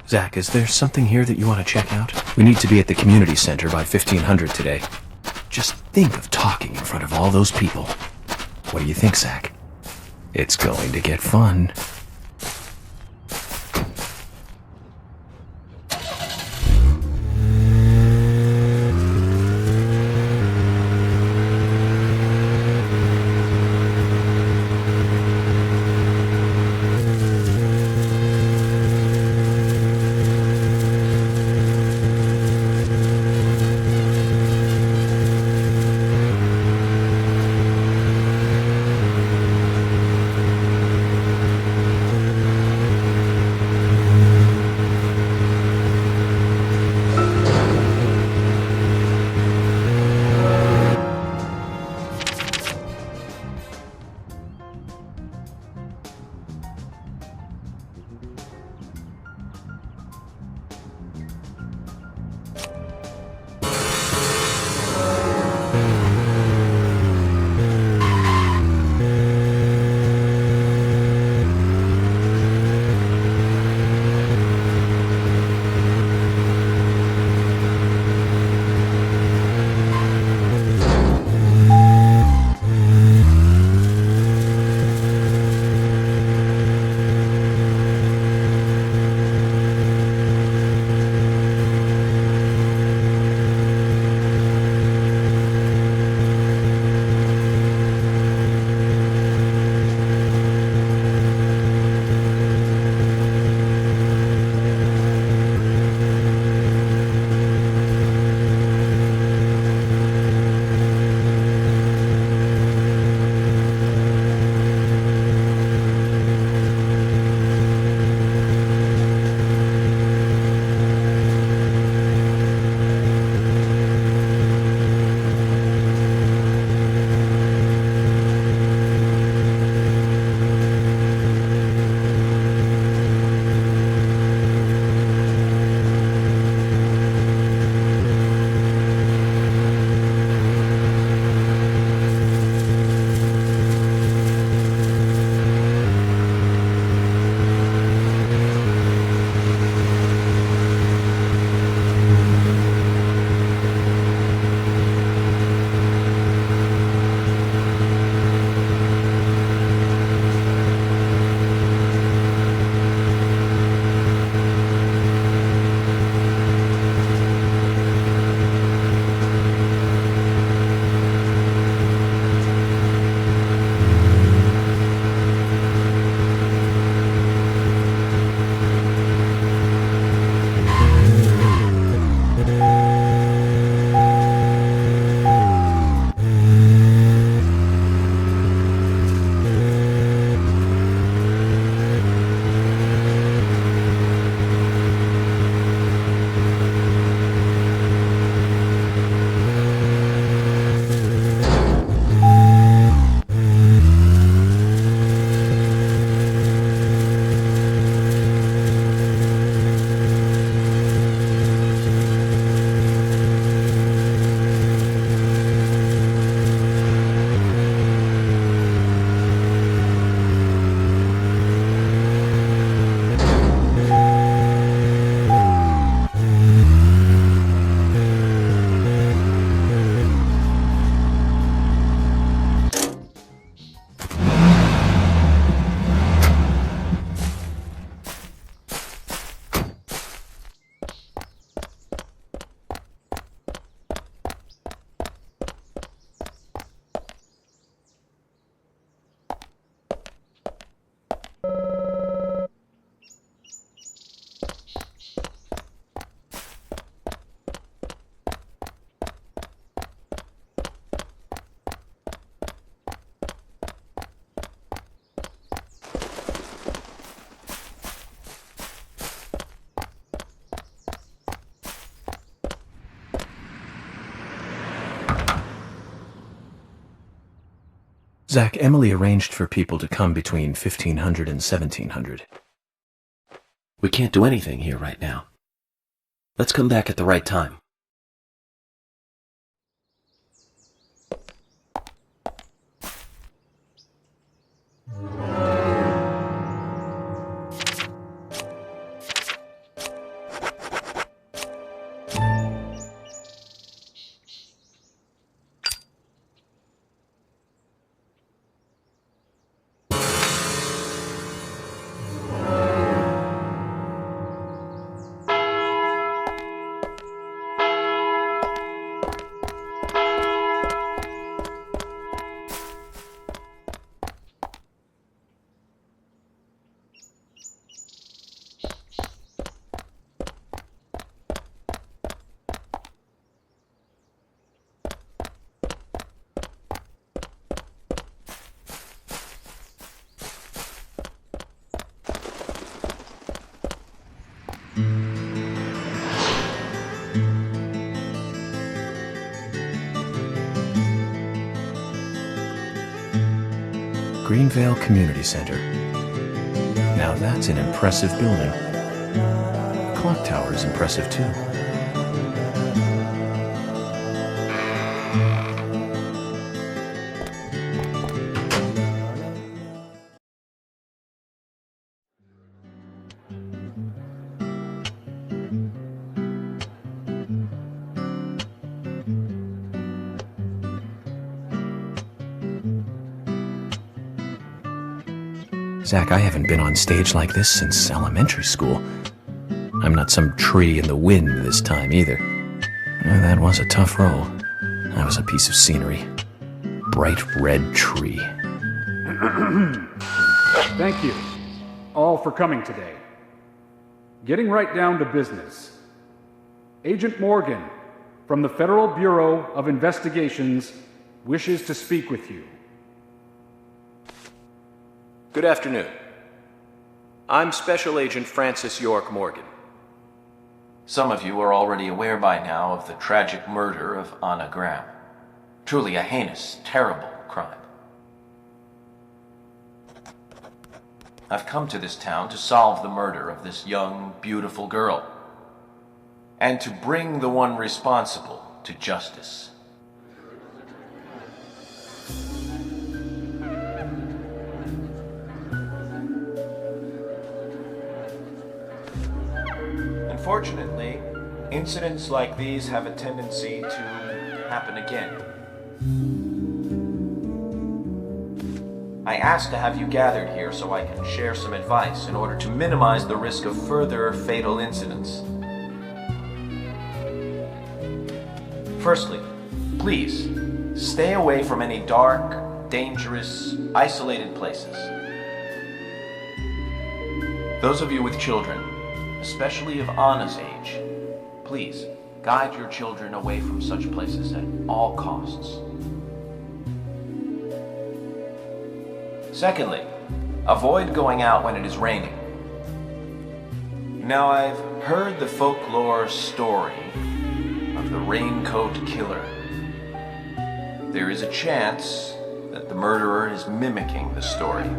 Zach, is there something here that you want to check out? We need to be at the community center by 1500 today. Just think of talking in front of all those people. What do you think, Zach? It's going to get fun. Zach, Emily arranged for people to come between 1500 and 1700.
We can't do anything here right now. Let's come back at the right time.
Greenvale Community Center. Now that's an impressive building. The clock tower is impressive too. Zach, I haven't been on stage like this since elementary school. I'm not some tree in the wind this time either. That was a tough role. That was a piece of scenery. Bright red tree.
Thank you all for coming today. Getting right down to business. Agent Morgan from the Federal Bureau of Investigations wishes to speak with you.
Good afternoon. I'm Special Agent Francis York Morgan. Some of you are already aware by now of the tragic murder of Anna Graham. Truly a heinous, terrible crime. I've come to this town to solve the murder of this young, beautiful girl, and to bring the one responsible to justice. Unfortunately, incidents like these have a tendency to happen again. I asked to have you gathered here so I can share some advice in order to minimize the risk of further fatal incidents. Firstly, please, stay away from any dark, dangerous, isolated places. Those of you with children, especially of Anna's age, please guide your children away from such places at all costs. Secondly, avoid going out when it is raining. Now, I've heard the folklore story of the Raincoat Killer. There is a chance that the murderer is mimicking the story.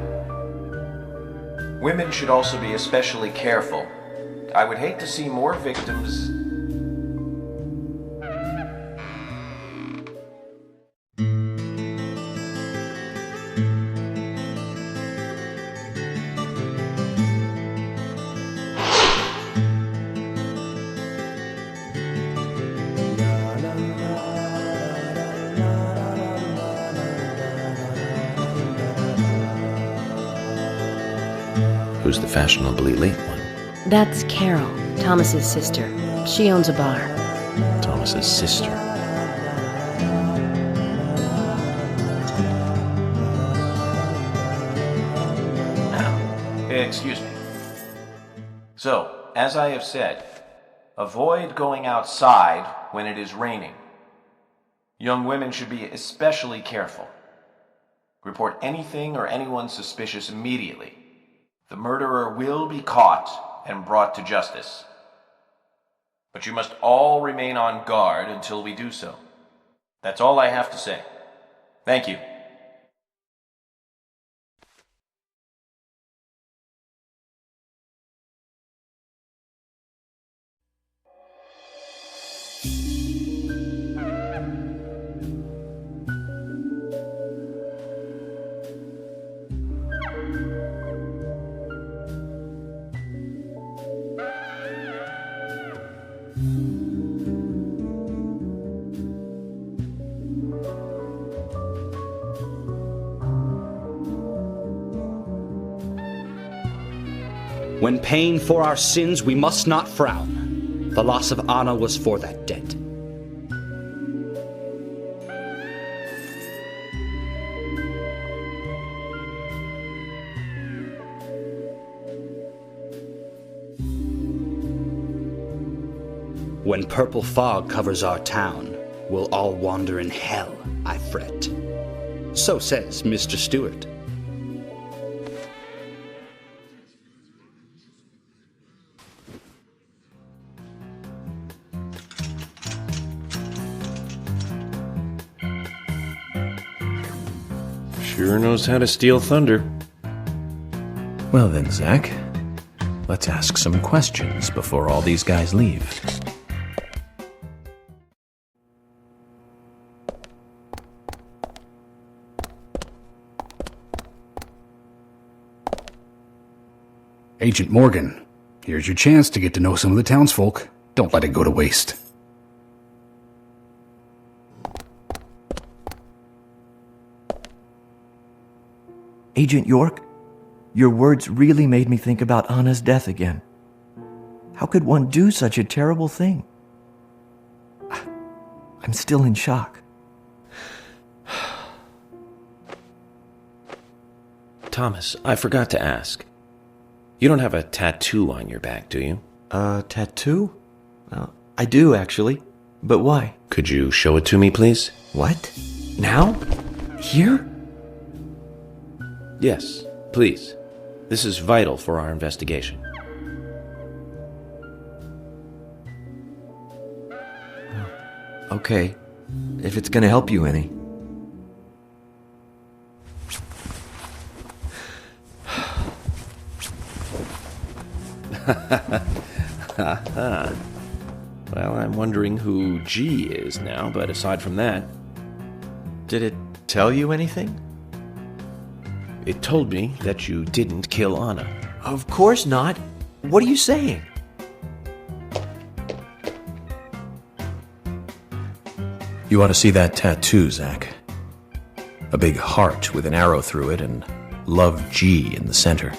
Women should also be especially careful. I would hate to see more victims. Who's the fashionably late one?
That's Carol, Thomas's sister. She owns a bar.
Thomas's sister. Now, excuse me. So, as I have said, avoid going outside when it is raining. Young women should be especially careful. Report anything or anyone suspicious immediately. The murderer will be caught and brought to justice. But you must all remain on guard until we do so. That's all I have to say. Thank you.
When paying for our sins, we must not frown. The loss of Anna was for that debt. When purple fog covers our town, we'll all wander in hell, I fret. So says Mr. Stewart.
Sure knows how to steal thunder.
Well then, Zach, let's ask some questions before all these guys leave.
Agent Morgan, here's your chance to get to know some of the townsfolk. Don't let it go to waste.
Agent York, your words really made me think about Anna's death again. How could one do such a terrible thing? I'm still in shock.
Thomas, I forgot to ask. You don't have a tattoo on your back, do you?
Tattoo? I do, actually. But why?
Could you show it to me, please?
What? Now? Here?
Yes, please. This is vital for our investigation.
Okay, if it's gonna help you any.
Well, I'm wondering who G is now, but aside from that...
Did it tell you anything?
It told me that you didn't kill Anna.
Of course not. What are you saying?
You ought to see that tattoo, Zach. A big heart with an arrow through it and Love G in the center.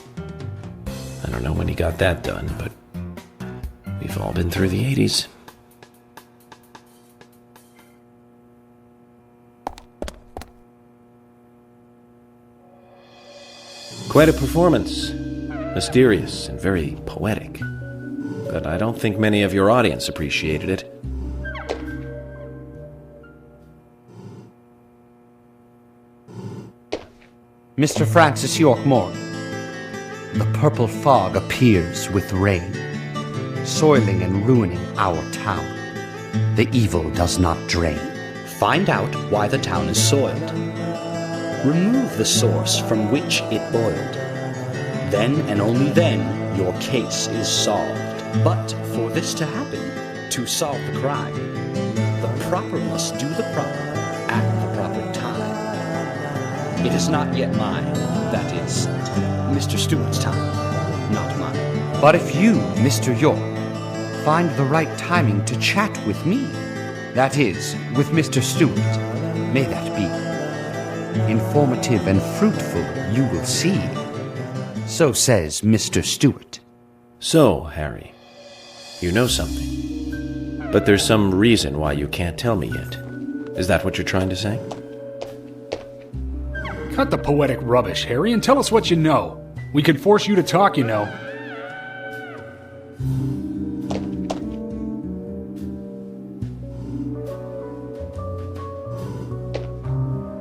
I don't know when he got that done, but we've all been through the 80s. Quite a performance. Mysterious and very poetic. But I don't think many of your audience appreciated it.
Mr. Francis York Morgan, the purple fog appears with rain, soiling and ruining our town. The evil does not drain.
Find out why the town is soiled. Remove the source from which it boiled. Then and only then your case is solved. But for this to happen, to solve the crime, the proper must do the proper at the proper time. It is not yet mine, that is, Mr. Stewart's time, not mine.
But if you, Mr. York, find the right timing to chat with me, that is, with Mr. Stewart, may that be. Informative and fruitful, you will see. So says Mr. Stewart.
So, Harry, you know something. But there's some reason why you can't tell me yet. Is that what you're trying to say?
Cut the poetic rubbish, Harry, and tell us what you know. We could force you to talk, you know.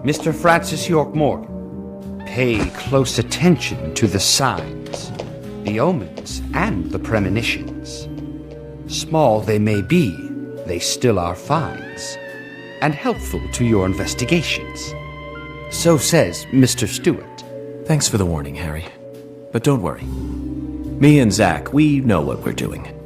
Mr. Francis York Morgan, pay close attention to the signs, the omens, and the premonitions. Small they may be, they still are finds, and helpful to your investigations. So says Mr. Stewart.
Thanks for the warning, Harry. But don't worry. Me and Zach, we know what we're doing.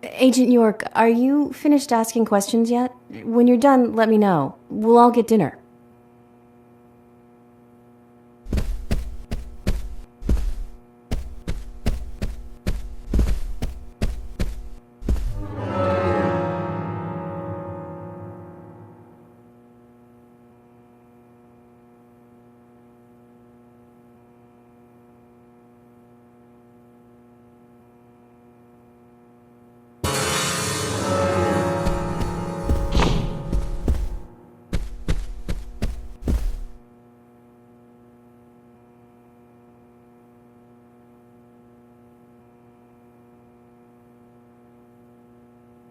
Agent York, are you finished asking questions yet? When you're done, let me know. We'll all get dinner.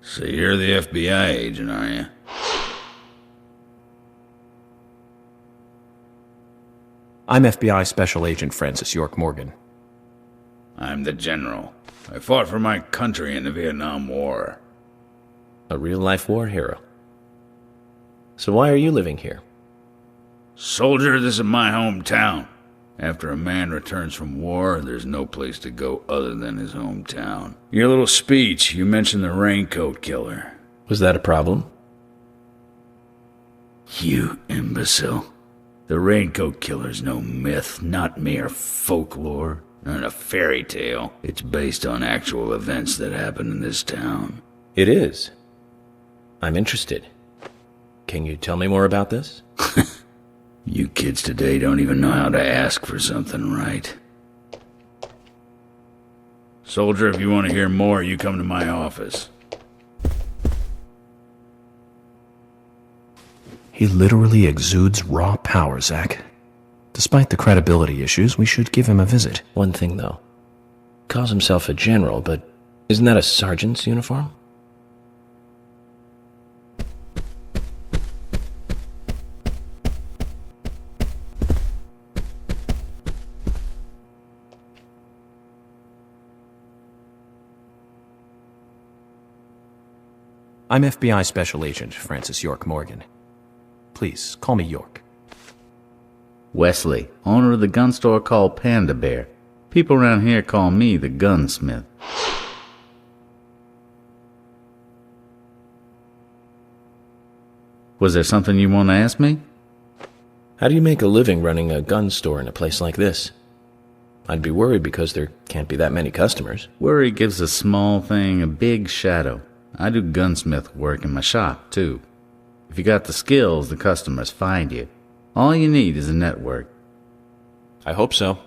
So you're the FBI agent, are you?
I'm FBI Special Agent Francis York Morgan.
I'm the General. I fought for my country in the Vietnam War.
A real-life war hero. So why are you living here?
Soldier, this is my hometown. After a man returns from war, there's no place to go other than his hometown. Your little speech, you mentioned the Raincoat Killer.
Was that a problem?
You imbecile. The Raincoat Killer's no myth, not mere folklore, not a fairy tale. It's based on actual events that happened in this town.
It is. I'm interested. Can you tell me more about this?
You kids today don't even know how to ask for something right. Soldier, if you want to hear more, you come to my office.
He literally exudes raw power, Zach. Despite the credibility issues, we should give him a visit.
One thing, though. Calls himself a general, but isn't that a sergeant's uniform?
I'm FBI Special Agent Francis York Morgan. Please, call me York.
Wesley, owner of the gun store called Panda Bear. People around here call me the gunsmith. Was there something you want to ask me?
How do you make a living running a gun store in a place like this? I'd be worried because there can't be that many customers.
Worry gives a small thing a big shadow. I do gunsmith work in my shop, too. If you got the skills, the customers find you. All you need is a network.
I hope so.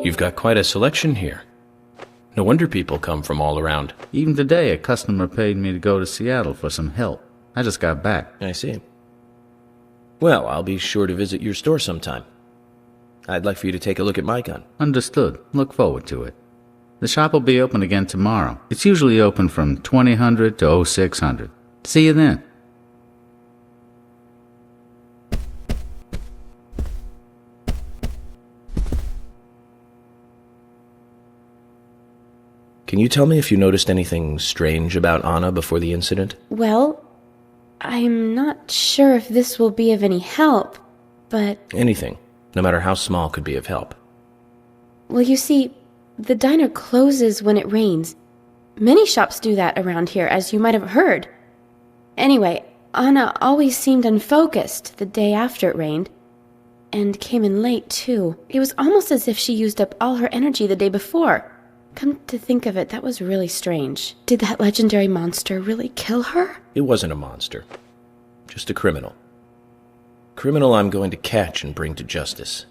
You've got quite a selection here. No wonder people come from all around.
Even today, a customer paid me to go to Seattle for some help. I just got back.
I see. Well, I'll be sure to visit your store sometime. I'd like for you to take a look at my gun.
Understood. Look forward to it. The shop will be open again tomorrow. It's usually open from 2000 to 0600. See you then.
Can you tell me if you noticed anything strange about Anna before the incident?
Well, I'm not sure if this will be of any help, but...
Anything, no matter how small, could be of help.
Well, you see, the diner closes when it rains. Many shops do that around here, as you might have heard. Anyway, Anna always seemed unfocused the day after it rained. And came in late, too. It was almost as if she used up all her energy the day before. Come to think of it, that was really strange. Did that legendary monster really kill her?
It wasn't a monster. Just a criminal. Criminal I'm going to catch and bring to justice.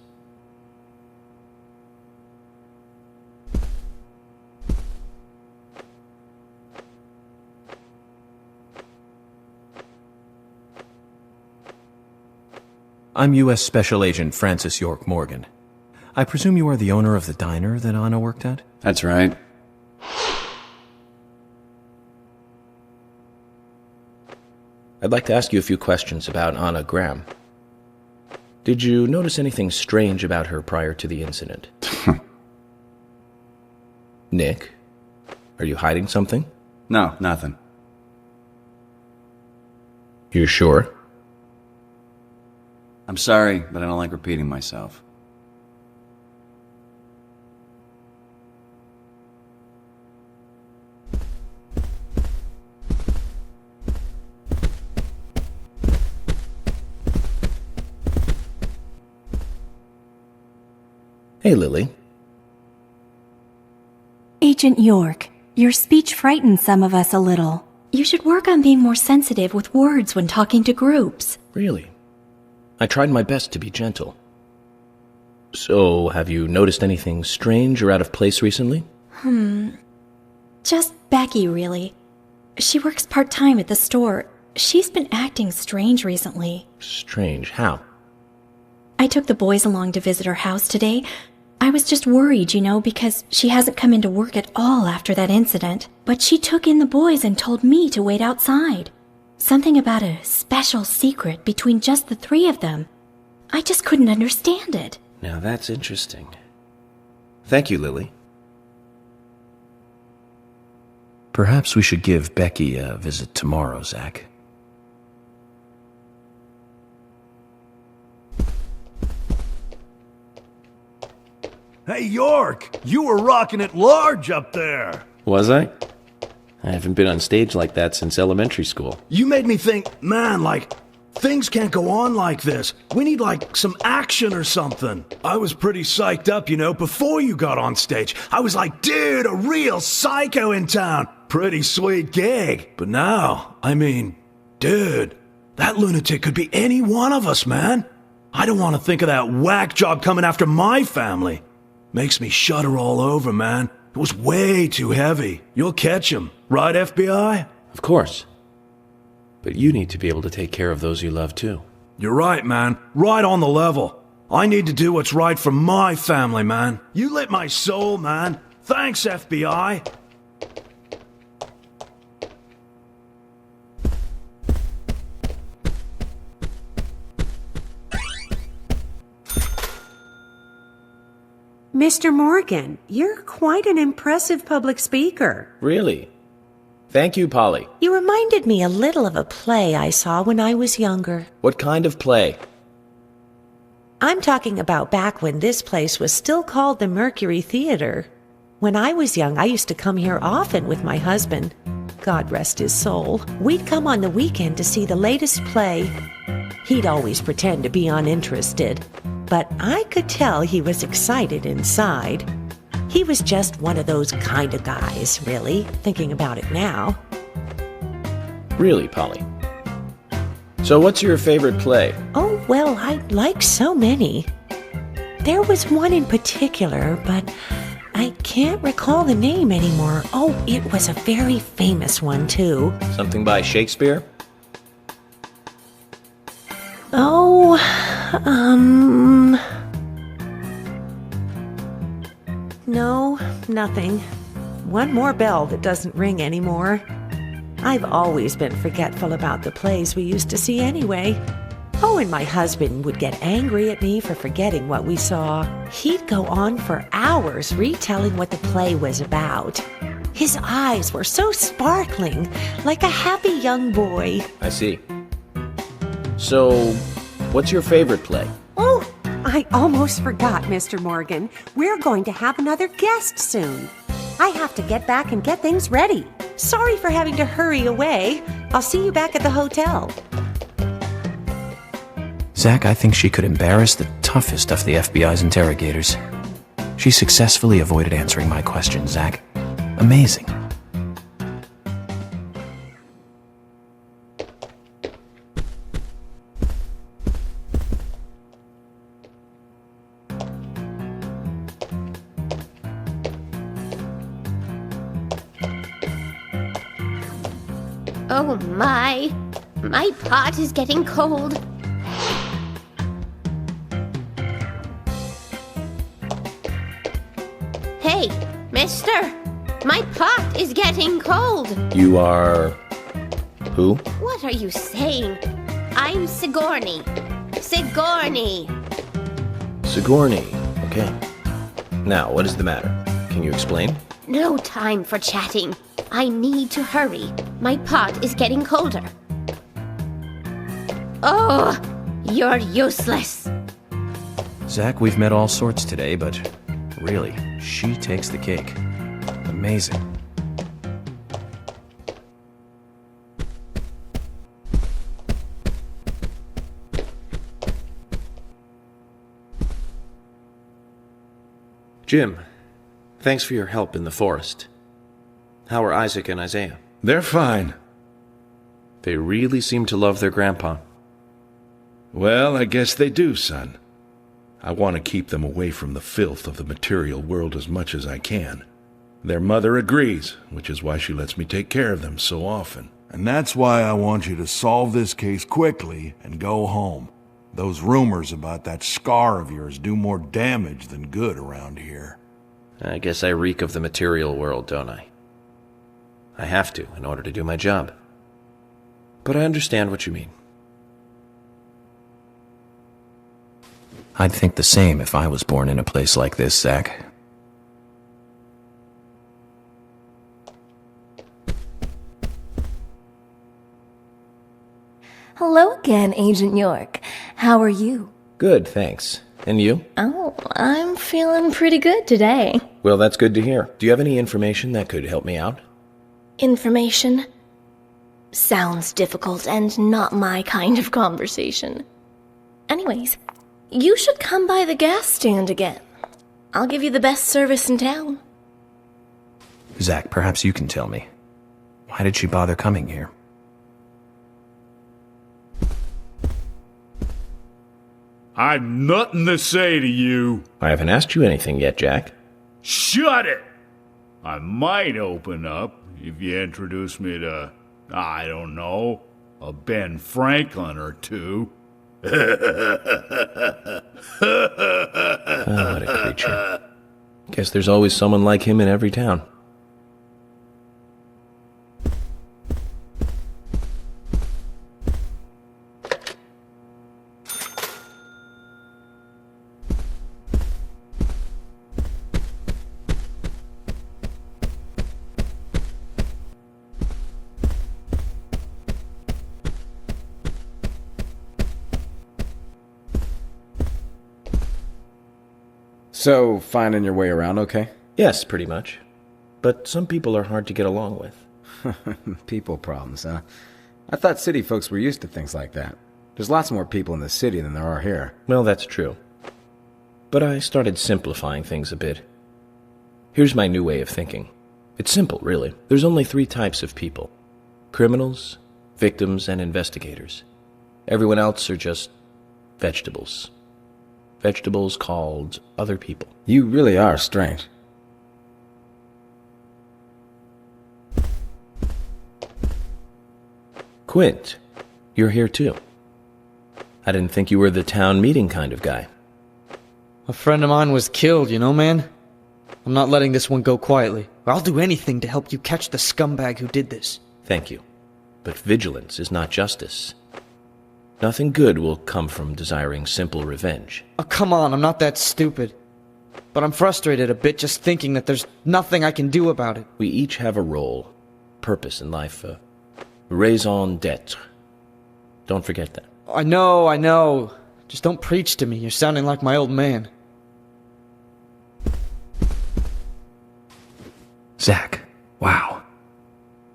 I'm U.S. Special Agent Francis York Morgan. I presume you are the owner of the diner that Anna worked at?
That's right.
I'd like to ask you a few questions about Anna Graham. Did you notice anything strange about her prior to the incident? Nick, are you hiding something?
No, nothing.
You're sure?
I'm sorry, but I don't like repeating myself.
Hey, Lily.
Agent York, your speech frightens some of us a little. You should work on being more sensitive with words when talking to groups.
Really? I tried my best to be gentle. So, have you noticed anything strange or out of place recently?
Just Becky, really. She works part-time at the store. She's been acting strange recently.
Strange. How?
I took the boys along to visit her house today. I was just worried, because she hasn't come into work at all after that incident. But she took in the boys and told me to wait outside. Something about a special secret between just the three of them. I just couldn't understand it.
Now that's interesting. Thank you, Lily.
Perhaps we should give Becky a visit tomorrow, Zach.
Hey, York! You were rocking it large up there!
Was I? I haven't been on stage like that since elementary school.
You made me think, man, things can't go on like this. We need, some action or something. I was pretty psyched up, before you got on stage. I was like, dude, a real psycho in town. Pretty sweet gig. But now, dude, that lunatic could be any one of us, man. I don't want to think of that whack job coming after my family. Makes me shudder all over, man. It was way too heavy. You'll catch him, right, FBI?
Of course. But you need to be able to take care of those you love, too.
You're right, man. Right on the level. I need to do what's right for my family, man. You lit my soul, man. Thanks, FBI.
Mr. Morgan, you're quite an impressive public speaker.
Really? Thank you, Polly.
You reminded me a little of a play I saw when I was younger.
What kind of play?
I'm talking about back when this place was still called the Mercury Theater. When I was young, I used to come here often with my husband. God rest his soul. We'd come on the weekend to see the latest play. He'd always pretend to be uninterested, but I could tell he was excited inside. He was just one of those kind of guys, really, thinking about it now.
Really, Polly? So what's your favorite play?
Oh, well, I like so many. There was one in particular, but I can't recall the name anymore. Oh, it was a very famous one, too.
Something by Shakespeare?
Oh, No, nothing. One more bell that doesn't ring anymore. I've always been forgetful about the plays we used to see anyway. Oh, and my husband would get angry at me for forgetting what we saw. He'd go on for hours retelling what the play was about. His eyes were so sparkling, like a happy young boy.
I see. So, what's your favorite play?
Oh, I almost forgot, Mr. Morgan. We're going to have another guest soon. I have to get back and get things ready.
Sorry for having to hurry away. I'll see you back at the hotel.
Zach, I think she could embarrass the toughest of the FBI's interrogators. She successfully avoided answering my question, Zach. Amazing.
Oh my! My pot is getting cold. Hey, mister! My pot is getting cold!
You are... who?
What are you saying? I'm Sigourney. Sigourney!
Sigourney. Okay. Now, what is the matter? Can you explain?
No time for chatting. I need to hurry. My pot is getting colder. Oh, you're useless.
Zach, we've met all sorts today, but really, she takes the cake. Amazing.
Jim, thanks for your help in the forest. How are Isaac and Isaiah?
They're fine.
They really seem to love their grandpa.
Well, I guess they do, son. I want to keep them away from the filth of the material world as much as I can.
Their mother agrees, which is why she lets me take care of them so often. And that's why I want you to solve this case quickly and go home. Those rumors about that scar of yours do more damage than good around here.
I guess I reek of the material world, don't I? I have to, in order to do my job. But I understand what you mean.
I'd think the same if I was born in a place like this, Zach.
Hello again, Agent York. How are you?
Good, thanks. And you?
Oh, I'm feeling pretty good today.
Well, that's good to hear. Do you have any information that could help me out?
Information? Sounds difficult and not my kind of conversation. Anyways, you should come by the gas stand again. I'll give you the best service in town.
Zach, perhaps you can tell me. Why did she bother coming here?
I've nothing to say to you.
I haven't asked you anything yet, Jack.
Shut it! I might open up if you introduce me to, I don't know, a Ben Franklin or two.
Oh, what a creature. Guess there's always someone like him in every town.
So, finding your way around okay?
Yes, pretty much. But some people are hard to get along with.
People problems, huh? I thought city folks were used to things like that. There's lots more people in the city than there are here.
Well, that's true. But I started simplifying things a bit. Here's my new way of thinking. It's simple, really. There's only 3 types of people. Criminals, victims, and investigators. Everyone else are just vegetables. Vegetables called other people.
You really are strange.
Quint, you're here too. I didn't think you were the town meeting kind of guy.
A friend of mine was killed, you know, man? I'm not letting this one go quietly. I'll do anything to help you catch the scumbag who did this.
Thank you. But vigilance is not justice. Nothing good will come from desiring simple revenge.
Oh, come on, I'm not that stupid. But I'm frustrated a bit just thinking that there's nothing I can do about it.
We each have a role, purpose in life, raison d'etre. Don't forget that.
I know. Just don't preach to me. You're sounding like my old man.
Zach, wow.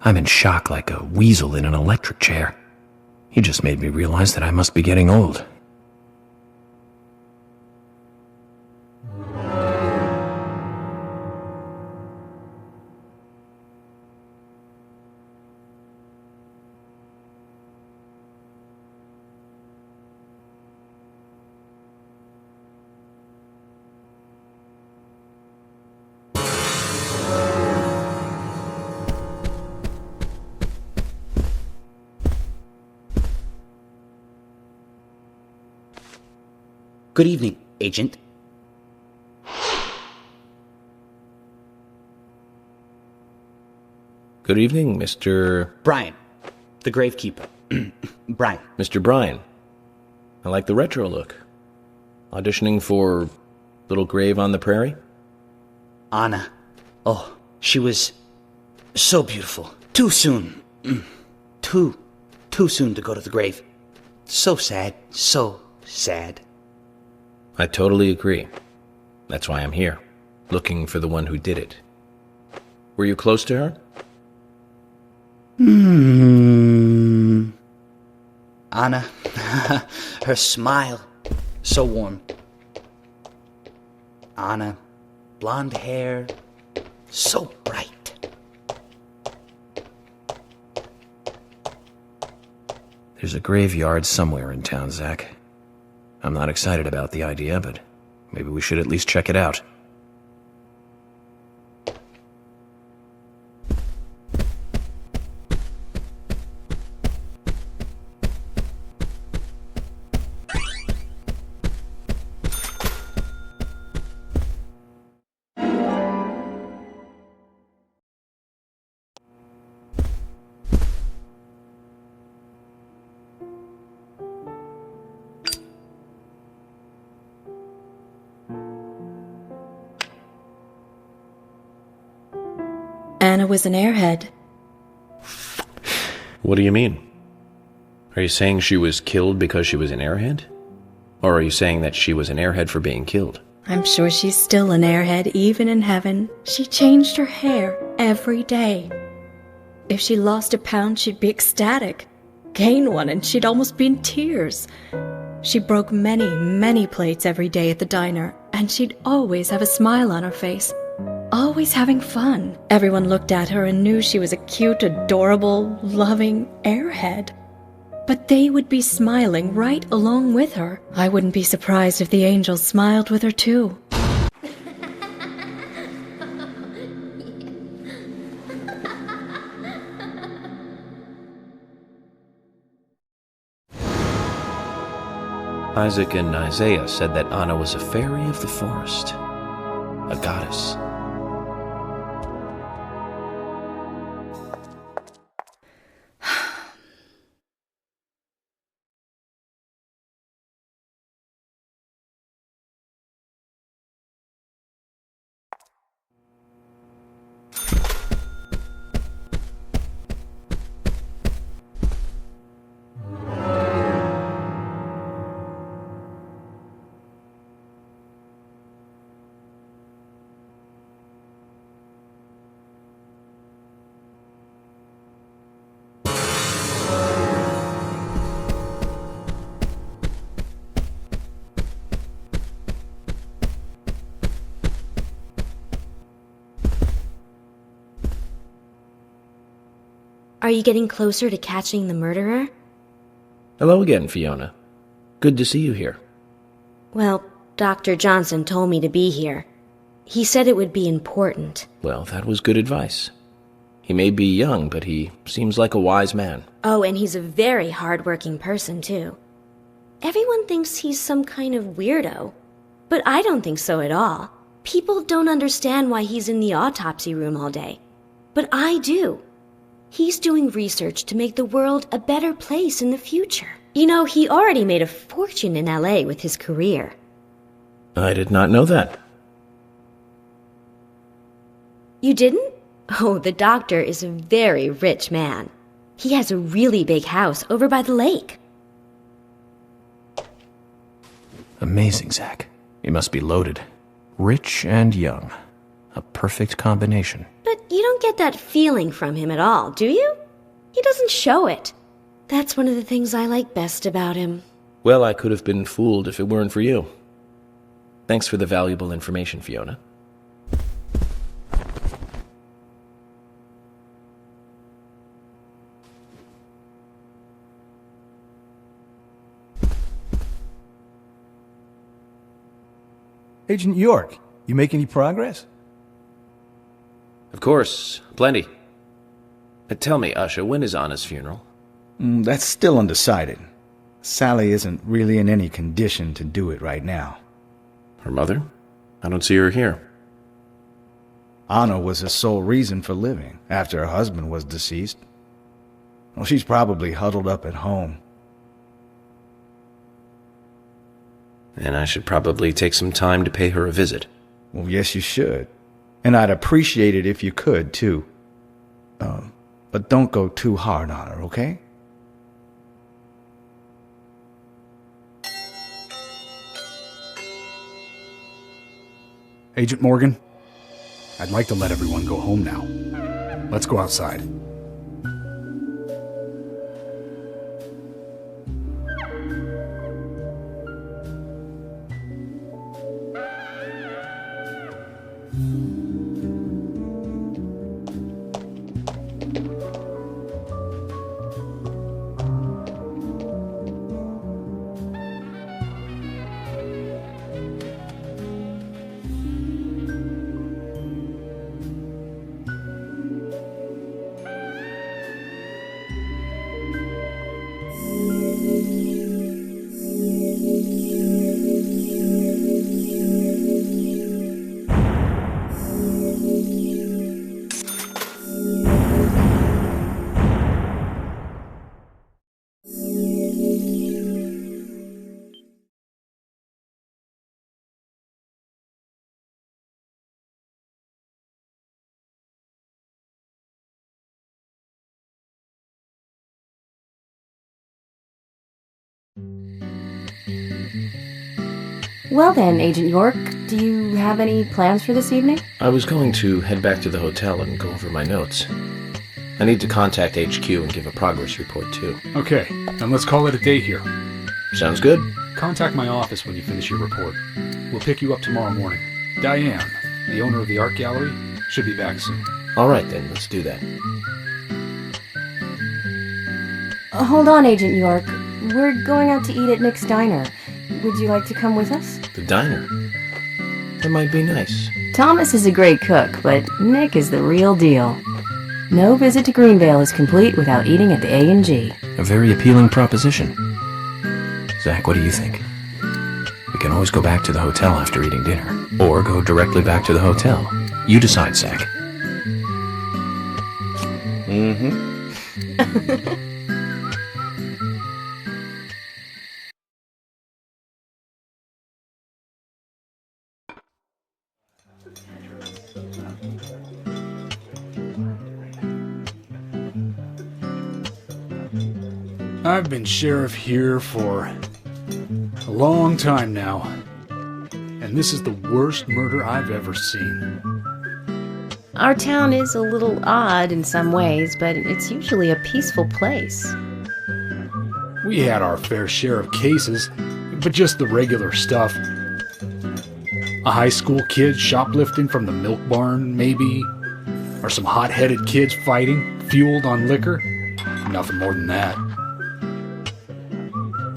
I'm in shock like a weasel in an electric chair. You just made me realize that I must be getting old.
Good evening, Agent.
Good evening, Mr.
Brian, the gravekeeper. Brian.
Mr. Brian. I like the retro look. Auditioning for Little Grave on the Prairie?
Anna. Oh, she was so beautiful. Too soon. Too soon to go to the grave. So sad. So sad.
I totally agree. That's why I'm here, looking for the one who did it. Were you close to her?
Anna, her smile, so warm. Anna, blonde hair, so bright.
There's a graveyard somewhere in town, Zach. I'm not excited about the idea, but maybe we should at least check it out.
Anna was an airhead.
What do you mean? Are you saying she was killed because she was an airhead? Or are you saying that she was an airhead for being killed?
I'm sure she's still an airhead even in heaven. She changed her hair every day. If she lost a pound, she'd be ecstatic. Gain one, and she'd almost be in tears. She broke many, many plates every day at the diner, and she'd always have a smile on her face. Always having fun. Everyone looked at her and knew she was a cute, adorable, loving airhead. But they would be smiling right along with her. I wouldn't be surprised if the angels smiled with her too.
Isaac and Isaiah said that Anna was a fairy of the forest, a goddess.
Are you getting closer to catching the murderer?
Hello again, Fiona. Good to see you here.
Well, Dr. Johnson told me to be here. He said it would be important.
Well, that was good advice. He may be young, but he seems like a wise man.
Oh, and he's a very hard-working person, too. Everyone thinks he's some kind of weirdo, but I don't think so at all. People don't understand why he's in the autopsy room all day, but I do. He's doing research to make the world a better place in the future. You know, he already made a fortune in LA with his career.
I did not know that.
You didn't? Oh, the doctor is a very rich man. He has a really big house over by the lake.
Amazing, Zach. He must be loaded. Rich and young. A perfect combination.
But you don't get that feeling from him at all, do you? He doesn't show it. That's one of the things I like best about him.
Well, I could have been fooled if it weren't for you. Thanks for the valuable information, Fiona.
Agent York, you make any progress?
Of course, plenty. Tell me, Usha, when is Anna's funeral?
That's still undecided. Sally isn't really in any condition to do it right now.
Her mother? I don't see her here.
Anna was her sole reason for living after her husband was deceased. Well, she's probably huddled up at home.
And I should probably take some time to pay her a visit.
Well, yes, you should. And I'd appreciate it if you could, too. But don't go too hard on her, okay?
Agent Morgan, I'd like to let everyone go home now. Let's go outside.
Well then, Agent York, do you have any plans for this evening?
I was going to head back to the hotel and go over my notes. I need to contact HQ and give a progress report, too.
Okay, then let's call it a day here.
Sounds good.
Contact my office when you finish your report. We'll pick you up tomorrow morning. Diane, the owner of the art gallery, should be back soon.
All right, then. Let's do that.
Hold on, Agent York. We're going out to eat at Nick's Diner. Would you like to come with us?
The diner? That might be nice.
Thomas is a great cook, but Nick is the real deal. No visit to Greenvale is complete without eating at the A&G.
A very appealing proposition. Zach, what do you think? We can always go back to the hotel after eating dinner, or go directly back to the hotel. You decide, Zach.
Mm-hmm.
I've been sheriff here for a long time now, and this is the worst murder I've ever seen.
Our town is a little odd in some ways, but it's usually a peaceful place.
We had our fair share of cases, but just the regular stuff. A high school kid shoplifting from the milk barn, maybe? Or some hot-headed kids fighting, fueled on liquor? Nothing more than that.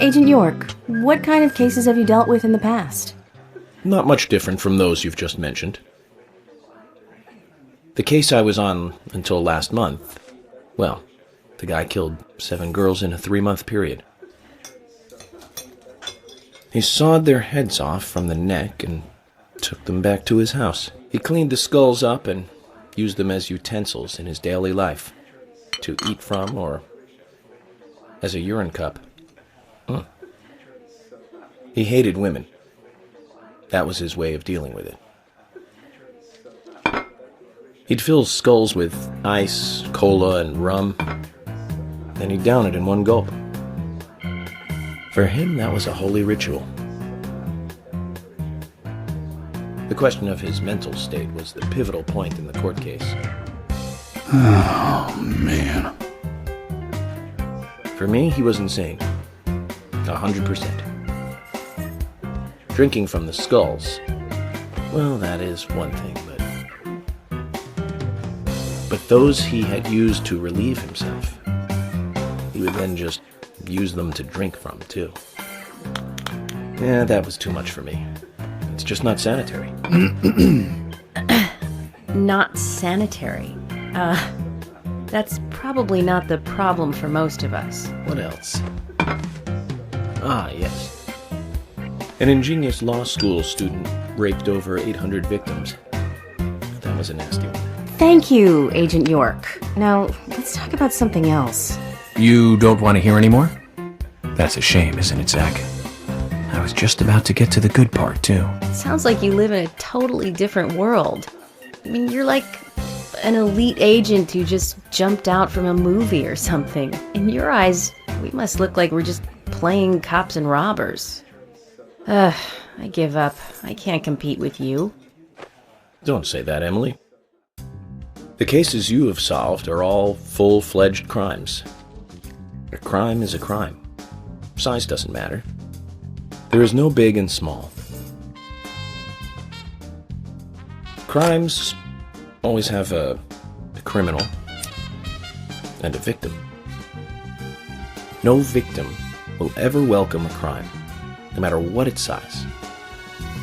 Agent York, what kind of cases have you dealt with in the past?
Not much different from those you've just mentioned. The case I was on until last month, well, the guy killed 7 girls in a 3-month period. He sawed their heads off from the neck and took them back to his house. He cleaned the skulls up and used them as utensils in his daily life, to eat from or as a urine cup. He hated women. That was his way of dealing with it. He'd fill skulls with ice, cola, and rum, then he'd down it in one gulp. For him, that was a holy ritual. The question of his mental state was the pivotal point in the court case.
Oh, man.
For me, he was insane. 100%. Drinking from the skulls, well, that is one thing, but those he had used to relieve himself, he would then just use them to drink from, too. Yeah, that was too much for me. It's just not sanitary.
Not sanitary. That's probably not the problem for most of us.
What else? Ah, yes. An ingenious law school student raped over 800 victims. That was a nasty one.
Thank you, Agent York. Now, let's talk about something else.
You don't want to hear anymore? That's a shame, isn't it, Zach? I was just about to get to the good part, too.
Sounds like you live in a totally different world. I mean, you're like an elite agent who just jumped out from a movie or something. In your eyes, we must look like we're just playing cops and robbers. I give up. I can't compete with you.
Don't say that, Emily. The cases you have solved are all full-fledged crimes. A crime is a crime. Size doesn't matter. There is no big and small. Crimes always have a criminal and a victim. No victim will ever welcome a crime, no matter what its size.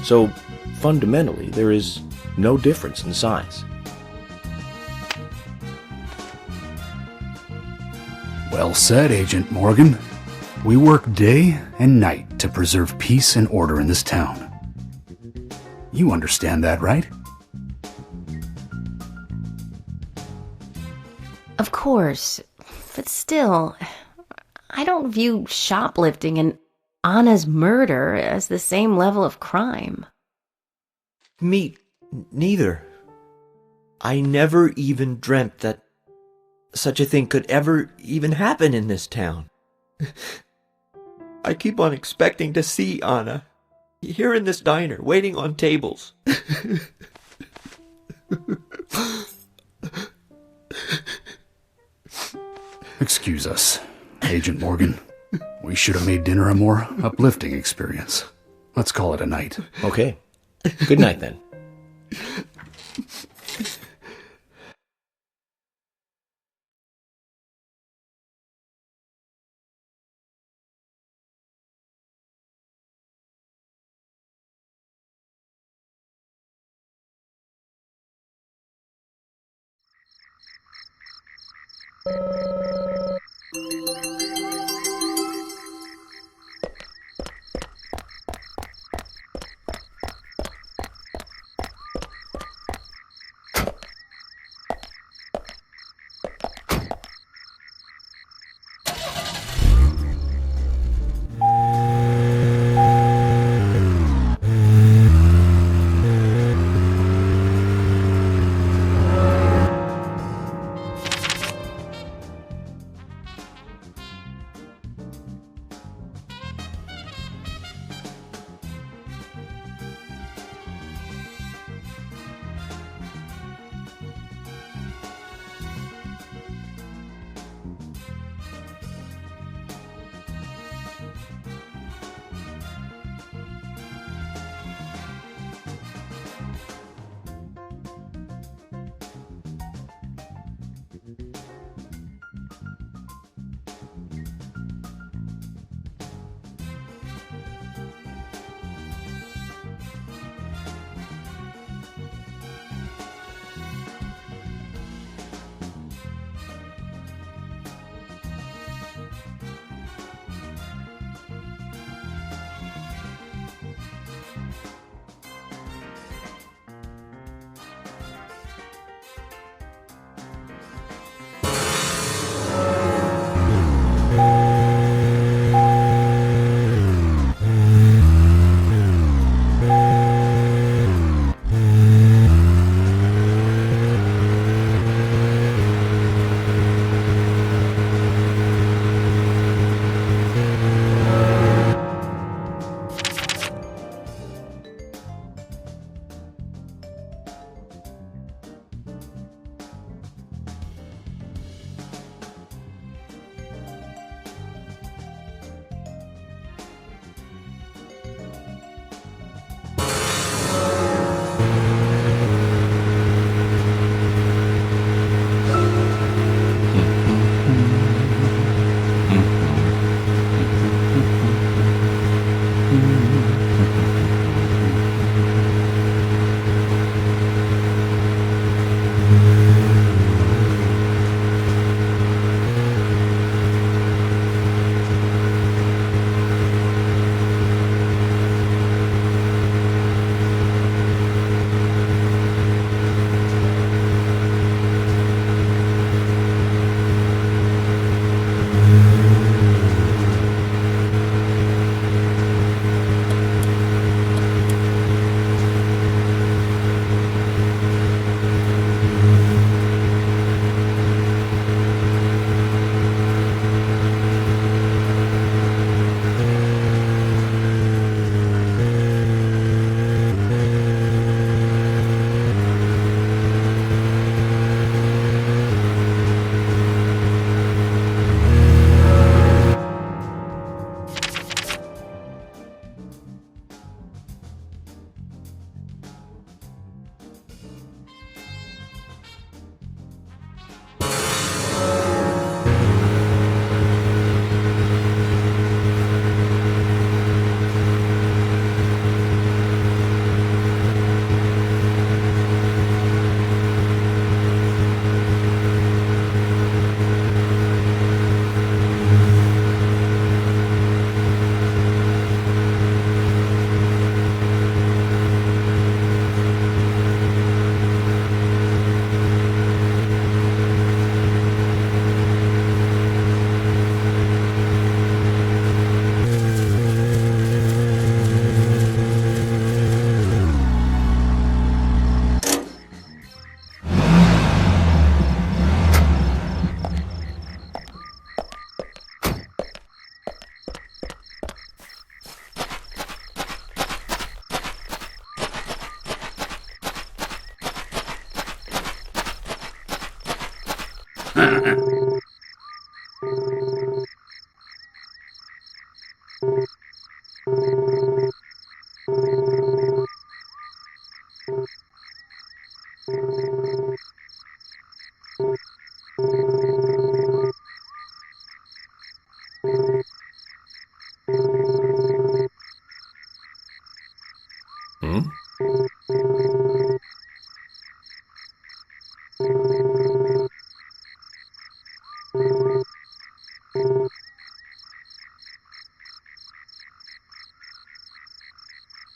So, fundamentally, there is no difference in size.
Well said, Agent Morgan. We work day and night to preserve peace and order in this town. You understand that, right?
Of course, but still, I don't view shoplifting and Anna's murder as the same level of crime.
Me neither. I never even dreamt that such a thing could ever even happen in this town. I keep on expecting to see Anna. Here in this diner, waiting on tables.
Excuse us, Agent Morgan. We should have made dinner a more uplifting experience. Let's call it a night.
Okay. Good night, then.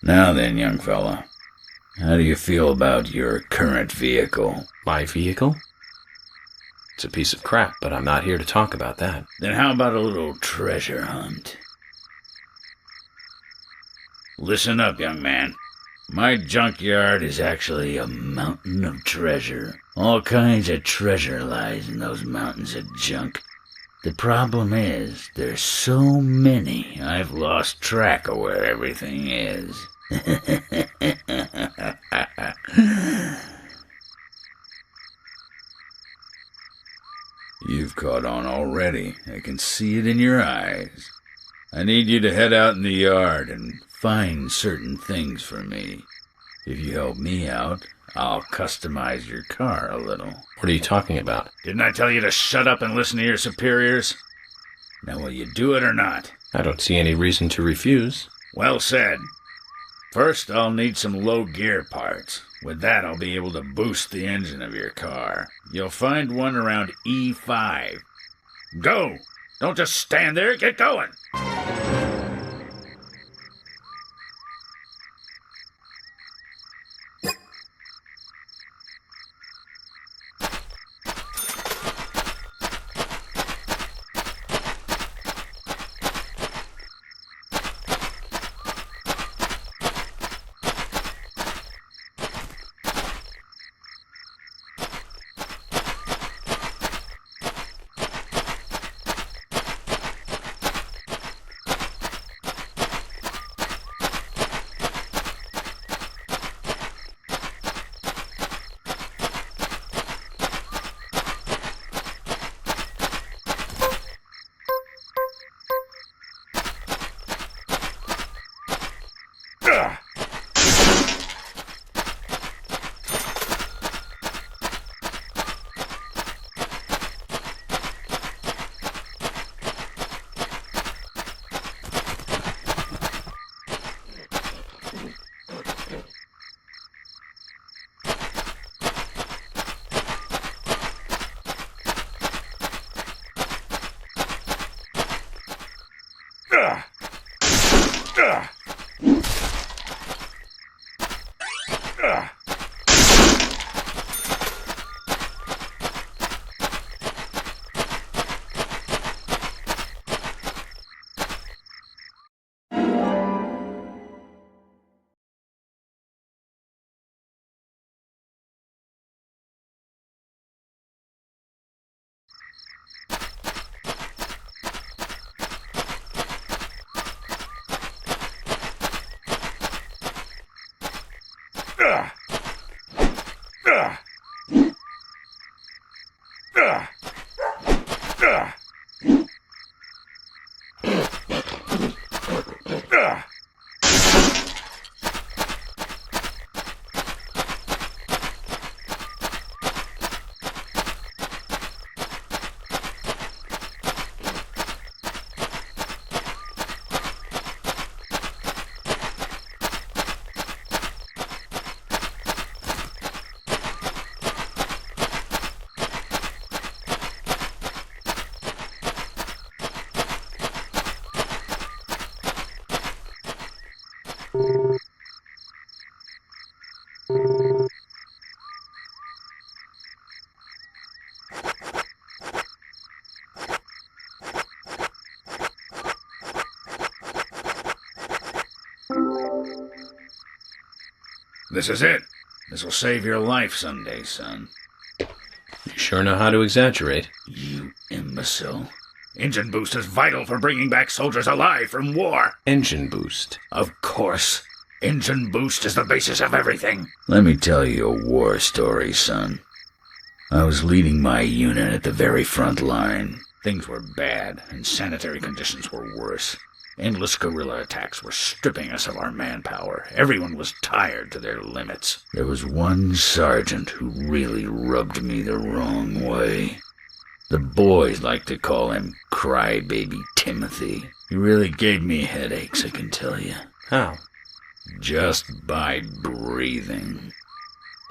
Now then, young fella, how do you feel about your current vehicle?
My vehicle? It's a piece of crap, but I'm not here to talk about that.
Then how about a little treasure hunt? Listen up, young man. My junkyard is actually a mountain of treasure. All kinds of treasure lies in those mountains of junk. The problem is, there's so many, I've lost track of where everything is. You've caught on already. I can see it in your eyes. I need you to head out in the yard and find certain things for me. If you help me out, I'll customize your car a little.
What are you talking about?
Didn't I tell you to shut up and listen to your superiors? Now will you do it or not?
I don't see any reason to refuse.
Well said. First, I'll need some low gear parts. With that, I'll be able to boost the engine of your car. You'll find one around E5. Go! Don't just stand there, get going! This is it. This will save your life someday, son.
You sure know how to exaggerate.
You imbecile. Engine boost is vital for bringing back soldiers alive from war.
Engine boost?
Of course. Engine boost is the basis of everything. Let me tell you a war story, son. I was leading my unit at the very front line. Things were bad, and sanitary conditions were worse. Endless guerrilla attacks were stripping us of our manpower. Everyone was tired to their limits. There was one sergeant who really rubbed me the wrong way. The boys like to call him Crybaby Timothy. He really gave me headaches, I can tell you.
How?
Just by breathing.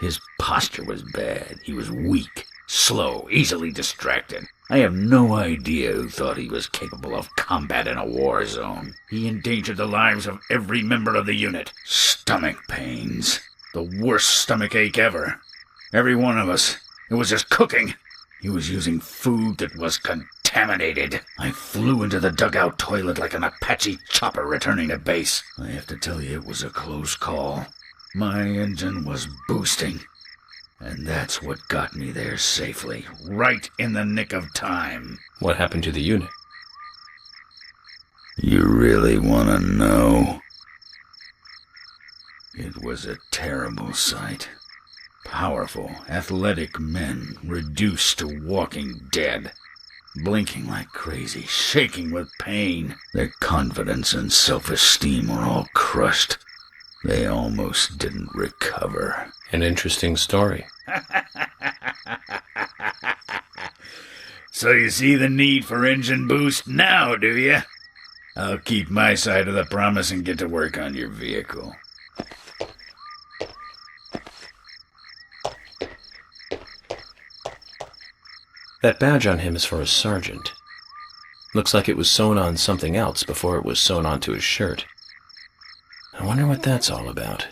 His posture was bad. He was weak, slow, easily distracted. I have no idea who thought he was capable of combat in a war zone. He endangered the lives of every member of the unit. Stomach pains. The worst stomach ache ever. Every one of us. It was just cooking. He was using food that was contaminated. I flew into the dugout toilet like an Apache chopper returning to base. I have to tell you, it was a close call. My engine was boosting. And that's what got me there safely, right in the nick of time.
What happened to the unit?
You really want to know? It was a terrible sight. Powerful, athletic men reduced to walking dead, blinking like crazy, shaking with pain. Their confidence and self-esteem were all crushed. They almost didn't recover.
An interesting story.
So you see the need for engine boost now, do you? I'll keep my side of the promise and get to work on your vehicle.
That badge on him is for a sergeant. Looks like it was sewn on something else before it was sewn onto his shirt. I wonder what that's all about.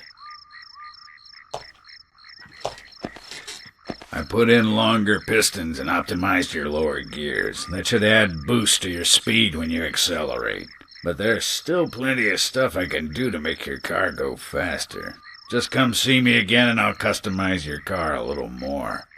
I put in longer pistons and optimized your lower gears. That should add boost to your speed when you accelerate. But there's still plenty of stuff I can do to make your car go faster. Just come see me again and I'll customize your car a little more.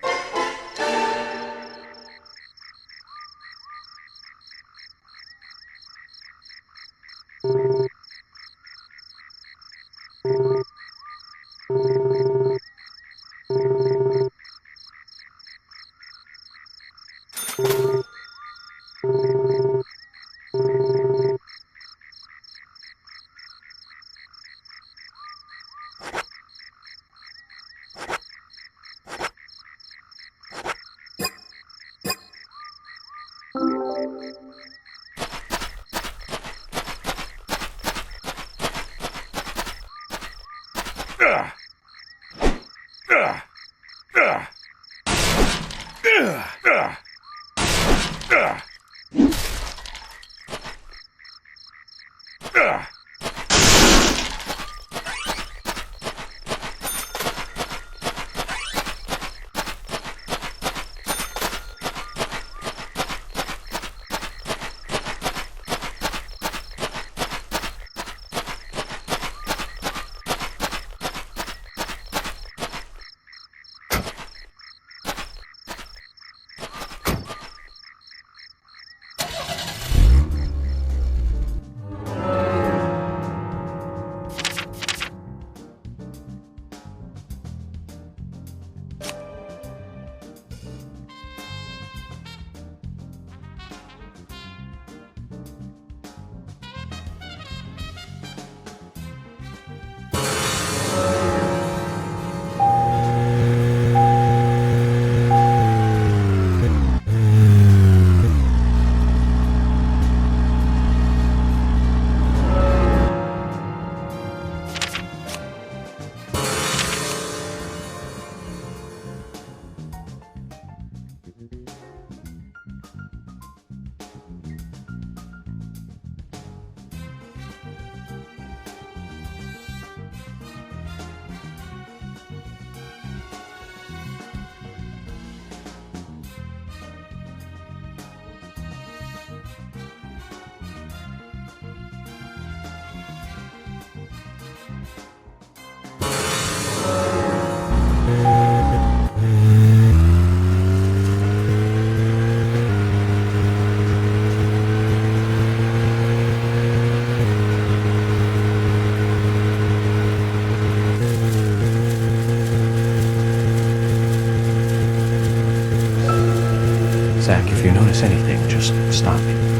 If you notice anything, just stop me.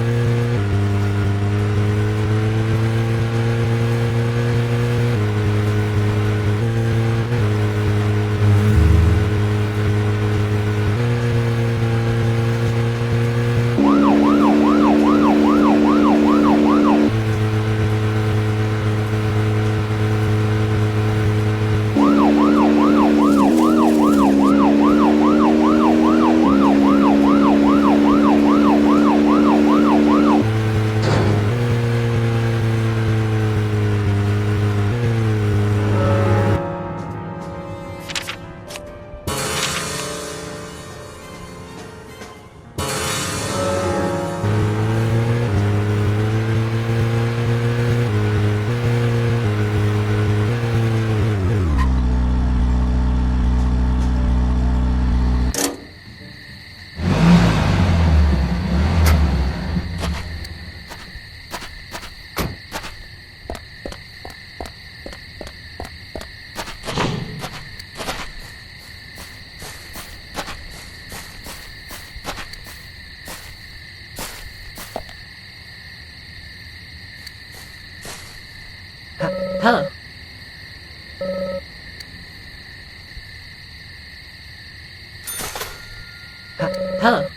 Hello. Hello.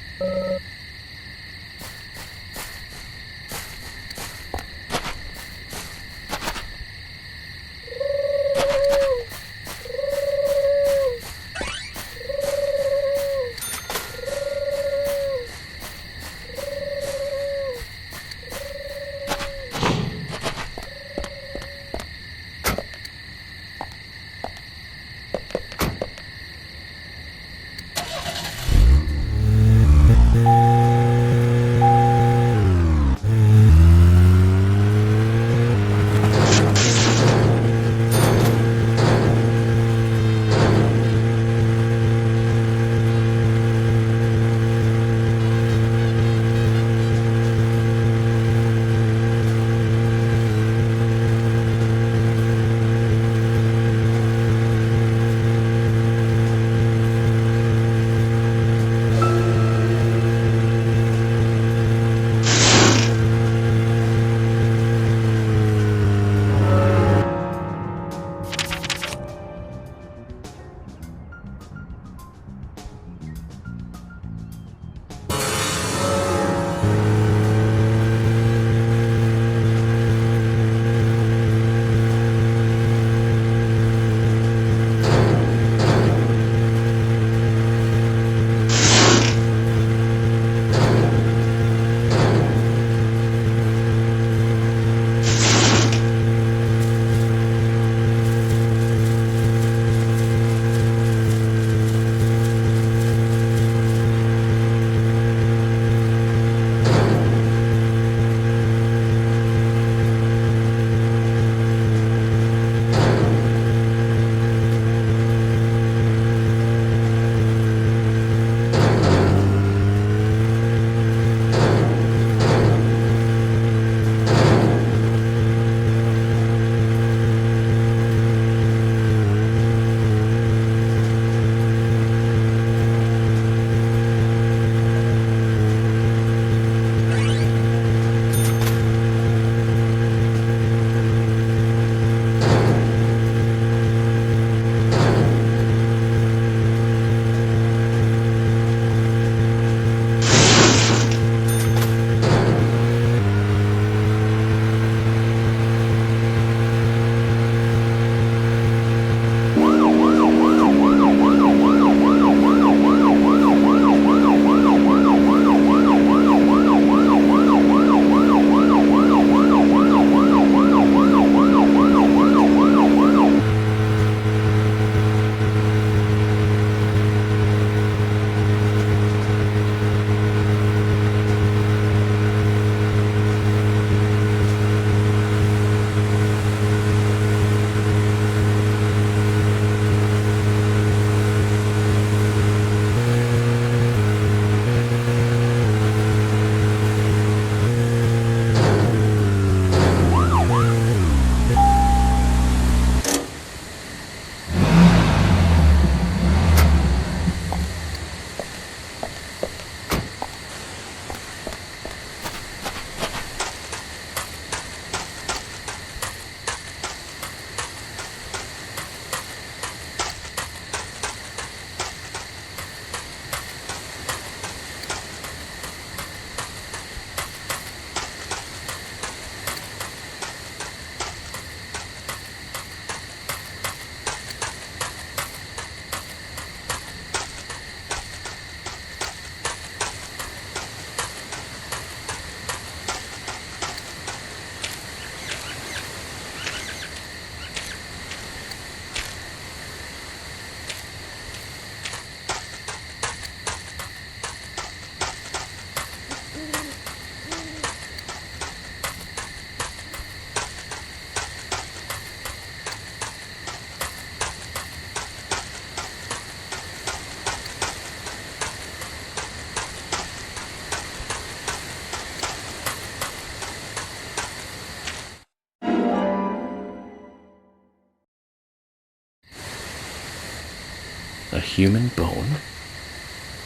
A human bone?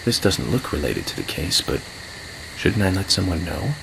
This doesn't look related to the case, but shouldn't I let someone know?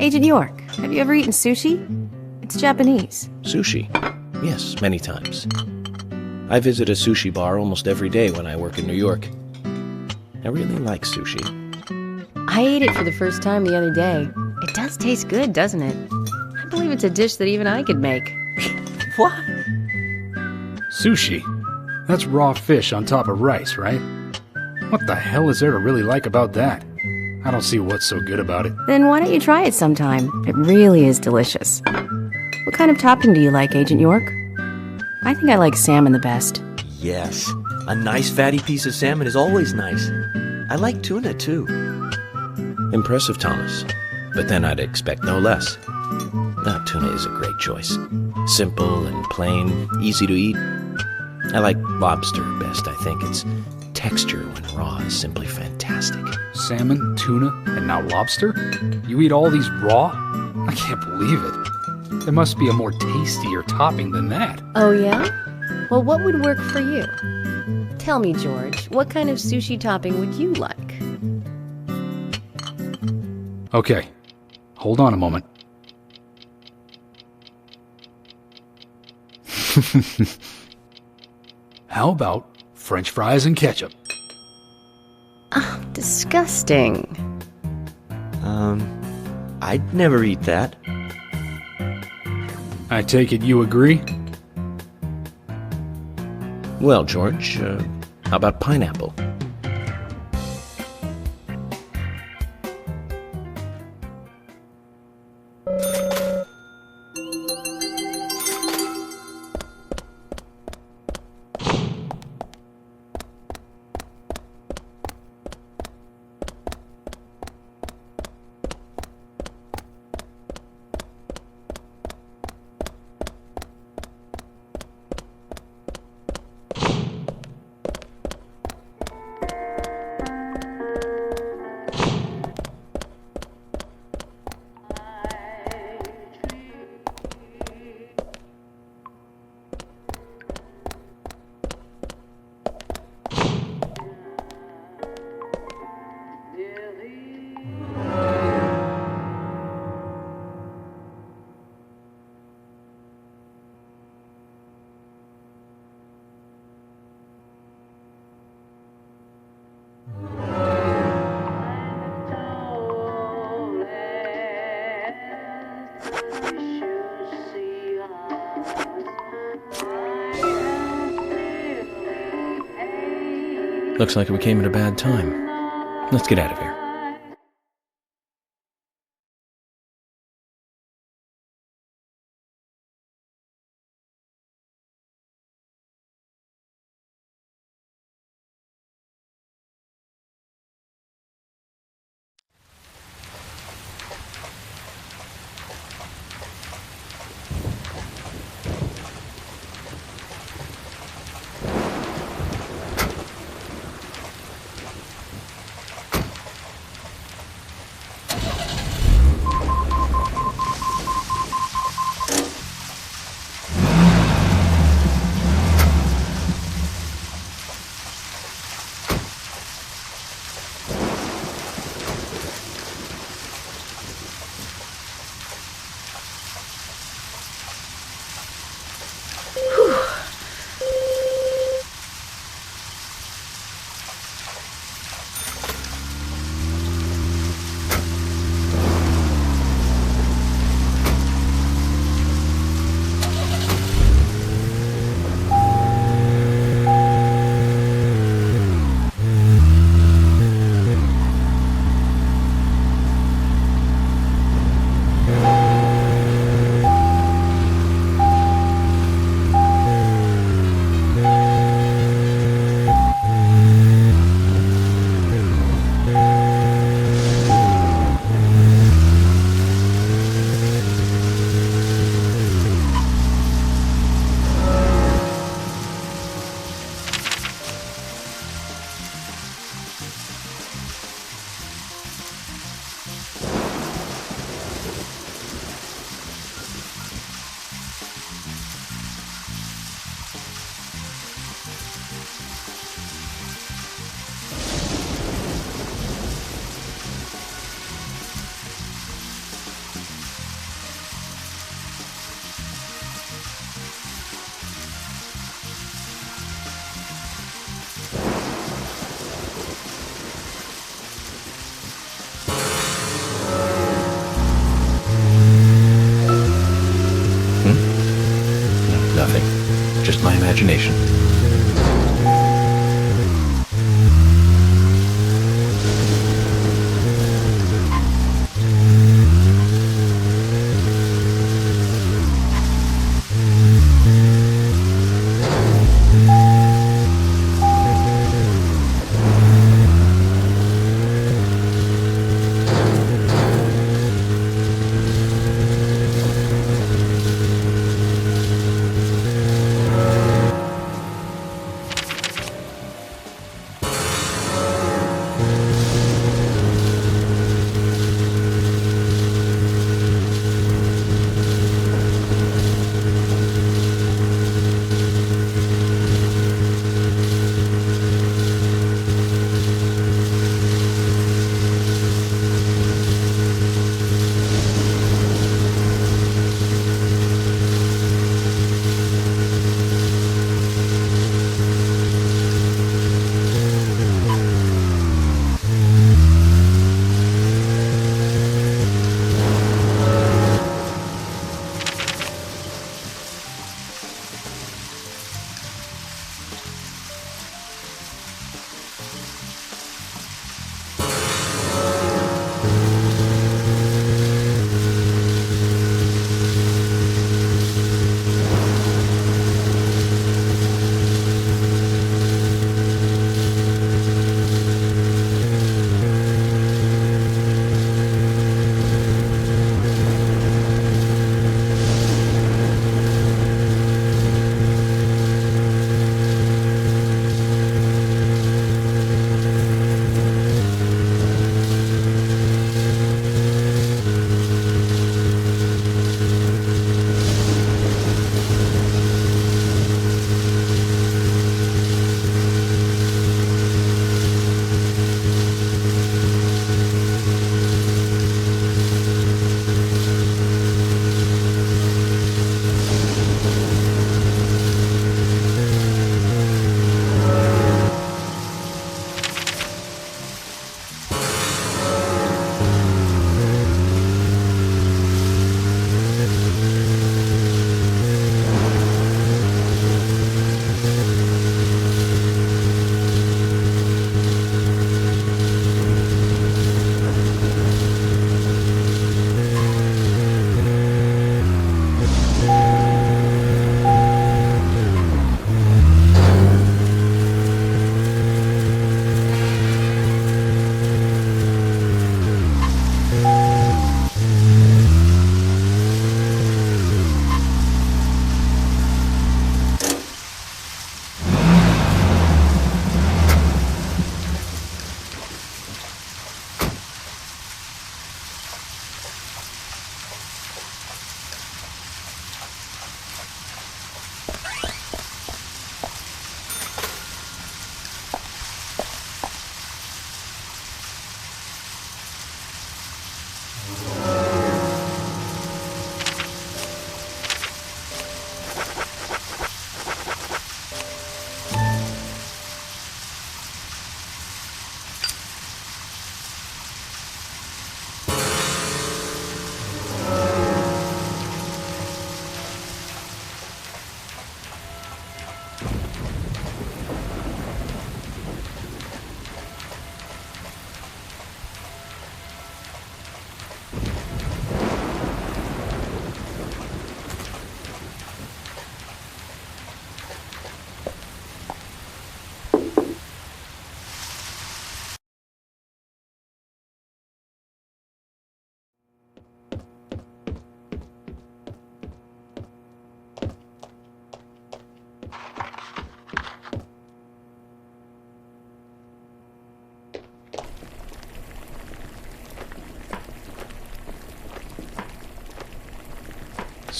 Agent York, have you ever eaten sushi? It's Japanese.
Sushi? Yes, many times. I visit a sushi bar almost every day when I work in New York. I really like sushi.
I ate it for the first time the other day. It does taste good, doesn't it? I believe it's a dish that even I could make.
What?
Sushi? That's raw fish on top of rice, right? What the hell is there to really like about that? I don't see what's so good about it.
Then why don't you try it sometime? It really is delicious. What kind of topping do you like, Agent York? I think I like salmon the best.
Yes, a nice fatty piece of salmon is always nice. I like tuna, too.
Impressive, Thomas. But then I'd expect no less. Now, tuna is a great choice. Simple and plain, easy to eat. I like lobster best, I think. Its texture when raw is simply fantastic.
Salmon, tuna, and now lobster? You eat all these raw? I can't believe it. There must be a more tastier topping than that.
Oh, yeah? Well, what would work for you? Tell me, George, what kind of sushi topping would you like?
Okay, hold on a moment. How about French fries and ketchup?
Oh, disgusting.
I'd never eat that.
I take it you agree?
Well, George, how about pineapple? Looks like we came at a bad time. Let's get out of here.
just my imagination.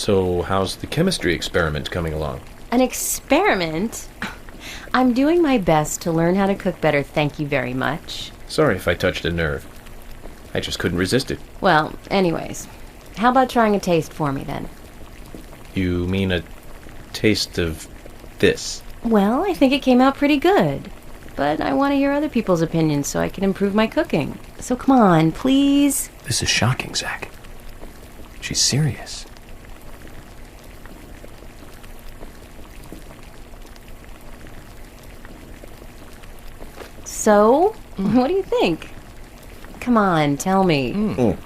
So, how's the chemistry experiment coming along?
An experiment? I'm doing my best to learn how to cook better, thank you very much.
Sorry if I touched a nerve. I just couldn't resist it.
Well, anyways, how about trying a taste for me then?
You mean a taste of this?
Well, I think it came out pretty good. But I want to hear other people's opinions so I can improve my cooking. So come on, please.
This is shocking, Zach. She's serious.
So, what do you think? Come on, tell me.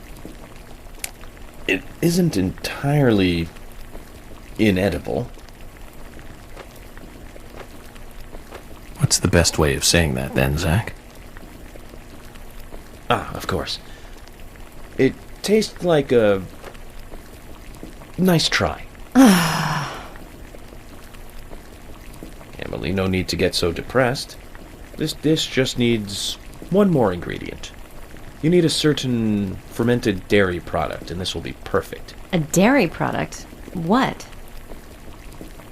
It isn't entirely inedible.
What's the best way of saying that then, Zach?
Of course. It tastes like a nice try. Emily, no need to get so depressed. This dish just needs one more ingredient. You need a certain fermented dairy product, and this will be perfect.
A dairy product? What?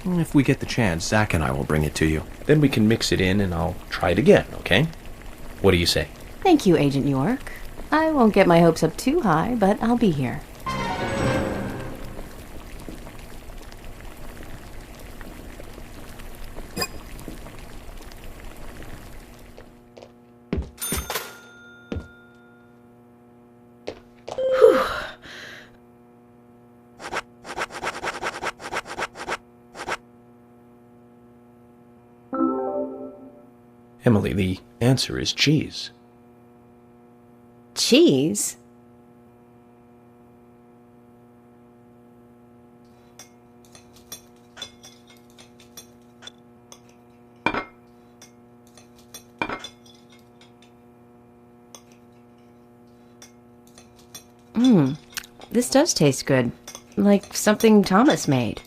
If we get the chance, Zach and I will bring it to you.
Then we can mix it in, and I'll try it again, okay? What do you say?
Thank you, Agent York. I won't get my hopes up too high, but I'll be here.
Emily, the answer is cheese.
Cheese? This does taste good. Like something Thomas made.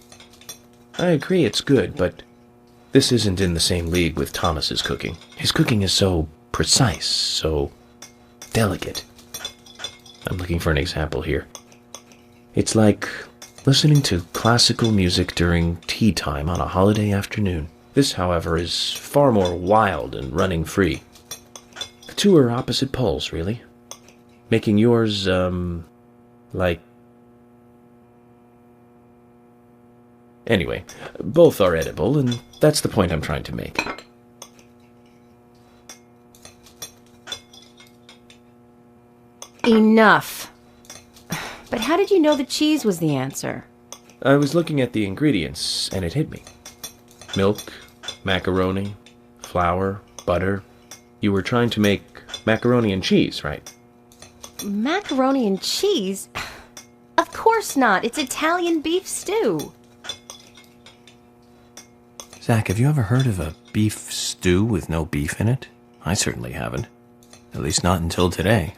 I agree it's good, but this isn't in the same league with Thomas's cooking. His cooking is so precise, so delicate. I'm looking for an example here. It's like listening to classical music during tea time on a holiday afternoon. This, however, is far more wild and running free. The two are opposite poles, really. Making yours, like... Anyway, both are edible, and that's the point I'm trying to make.
Enough. But how did you know the cheese was the answer?
I was looking at the ingredients, and it hit me. Milk, macaroni, flour, butter. You were trying to make macaroni and cheese, right?
Macaroni and cheese? Of course not. It's Italian beef stew.
Zach, have you ever heard of a beef stew with no beef in it? I certainly haven't. At least not until today.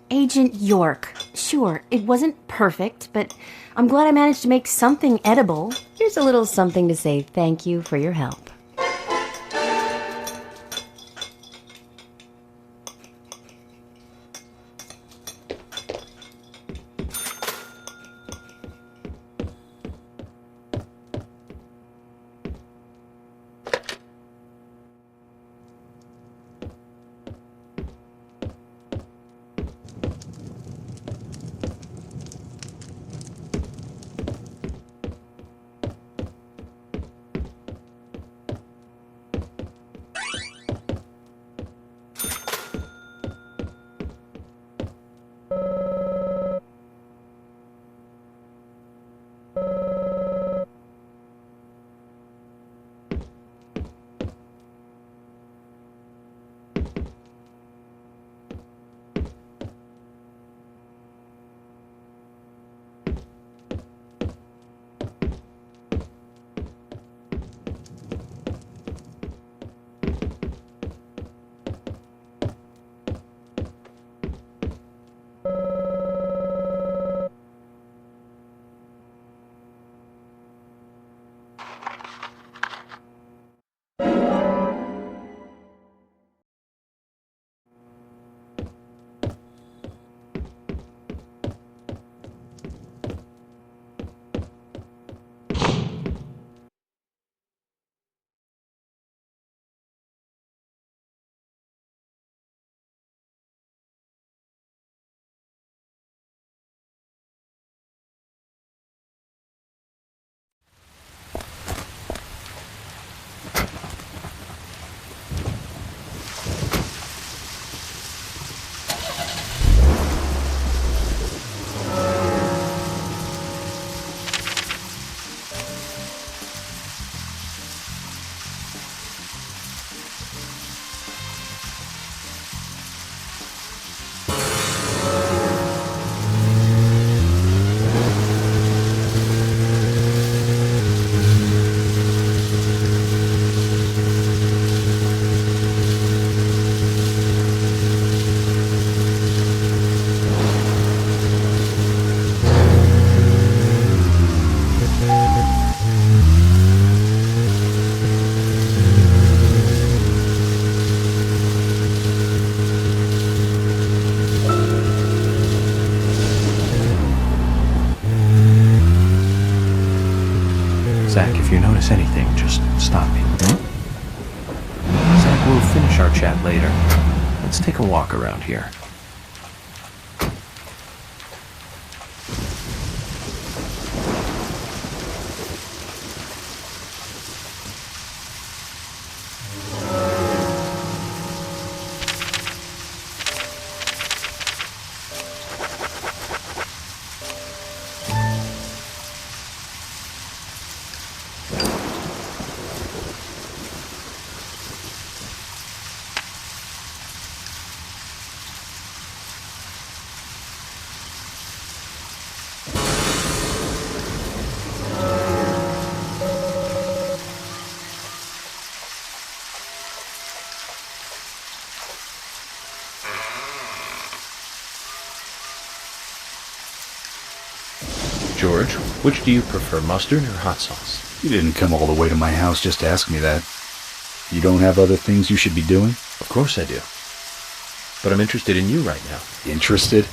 Agent York. Sure, it wasn't perfect, but I'm glad I managed to make something edible. Here's a little something to say thank you for your help.
notice anything, just stop me. Zach, we'll finish our chat later. Let's take a walk around here. George, which do you prefer, mustard or hot sauce?
You didn't come all the way to my house just to ask me that. You don't have other things you should be doing?
Of course I do. But I'm interested in you right now.
Interested?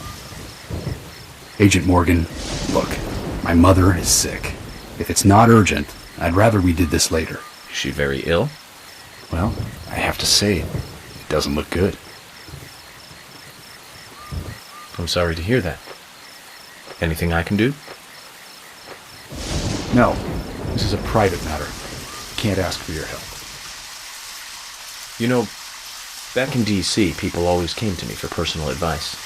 Agent Morgan, look, my mother is sick. If it's not urgent, I'd rather we did this later.
Is she very ill?
Well, I have to say, it doesn't look good.
I'm sorry to hear that. Anything I can do?
No, this is a private matter. Can't ask for your help.
You know, back in D.C., people always came to me for personal advice.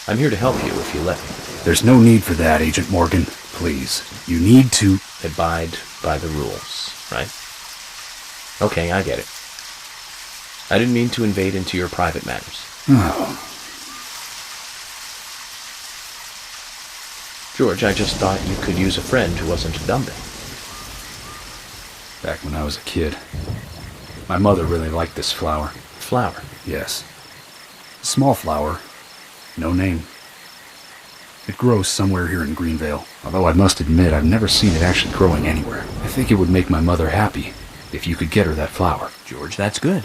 I'm here to help you if you let me.
There's no need for that, Agent Morgan. Please, you need to
abide by the rules, right? Okay, I get it. I didn't mean to invade into your private matters.
Oh.
George, I just thought you could use a friend who wasn't a dumping.
Back when I was a kid, my mother really liked this flower.
Flower?
Yes. Small flower. No name. It grows somewhere here in Greenvale, although I must admit I've never seen it actually growing anywhere. I think it would make my mother happy if you could get her that flower.
George, that's good.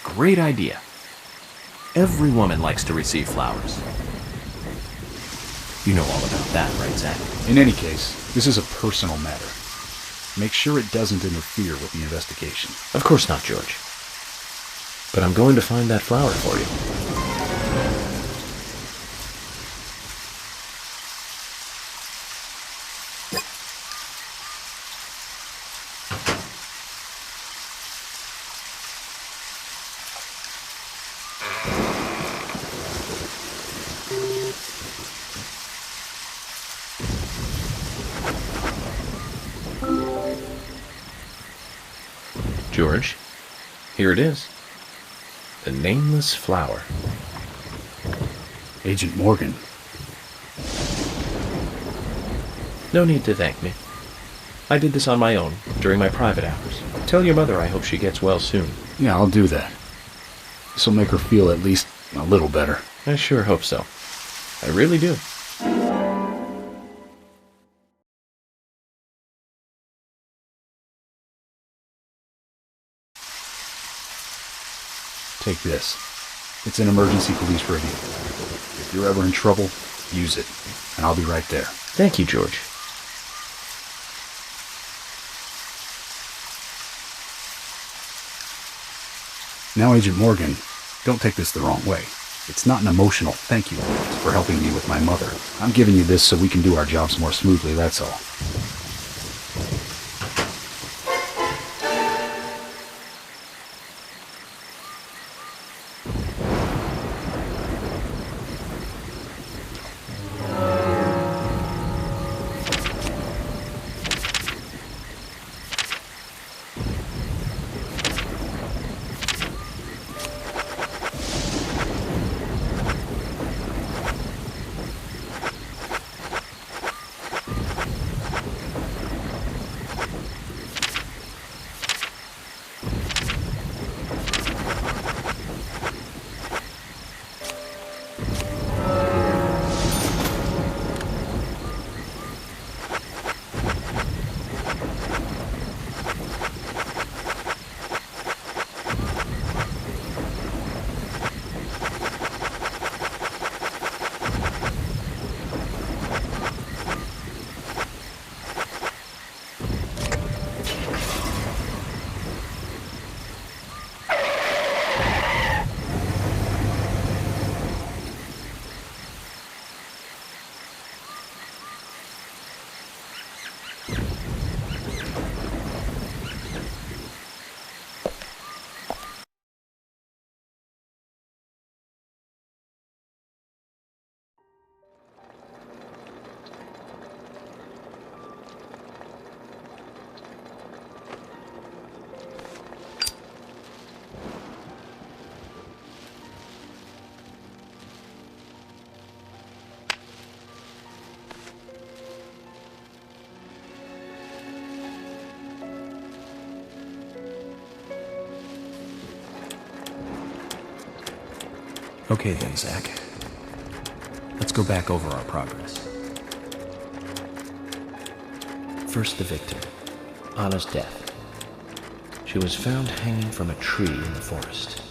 Great idea. Every woman likes to receive flowers. You know all about that, right, Zach?
In any case, this is a personal matter. Make sure it doesn't interfere with the investigation.
Of course not, George. But I'm going to find that flower for you. George, here it is. The Nameless flower.
Agent Morgan.
No need to thank me. I did this on my own, during my private hours. Tell your mother I hope she gets well soon.
Yeah, I'll do that. This'll make her feel at least a little better.
I sure hope so. I really do.
Take this. It's an emergency police radio. If you're ever in trouble, use it, and I'll be right there.
Thank you, George.
Now, Agent Morgan, don't take this the wrong way. It's not an emotional thank you for helping me with my mother. I'm giving you this so we can do our jobs more smoothly, that's all.
Okay then, Zach. Let's go back over our progress. First, the victim, Anna's death. She was found hanging from a tree in the forest.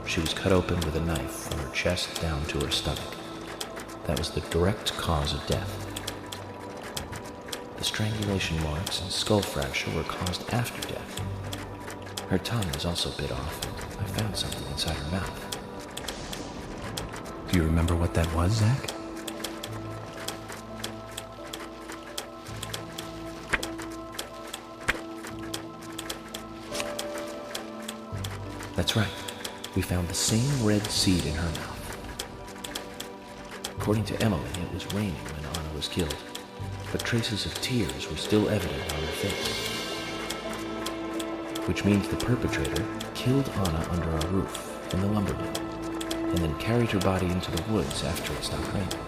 She was cut open with a knife from her chest down to her stomach. That was the direct cause of death. The strangulation marks and skull fracture were caused after death. Her tongue was also bit off, and I found something inside her mouth. Do you remember what that was, Zach? That's right. We found the same red seed in her mouth. According to Emily, it was raining when Anna was killed, but traces of tears were still evident on her face. Which means the perpetrator killed Anna under a roof in the Lumbermill, and then carried her body into the woods after it stopped raining.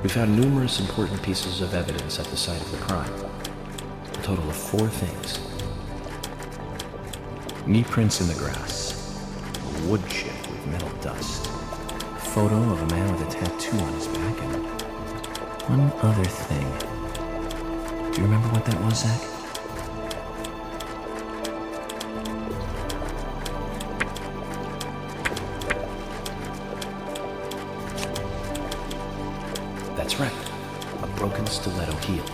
We found numerous important pieces of evidence at the site of the crime. A total of 4 things. Knee prints in the grass, a wood chip with metal dust, a photo of a man with a tattoo on his back, and one other thing. Do you remember what that was, Zach? That's right, a broken stiletto heel.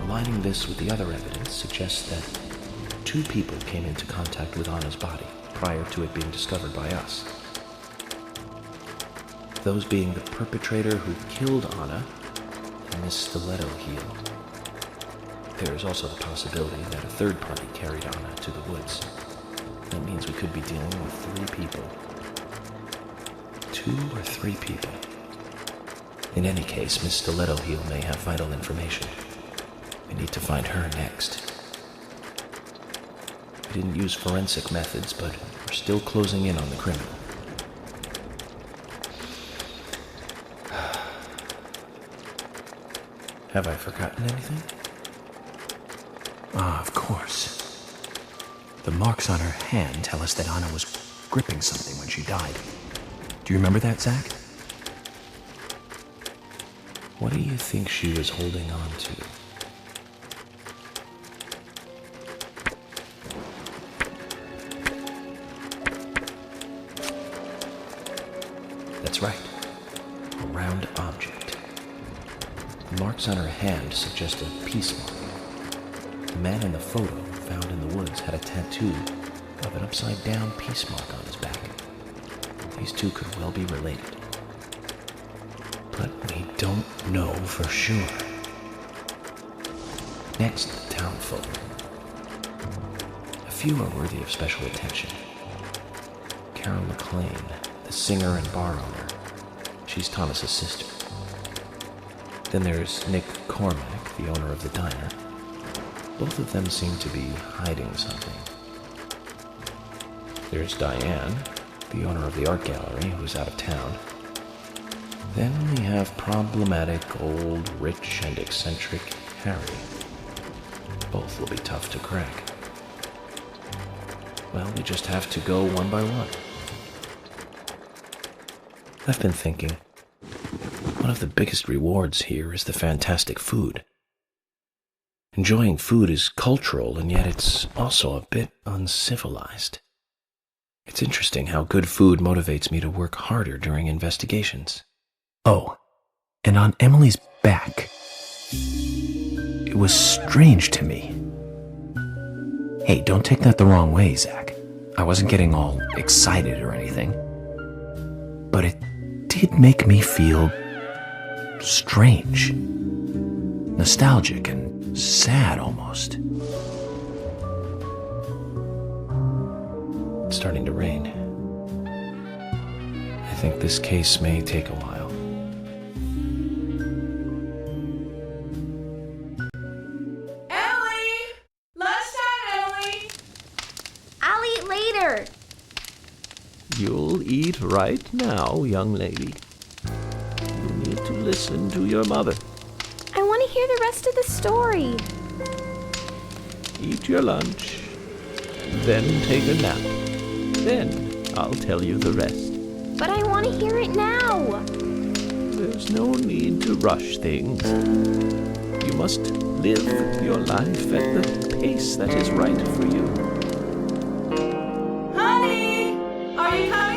Aligning this with the other evidence suggests that 2 people came into contact with Anna's body prior to it being discovered by us. Those being the perpetrator who killed Anna and this stiletto heel. There is also the possibility that a third party carried Anna to the woods. That means we could be dealing with 3 people. 2 or 3 people. In any case, Miss Stiletto Heel may have vital information. We need to find her next. We didn't use forensic methods, but we're still closing in on the criminal. Have I forgotten anything? Ah, of course. The marks on her hand tell us that Anna was gripping something when she died. Do you remember that, Zach? What do you think she was holding on to? That's right. A round object. The marks on her hand suggest a peace mark. The man in the photo found in the woods had a tattoo of an upside-down peace mark on his back. These 2 could well be related. But we don't know for sure. Next, the town folk. A few are worthy of special attention. Carol McLean, the singer and bar owner. She's Thomas's sister. Then there's Nick Cormack, the owner of the diner. Both of them seem to be hiding something. There's Diane, the owner of the art gallery, who's out of town. Then we have problematic, old, rich, and eccentric Harry. Both will be tough to crack. Well, we just have to go one by one. I've been thinking, one of the biggest rewards here is the fantastic food. Enjoying food is cultural, and yet it's also a bit uncivilized. It's interesting how good food motivates me to work harder during investigations. Oh, and on Emily's back, it was strange to me. Hey, don't take that the wrong way, Zach. I wasn't getting all excited or anything. But it did make me feel strange. Nostalgic and sad almost. It's starting to rain. I think this case may take a while. You'll eat right now, young lady. You need to listen to your mother.
I want to hear the rest of the story.
Eat your lunch, then take a nap.
Then I'll tell you the rest.
But I want to hear it now!
There's no need to rush things. You must live your life at the pace that is right for you.
Honey! Are you coming?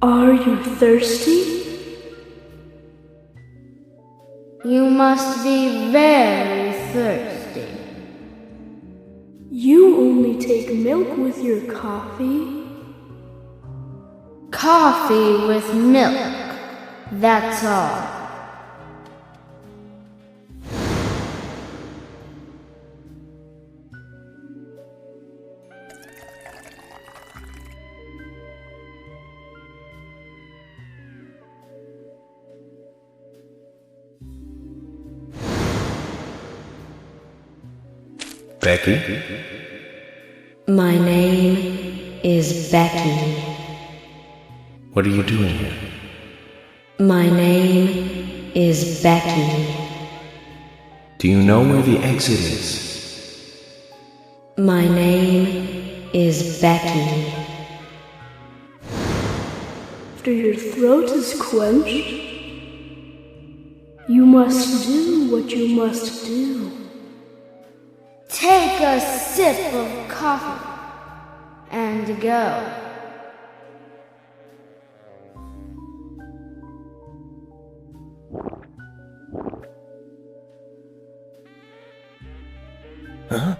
Are you thirsty?
You must be very thirsty.
You only take milk with your coffee?
Coffee with milk, that's all.
Becky?
My name is Becky.
What are you doing here?
My name is Becky.
Do you know where the exit is?
My name is Becky.
After your throat is quenched, you must do what you must do.
Take a sip of coffee and go.
Huh?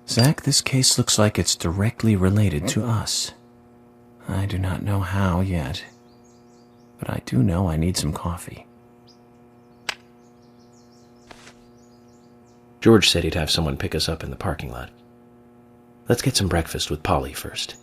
Zach, this case looks like it's directly related to us. I do not know how yet, but I do know I need some coffee. George said he'd have someone pick us up in the parking lot. Let's get some breakfast with Polly first.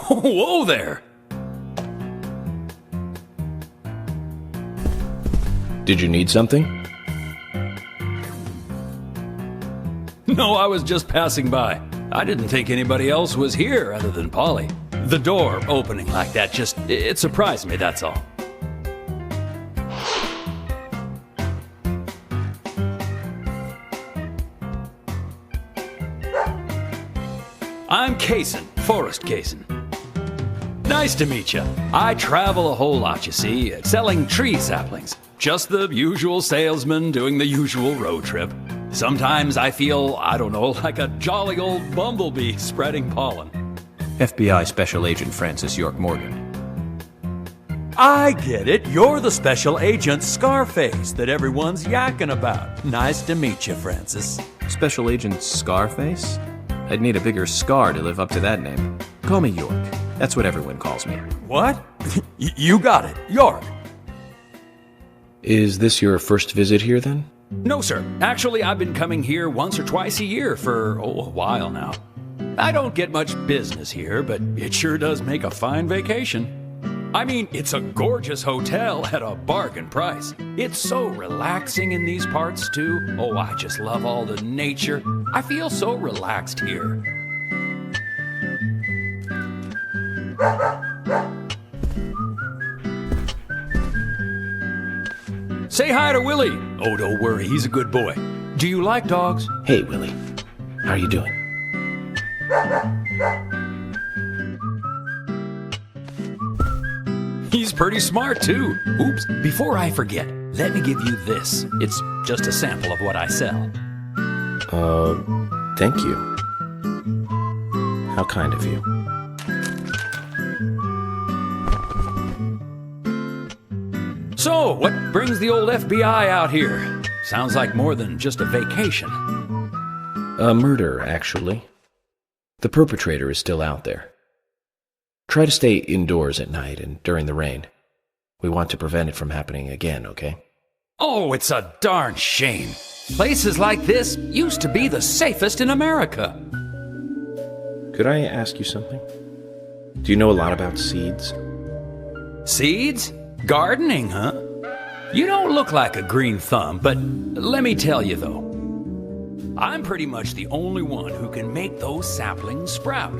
Whoa there!
Did you need something?
No, I was just passing by. I didn't think anybody else was here other than Polly. The door opening like that it surprised me, that's all. I'm Kaysen, Forrest Kaysen. Nice to meet you. I travel a whole lot, you see, selling tree saplings. Just the usual salesman doing the usual road trip. Sometimes I feel, I don't know, like a jolly old bumblebee spreading pollen.
FBI Special Agent Francis York Morgan.
I get it. You're the special agent Scarface that everyone's yakking about. Nice to meet you, Francis.
Special Agent Scarface? I'd need a bigger scar to live up to that name. Call me York. That's what everyone calls me.
What? You got it. York.
Is this your first visit here, then?
No, sir. Actually, I've been coming here once or twice a year for, a while now. I don't get much business here, but it sure does make a fine vacation. I mean, it's a gorgeous hotel at a bargain price. It's so relaxing in these parts, too. Oh, I just love all the nature. I feel so relaxed here. Say hi to Willie. Oh, don't worry, he's a good boy. Do you like dogs?
Hey, Willie. How are you doing?
He's pretty smart, too. Oops, before I forget, let me give you this. It's just a sample of what I sell.
Thank you. How kind of you.
So, what brings the old FBI out here? Sounds like more than just a vacation.
A murder, actually. The perpetrator is still out there. Try to stay indoors at night and during the rain. We want to prevent it from happening again, okay?
Oh, it's a darn shame. Places like this used to be the safest in America.
Could I ask you something? Do you know a lot about seeds?
Seeds? Gardening, huh? You don't look like a green thumb, but let me tell you though. I'm pretty much the only one who can make those saplings sprout.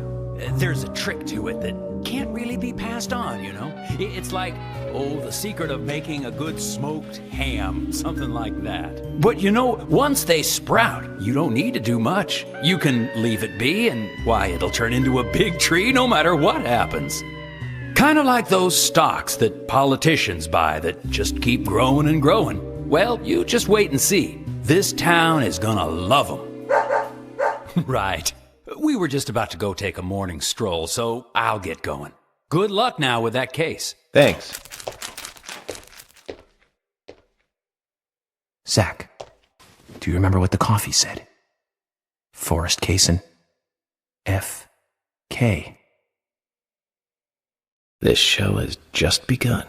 There's a trick to it that can't really be passed on, you know? It's like, the secret of making a good smoked ham, something like that. But you know, once they sprout, you don't need to do much. You can leave it be, and why, it'll turn into a big tree no matter what happens. Kind of like those stocks that politicians buy that just keep growing and growing. Well, you just wait and see. This town is gonna love them. Right. We were just about to go take a morning stroll, so I'll get going. Good luck now with that case.
Thanks.
Zach, do you remember what the coffee said? Forrest Kaysen. F.K.
This show has just begun.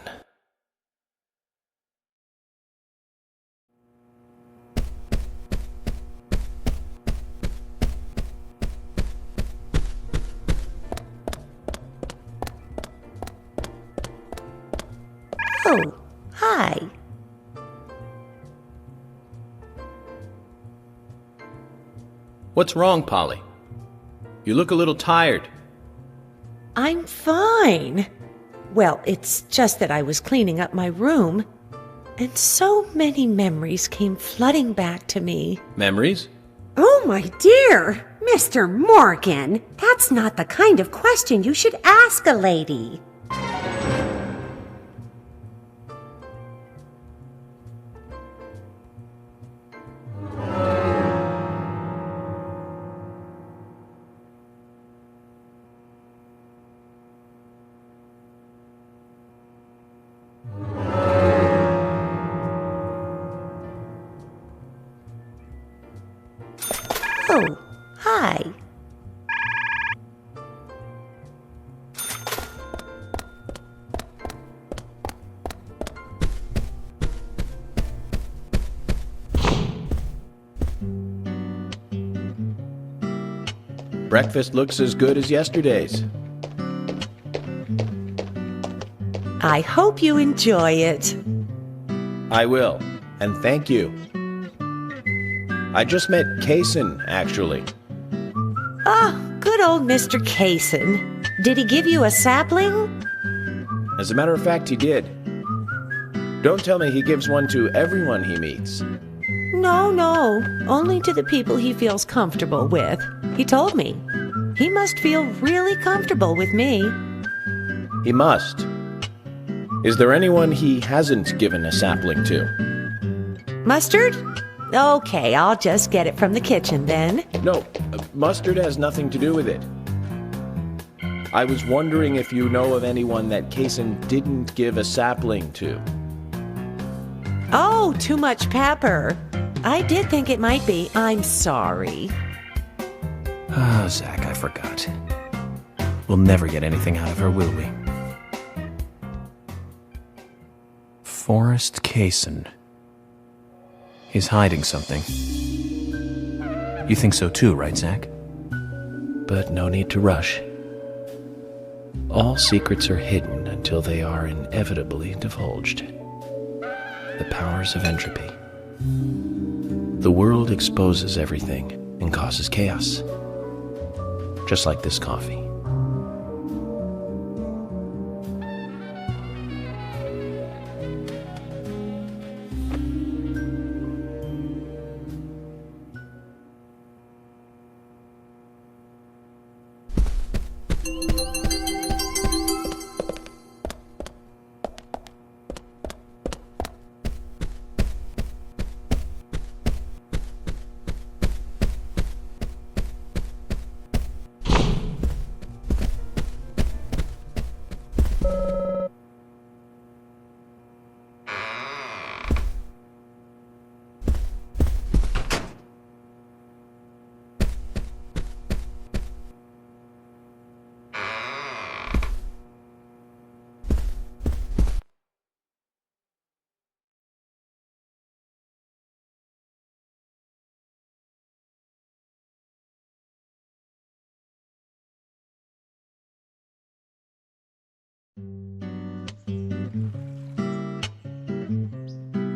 Oh, hi.
What's wrong, Polly? You look a little tired.
I'm fine. Well, it's just that I was cleaning up my room, and so many memories came flooding back to me.
Memories?
Oh, my dear! Mr. Morgan, that's not the kind of question you should ask a lady.
Oh, hi.
Breakfast looks as good as yesterday's.
I hope you enjoy it.
I will, and thank you. I just met Kaysen, actually.
Oh, good old Mr. Kaysen. Did he give you a sapling?
As a matter of fact, he did. Don't tell me he gives one to everyone he meets.
No, only to the people he feels comfortable with. He told me. He must feel really comfortable with me.
He must. Is there anyone he hasn't given a sapling to?
Mustard? Okay, I'll just get it from the kitchen then.
No, mustard has nothing to do with it. I was wondering if you know of anyone that Kaysen didn't give a sapling to.
Oh, too much pepper. I did think it might be. I'm sorry.
Oh, Zach, I forgot. We'll never get anything out of her, will we? Forrest Kaysen. He's hiding something. You think so too, right, Zach?
But no need to rush. All secrets are hidden until they are inevitably divulged. The powers of entropy. The world exposes everything and causes chaos. Just like this coffee.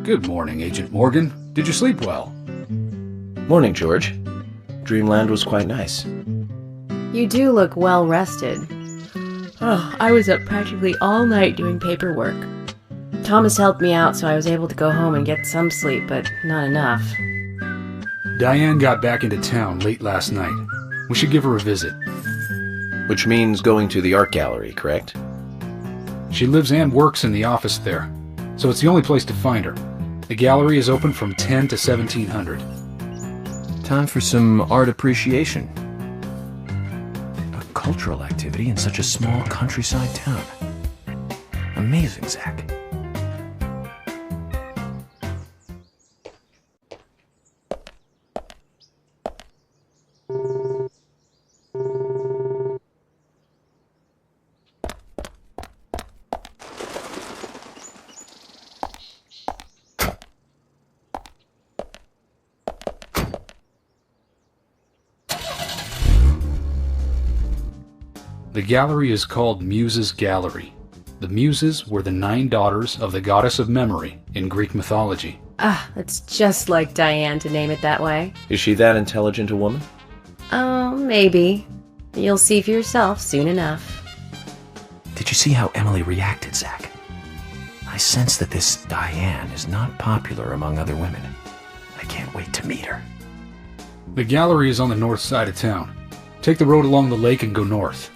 Good morning, Agent Morgan. Did you sleep well?
Morning, George. Dreamland was quite nice.
You do look well rested.
Oh, I was up practically all night doing paperwork.
Thomas helped me out, so I was able to go home and get some sleep, but not enough.
Diane got back into town late last night. We should give her a visit.
Which means going to the art gallery, correct?
She lives and works in the office there, so it's the only place to find her. The gallery is open from 10 to 1700.
Time for some art appreciation. cultural activity in such a small countryside town. Amazing, Zach.
The gallery is called Muses Gallery. The Muses were the 9 daughters of the goddess of memory in Greek mythology.
It's just like Diane to name it that way.
Is she that intelligent a woman?
Oh, maybe. You'll see for yourself soon enough.
Did you see how Emily reacted, Zach? I sense that this Diane is not popular among other women. I can't wait to meet her.
The gallery is on the north side of town. Take the road along the lake and go north.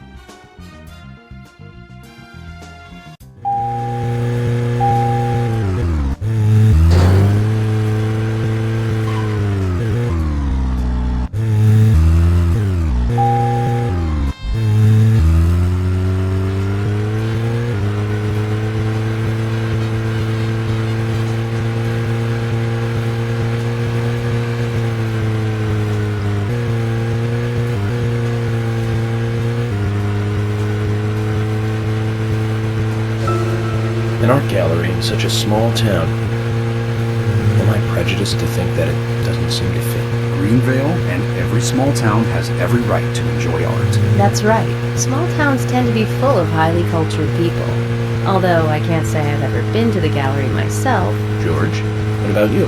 An art gallery in such a small town. Am I prejudiced to think that it doesn't seem to fit?
Greenvale and every small town has every right to enjoy art.
That's right. Small towns tend to be full of highly cultured people. Although I can't say I've ever been to the gallery myself.
George, what about you?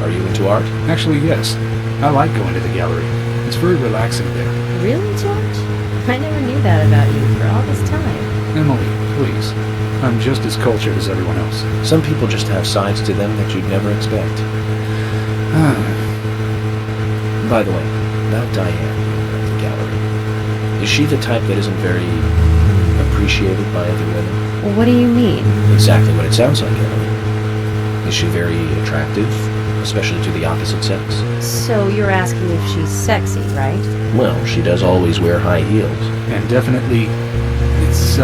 Are you into art?
Actually, yes. I like going to the gallery. It's very relaxing there.
Really, George? I never knew that about you for all this time.
Emily, please. I'm just as cultured as everyone else.
Some people just have sides to them that you'd never expect. By the way, about Diane at the gallery. Is she the type that isn't very appreciated by other women?
Well, what do you mean?
Exactly what it sounds like, Emily. Is she very attractive, especially to the opposite sex?
So you're asking if she's sexy, right?
Well, she does always wear high heels.
And definitely, it's,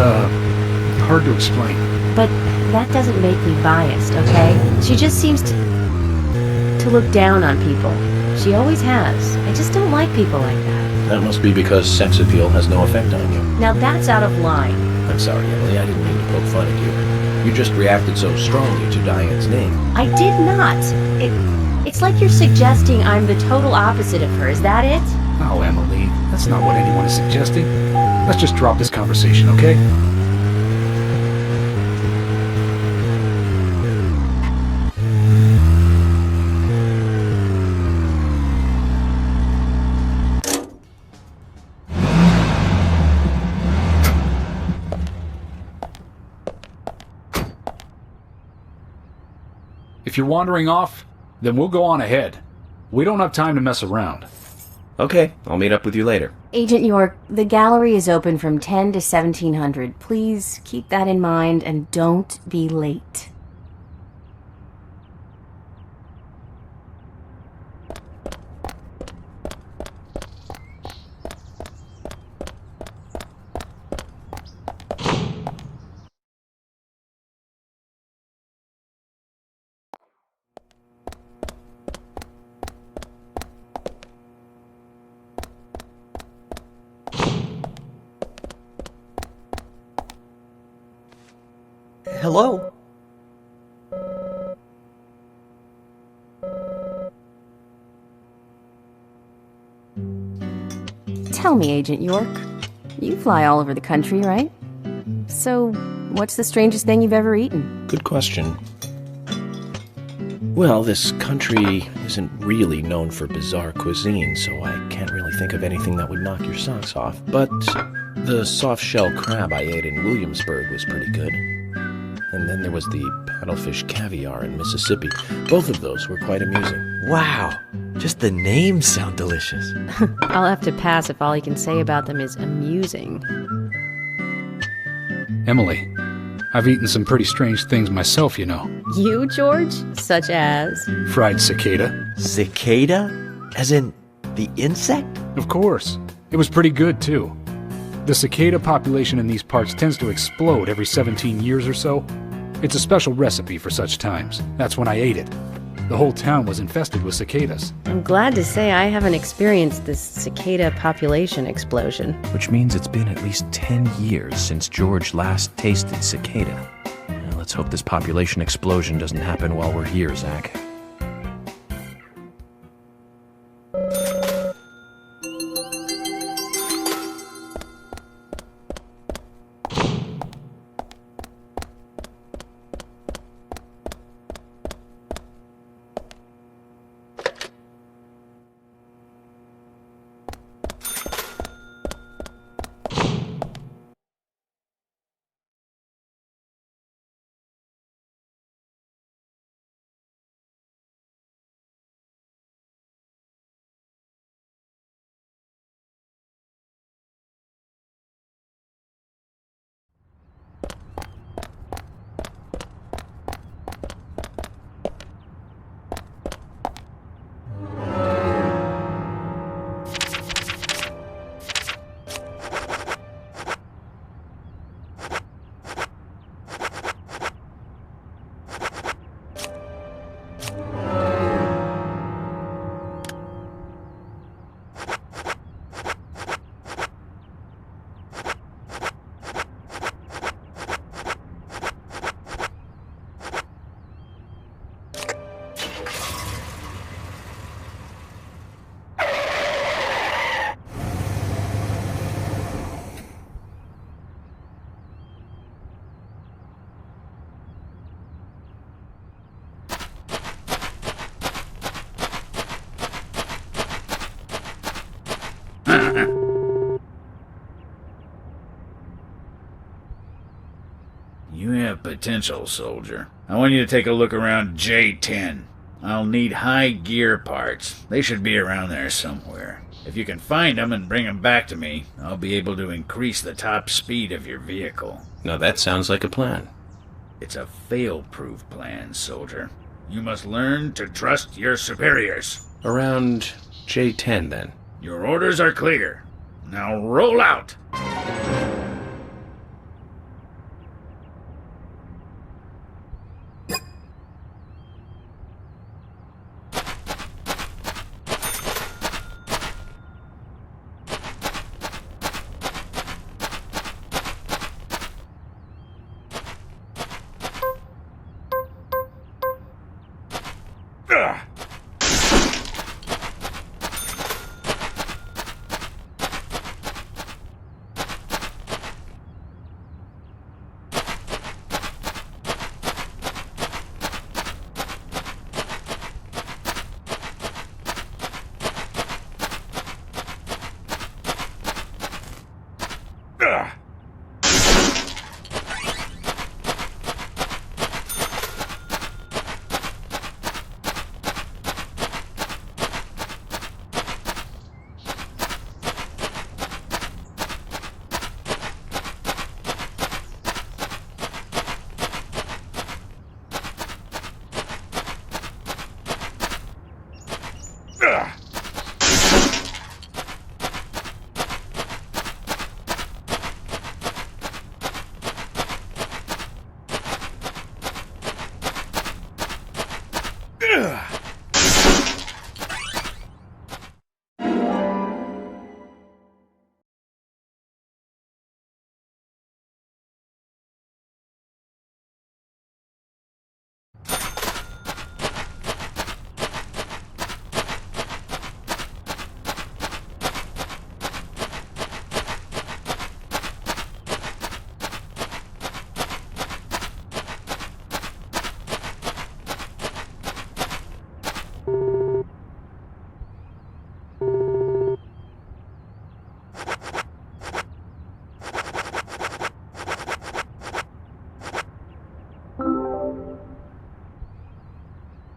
hard to explain.
But that doesn't make me biased, okay? She just seems to look down on people. She always has. I just don't like people like that.
That must be because sex appeal has no effect on you.
Now that's out of line.
I'm sorry, Emily. I didn't mean to poke fun at you. You just reacted so strongly to Diane's name.
I did not. It's like you're suggesting I'm the total opposite of her. Is that it?
Oh, Emily, that's not what anyone is suggesting. Let's just drop this conversation, okay? If you're wandering off, then we'll go on ahead. We don't have time to mess around.
Okay, I'll meet up with you later.
Agent York, the gallery is open from 10 to 1700. Please keep that in mind and don't be late.
Hello?
Tell me, Agent York. You fly all over the country, right? So, what's the strangest thing you've ever eaten?
Good question. Well, this country isn't really known for bizarre cuisine, so I can't really think of anything that would knock your socks off. But the soft-shell crab I ate in Williamsburg was pretty good. And then there was the paddlefish caviar in Mississippi. Both of those were quite amusing.
Wow, just the names sound delicious.
I'll have to pass if all you can say about them is amusing.
Emily, I've eaten some pretty strange things myself, you know.
You, George? Such as?
Fried cicada.
Cicada? As in the insect?
Of course. It was pretty good, too. The cicada population in these parts tends to explode every 17 years or so. It's a special recipe for such times. That's when I ate it. The whole town was infested with cicadas.
I'm glad to say I haven't experienced this cicada population explosion.
Which means it's been at least 10 years since George last tasted cicada. Let's hope this population explosion doesn't happen while we're here, Zach.
You have potential, soldier. I want you to take a look around J10. I'll need high gear parts. They should be around there somewhere. If you can find them and bring them back to me, I'll be able to increase the top speed of your vehicle.
Now that sounds like a plan.
It's a fail-proof plan, soldier. You must learn to trust your superiors.
Around J10, then.
Your orders are clear. Now roll out!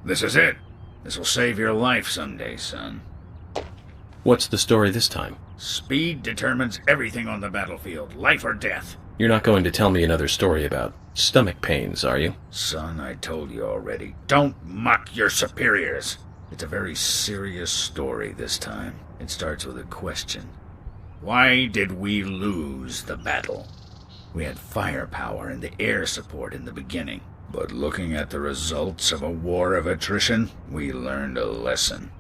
This is it. This will save your life someday, son.
What's the story this time?
Speed determines everything on the battlefield, life or death.
You're not going to tell me another story about stomach pains, are you?
Son, I told you already. Don't mock your superiors. It's a very serious story this time. It starts with a question. Why did we lose the battle? We had firepower and the air support in the beginning, but looking at the results of a war of attrition, we learned a lesson.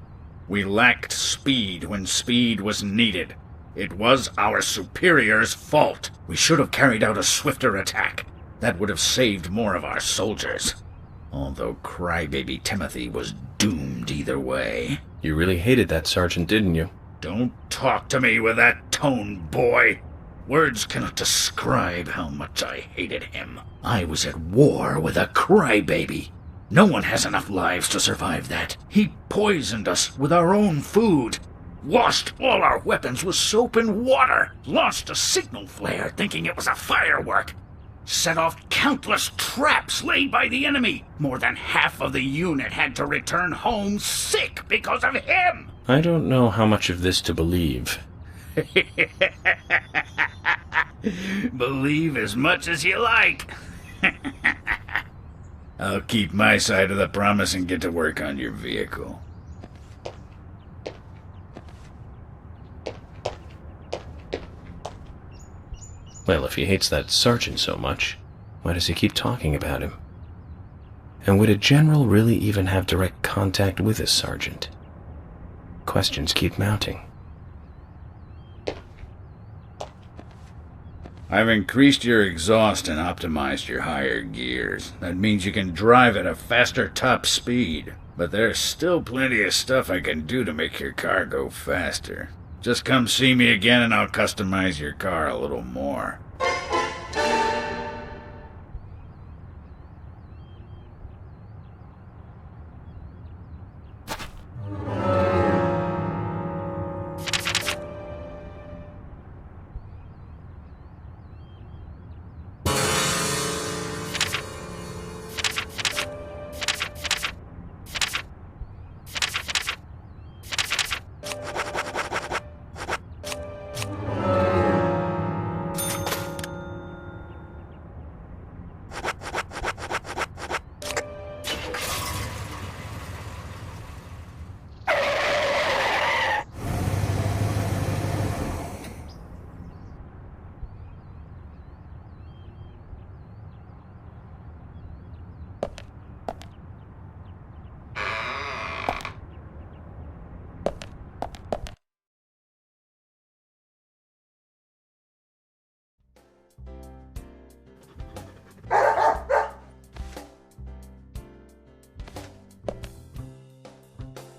We lacked speed when speed was needed. It was our superiors' fault. We should have carried out a swifter attack. That would have saved more of our soldiers. Although crybaby Timothy was doomed either way.
You really hated that sergeant, didn't you?
Don't talk to me with that tone, boy. Words cannot describe how much I hated him. I was at war with a crybaby. No one has enough lives to survive that. He poisoned us with our own food. Washed all our weapons with soap and water. Launched a signal flare thinking it was a firework. Set off countless traps laid by the enemy. More than half of the unit had to return home sick because of him.
I don't know how much of this to believe.
Believe as much as you like. I'll keep my side of the promise and get to work on your vehicle.
Well, if he hates that sergeant so much, why does he keep talking about him? And would a general really even have direct contact with a sergeant? Questions keep mounting.
I've increased your exhaust and optimized your higher gears. That means you can drive at a faster top speed. But there's still plenty of stuff I can do to make your car go faster. Just come see me again and I'll customize your car a little more.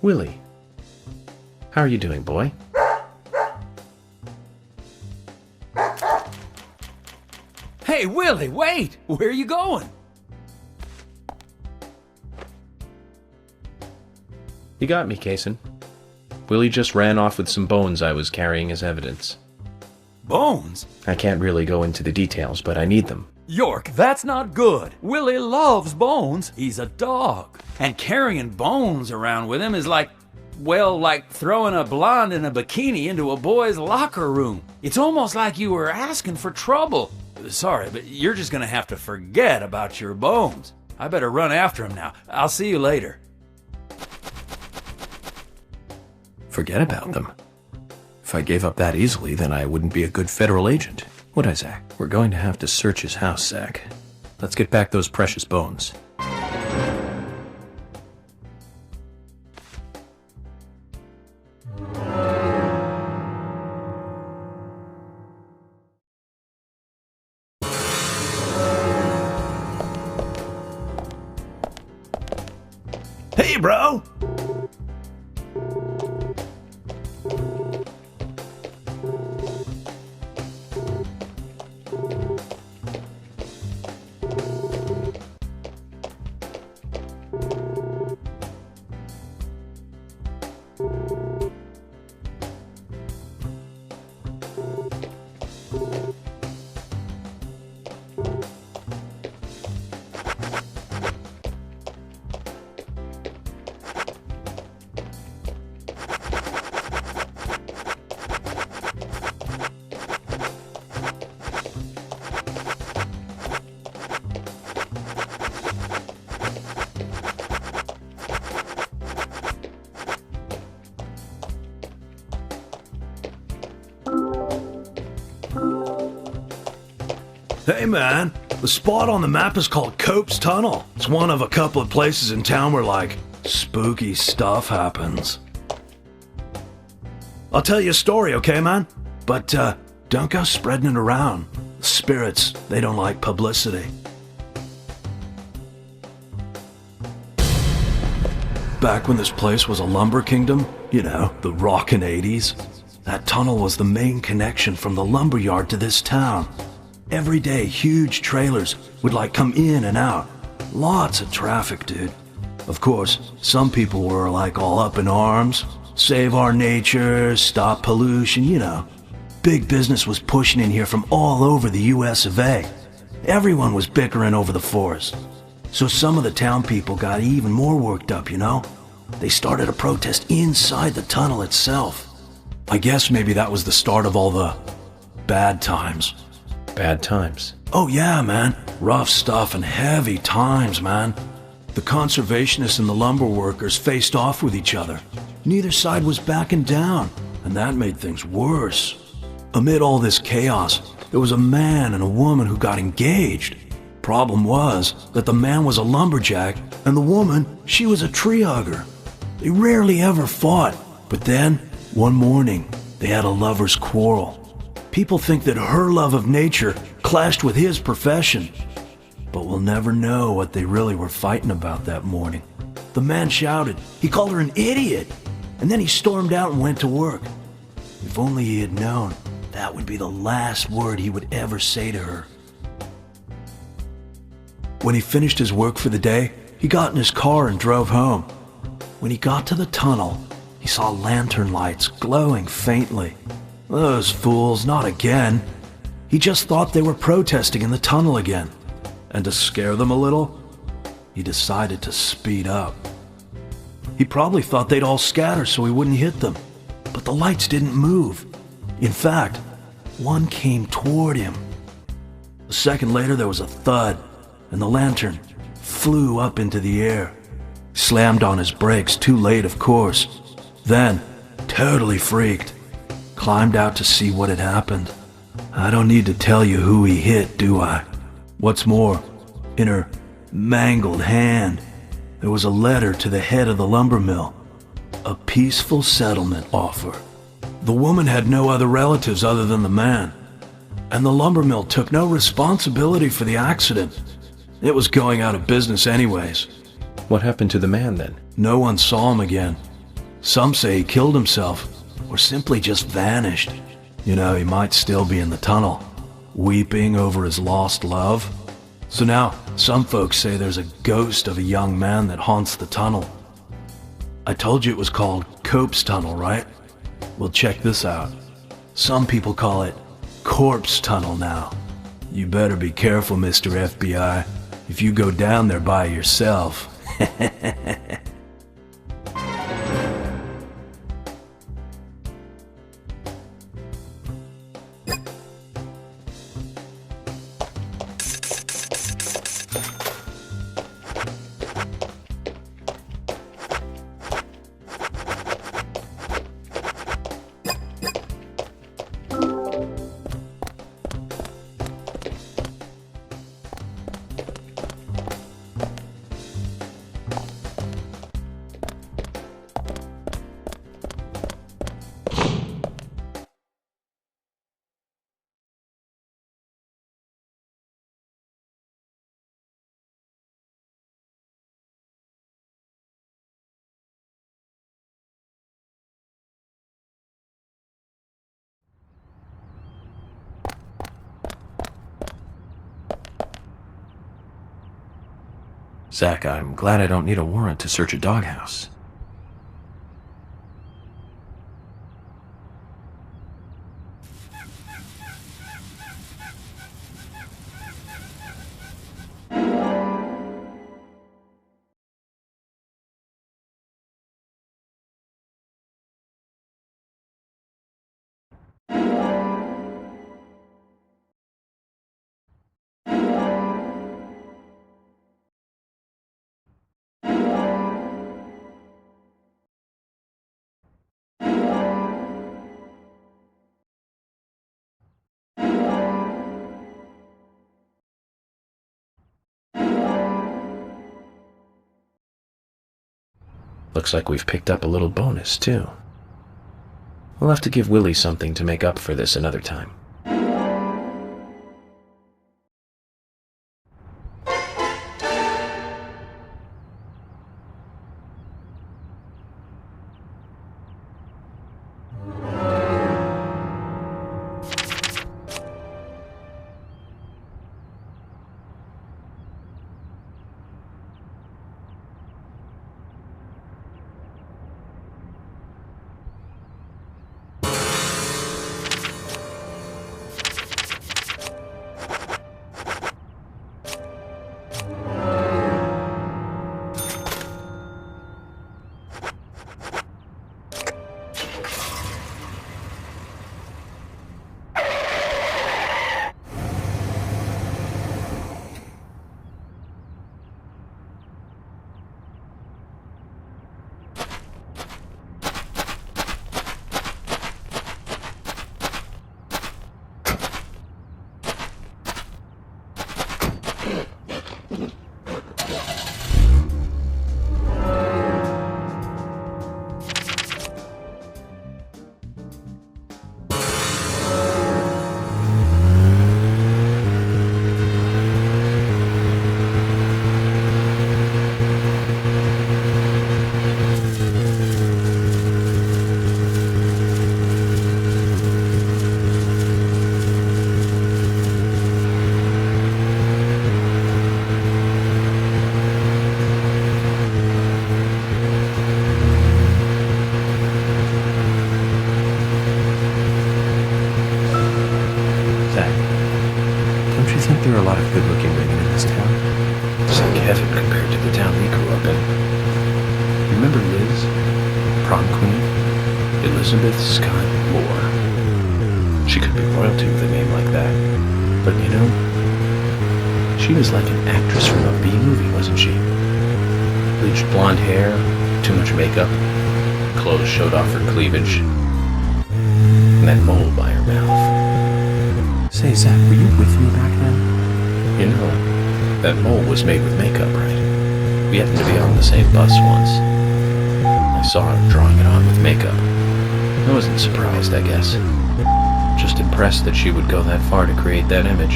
Willie, how are you doing, boy?
Hey, Willie, wait! Where are you going?
You got me, Kaysen. Willie just ran off with some bones I was carrying as evidence.
Bones?
I can't really go into the details, but I need them.
York, that's not good. Willie loves bones. He's a dog. And carrying bones around with him is like, well, like throwing a blonde in a bikini into a boy's locker room. It's almost like you were asking for trouble. Sorry, but you're just gonna have to forget about your bones. I better run after him now. I'll see you later.
Forget about them? If I gave up that easily, then I wouldn't be a good federal agent, would I, Zach? We're going to have to search his house, Zach. Let's get back those precious bones.
Hey, bro!
Hey man, the spot on the map is called Cope's Tunnel. It's one of a couple of places in town where, like, spooky stuff happens. I'll tell you a story, okay, man? But, don't go spreading it around. The spirits, they don't like publicity. Back when this place was a lumber kingdom, you know, the rockin' 80s, that tunnel was the main connection from the lumberyard to this town. Every day, huge trailers would like come in and out. Lots of traffic, dude. Of course, some people were like all up in arms. Save our nature, stop pollution, you know. Big business was pushing in here from all over the US of A. Everyone was bickering over the forest. So some of the town people got even more worked up, you know? They started a protest inside the tunnel itself. I guess maybe that was the start of all the bad times.
Bad times?
Oh yeah, man. Rough stuff and heavy times, man. The conservationists and the lumber workers faced off with each other. Neither side was backing down, and that made things worse. Amid all this chaos, there was a man and a woman who got engaged. Problem was that the man was a lumberjack, and the woman, she was a tree hugger. They rarely ever fought, but then, one morning, they had a lover's quarrel. People think that her love of nature clashed with his profession, but we'll never know what they really were fighting about that morning. The man shouted, he called her an idiot, and then he stormed out and went to work. If only he had known, that would be the last word he would ever say to her. When he finished his work for the day, he got in his car and drove home. When he got to the tunnel, he saw lantern lights glowing faintly. Those fools, not again. He just thought they were protesting in the tunnel again. And to scare them a little, he decided to speed up. He probably thought they'd all scatter so he wouldn't hit them. But the lights didn't move. In fact, one came toward him. A second later, there was a thud, and the lantern flew up into the air. Slammed on his brakes, too late, of course. Then, totally freaked, climbed out to see what had happened. I don't need to tell you who he hit, do I? What's more, in her mangled hand, there was a letter to the head of the Lumbermill. A peaceful settlement offer. The woman had no other relatives other than the man, and the Lumbermill took no responsibility for the accident. It was going out of business anyways.
What happened to the man then?
No one saw him again. Some say he killed himself, or simply just vanished. You know, he might still be in the tunnel, weeping over his lost love. So now, some folks say there's a ghost of a young man that haunts the tunnel. I told you it was called Cope's Tunnel, right? Well, check this out. Some people call it Corpse Tunnel now. You better be careful, Mr. FBI, if you go down there by yourself.
Zach, I'm glad I don't need a warrant to search a doghouse. Looks like we've picked up a little bonus, too. We'll have to give Willie something to make up for this another time. There are a lot of good-looking women in this town. It's like heaven compared to the town we grew up in. Remember Liz? Prom queen? Elizabeth Scott Moore. She could be royalty with a name like that. But you know, she was like an actress from a B-movie, wasn't she? Bleached blonde hair, too much makeup, clothes showed off her cleavage, and that mole by her mouth. Say, Zach, were you with me back then? You know, that mole was made with makeup, right? We happened to be on the same bus once. I saw her drawing it on with makeup. I wasn't surprised, I guess. Just impressed that she would go that far to create that image.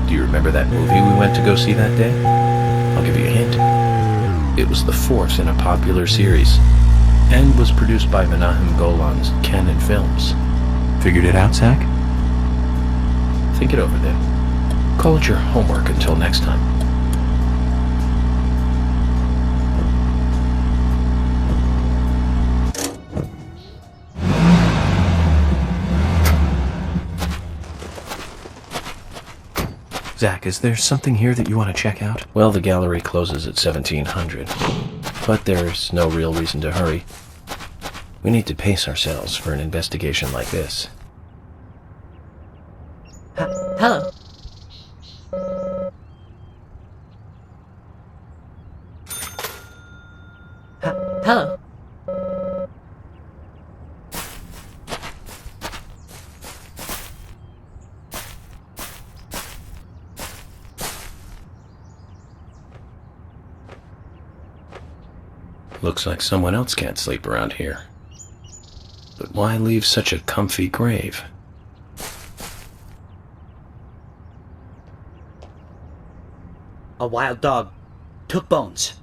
Do you remember that movie we went to go see that day? I'll give you a hint. It was the fourth in a popular series, and was produced by Menahem Golan's Canon Films. Figured it out, Zach? Think it over then. Call it your homework until next time. Zach, is there something here that you want to check out? Well, the gallery closes at 1700, but there's no real reason to hurry. We need to pace ourselves for an investigation like this.
Hello. Hello.
Looks like someone else can't sleep around here. But why leave such a comfy grave?
A wild dog took bones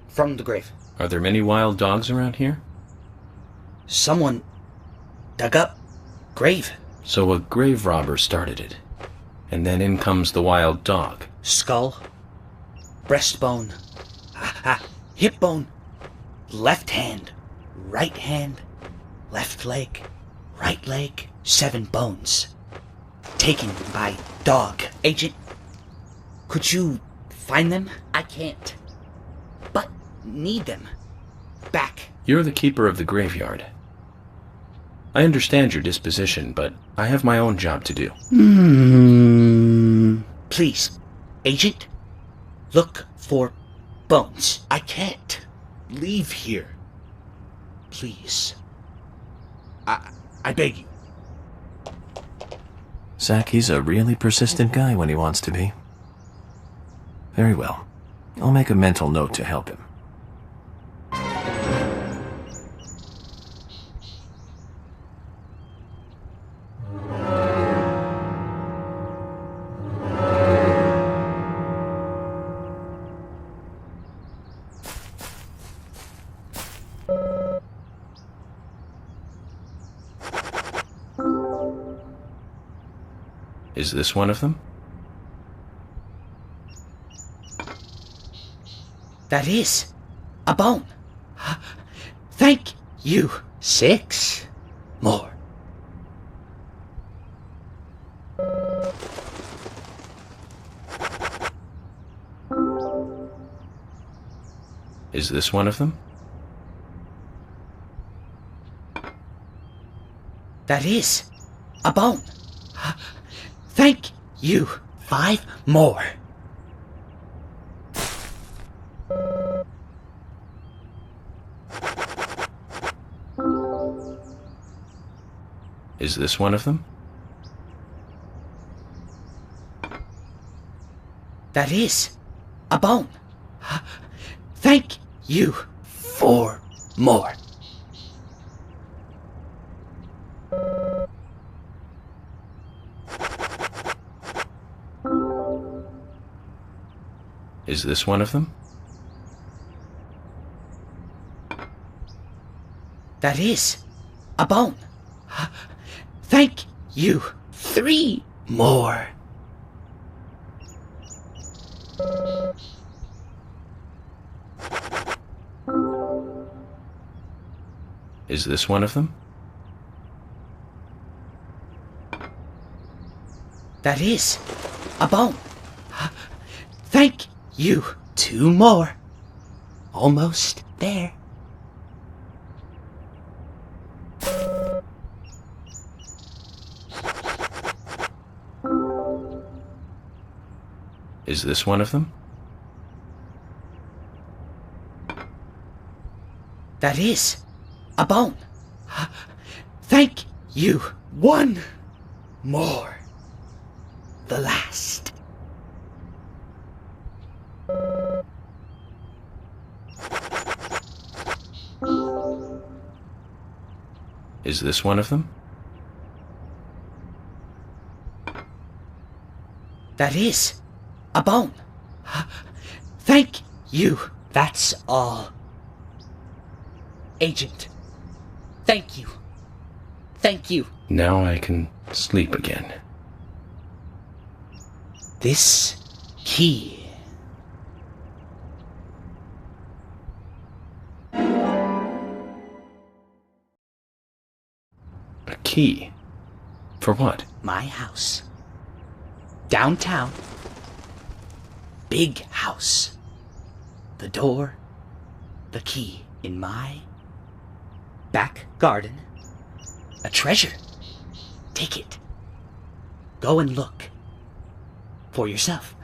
from the grave.
Are there many wild dogs around here?
Someone dug up grave.
So a grave robber started it. And then in comes the wild dog.
Skull, breastbone, hip bone, left hand, right hand, left leg, right leg, 7 bones. Taken by dog. Agent, could you find them? I can't. But need them. Back.
You're the keeper of the graveyard. I understand your disposition, but I have my own job to do.
Please, Agent, look for bones. I can't leave here. Please. I beg you.
Zach, he's a really persistent guy when he wants to be. Very well. I'll make a mental note to help him. Is this one of them?
That is a bone. Thank you. 6 more.
Is this one of them?
That is a bone. Thank you. 5 more.
Is this one of them?
That is a bone. Thank you. 4 more.
Is this one of them?
That is a bone. Thank you. 3 more.
Is this one of them?
That is a bone. Thank you. 2 more. Almost there.
Is this one of them?
That is a bone. Thank you. 1 more. The last.
Is this one of them?
That is a bone. Thank you. That's all. Agent, thank you. Thank you.
Now I can sleep again.
This key.
A key? For what?
My house. Downtown. Big house. The door. The key. In my back garden. A treasure. Take it. Go and look. For yourself.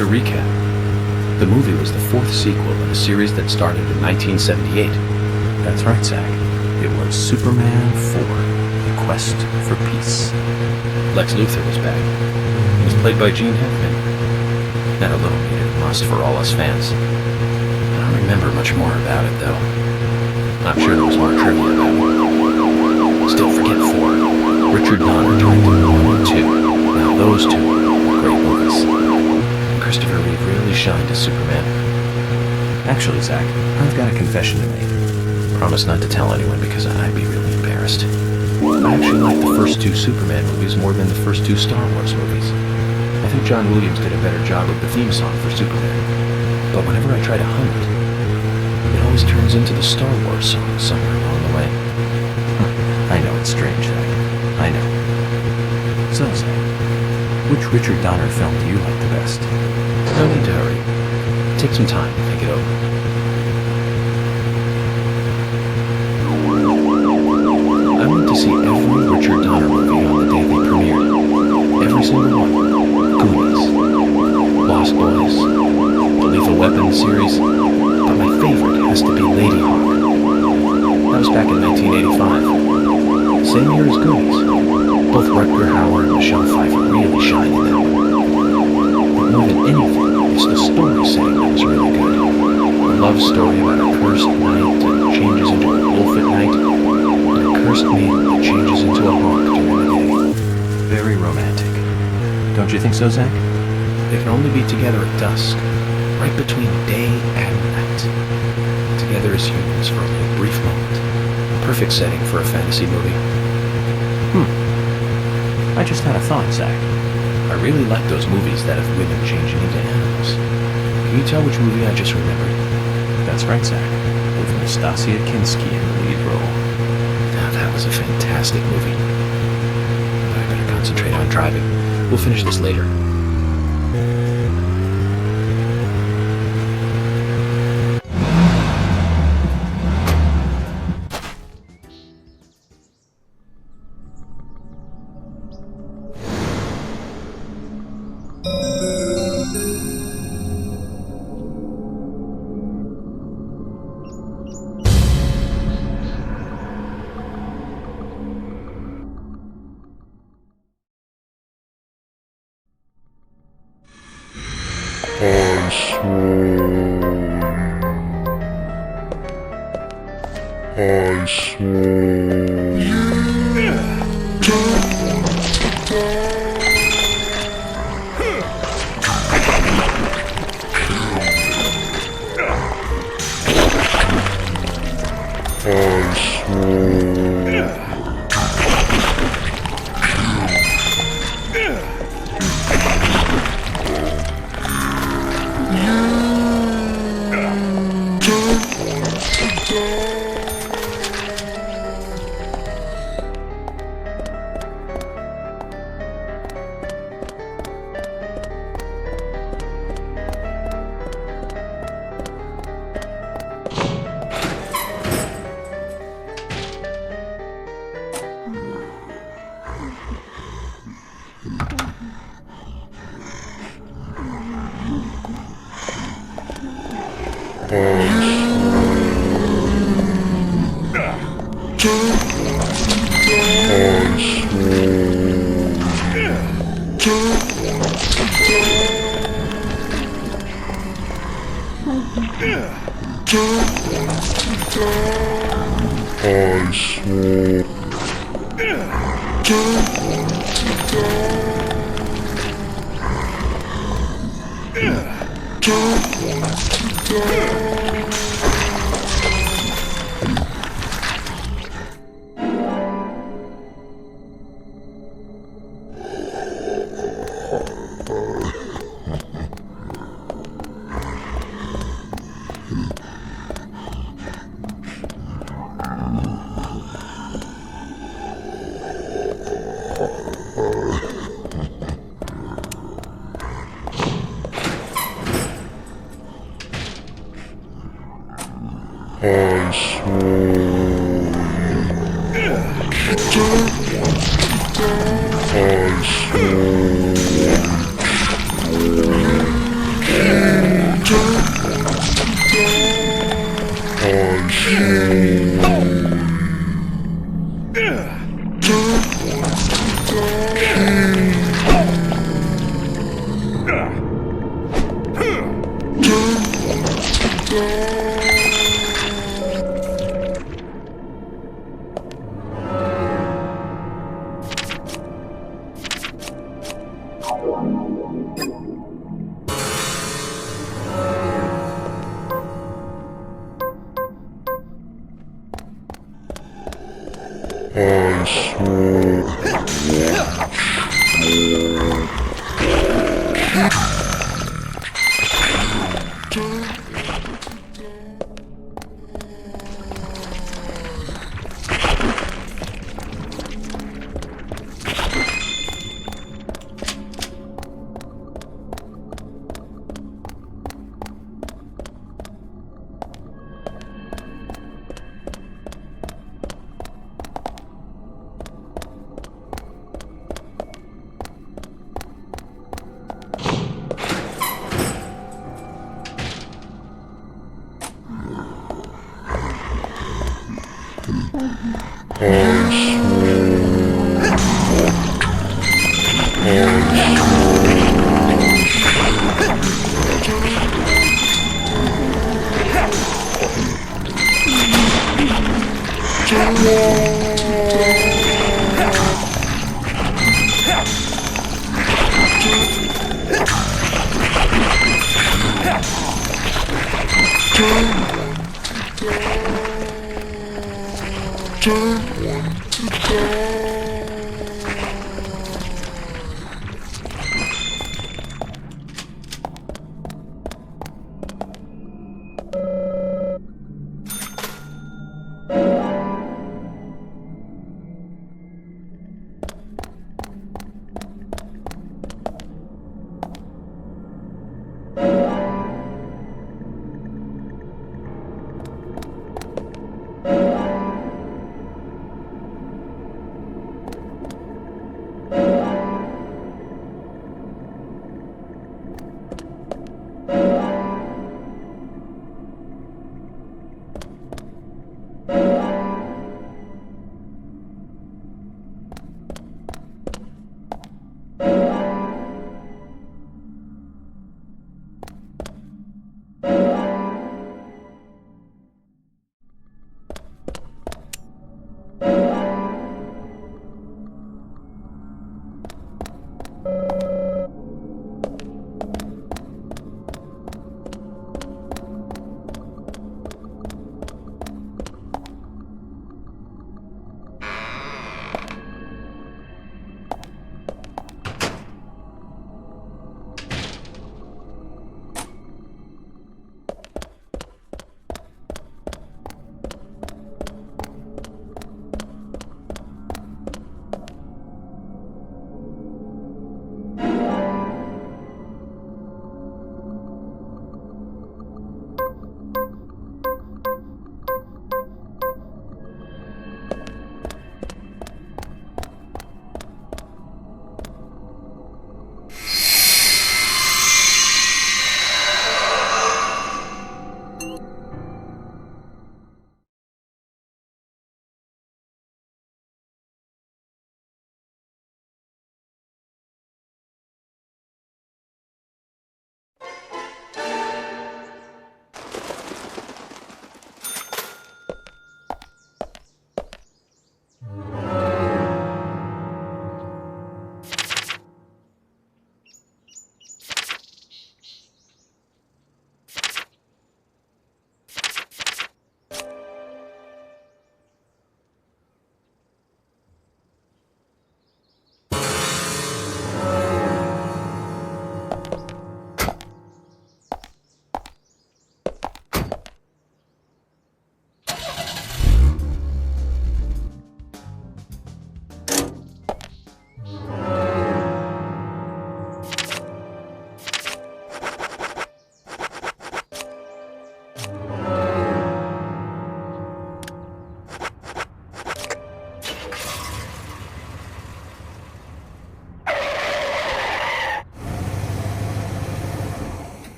To recap, the movie was the fourth sequel in a series that started in 1978. That's right, Zach. It was Superman 4, The Quest for Peace. Lex Luthor was back. He was played by Gene Hackman. And a little needed must for all us fans. I don't remember much more about it, though. I'm sure there was more trivia about it. Still forget 4. Richard Donner directed 1 and 2. Now those two were great movies. Christopher Reeve really shined as Superman. Actually, Zach, I've got a confession to make. Promise not to tell anyone because I'd be really embarrassed. I actually like the first 2 Superman movies more than the first 2 Star Wars movies. I think John Williams did a better job with the theme song for Superman. But whenever I try to hum it always turns into the Star Wars song somewhere along the way. I know it's strange, Zach. I know. So, Zach, which Richard Donner film do you like the best? No need to hurry. Take some time to think it over. I went to see every Richard Donner movie on the day they premiered. Every single one. Goonies, Lost Boys, the Lethal Weapon series, but my favorite has to be Lady Hawk. That us back in 1985. Same year as Goonies. Both Rutger Hauer and Michelle Pfeiffer really shine in that one. But more than anything, it's the story setting that was really good. A love story about a cursed knight that changes into a wolf at night, and a cursed maiden that changes into a hawk during the day. Very romantic. Don't you think so, Zach? They can only be together at dusk, right between day and night. Together as humans for only a brief moment. A perfect setting for a fantasy movie. I just had a thought, Zach. I really like those movies that have women changing into animals. Can you tell which movie I just remembered? That's right, Zach. With Nastasia Kinski in the lead role. Now, that was a fantastic movie. I better concentrate on driving. We'll finish this later.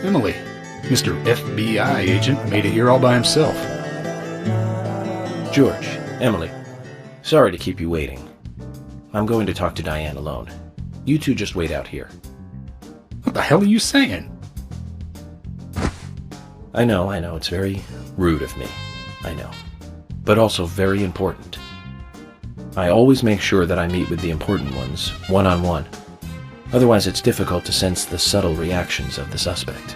Emily, Mr. FBI agent, made it here all by himself.
George, Emily,
Sorry to keep you waiting. I'm going to talk to Diane alone. You two just wait out here.
What the hell are you saying?
I know, it's very rude of me. I know. But also very important. I always make sure that I meet with the important ones, one-on-one. Otherwise, it's difficult to sense the subtle reactions of the suspect.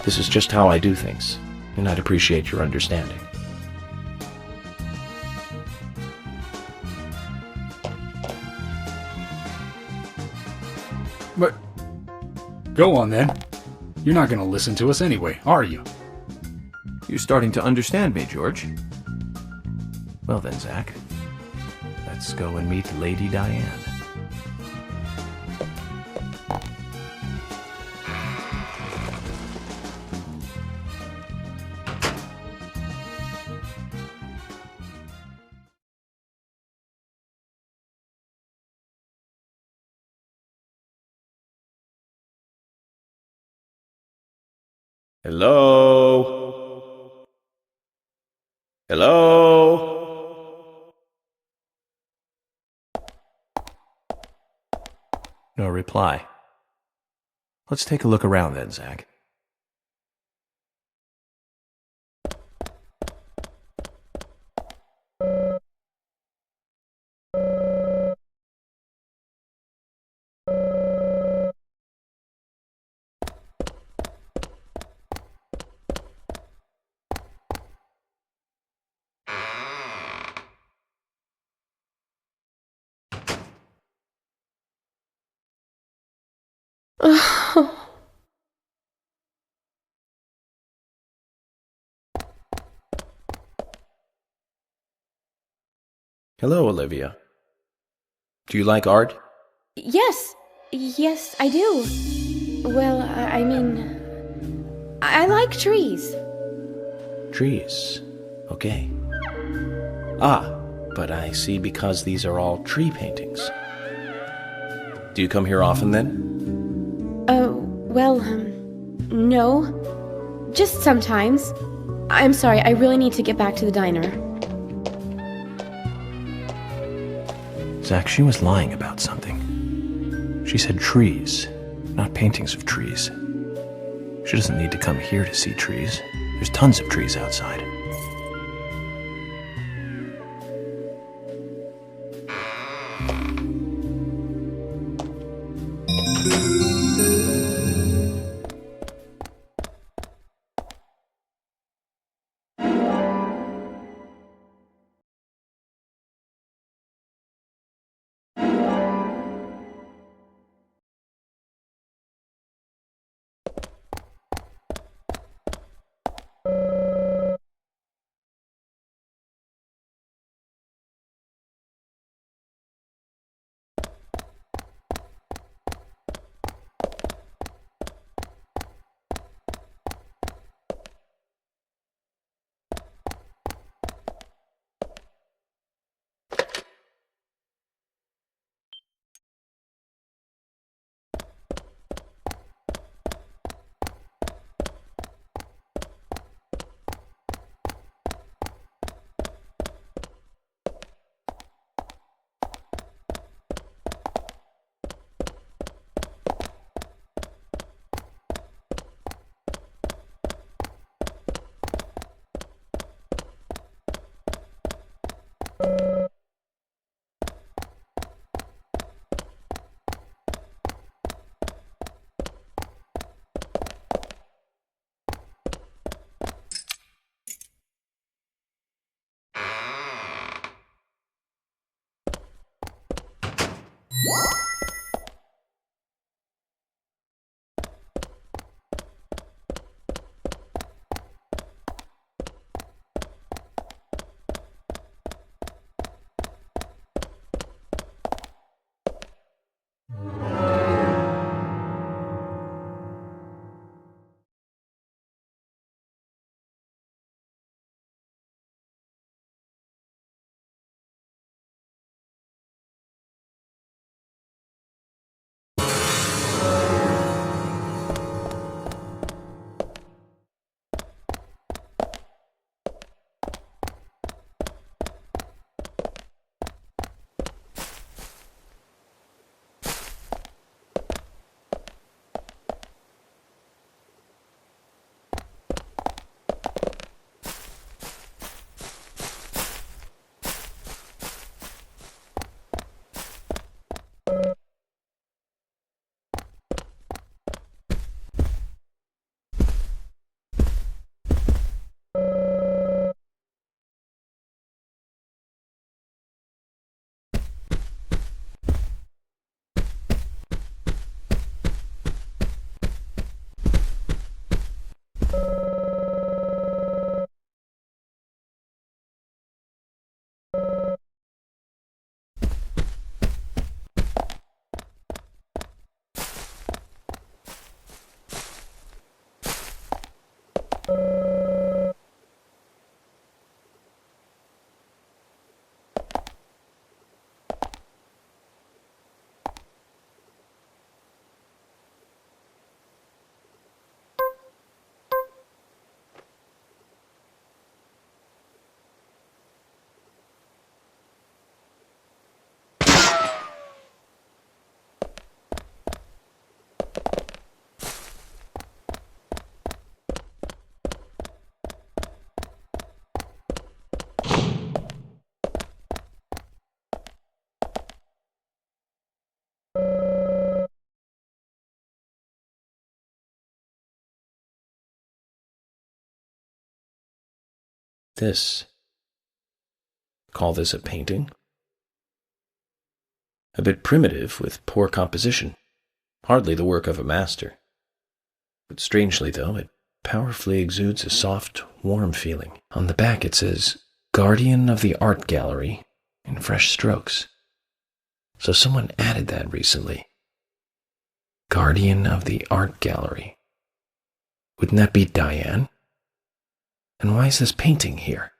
This is just how I do things, and I'd appreciate your understanding.
But go on then. You're not going to listen to us anyway, are you?
You're starting to understand me, George.
Well then, Zach, let's go and meet Lady Diane.
Hello? Hello?
No reply. Let's take a look around then, Zach. Hello, Olivia. Do you like art?
Yes, I do. Well, I mean, I like trees.
Trees. Okay. Ah, but I see because these are all tree paintings. Do you come here often then?
Well, no. Just sometimes. I'm sorry, I really need to get back to the diner.
Zach, she was lying about something. She said trees, not paintings of trees. She doesn't need to come here to see trees. There's tons of trees outside. This. Call this a painting? A bit primitive with poor composition. Hardly the work of a master. But strangely, though, it powerfully exudes a soft, warm feeling. On the back it says, Guardian of the Art Gallery, in fresh strokes. So someone added that recently. Guardian of the Art Gallery. Wouldn't that be Diane? And why is this painting here?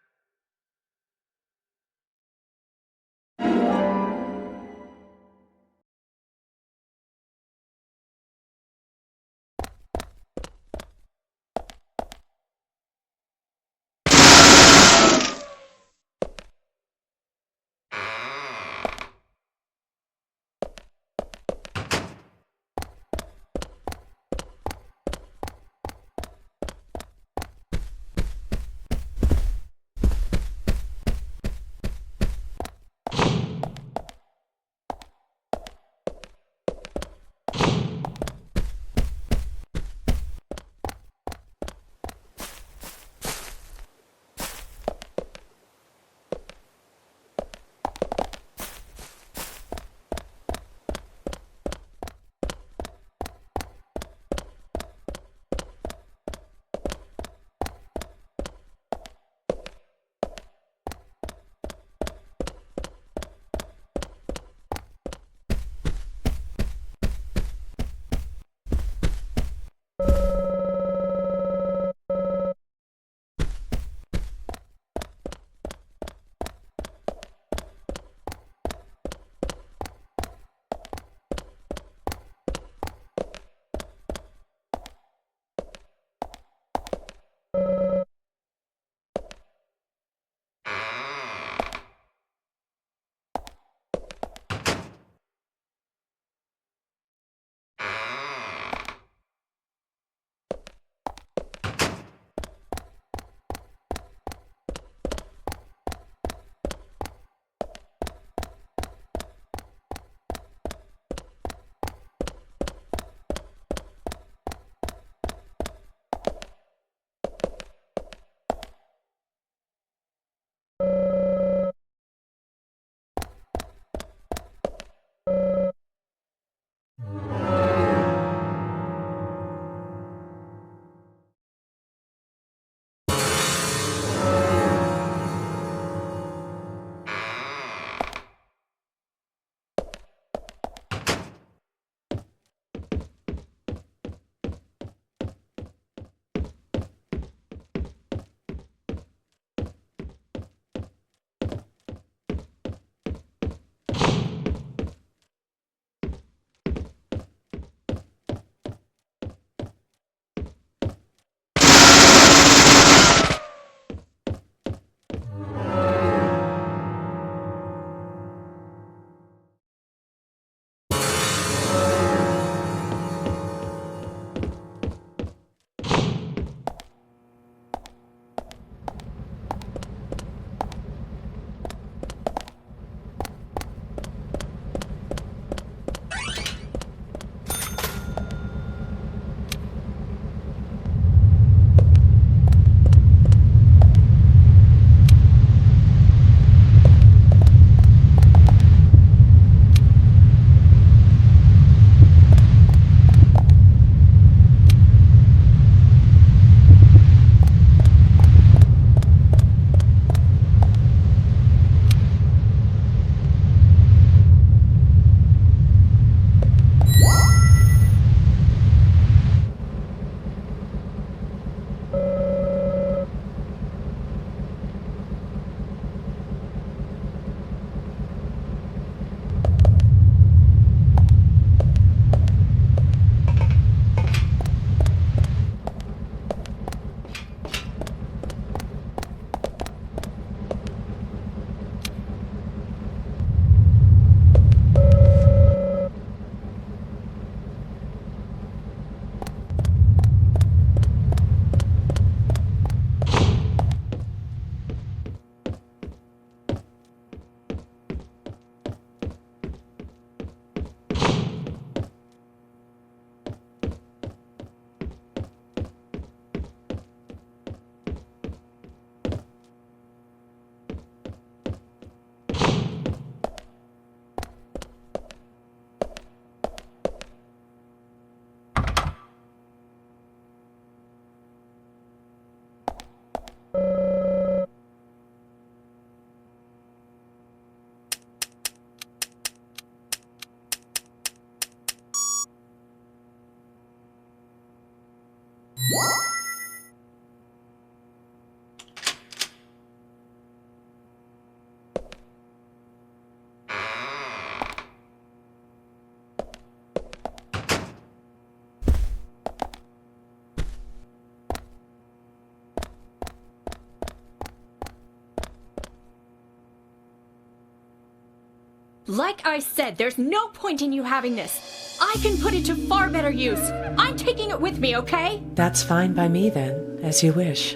Like I said, there's no point in you having this. I can put it to far better use. I'm taking it with me, okay?
That's fine by me then, as you wish.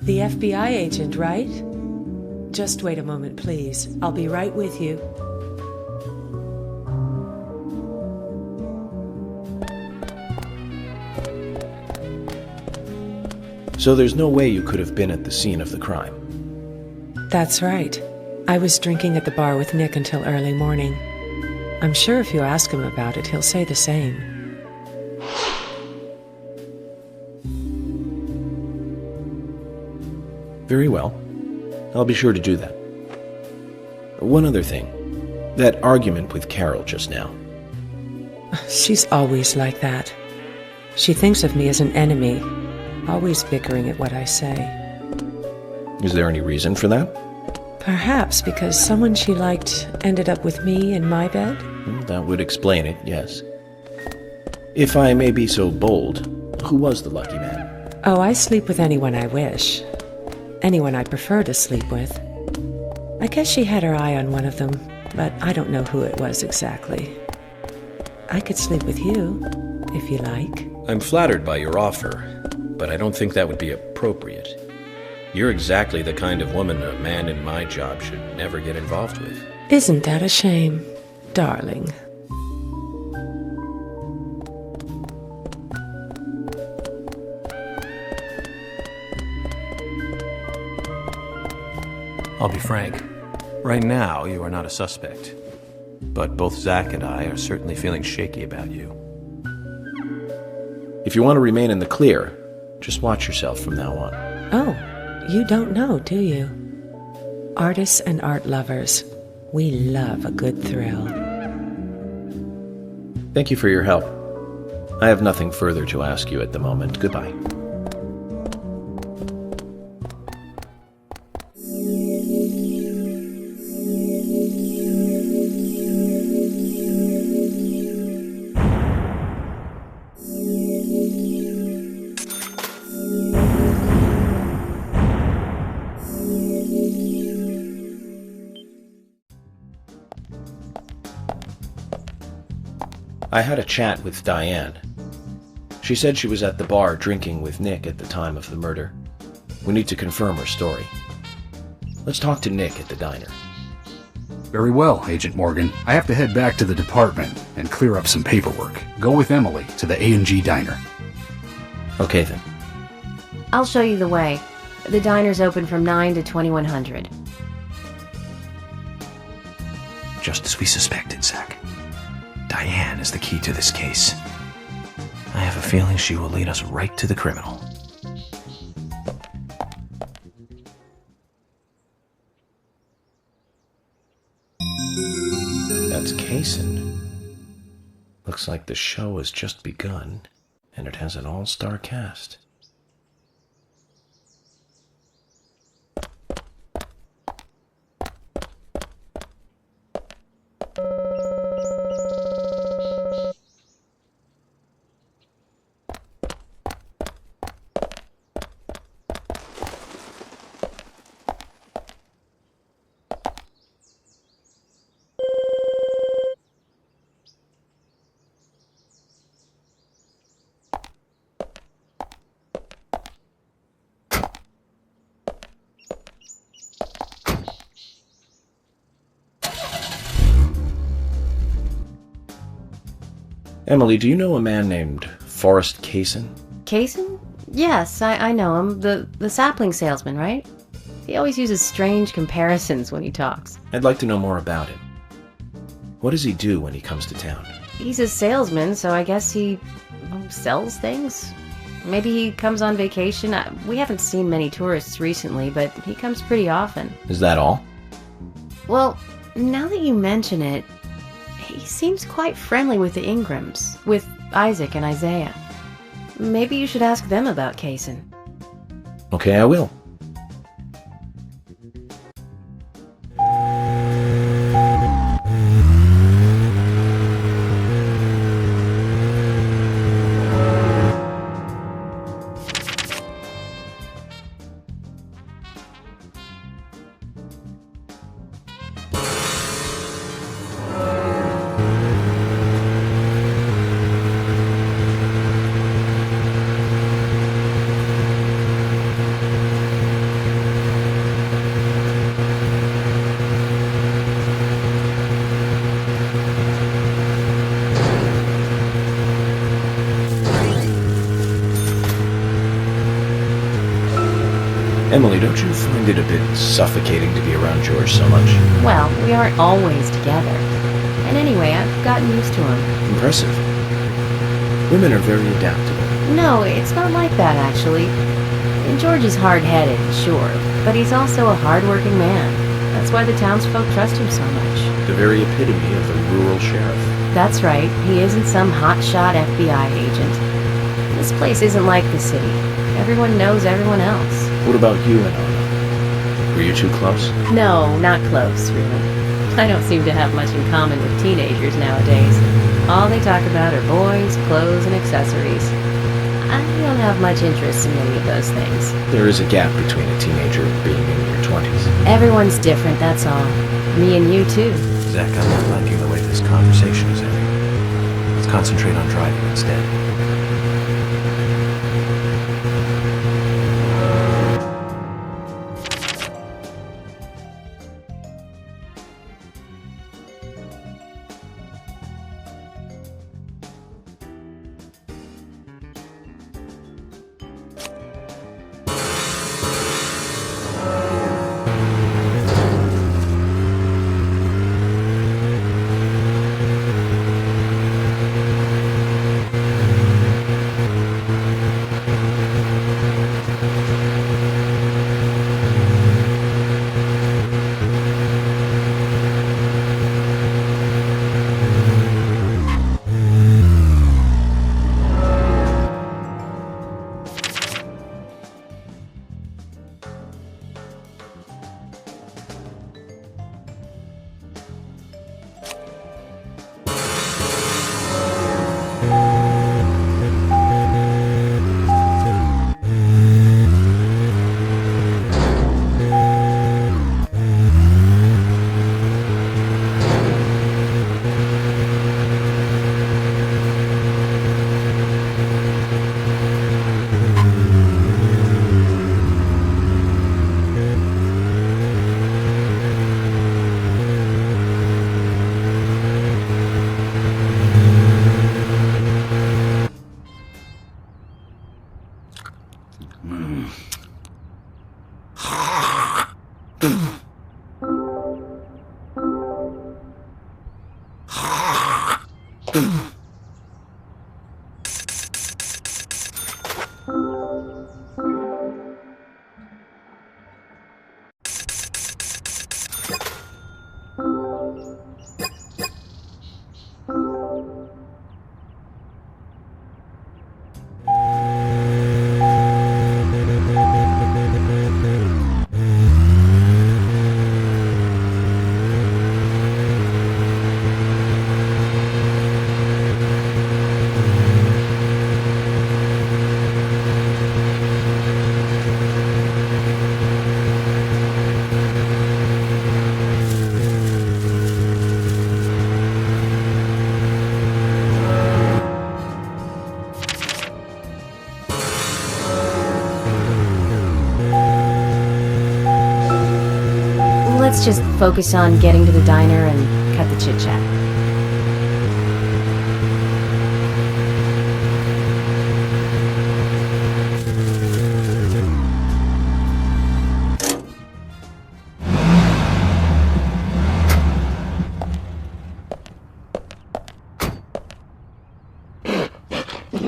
The FBI agent, right? Just wait a moment, please. I'll be right with you.
So there's no way you could have been at the scene of the crime?
That's right. I was drinking at the bar with Nick until early morning. I'm sure if you ask him about it, he'll say the same.
Very well. I'll be sure to do that. One other thing. That argument with Carol just now.
She's always like that. She thinks of me as an enemy, always bickering at what I say.
Is there any reason for that?
Perhaps because someone she liked ended up with me in my bed?
That would explain it, yes. If I may be so bold, who was the lucky man?
Oh, I sleep with anyone I wish. Anyone I prefer to sleep with. I guess she had her eye on one of them, but I don't know who it was exactly. I could sleep with you, if you like.
I'm flattered by your offer, but I don't think that would be appropriate. You're exactly the kind of woman a man in my job should never get involved with.
Isn't that a shame, darling?
I'll be frank. Right now, you are not a suspect. But both Zach and I are certainly feeling shaky about you. If you want to remain in the clear, just watch yourself from now on.
Oh, you don't know, do you? Artists and art lovers, we love a good thrill.
Thank you for your help. I have nothing further to ask you at the moment. Goodbye. I had a chat with Diane. She said she was at the bar drinking with Nick at the time of the murder. We need to confirm her story. Let's talk to Nick at the diner.
Very well, Agent Morgan. I have to head back to the department and clear up some paperwork. Go with Emily to the A&G diner.
Okay then.
I'll show you the way. The diner's open from 9 to 2100.
Just as we suspected, Zach. Diane is the key to this case. I have a feeling she will lead us right to the criminal. That's Kaysen. Looks like the show has just begun, and it has an all-star cast. Emily, do you know a man named Forrest Kaysen?
Kaysen? Yes, I know him. The sapling salesman, right? He always uses strange comparisons when he talks.
I'd like to know more about him. What does he do when he comes to town?
He's a salesman, so I guess he sells things? Maybe he comes on vacation. We haven't seen many tourists recently, but he comes pretty often.
Is that all?
Well, Now that you mention it, he seems quite friendly with the Ingrams, with Isaac and Isaiah. Maybe you should ask them about Kaysen.
Okay, I will. Emily, don't you find it a bit suffocating to be around George so much?
Well, we aren't always together. And anyway, I've gotten used to him.
Impressive. Women are very adaptable.
No, it's not like that, actually. George is hard-headed, sure, but he's also a hard-working man. That's why the townsfolk trust him so much.
The very epitome of the rural sheriff.
That's right, he isn't some hotshot FBI agent. This place isn't like the city. Everyone knows everyone else.
What about you and Anna? Were you too close?
No, not close, really. I don't seem to have much in common with teenagers nowadays. All they talk about are boys, clothes, and accessories. I don't have much interest in any of those things.
There is a gap between a teenager being in your 20s.
Everyone's different, that's all. Me and you, too.
Zach, I'm not liking the way this conversation is ending. Let's concentrate on driving instead.
Let's just focus on getting to the diner and cut the chit-chat.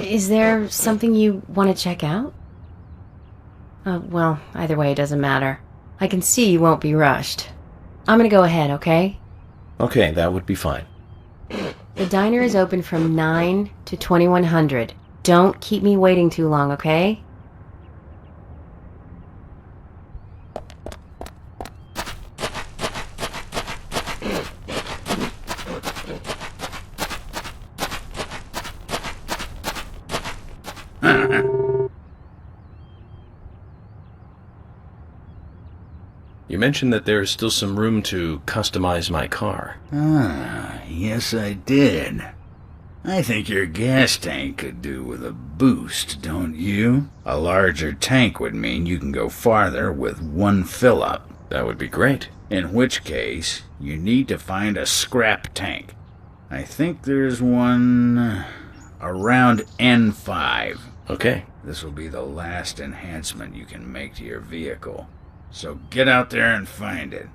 Is there something you want to check out? Well, either way, it doesn't matter. I can see you won't be rushed. I'm gonna go ahead, okay?
Okay, that would be fine.
The diner is open from 9 to 2100. Don't keep me waiting too long, okay?
You mentioned that there is still some room to customize my car.
Yes I did. I think your gas tank could do with a boost, don't you? A larger tank would mean you can go farther with one fill-up.
That would be great.
In which case, you need to find a scrap tank. I think there's one around N5.
Okay.
This will be the last enhancement you can make to your vehicle. So get out there and find it.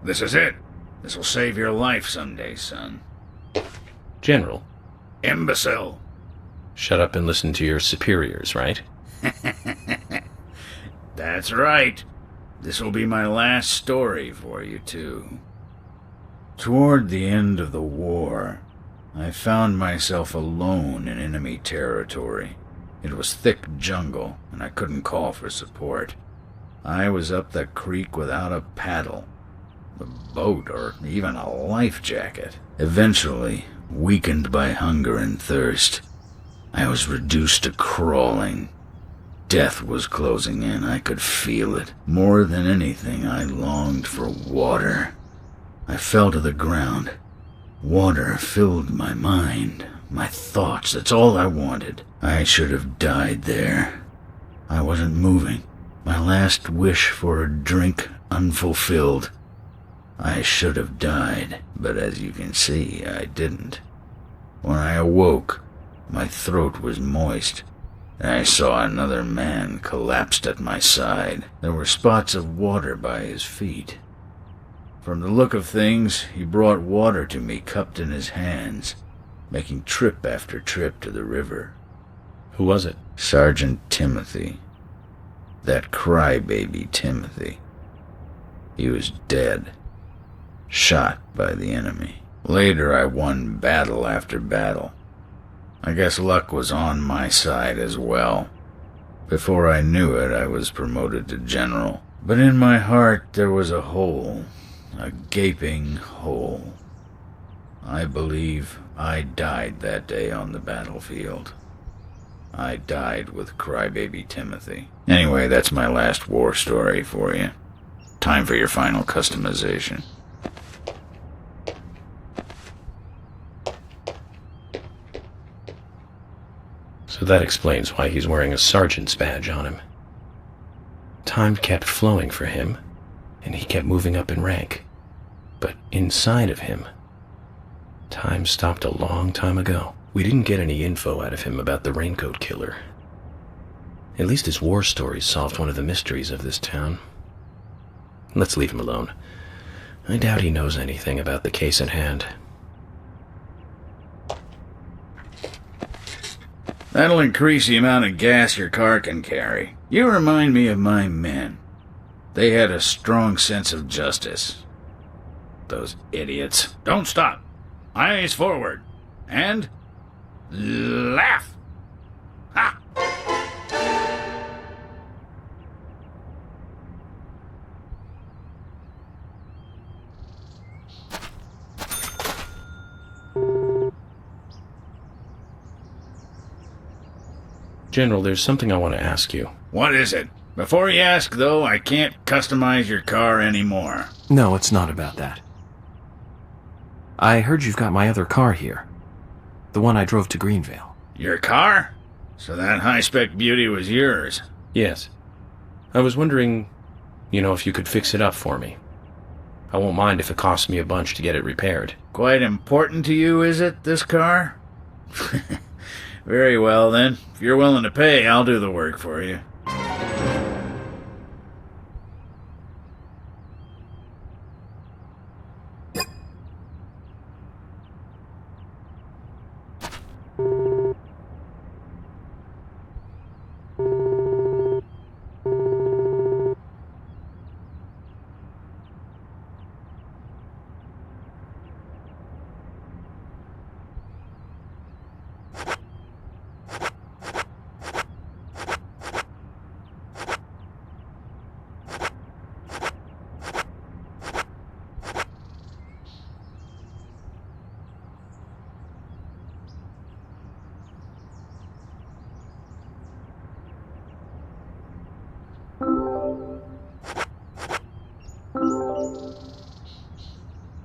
This is it. This will save your life someday, son.
General.
Imbecile.
Shut up and listen to your superiors, right?
That's right. This will be my last story for you, too. Toward the end of the war, I found myself alone in enemy territory. It was thick jungle, and I couldn't call for support. I was up the creek without a paddle, a boat, or even a life jacket. Eventually, weakened by hunger and thirst, I was reduced to crawling. Death was closing in. I could feel it. More than anything, I longed for water. I fell to the ground. Water filled my mind, my thoughts. That's all I wanted. I should have died there. I wasn't moving. My last wish for a drink unfulfilled. I should have died, but as you can see, I didn't. When I awoke, my throat was moist. I saw another man collapsed at my side. There were spots of water by his feet. From the look of things, he brought water to me cupped in his hands, making trip after trip to the river.
Who was it?
Sergeant Timothy. That crybaby Timothy. He was dead. Shot by the enemy. Later I won battle after battle. I guess luck was on my side as well. Before I knew it, I was promoted to general. But in my heart there was a hole, a gaping hole. I believe I died that day on the battlefield. I died with crybaby Timothy. Anyway, that's my last war story for you. Time for your final customization.
So that explains why he's wearing a sergeant's badge on him. Time kept flowing for him, and he kept moving up in rank. But inside of him,
Time stopped a long time ago. We didn't get any info out of him about the Raincoat Killer. At least his war stories solved one of the mysteries of this town. Let's leave him alone. I doubt he knows anything about the case at hand.
That'll increase the amount of gas your car can carry. You remind me of my men. They had a strong sense of justice. Those idiots. Don't stop. Eyes forward. And laugh. Ha!
General, there's something I want to ask you.
What is it? Before you ask, though, I can't customize your car anymore.
No, it's not about that. I heard you've got my other car here. The one I drove to Greenvale.
Your car? So that high-spec beauty was yours?
Yes. I was wondering, if you could fix it up for me. I won't mind if it costs me a bunch to get it repaired.
Quite important to you, is it, this car? Very well, then. If you're willing to pay, I'll do the work for you.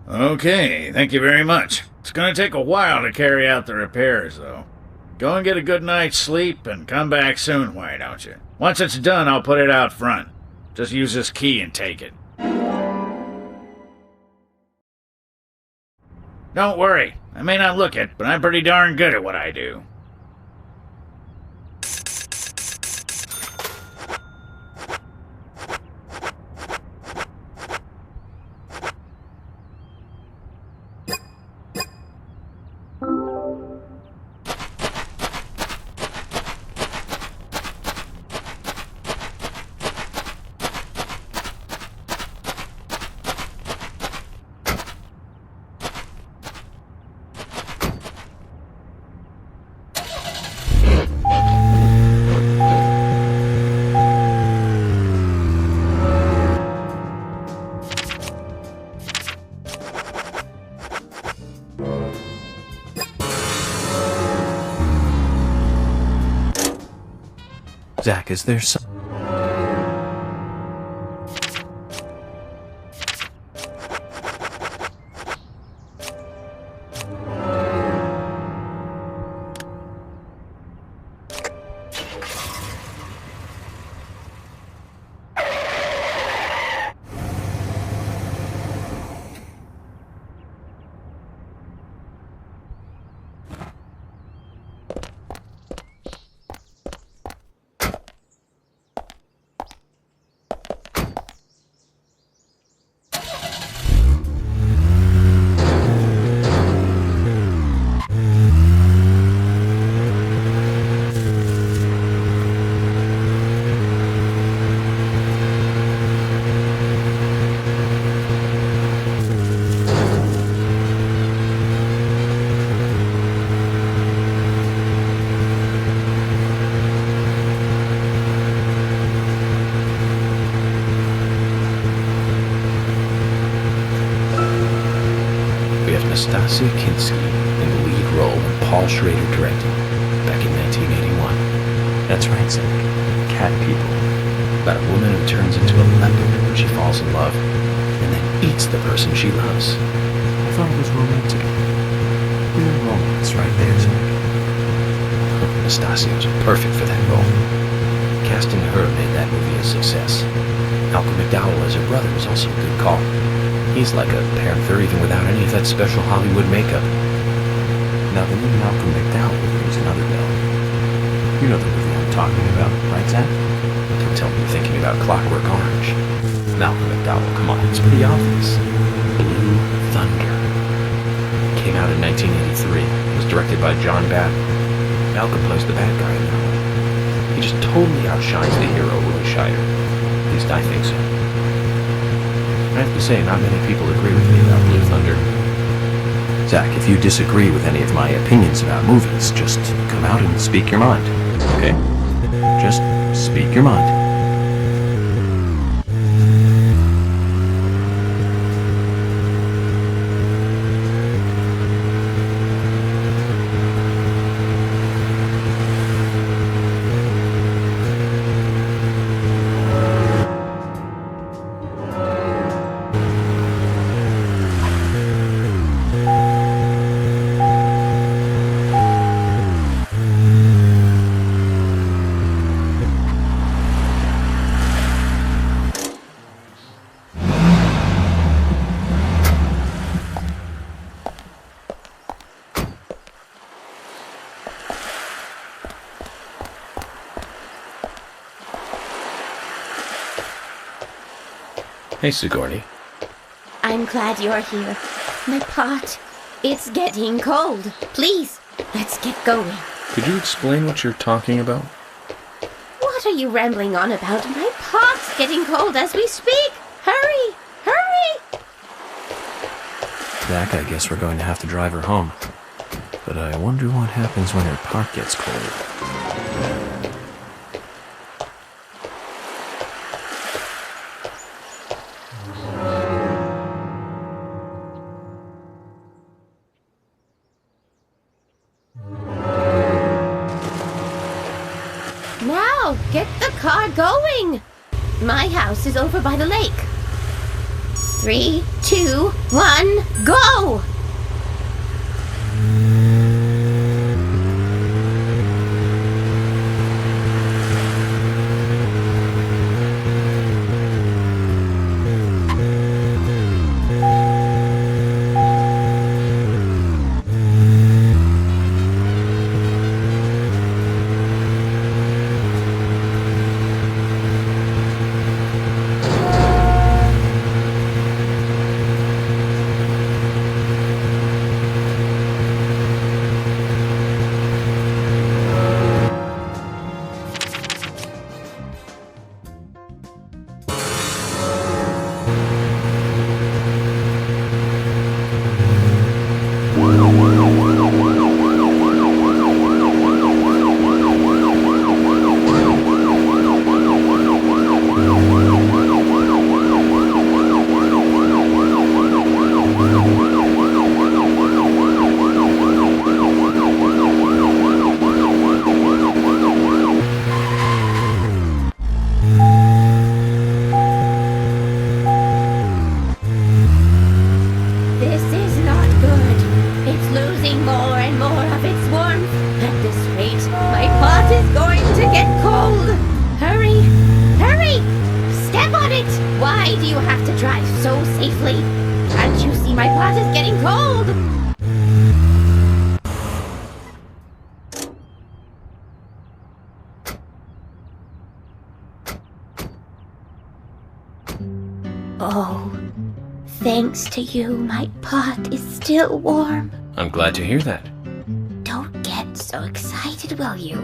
Okay, thank you very much. It's gonna take a while to carry out the repairs, though. Go and get a good night's sleep and come back soon, why don't you? Once it's done, I'll put it out front. Just use this key and take it. Don't worry, I may not look it, but I'm pretty darn good at what I do.
Zach, is there some... Nastasia Kinski in the lead role and Paul Schrader directing, back in 1981. That's right, Zach. Cat People. About a woman who turns into a leopard when she falls in love, and then eats the person she loves. I thought it was romantic. Real romance right there, Zach. Nastasia was perfect for that role. Casting her made that movie a success. Malcolm McDowell as her brother was also a good call. He's like a panther even without any of that special Hollywood makeup. Now the name Malcolm McDowell rings another bell. You know the movie I'm talking about, right, Zach? Don't tell me you're thinking about Clockwork Orange. Malcolm McDowell, come on, it's pretty obvious. Blue Thunder. Came out in 1983. It was directed by John Batten. Malcolm plays the bad guy in that one. He just totally outshines the hero, Willie Shire. At least I think so. I have to say, not many people agree with me about Blue Thunder. Zach, if you disagree with any of my opinions about movies, just come out and speak your mind, okay? Just speak your mind. Hey, Sigourney.
I'm glad you're here. My pot, it's getting cold. Please, let's get going.
Could you explain what you're talking about?
What are you rambling on about? My pot's getting cold as we speak. Hurry, hurry!
Zach, I guess we're going to have to drive her home. But I wonder what happens when her pot gets cold.
Now, get the car going! My house is over by the lake. 3, 2, 1, go! Oh, thanks to you, my pot is still warm.
I'm glad to hear that.
Don't get so excited, will you?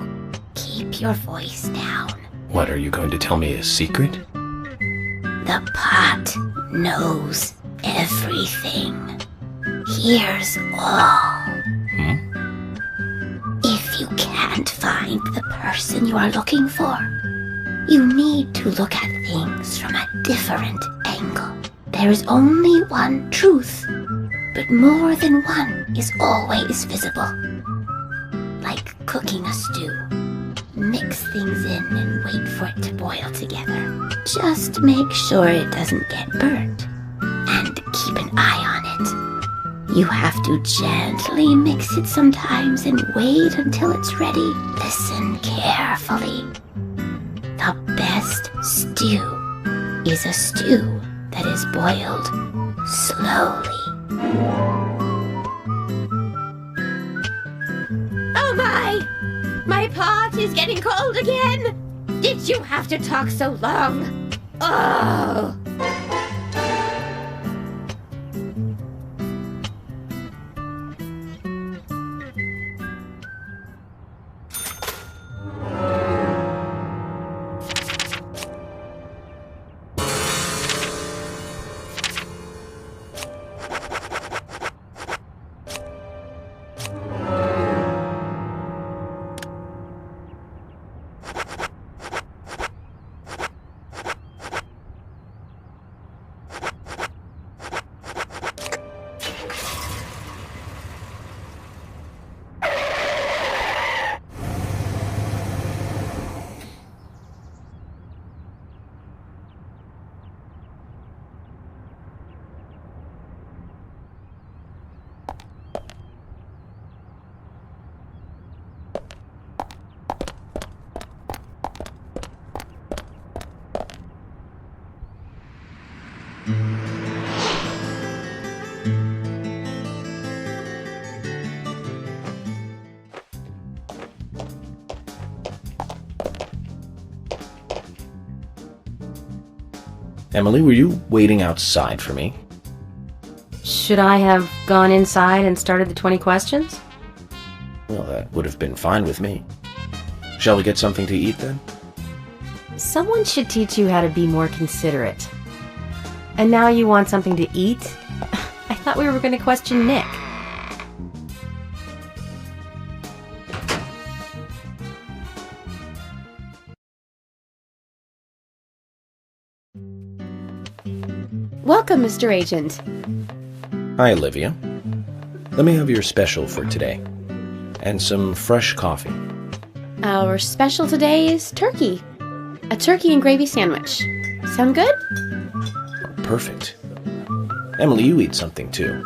Keep your voice down.
What, are you going to tell me a secret?
The pot knows everything. Hears all. If you can't find the person you are looking for, you need to look at things from a different angle. There is only one truth, but more than one is always visible. Like cooking a stew. Mix things in and wait for it to boil together. Just make sure it doesn't get burnt, and keep an eye on it. You have to gently mix it sometimes and wait until it's ready. Listen carefully. The best stew is a stew that is boiled slowly. My pot is getting cold again! Did you have to talk so long? Oh!
Emily, were you waiting outside for me?
Should I have gone inside and started the 20 questions?
Well, that would have been fine with me. Shall we get something to eat then?
Someone should teach you how to be more considerate. And now you want something to eat? I thought we were going to question Nick.
Welcome, Mr. Agent.
Hi, Olivia. Let me have your special for today. And some fresh coffee.
Our special today is turkey. A turkey and gravy sandwich. Sound good?
Oh, perfect. Emily, you eat something too.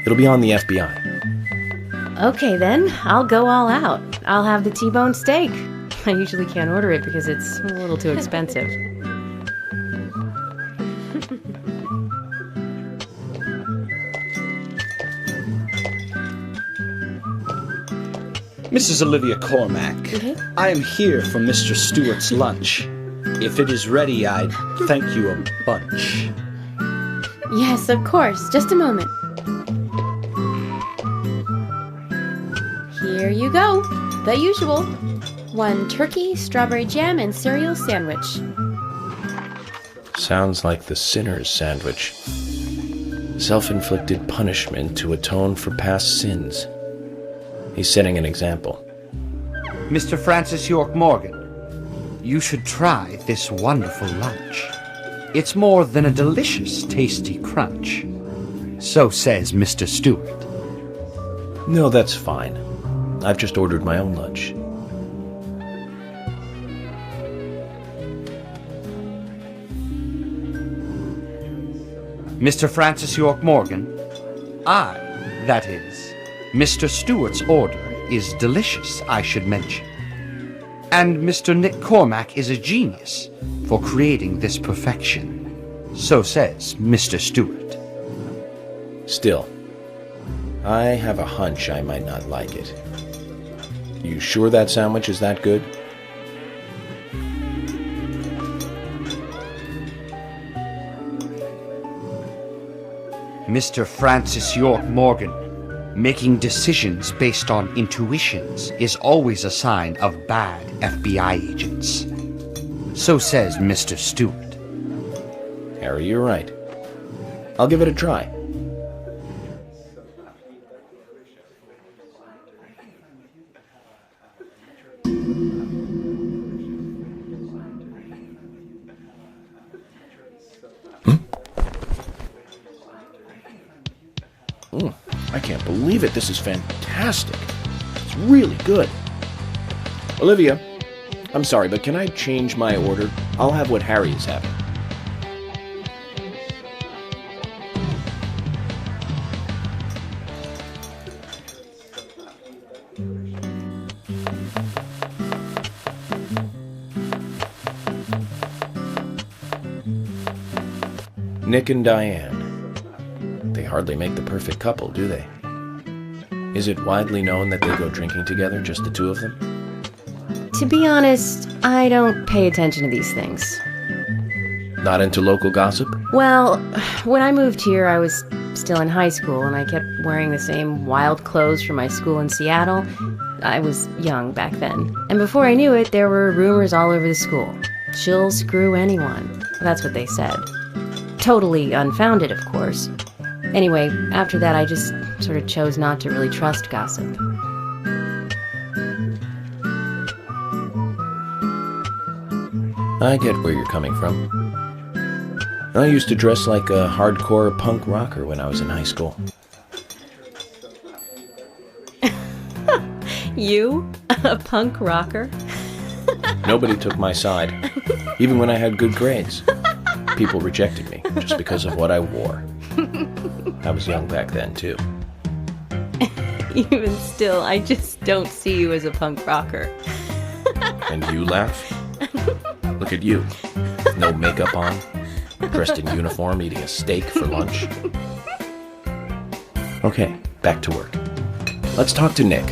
It'll be on the FBI.
Okay then, I'll go all out. I'll have the T-bone steak. I usually can't order it because it's a little too expensive.
Mrs. Olivia Cormack, I am here for Mr. Stewart's lunch. If it is ready, I'd thank you a bunch.
Yes, of course. Just a moment. Here you go. The usual. 1 turkey, strawberry jam, and cereal sandwich.
Sounds like the sinner's sandwich. Self-inflicted punishment to atone for past sins. He's setting an example.
Mr. Francis York Morgan, you should try this wonderful lunch. It's more than a delicious, tasty crunch. So says Mr. Stewart.
No, that's fine. I've just ordered my own lunch.
Mr. Francis York Morgan, that is, Mr. Stewart's order is delicious, I should mention. And Mr. Nick Cormack is a genius for creating this perfection. So says Mr. Stewart.
Still, I have a hunch I might not like it. You sure that sandwich is that good?
Mr. Francis York Morgan, making decisions based on intuitions is always a sign of bad FBI agents. So says Mr. Stewart.
Harry, you're right. I'll give it a try. I can't believe it. This is fantastic. It's really good. Olivia, I'm sorry, but can I change my order? I'll have what Harry is having. Nick and Diane. They hardly make the perfect couple, do they? Is it widely known that they go drinking together, just the two of them?
To be honest, I don't pay attention to these things.
Not into local gossip?
Well, when I moved here, I was still in high school, and I kept wearing the same wild clothes from my school in Seattle. I was young back then. And before I knew it, there were rumors all over the school. She'll screw anyone. That's what they said. Totally unfounded, of course. Anyway, after that, I just sort of chose not to really trust gossip.
I get where you're coming from. I used to dress like a hardcore punk rocker when I was in high school.
You? A punk rocker?
Nobody took my side, even when I had good grades. People rejected me just because of what I wore. I was young back then, too.
Even still, I just don't see you as a punk rocker.
And you laugh? Look at you. No makeup on, dressed in uniform, eating a steak for lunch. Okay, back to work. Let's talk to Nick.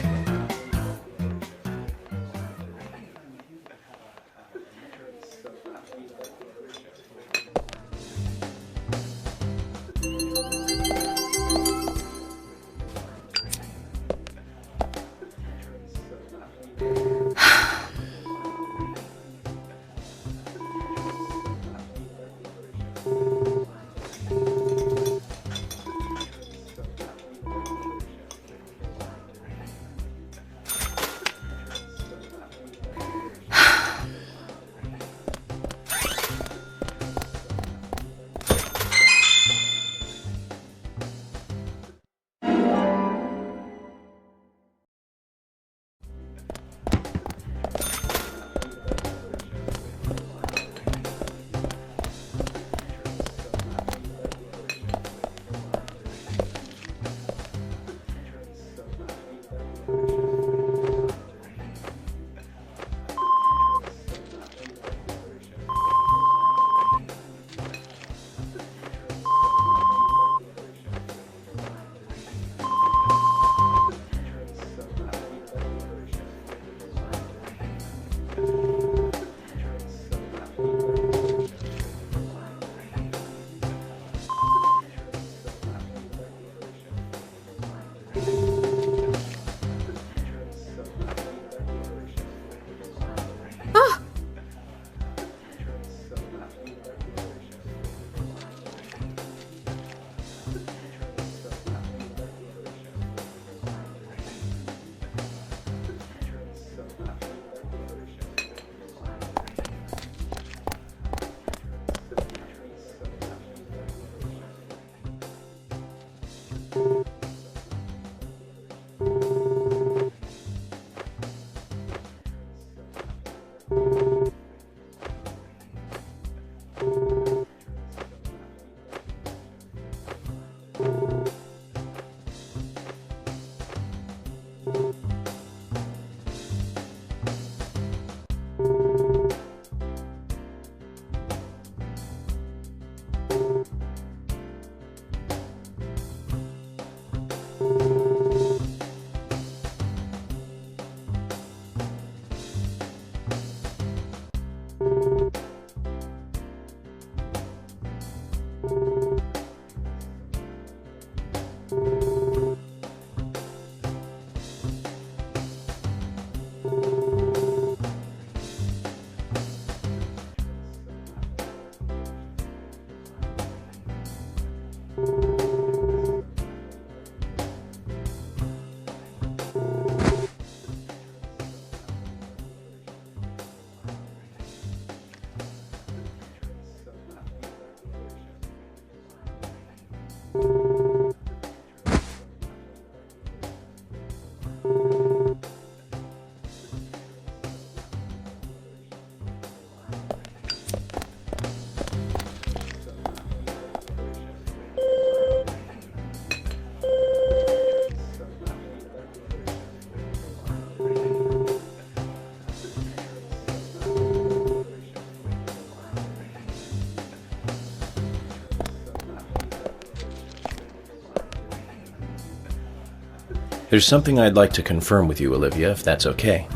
There's something I'd like to confirm with you, Olivia, if that's okay.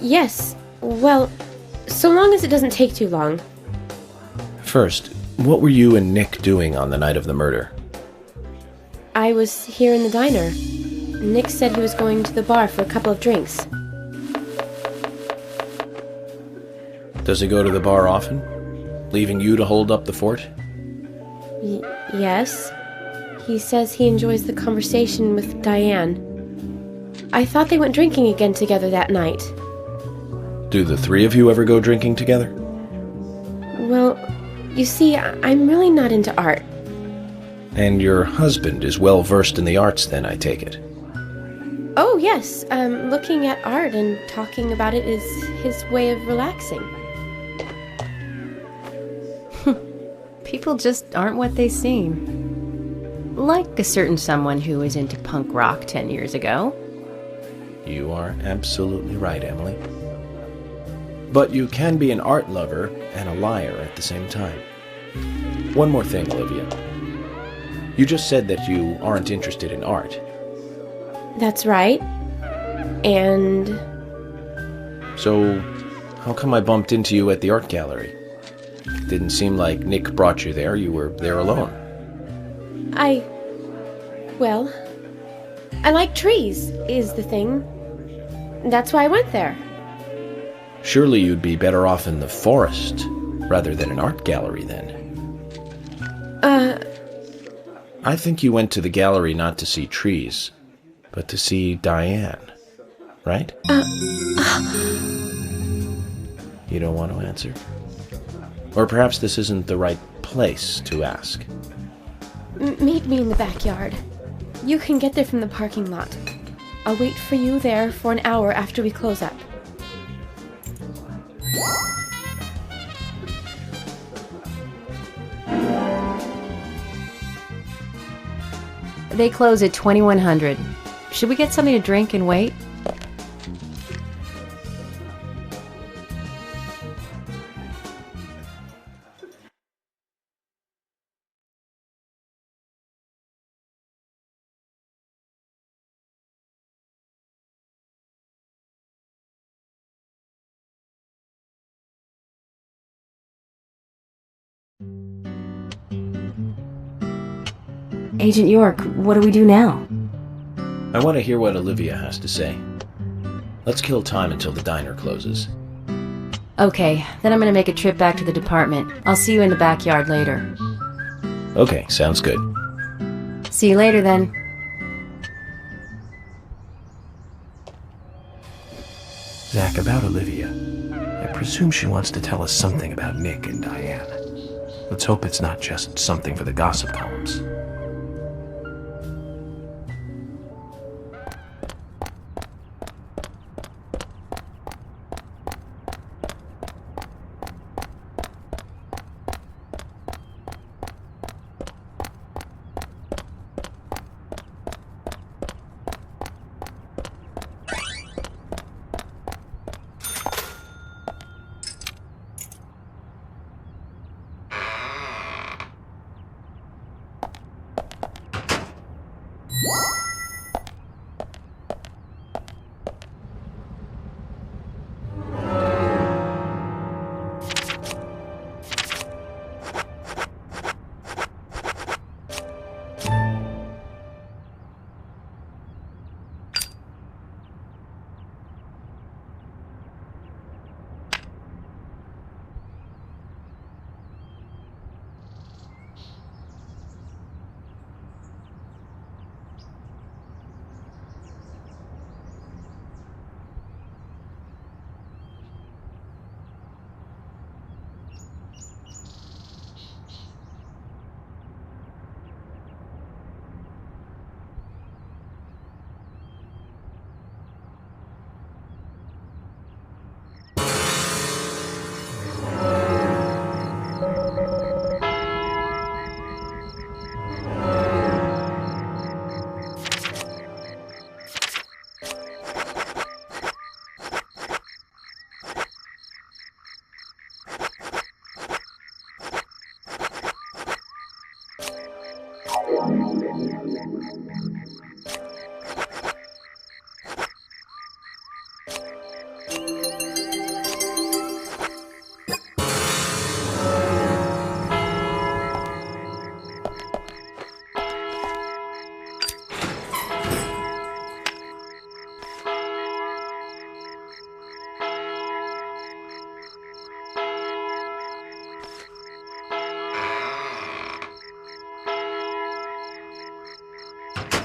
Yes. Well, so long as it doesn't take too long.
First, what were you and Nick doing on the night of the murder?
I was here in the diner. Nick said he was going to the bar for a couple of drinks.
Does he go to the bar often? Leaving you to hold up the fort?
Yes. He says he enjoys the conversation with Diane. I thought they went drinking again together that night.
Do the three of you ever go drinking together?
Well, you see, I'm really not into art.
And your husband is well versed in the arts then, I take it?
Oh, yes. Looking at art and talking about it is his way of relaxing.
People just aren't what they seem. Like a certain someone who was into punk rock 10 years ago.
You are absolutely right, Emily. But you can be an art lover and a liar at the same time. One more thing, Olivia. You just said that you aren't interested in art.
That's right. And...
So, how come I bumped into you at the art gallery? Didn't seem like Nick brought you there. You were there alone.
Well, I like trees, is the thing. That's why I went there.
Surely you'd be better off in the forest, rather than an art gallery, then. I think you went to the gallery not to see trees, but to see Diane, right? You don't want to answer? Or perhaps this isn't the right place to ask.
Meet me in the backyard. You can get there from the parking lot. I'll wait for you there for an hour after we close up.
They close at 2100. Should we get something to drink and wait? Agent York, what do we do now?
I want to hear what Olivia has to say. Let's kill time until the diner closes.
Okay, then I'm gonna make a trip back to the department. I'll see you in the backyard later.
Okay, sounds good.
See you later then.
Zach, about Olivia. I presume she wants to tell us something about Nick and Diane. Let's hope it's not just something for the gossip columns.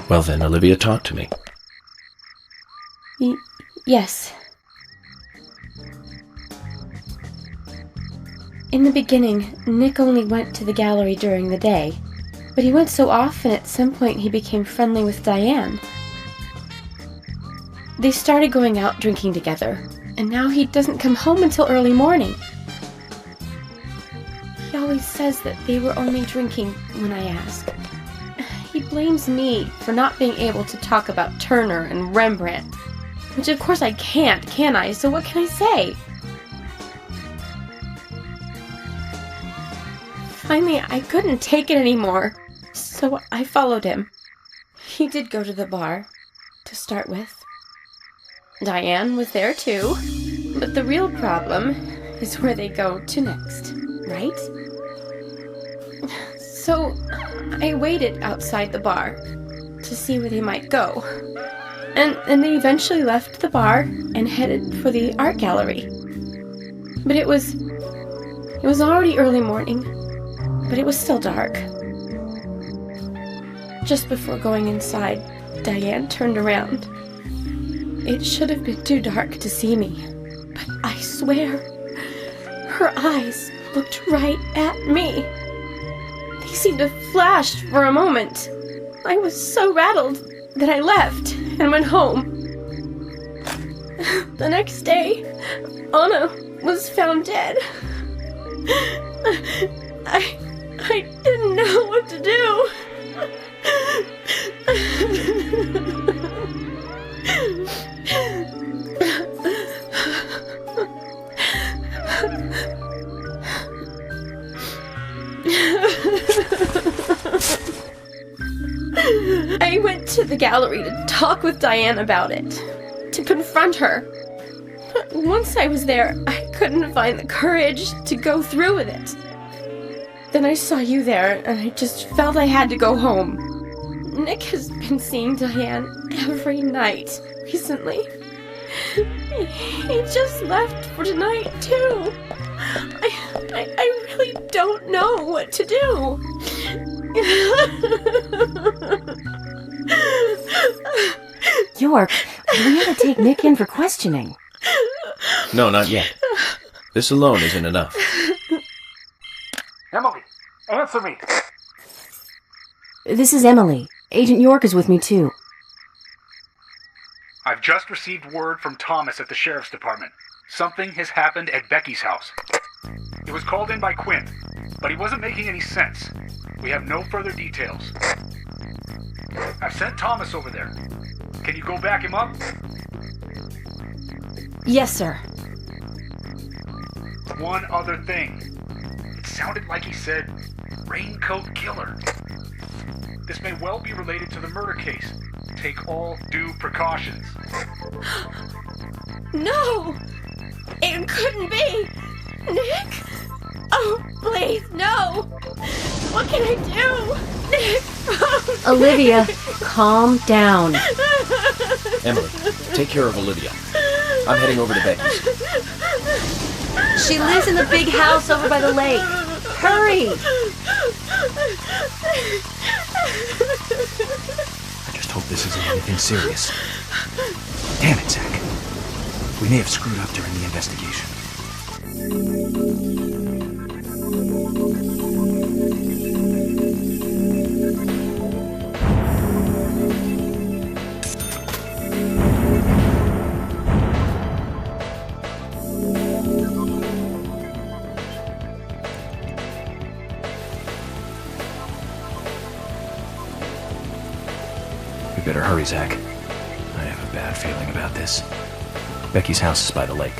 Well then, Olivia, talk to me.
Yes. In the beginning, Nick only went to the gallery during the day, but he went so often at some point he became friendly with Diane. They started going out drinking together, and now he doesn't come home until early morning. He always says that they were only drinking when I ask. He blames me for not being able to talk about Turner and Rembrandt, which of course I can't, can I? So what can I say? Finally, I couldn't take it anymore, so I followed him. He did go to the bar, to start with. Diane was there too, but the real problem is where they go to next, right? So I waited outside the bar to see where they might go, and they eventually left the bar and headed for the art gallery. But it was already early morning, but it was still dark. Just before going inside, Diane turned around. It should have been too dark to see me, but I swear, her eyes looked right at me. They seemed to flash for a moment. I was so rattled that I left and went home. The next day, Anna was found dead. I didn't know what to do. I went to the gallery to talk with Diane about it, to confront her. But once I was there, I couldn't find the courage to go through with it. Then I saw you there, and I just felt I had to go home. Nick has been seeing Diane every night recently. He just left for tonight, too. I really don't know what to do.
York, we ought to take Nick in for questioning.
No, not yet. This alone isn't enough.
Emily, answer me!
This is Emily. Agent York is with me, too.
I've just received word from Thomas at the Sheriff's Department. Something has happened at Becky's house. It was called in by Quinn, but he wasn't making any sense. We have no further details. I've sent Thomas over there. Can you go back him up?
Yes, sir.
One other thing. It sounded like he said, Raincoat Killer. This may well be related to the murder case. Take all due precautions.
No! It couldn't be! Nick? Oh, please, no! What can I do? Nick!
Olivia, calm down.
Emily, take care of Olivia. I'm heading over to Becky's.
She lives in the big house over by the lake. Hurry!
I just hope this isn't anything serious. Damn it, Zach. We may have screwed up during the investigation.
We better hurry, Zach. I have a bad feeling about this. Becky's house is by the lake.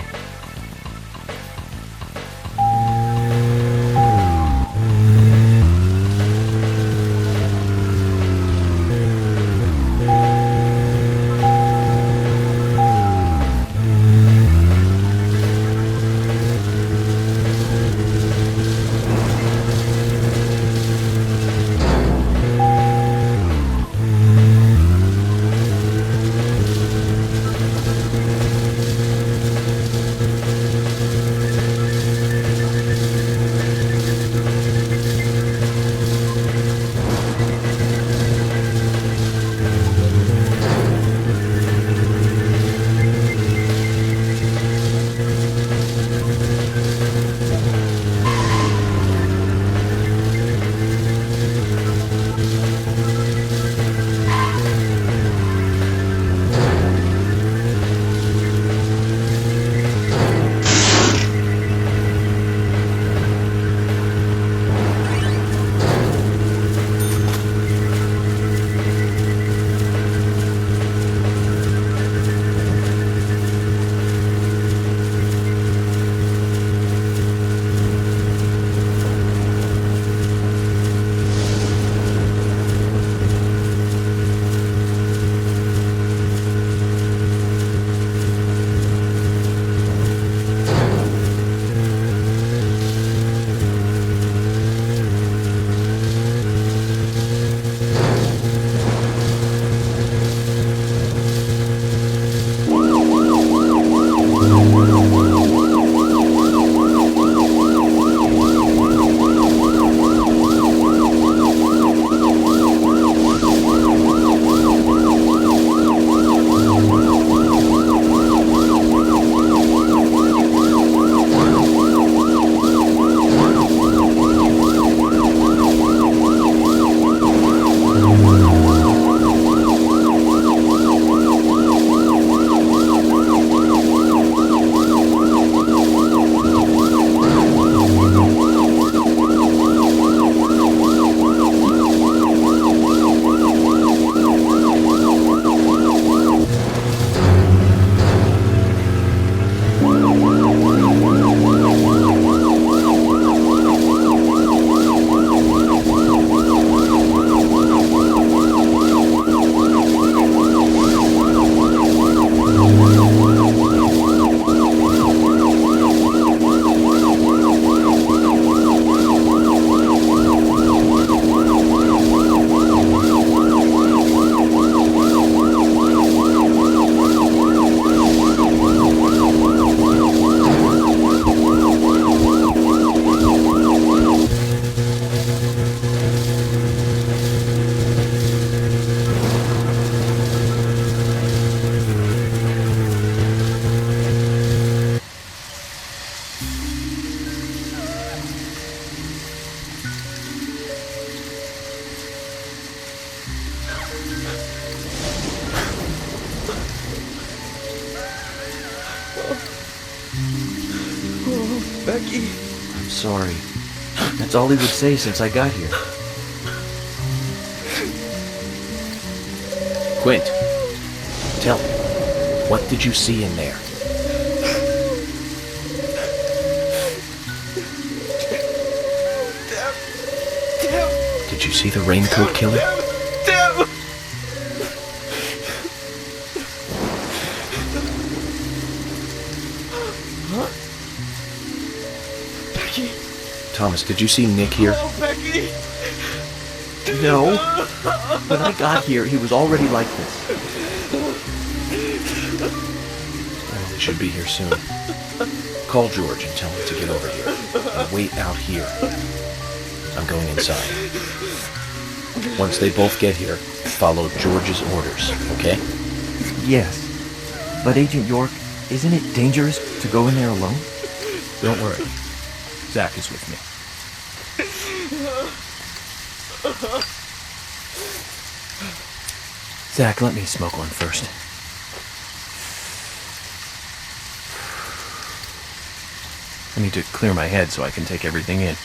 Becky. I'm sorry. That's all he would say since I got here.
Quint, tell me, what did you see in there? Did you see the raincoat killer?
Becky.
Thomas, did you see Nick here?
Oh, Becky.
No. When I got here, he was already like this.
Well, he should be here soon. Call George and tell him to get over here. And wait out here. I'm going inside. Once they both get here, follow George's orders, okay?
Yes. But Agent York, isn't it dangerous to go in there alone?
Don't worry. Zach is with me. Zach, let me smoke one first. I need to clear my head so I can take everything in.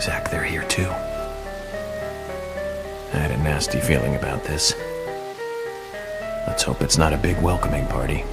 Zach, they're here too. I had a nasty feeling about this. Let's hope it's not a big welcoming party.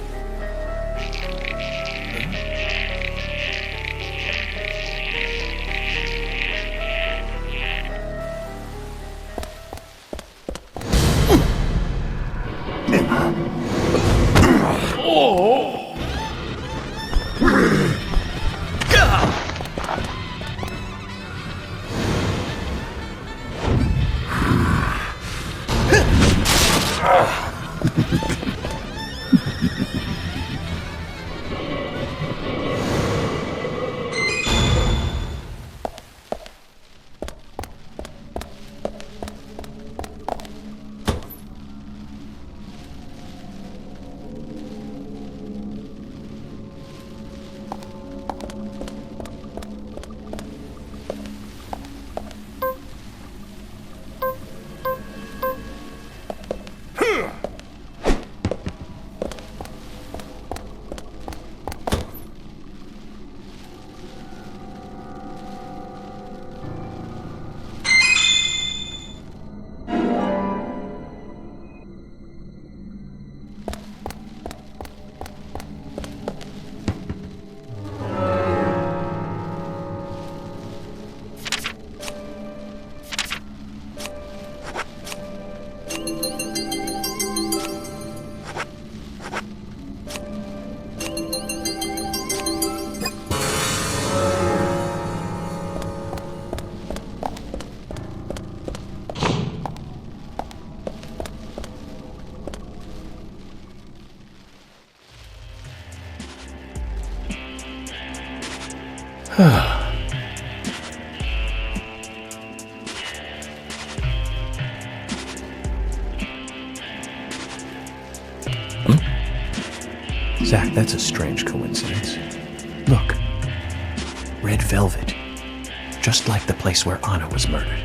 Zach, that's a strange coincidence. Look. Red velvet. Just like the place where Anna was murdered.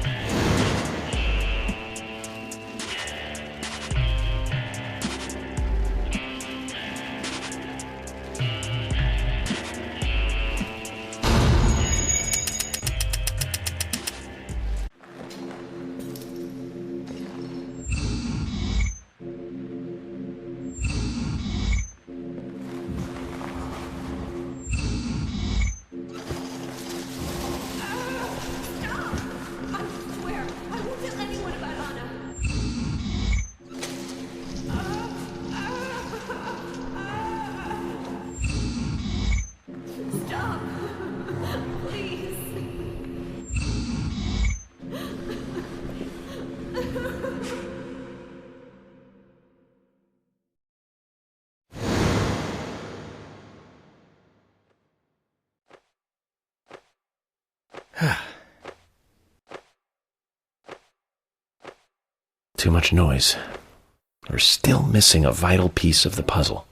Too much noise.
We're still missing a vital piece of the puzzle.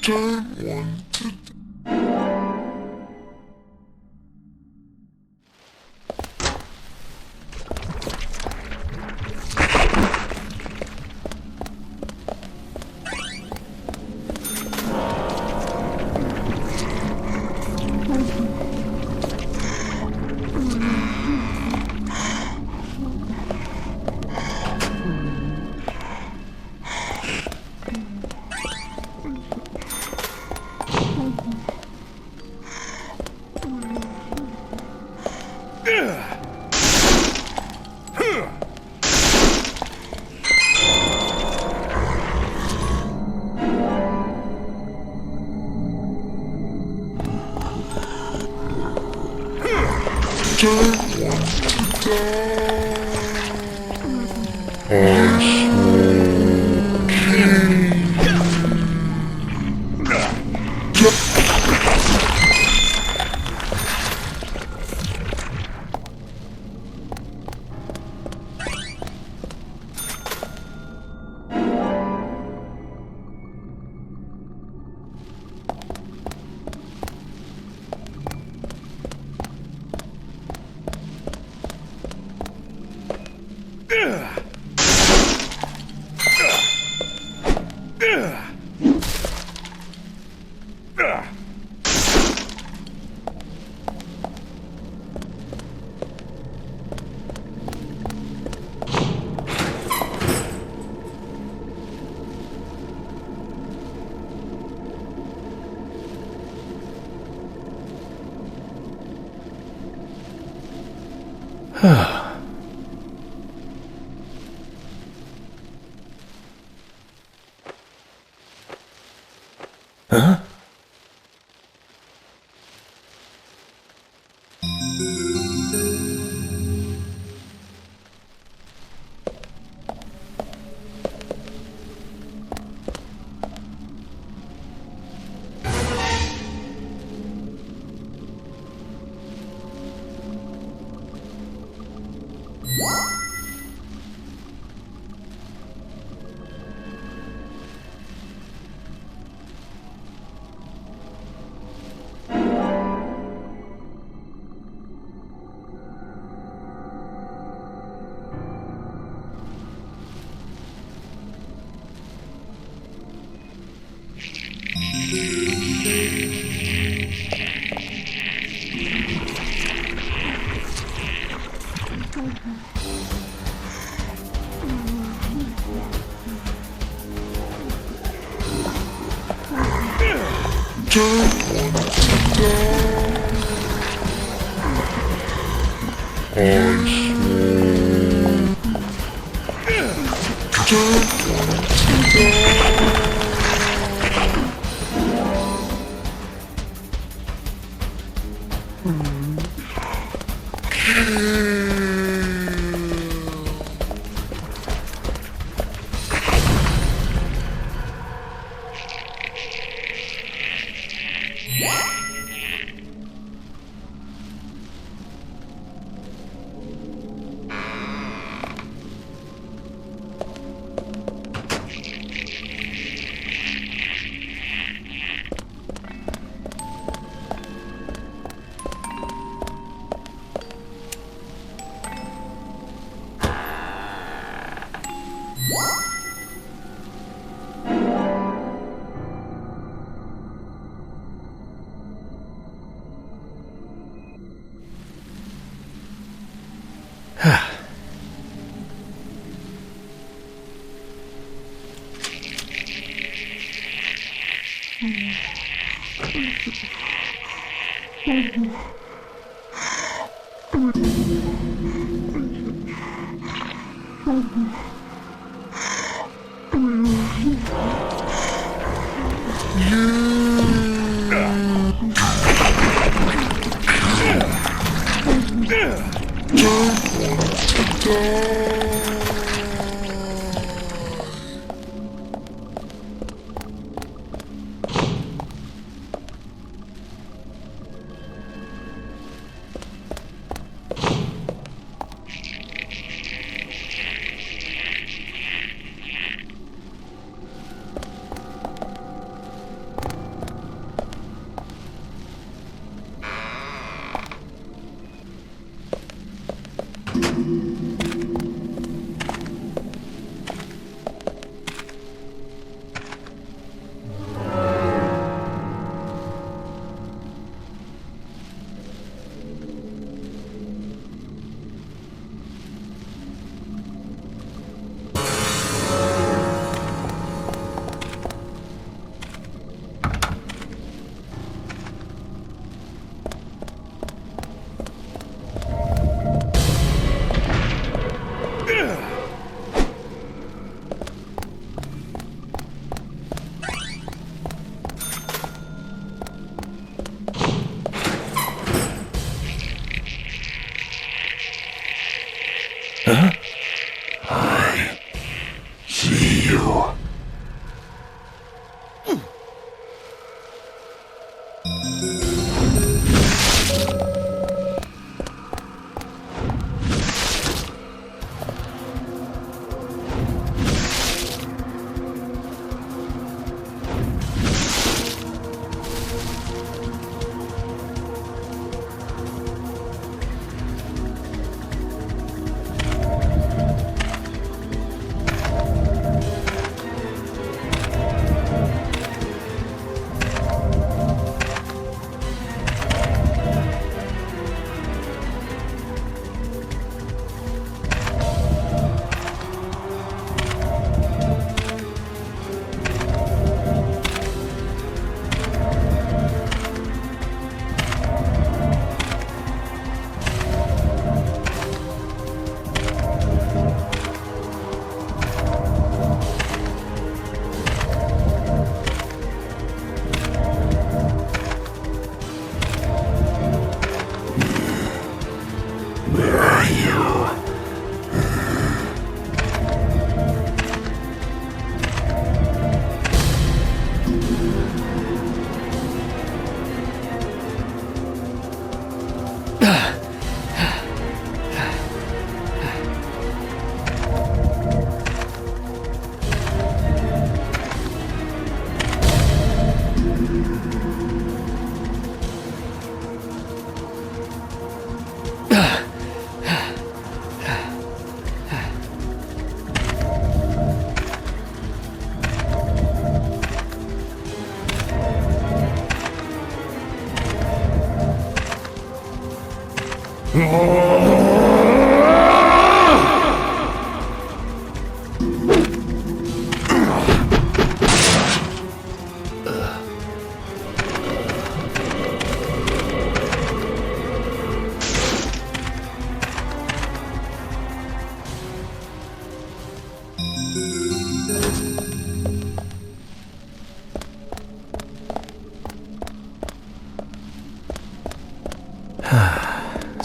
Huh?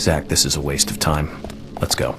Zach, this is a waste of time. Let's go.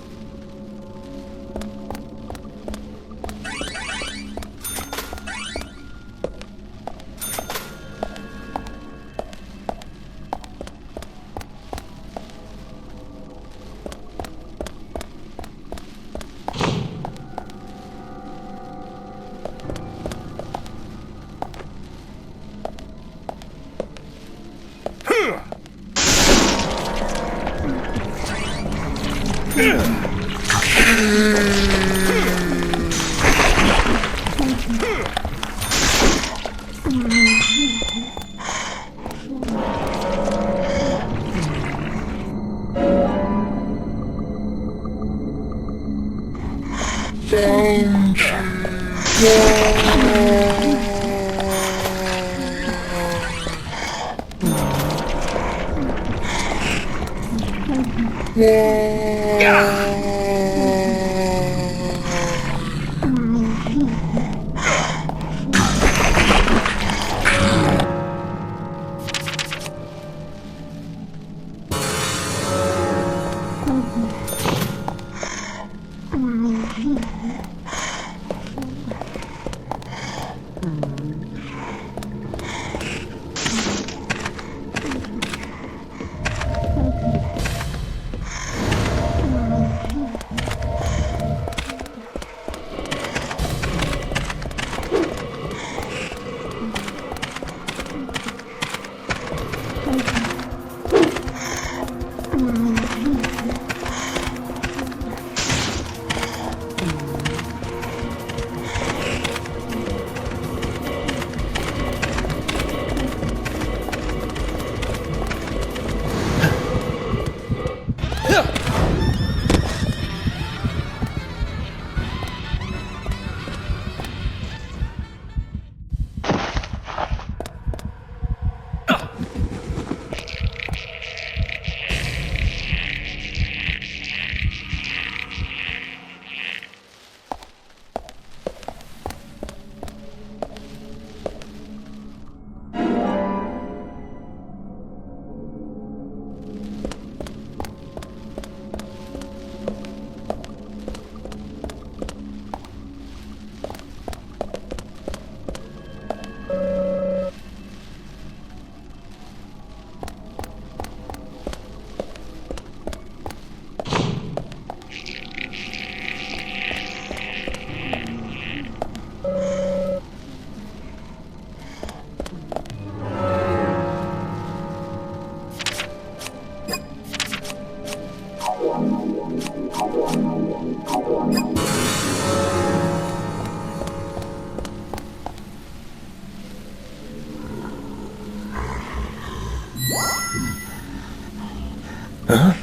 Huh?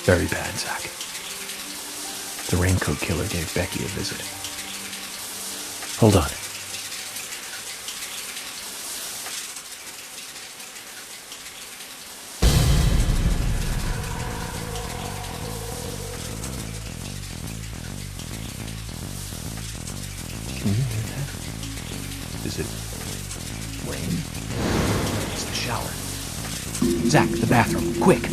Very bad, Zach. The raincoat killer gave Becky a visit. Hold on. Can you hear that? Is it rain? It's the shower. Zach, the bathroom, quick!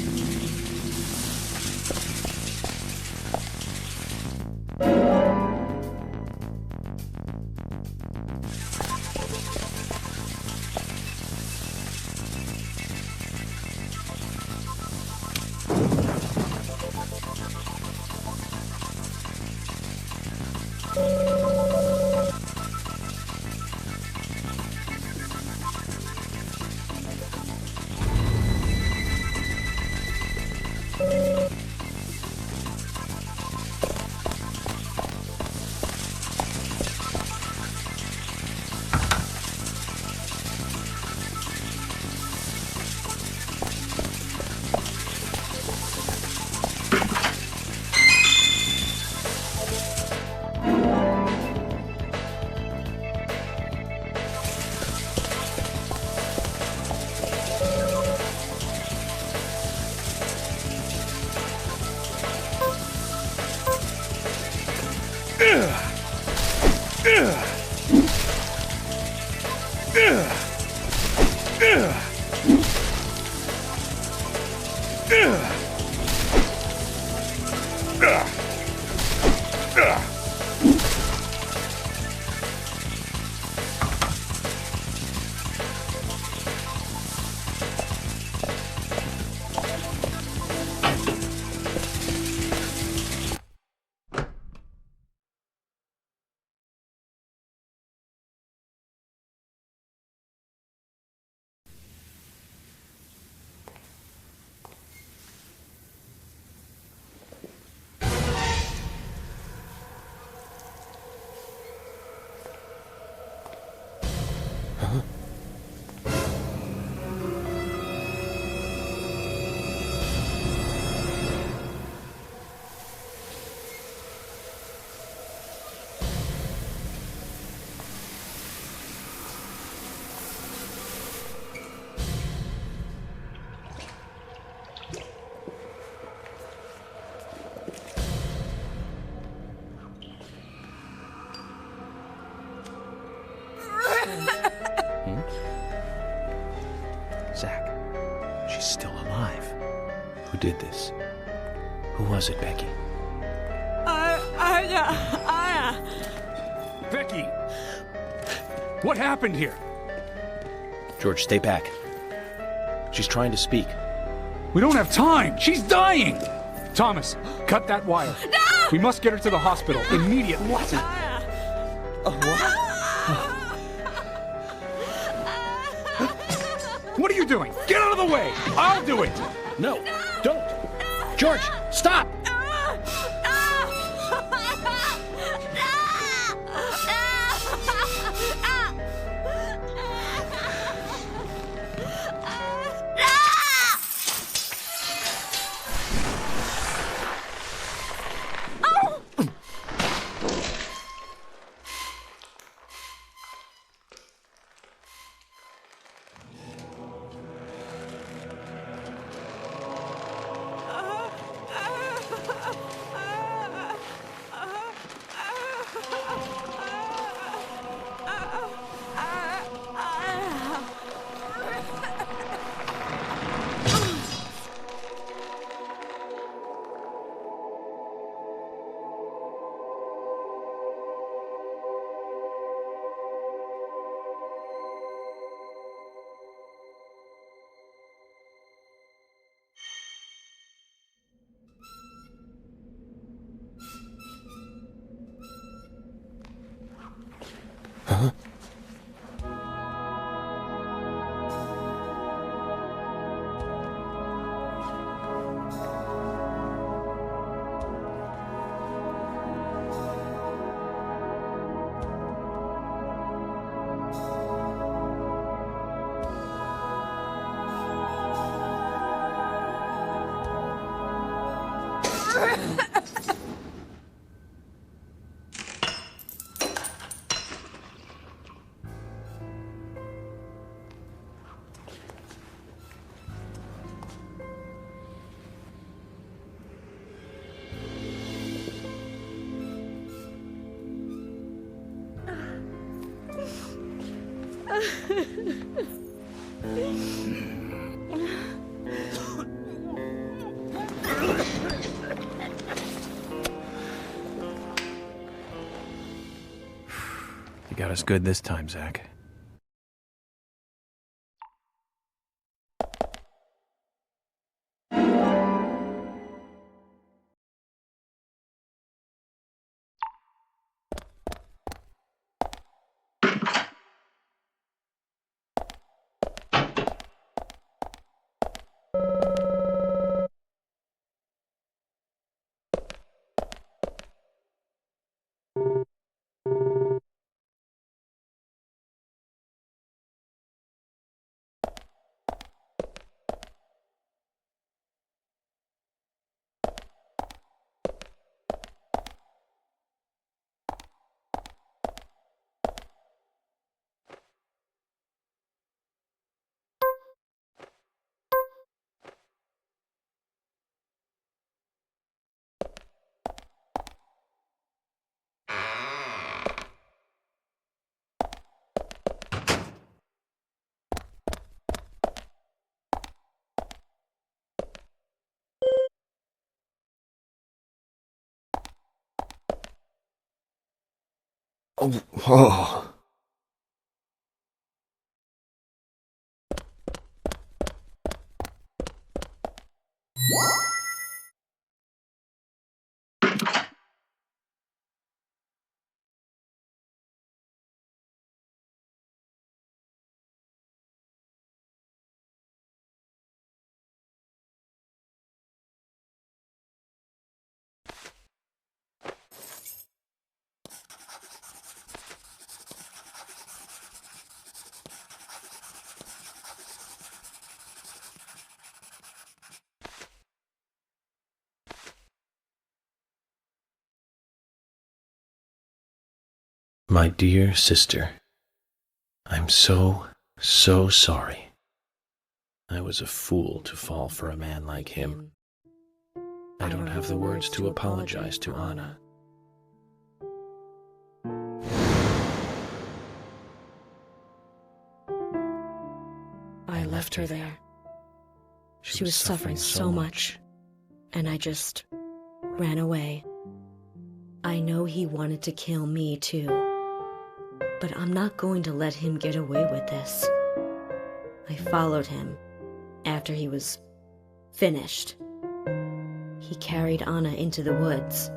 Zach, she's still alive. Who did this? Who was it, Becky?
Becky!
What happened here?
George, stay back. She's trying to speak.
We don't have time! She's dying! Thomas, cut that wire. No! We must get her to the hospital immediately.
What?
What are you doing? Get out of the way! I'll do it!
No, don't! George, stop!
Huh? You got us good this time, Zach.
Oh, oh.
My dear sister, I'm so sorry. I was a fool to fall for a man like him. I don't have the words to apologize to Anna.
I left her there. She was suffering so much, and I just ran away. I know he wanted to kill me too.
But I'm not going to let him get away with this. I followed him after he was finished. He carried Anna into the woods.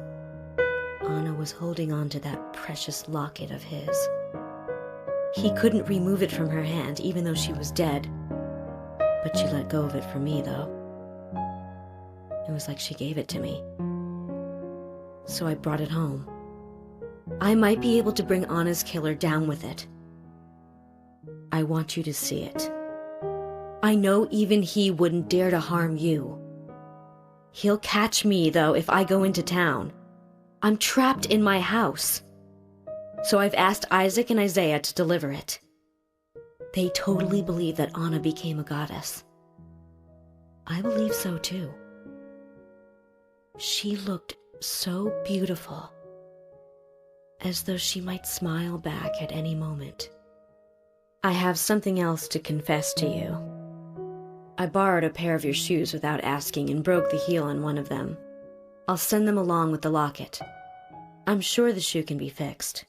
Anna was holding on to that precious locket of his. He couldn't remove it from her hand, even though she was dead. But she let go of it for me, though. It was like she gave it to me. So I brought it home. I might be able to bring Anna's killer down with it. I want you to see it. I know even he wouldn't dare to harm you. He'll catch me, though, if I go into town. I'm trapped in my house. So I've asked Isaac and Isaiah to deliver it. They totally believe that Anna became a goddess. I believe so, too. She looked so beautiful, as though she might smile back at any moment. I have something else to confess to you. I borrowed a pair of your shoes without asking and broke the heel on one of them. I'll send them along with the locket. I'm sure the shoe can be fixed.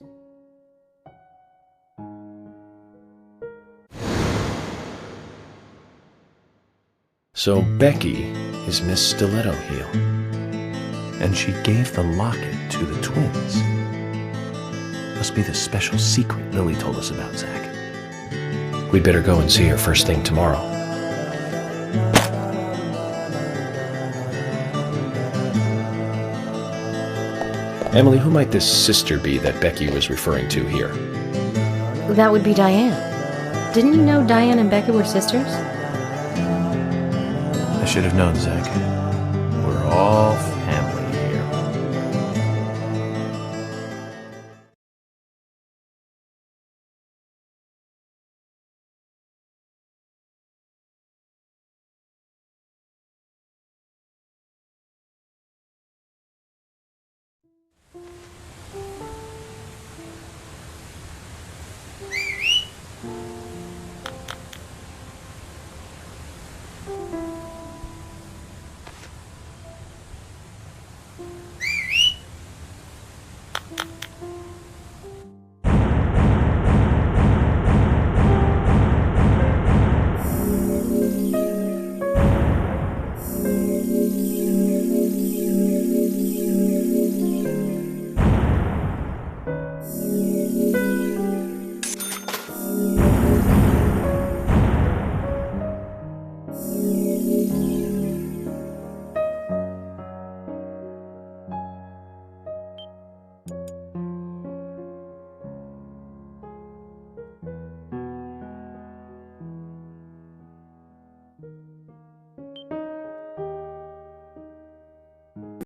So Becky is Miss Stiletto Heel. And she gave the locket to the twins. Must be the special secret Lily told us about, Zach. We'd better go and see her first thing tomorrow. Emily, who might this sister be that Becky was referring to here?
That would be Diane. Didn't you know Diane and Becky were sisters?
I should have known, Zach. We're all